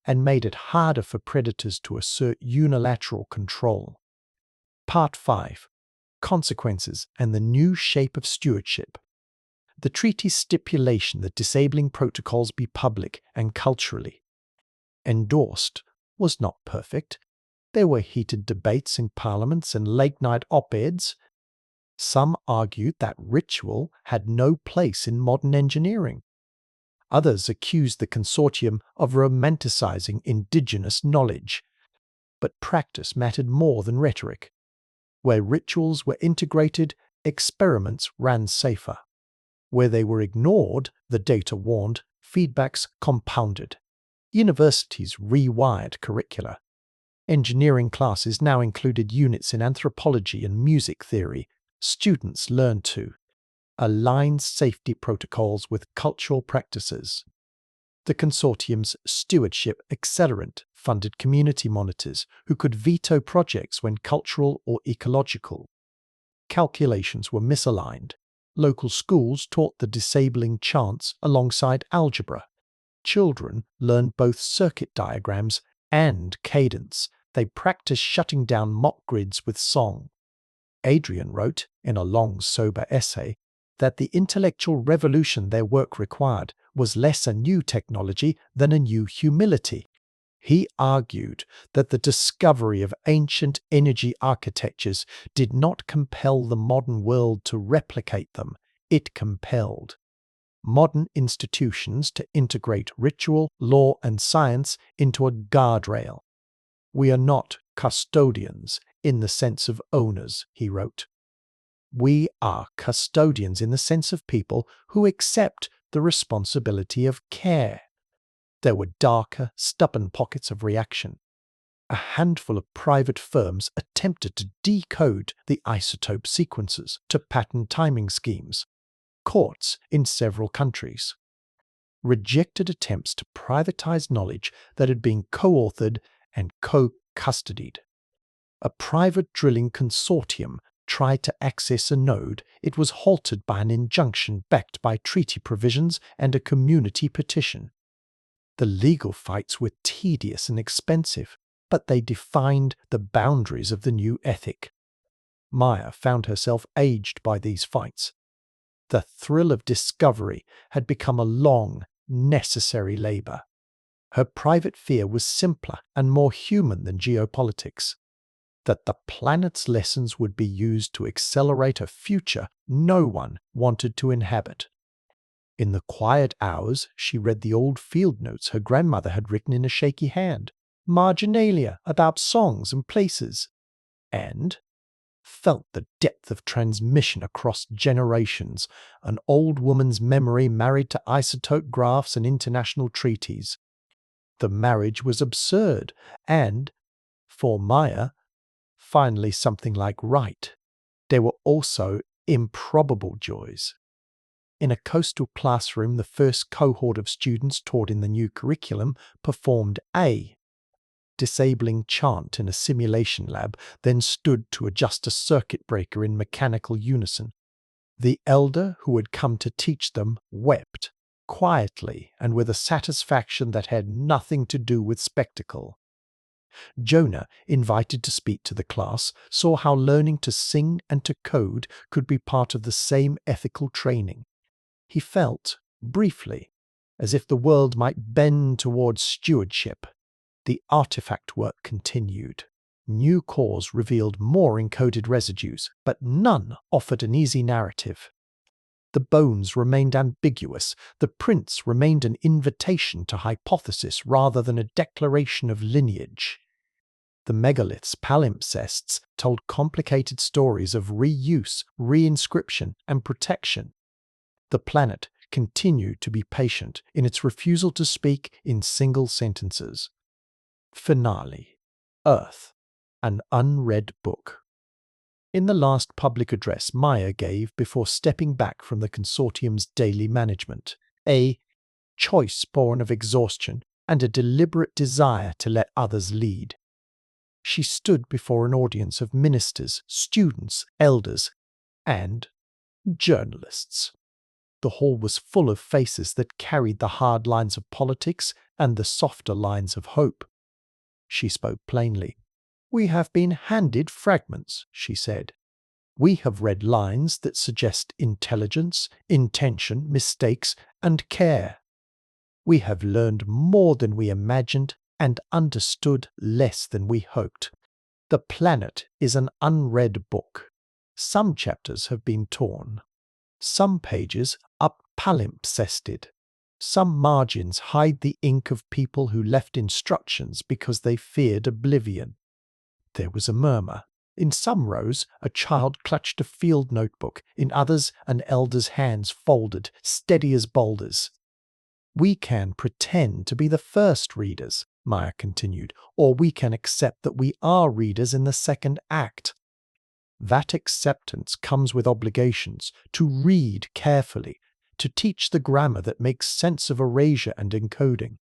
and made it harder for predators to assert unilateral control. Part 5. Consequences and the new shape of stewardship. The treaty's stipulation that disabling protocols be public and culturally endorsed was not perfect. There were heated debates in parliaments and late-night op-eds. Some argued that ritual had no place in modern engineering. Others accused the consortium of romanticizing indigenous knowledge. But practice mattered more than rhetoric. Where rituals were integrated, experiments ran safer. Where they were ignored, the data warned, feedbacks compounded. Universities rewired curricula. Engineering classes now included units in anthropology and music theory. Students learned to align safety protocols with cultural practices. The consortium's stewardship accelerant funded community monitors who could veto projects when cultural or ecological. Calculations were misaligned. Local schools taught the disabling chants alongside algebra. Children learned both circuit diagrams and cadence. They practiced shutting down mock grids with song. Adrian wrote, in a long, sober essay, that the intellectual revolution their work required was less a new technology than a new humility. He argued that the discovery of ancient energy architectures did not compel the modern world to replicate them, it compelled modern institutions to integrate ritual, law, and science into a guardrail. We are not custodians in the sense of owners, he wrote. We are custodians in the sense of people who accept the responsibility of care. There were darker, stubborn pockets of reaction. A handful of private firms attempted to decode the isotope sequences to patent timing schemes. Courts in several countries rejected attempts to privatize knowledge that had been co-authored and co-custodied. A private drilling consortium tried to access a node. It was halted by an injunction backed by treaty provisions and a community petition. The legal fights were tedious and expensive, but they defined the boundaries of the new ethic. Maya found herself aged by these fights. The thrill of discovery had become a long, necessary labor. Her private fear was simpler and more human than geopolitics. That the planet's lessons would be used to accelerate a future no one wanted to inhabit. In the quiet hours, she read the old field notes her grandmother had written in a shaky hand, marginalia about songs and places, and felt the depth of transmission across generations, an old woman's memory married to isotope graphs and international treaties. The marriage was absurd and, for Maya, finally something like right. There were also improbable joys. In a coastal classroom, the first cohort of students taught in the new curriculum performed a disabling chant in a simulation lab, then stood to adjust a circuit breaker in mechanical unison. The elder who had come to teach them wept, quietly and with a satisfaction that had nothing to do with spectacle. Jonah, invited to speak to the class, saw how learning to sing and to code could be part of the same ethical training. He felt, briefly, as if the world might bend towards stewardship. The artifact work continued. New cores revealed more encoded residues, but none offered an easy narrative. The bones remained ambiguous. The prints remained an invitation to hypothesis rather than a declaration of lineage. The megaliths, palimpsests, told complicated stories of reuse, reinscription, and protection. The planet continued to be patient in its refusal to speak in single sentences. Finale. Earth. An unread book. In the last public address Maya gave before stepping back from the consortium's daily management, a choice born of exhaustion and a deliberate desire to let others lead. She stood before an audience of ministers, students, elders, and journalists. The hall was full of faces that carried the hard lines of politics and the softer lines of hope. She spoke plainly. "We have been handed fragments," she said. "We have read lines that suggest intelligence, intention, mistakes, and care. We have learned more than we imagined and understood less than we hoped. The planet is an unread book. Some chapters have been torn. Some pages are palimpsested. Some margins hide the ink of people who left instructions because they feared oblivion." There was a murmur. In some rows, a child clutched a field notebook. In others, an elder's hands folded, steady as boulders. "We can pretend to be the first readers," Maya continued, "or we can accept that we are readers in the second act. That acceptance comes with obligations to read carefully, to teach the grammar that makes sense of erasure and encoding,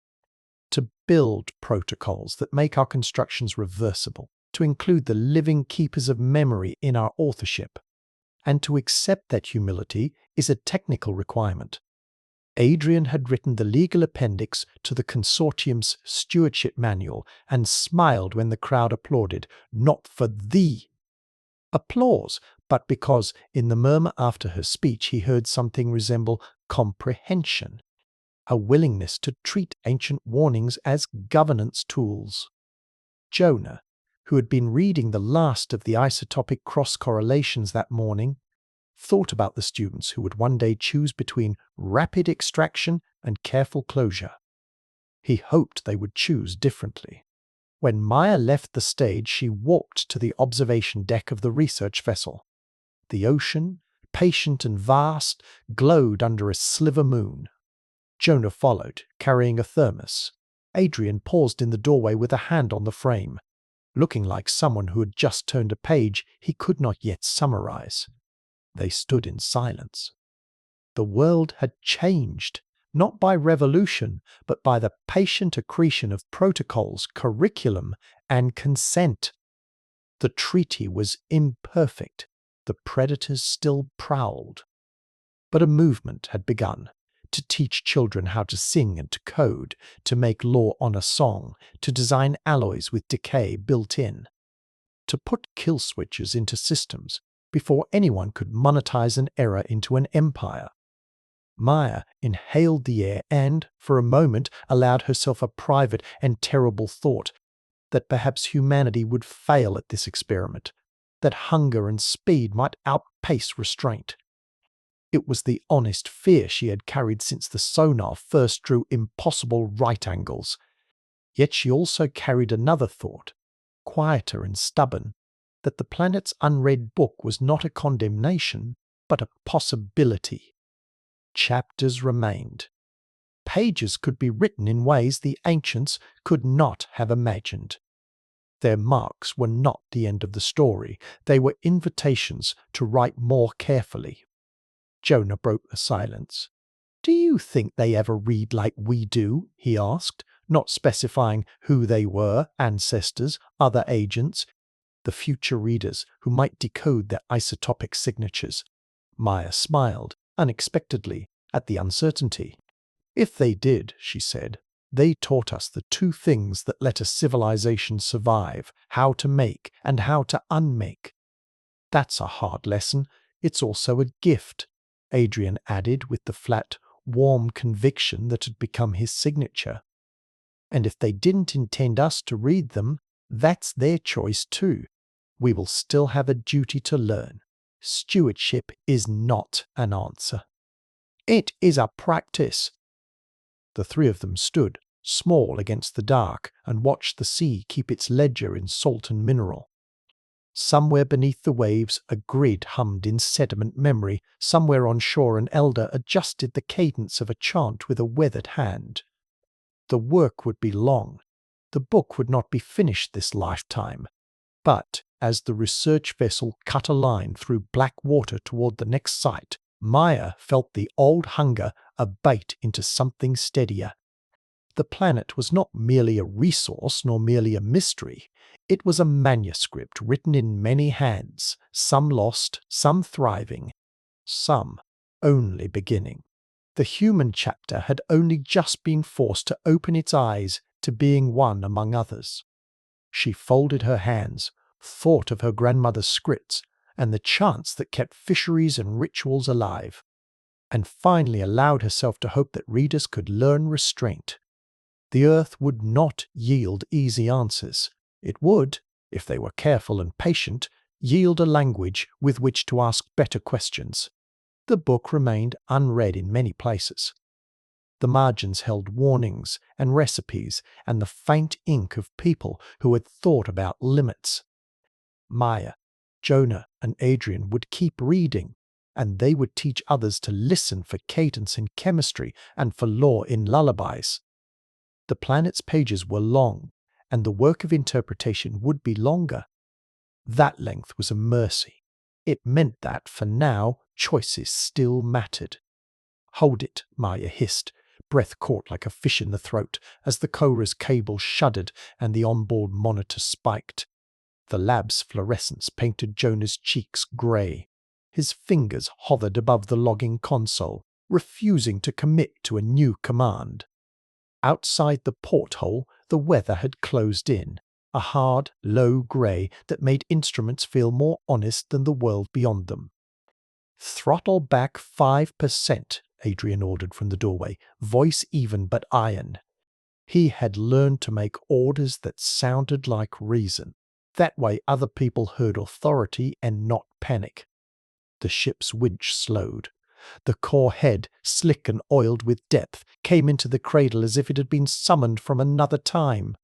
to build protocols that make our constructions reversible, to include the living keepers of memory in our authorship. And to accept that humility is a technical requirement." Adrian had written the legal appendix to the consortium's stewardship manual and smiled when the crowd applauded, not for the applause, but because in the murmur after her speech he heard something resemble comprehension, a willingness to treat ancient warnings as governance tools. Jonah, who had been reading the last of the isotopic cross-correlations that morning, thought about the students who would one day choose between rapid extraction and careful closure. He hoped they would choose differently. When Maya left the stage, she walked to the observation deck of the research vessel. The ocean, patient and vast, glowed under a sliver moon. Jonah followed, carrying a thermos. Adrian paused in the doorway with a hand on the frame, looking like someone who had just turned a page he could not yet summarize. They stood in silence. The world had changed, not by revolution, but by the patient accretion of protocols, curriculum, and consent. The treaty was imperfect. The predators still prowled. But a movement had begun to teach children how to sing and to code, to make law on a song, to design alloys with decay built in, to put kill switches into systems before anyone could monetize an error into an empire. Maya inhaled the air and, for a moment, allowed herself a private and terrible thought that perhaps humanity would fail at this experiment, that hunger and speed might outpace restraint. It was the honest fear she had carried since the sonar first drew impossible right angles. Yet she also carried another thought, quieter and stubborn, that the planet's unread book was not a condemnation, but a possibility. Chapters remained. Pages could be written in ways the ancients could not have imagined. Their marks were not the end of the story. They were invitations to write more carefully. Jonah broke the silence. "Do you think they ever read like we do?" he asked, not specifying who they were, ancestors, other agents, the future readers who might decode their isotopic signatures. Maya smiled, unexpectedly, at the uncertainty. "If they did," she said, "they taught us the two things that let a civilization survive, how to make and how to unmake." "That's a hard lesson. It's also a gift," Adrian added with the flat, warm conviction that had become his signature. "And if they didn't intend us to read them, that's their choice too. We will still have a duty to learn. Stewardship is not an answer. It is a practice." The three of them stood, small against the dark, and watched the sea keep its ledger in salt and mineral. Somewhere beneath the waves, a grid hummed in sediment memory. Somewhere on shore, an elder adjusted the cadence of a chant with a weathered hand. The work would be long. The book would not be finished this lifetime. But as the research vessel cut a line through black water toward the next site, Maya felt the old hunger abate into something steadier. The planet was not merely a resource nor merely a mystery. It was a manuscript written in many hands, some lost, some thriving, some only beginning. The human chapter had only just been forced to open its eyes to being one among others. She folded her hands, thought of her grandmother's scripts and the chants that kept fisheries and rituals alive, and finally allowed herself to hope that readers could learn restraint. The earth would not yield easy answers. It would, if they were careful and patient, yield a language with which to ask better questions. The book remained unread in many places. The margins held warnings and recipes and the faint ink of people who had thought about limits. Maya, Jonah, and Adrian would keep reading, and they would teach others to listen for cadence in chemistry and for law in lullabies. The planet's pages were long, and the work of interpretation would be longer. That length was a mercy. It meant that, for now, choices still mattered. "Hold it," Maya hissed, breath caught like a fish in the throat, as the Cora's cable shuddered and the onboard monitor spiked. The lab's fluorescence painted Jonah's cheeks grey. His fingers hovered above the logging console, refusing to commit to a new command. Outside the porthole, the weather had closed in, a hard, low grey that made instruments feel more honest than the world beyond them. "Throttle back 5%, Adrian ordered from the doorway, voice even but iron. He had learned to make orders that sounded like reason. That way other people heard authority and not panic. The ship's winch slowed. The core head, slick and oiled with depth, came into the cradle as if it had been summoned from another time.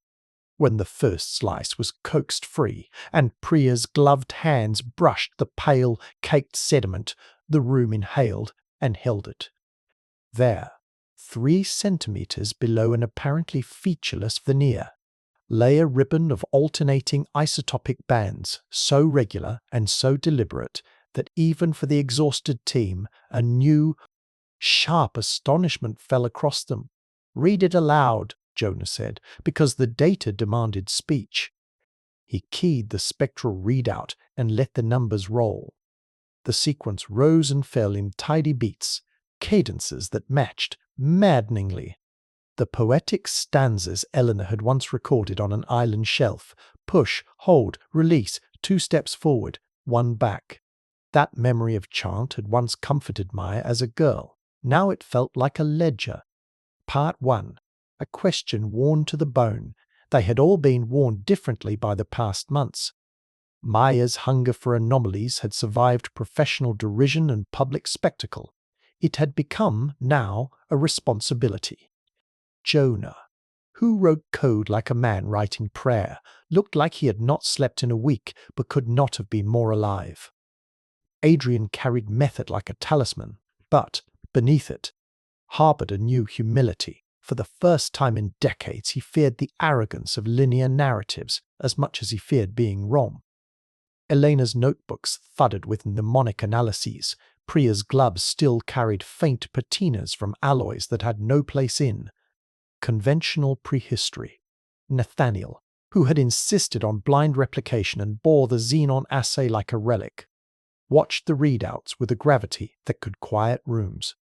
When the first slice was coaxed free, and Priya's gloved hands brushed the pale, caked sediment, the room inhaled and held it. There, 3 centimeters below an apparently featureless veneer, lay a ribbon of alternating isotopic bands, so regular and so deliberate that even for the exhausted team, a new, sharp astonishment fell across them. "Read it aloud," Jonah said, because the data demanded speech. He keyed the spectral readout and let the numbers roll. The sequence rose and fell in tidy beats, cadences that matched maddeningly the poetic stanzas Eleanor had once recorded on an island shelf: push, hold, release, 2 steps forward, 1 back. That memory of chant had once comforted Maya as a girl. Now it felt like a ledger. Part 1. A question worn to the bone. They had all been worn differently by the past months. Maya's hunger for anomalies had survived professional derision and public spectacle. It had become, now, a responsibility. Jonah, who wrote code like a man writing prayer, looked like he had not slept in a week but could not have been more alive. Adrian carried method like a talisman, but, beneath it, harboured a new humility. For the first time in decades he feared the arrogance of linear narratives as much as he feared being wrong. Elena's notebooks thudded with mnemonic analyses. Priya's gloves still carried faint patinas from alloys that had no place in conventional prehistory. Nathaniel, who had insisted on blind replication and bore the xenon assay like a relic, watched the readouts with a gravity that could quiet rooms.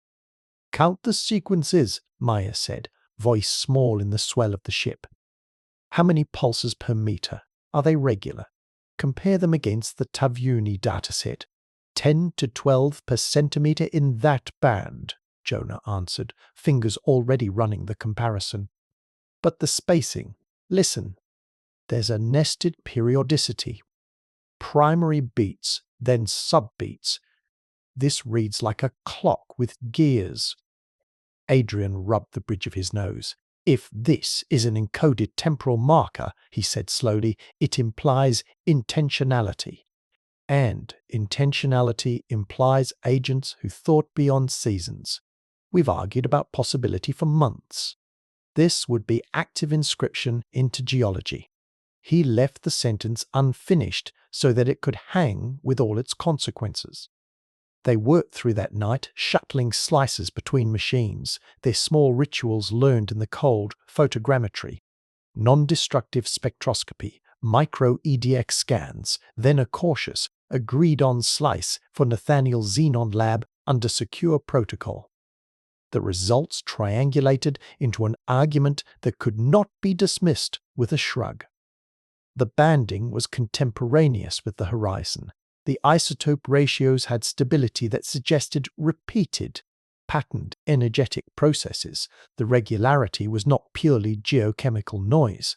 "Count the sequences," Maya said, voice small in the swell of the ship. "How many pulses per meter? Are they regular? Compare them against the Tavyuni dataset. 10 to 12 per centimeter in that band," Jonah answered, fingers already running the comparison. "But the spacing. Listen. There's a nested periodicity. Primary beats, then subbeats. This reads like a clock with gears." Adrian rubbed the bridge of his nose. If this is an encoded temporal marker, he said slowly, it implies intentionality. And intentionality implies agents who thought beyond seasons. We've argued about possibility for months. This would be active inscription into geology. He left the sentence unfinished so that it could hang with all its consequences. They worked through that night, shuttling slices between machines, their small rituals learned in the cold photogrammetry, non-destructive spectroscopy, micro-EDX scans, then a cautious, agreed-on slice for Nathaniel's Xenon lab under secure protocol. The results triangulated into an argument that could not be dismissed with a shrug. The banding was contemporaneous with the horizon. The isotope ratios had stability that suggested repeated, patterned energetic processes. The regularity was not purely geochemical noise.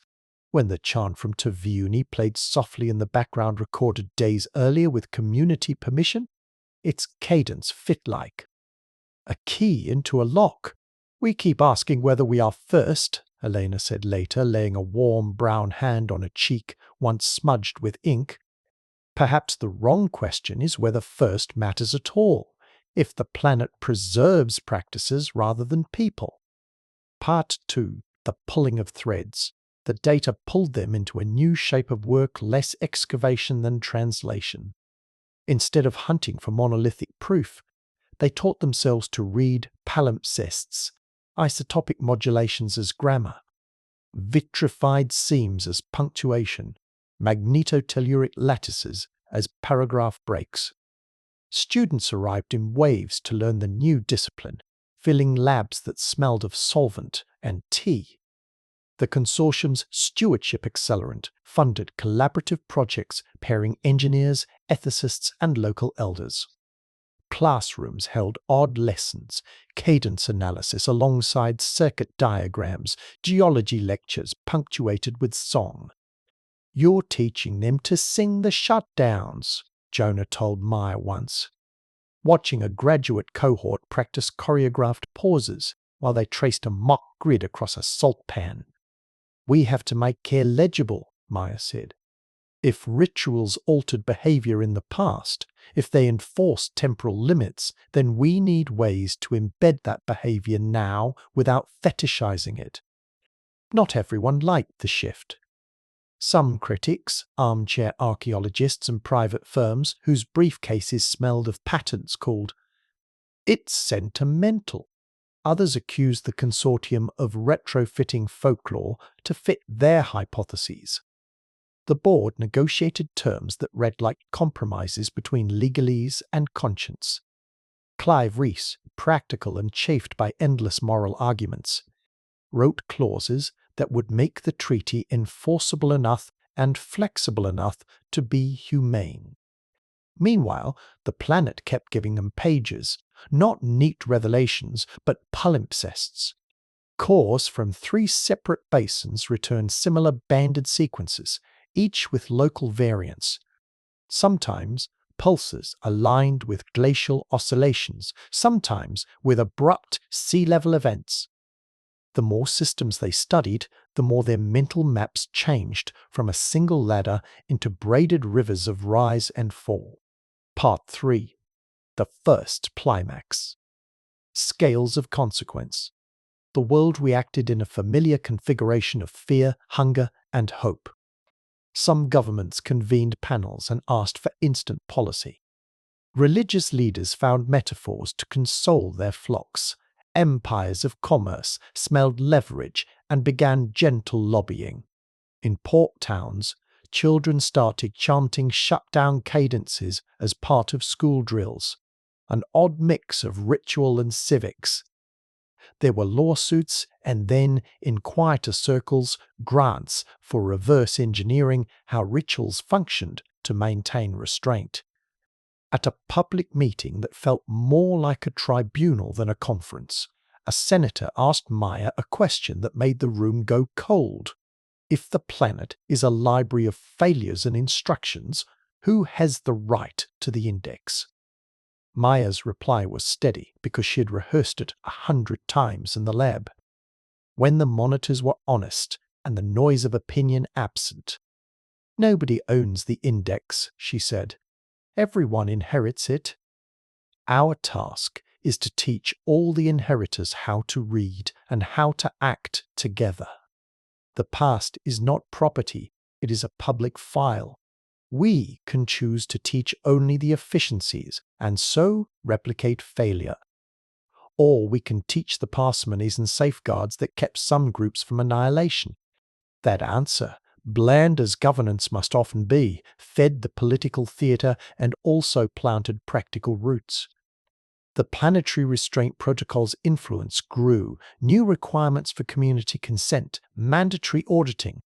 When the chant from Taviuni played softly in the background recorded days earlier with community permission, its cadence fit like a key into a lock. We keep asking whether we are first, Elena said later, laying a warm brown hand on a cheek once smudged with ink. Perhaps the wrong question is whether first matters at all, if the planet preserves practices rather than people. Part 2. The pulling of threads. The data pulled them into a new shape of work, less excavation than translation. Instead of hunting for monolithic proof, they taught themselves to read palimpsests, isotopic modulations as grammar, vitrified seams as punctuation, magnetotelluric lattices as paragraph breaks. Students arrived in waves to learn the new discipline, filling labs that smelled of solvent and tea. The consortium's stewardship accelerant funded collaborative projects pairing engineers, ethicists, and local elders. Classrooms held odd lessons, cadence analysis alongside circuit diagrams, geology lectures punctuated with song. "You're teaching them to sing the shutdowns," Jonah told Maya once. Watching a graduate cohort practice choreographed pauses while they traced a mock grid across a salt pan. "We have to make care legible," Maya said. If rituals altered behavior in the past, if they enforced temporal limits, then we need ways to embed that behavior now without fetishizing it. Not everyone liked the shift. Some critics, armchair archaeologists and private firms whose briefcases smelled of patents called "it's sentimental." Others accused the consortium of retrofitting folklore to fit their hypotheses. The board negotiated terms that read like compromises between legalese and conscience. Clive Rees, practical and chafed by endless moral arguments, wrote clauses that would make the treaty enforceable enough and flexible enough to be humane. Meanwhile, the planet kept giving them pages, not neat revelations, but palimpsests. Cores from 3 separate basins returned similar banded sequences, each with local variants. Sometimes pulses aligned with glacial oscillations, sometimes with abrupt sea level events. The more systems they studied, the more their mental maps changed from a single ladder into braided rivers of rise and fall. Part 3. The first climax. Scales of consequence. The world reacted in a familiar configuration of fear, hunger, and hope. Some governments convened panels and asked for instant policy. Religious leaders found metaphors to console their flocks. Empires of commerce smelled leverage and began gentle lobbying. In port towns, children started chanting shutdown cadences as part of school drills, an odd mix of ritual and civics. There were lawsuits and then, in quieter circles, grants for reverse engineering how rituals functioned to maintain restraint. At a public meeting that felt more like a tribunal than a conference, a senator asked Maya a question that made the room go cold. If the planet is a library of failures and instructions, who has the right to the index? Maya's reply was steady because she had rehearsed it 100 times in the lab. when the monitors were honest and the noise of opinion absent. "Nobody owns the index," she said. "Everyone inherits it. Our task is to teach all the inheritors how to read and how to act together. The past is not property, it is a public file. We can choose to teach only the efficiencies and so replicate failure. Or we can teach the parsimonies and safeguards that kept some groups from annihilation. That answer, bland as governance must often be, fed the political theatre and also planted practical roots. The planetary restraint protocol's influence grew, new requirements for community consent, mandatory auditing,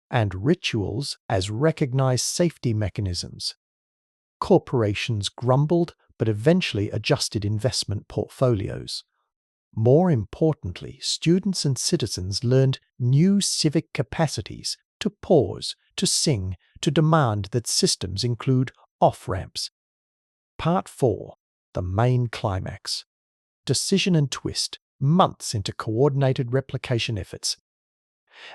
and rituals as recognized safety mechanisms. Corporations grumbled but eventually adjusted investment portfolios. More importantly, students and citizens learned new civic capacities to pause, to sing, to demand that systems include off-ramps. Part 4. The main climax. Decision and twist, months into coordinated replication efforts.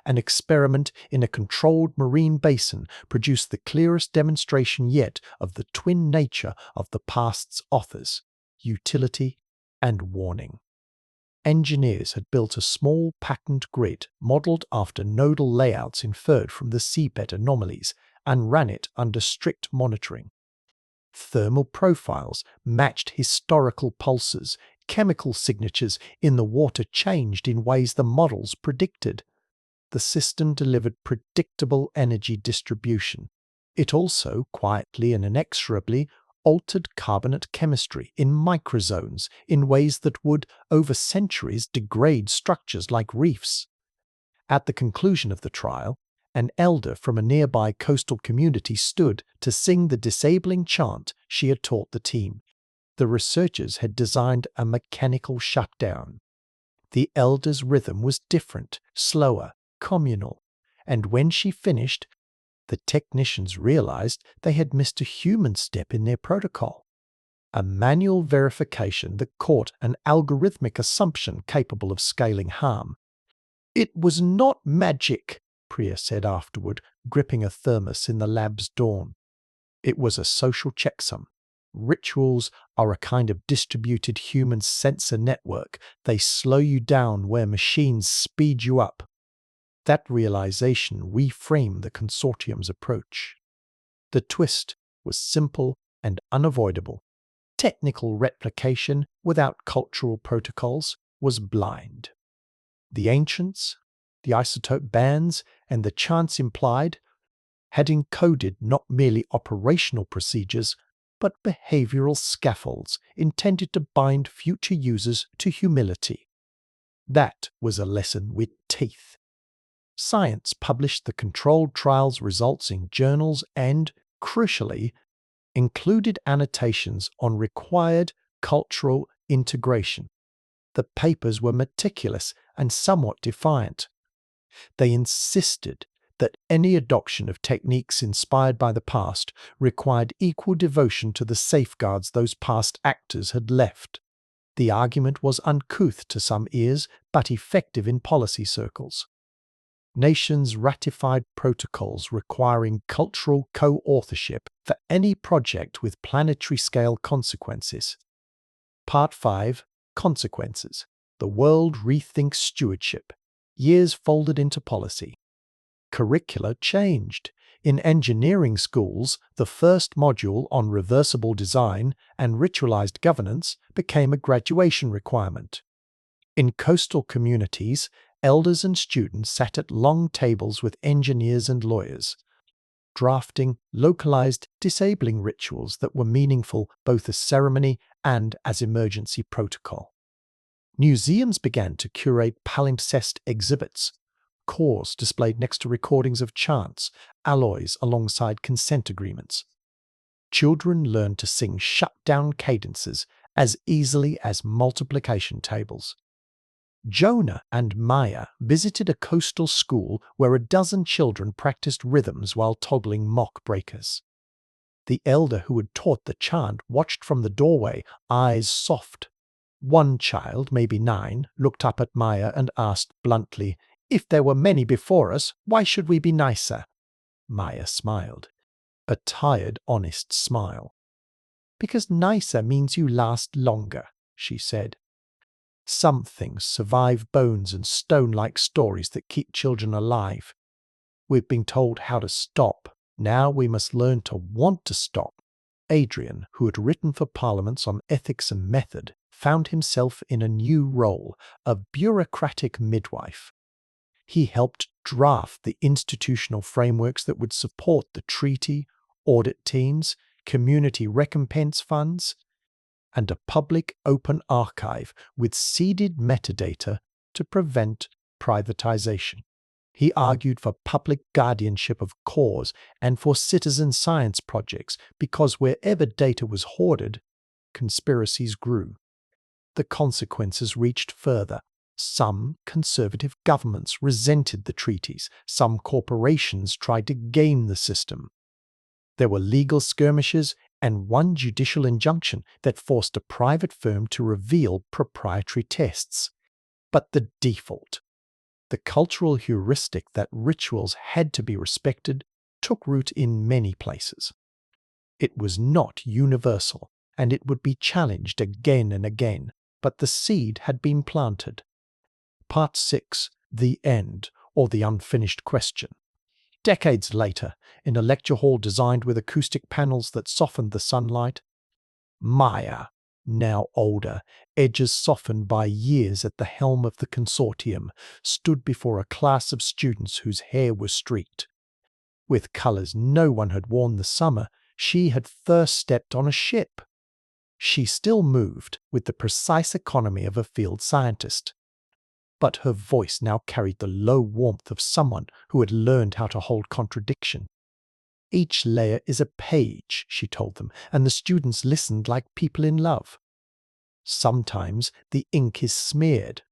An experiment in a controlled marine basin produced the clearest demonstration yet of the twin nature of the past's authors, utility and warning. Engineers had built a small patterned grid modelled after nodal layouts inferred from the seabed anomalies and ran it under strict monitoring. Thermal profiles matched historical pulses, chemical signatures in the water changed in ways the models predicted. The system delivered predictable energy distribution. It also, quietly and inexorably, altered carbonate chemistry in microzones in ways that would, over centuries, degrade structures like reefs. At the conclusion of the trial, an elder from a nearby coastal community stood to sing the disabling chant she had taught the team. The researchers had designed a mechanical shutdown. The elder's rhythm was different, slower, communal, and when she finished, the technicians realized they had missed a human step in their protocol. A manual verification that caught an algorithmic assumption capable of scaling harm. "It was not magic," Priya said afterward, gripping a thermos in the lab's dawn. "It was a social checksum. Rituals are a kind of distributed human sensor network. They slow you down where machines speed you up." That realization reframed the consortium's approach. The twist was simple and unavoidable. Technical replication without cultural protocols was blind. The ancients, the isotope bands, and the chants implied had encoded not merely operational procedures, but behavioral scaffolds intended to bind future users to humility. That was a lesson with teeth. Science published the controlled trials results in journals and, crucially, included annotations on required cultural integration. The papers were meticulous and somewhat defiant. They insisted that any adoption of techniques inspired by the past required equal devotion to the safeguards those past actors had left. The argument was uncouth to some ears, but effective in policy circles. Nations ratified protocols requiring cultural co-authorship for any project with planetary-scale consequences. Part 5. Consequences. The world rethinks stewardship. Years folded into policy. Curricula changed. In engineering schools, the first module on reversible design and ritualized governance became a graduation requirement. In coastal communities, elders and students sat at long tables with engineers and lawyers, drafting localized disabling rituals that were meaningful both as ceremony and as emergency protocol. Museums began to curate palimpsest exhibits, cores displayed next to recordings of chants, alloys alongside consent agreements. Children learned to sing shut-down cadences as easily as multiplication tables. Jonah and Maya visited a coastal school where a dozen children practiced rhythms while toggling mock breakers. The elder who had taught the chant watched from the doorway, eyes soft. One child, maybe 9, looked up at Maya and asked bluntly, "If there were many before us, why should we be nicer?" Maya smiled. A tired, honest smile. "Because nicer means you last longer," she said. Some things survive bones and stone-like stories that keep children alive. We've been told how to stop. Now we must learn to want to stop. Adrian, who had written for Parliaments on ethics and method, found himself in a new role, a bureaucratic midwife. He helped draft the institutional frameworks that would support the treaty, audit teams, community recompense funds, and a public open archive with seeded metadata to prevent privatization. He argued for public guardianship of cause and for citizen science projects because wherever data was hoarded, conspiracies grew. The consequences reached further. Some conservative governments resented the treaties. Some corporations tried to game the system. There were legal skirmishes and one judicial injunction that forced a private firm to reveal proprietary tests. But the default, the cultural heuristic that rituals had to be respected, took root in many places. It was not universal, and it would be challenged again and again, but the seed had been planted. Part 6, The End, or The Unfinished Question. Decades later, in a lecture hall designed with acoustic panels that softened the sunlight, Maya, now older, edges softened by years at the helm of the consortium, stood before a class of students whose hair was streaked. With colours no one had worn this summer, she had first stepped on a ship. She still moved with the precise economy of a field scientist. But her voice now carried the low warmth of someone who had learned how to hold contradiction. "Each layer is a page," she told them, and the students listened like people in love. "Sometimes the ink is smeared.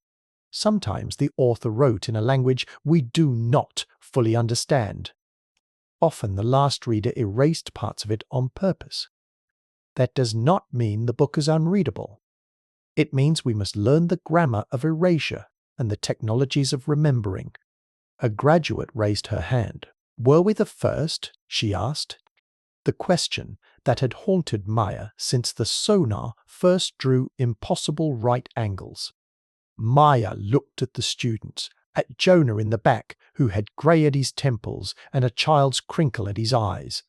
Sometimes the author wrote in a language we do not fully understand. Often the last reader erased parts of it on purpose. That does not mean the book is unreadable. It means we must learn the grammar of erasure and the technologies of remembering." A graduate raised her hand. "Were we the first?" she asked. The question that had haunted Maya since the sonar first drew impossible right angles. Maya looked at the students, at Jonah in the back, who had grey at his temples and a child's crinkle at his eyes,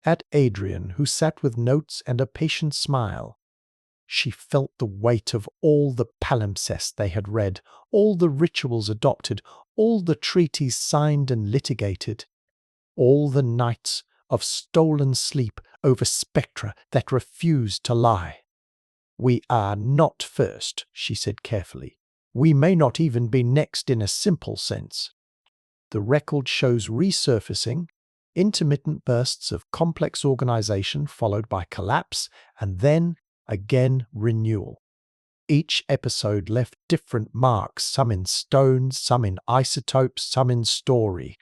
at Adrian, who sat with notes and a patient smile. She felt the weight of all the palimpsests they had read, all the rituals adopted, all the treaties signed and litigated, all the nights of stolen sleep over spectra that refused to lie. "We are not first," she said carefully. "We may not even be next in a simple sense." The record shows resurfacing, intermittent bursts of complex organization followed by collapse, and then again renewal. Each episode left different marks, some in stone, some in isotopes, some in story.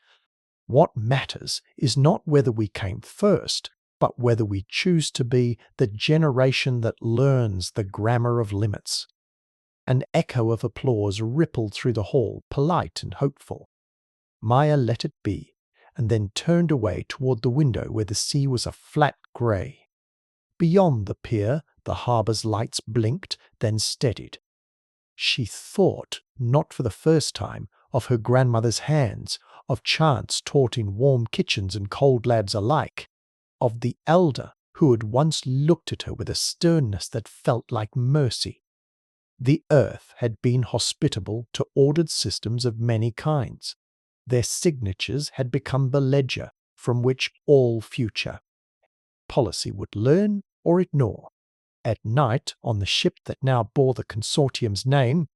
What matters is not whether we came first, but whether we choose to be the generation that learns the grammar of limits. An echo of applause rippled through the hall, polite and hopeful. Maya let it be, and then turned away toward the window where the sea was a flat grey. Beyond the pier, the harbour's lights blinked, then steadied. She thought, not for the first time, of her grandmother's hands, of chants taught in warm kitchens and cold labs alike, of the elder who had once looked at her with a sternness that felt like mercy. The earth had been hospitable to ordered systems of many kinds. Their signatures had become the ledger from which all future policy would learn or ignore. At night, on the ship that now bore the consortium's name,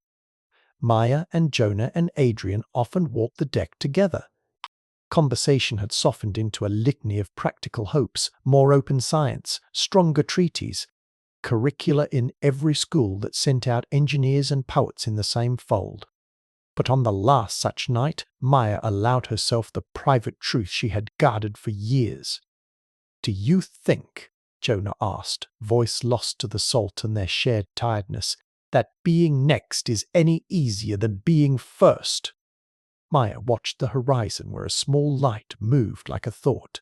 Maya and Jonah and Adrian often walked the deck together. Conversation had softened into a litany of practical hopes, more open science, stronger treaties, curricula in every school that sent out engineers and poets in the same fold. But on the last such night, Maya allowed herself the private truth she had guarded for years. "Do you think," Jonah asked, voice lost to the salt and their shared tiredness, that being next is any easier than being first. Maya watched the horizon where a small light moved like a thought.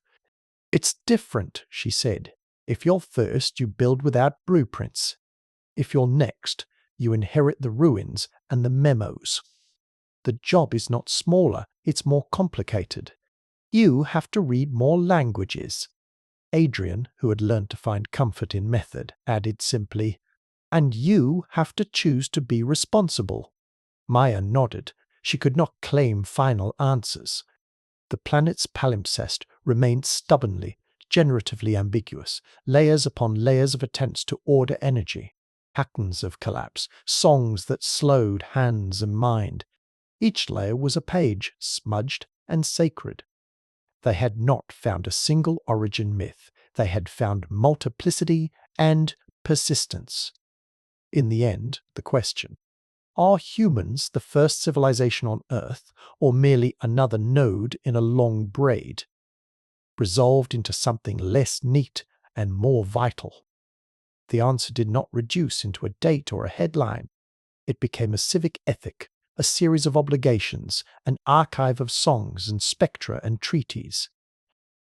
It's different, she said. If you're first, you build without blueprints. If you're next, you inherit the ruins and the memos. The job is not smaller, it's more complicated. You have to read more languages. Adrian, who had learned to find comfort in method, added simply, and you have to choose to be responsible. Maya nodded. She could not claim final answers. The planet's palimpsest remained stubbornly, generatively ambiguous, layers upon layers of attempts to order energy, patterns of collapse, songs that slowed hands and mind. Each layer was a page, smudged and sacred. They had not found a single origin myth. They had found multiplicity and persistence. In the end, the question, are humans the first civilization on Earth, or merely another node in a long braid, resolved into something less neat and more vital? The answer did not reduce into a date or a headline. It became a civic ethic, a series of obligations, an archive of songs and spectra and treaties.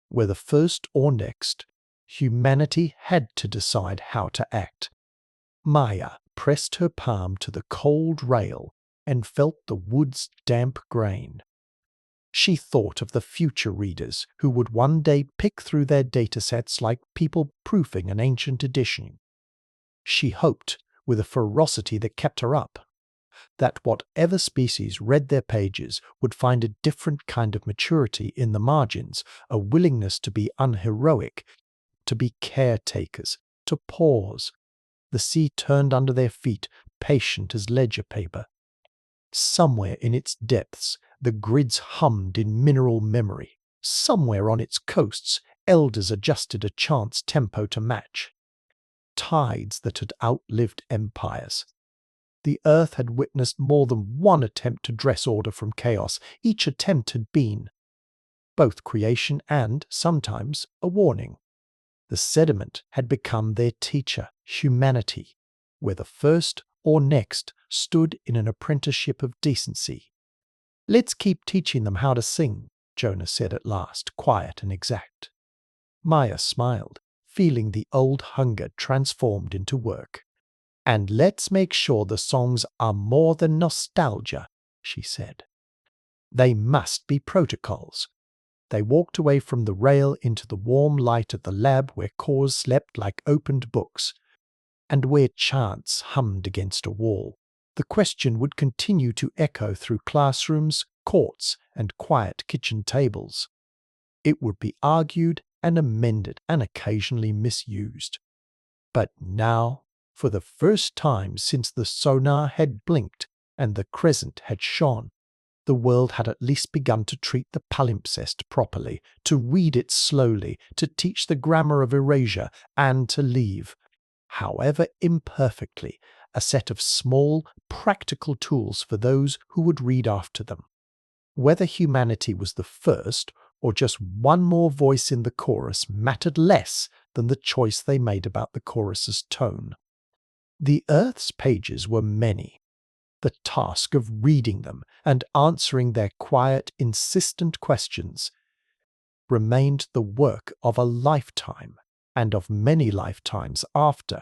Whether first or next, humanity had to decide how to act. Maya pressed her palm to the cold rail and felt the wood's damp grain. She thought of the future readers who would one day pick through their datasets like people proofing an ancient edition. She hoped, with a ferocity that kept her up, that whatever species read their pages would find a different kind of maturity in the margins, a willingness to be unheroic, to be caretakers, to pause. The sea turned under their feet, patient as ledger paper. Somewhere in its depths, the grids hummed in mineral memory. Somewhere on its coasts, elders adjusted a chant's tempo to match. Tides that had outlived empires. The earth had witnessed more than one attempt to dress order from chaos. Each attempt had been both creation and, sometimes, a warning. The sediment had become their teacher, humanity, whether first or next stood in an apprenticeship of decency. Let's keep teaching them how to sing, Jonah said at last, quiet and exact. Maya smiled, feeling the old hunger transformed into work. And let's make sure the songs are more than nostalgia, she said. They must be protocols. They walked away from the rail into the warm light of the lab where cores slept like opened books, and where chants hummed against a wall. The question would continue to echo through classrooms, courts, and quiet kitchen tables. It would be argued and amended and occasionally misused. But now, for the first time since the sonar had blinked and the crescent had shone, the world had at least begun to treat the palimpsest properly, to read it slowly, to teach the grammar of erasure, and to leave, however imperfectly, a set of small, practical tools for those who would read after them. Whether humanity was the first, or just one more voice in the chorus, mattered less than the choice they made about the chorus's tone. The Earth's pages were many. The task of reading them and answering their quiet, insistent questions remained the work of a lifetime and of many lifetimes after.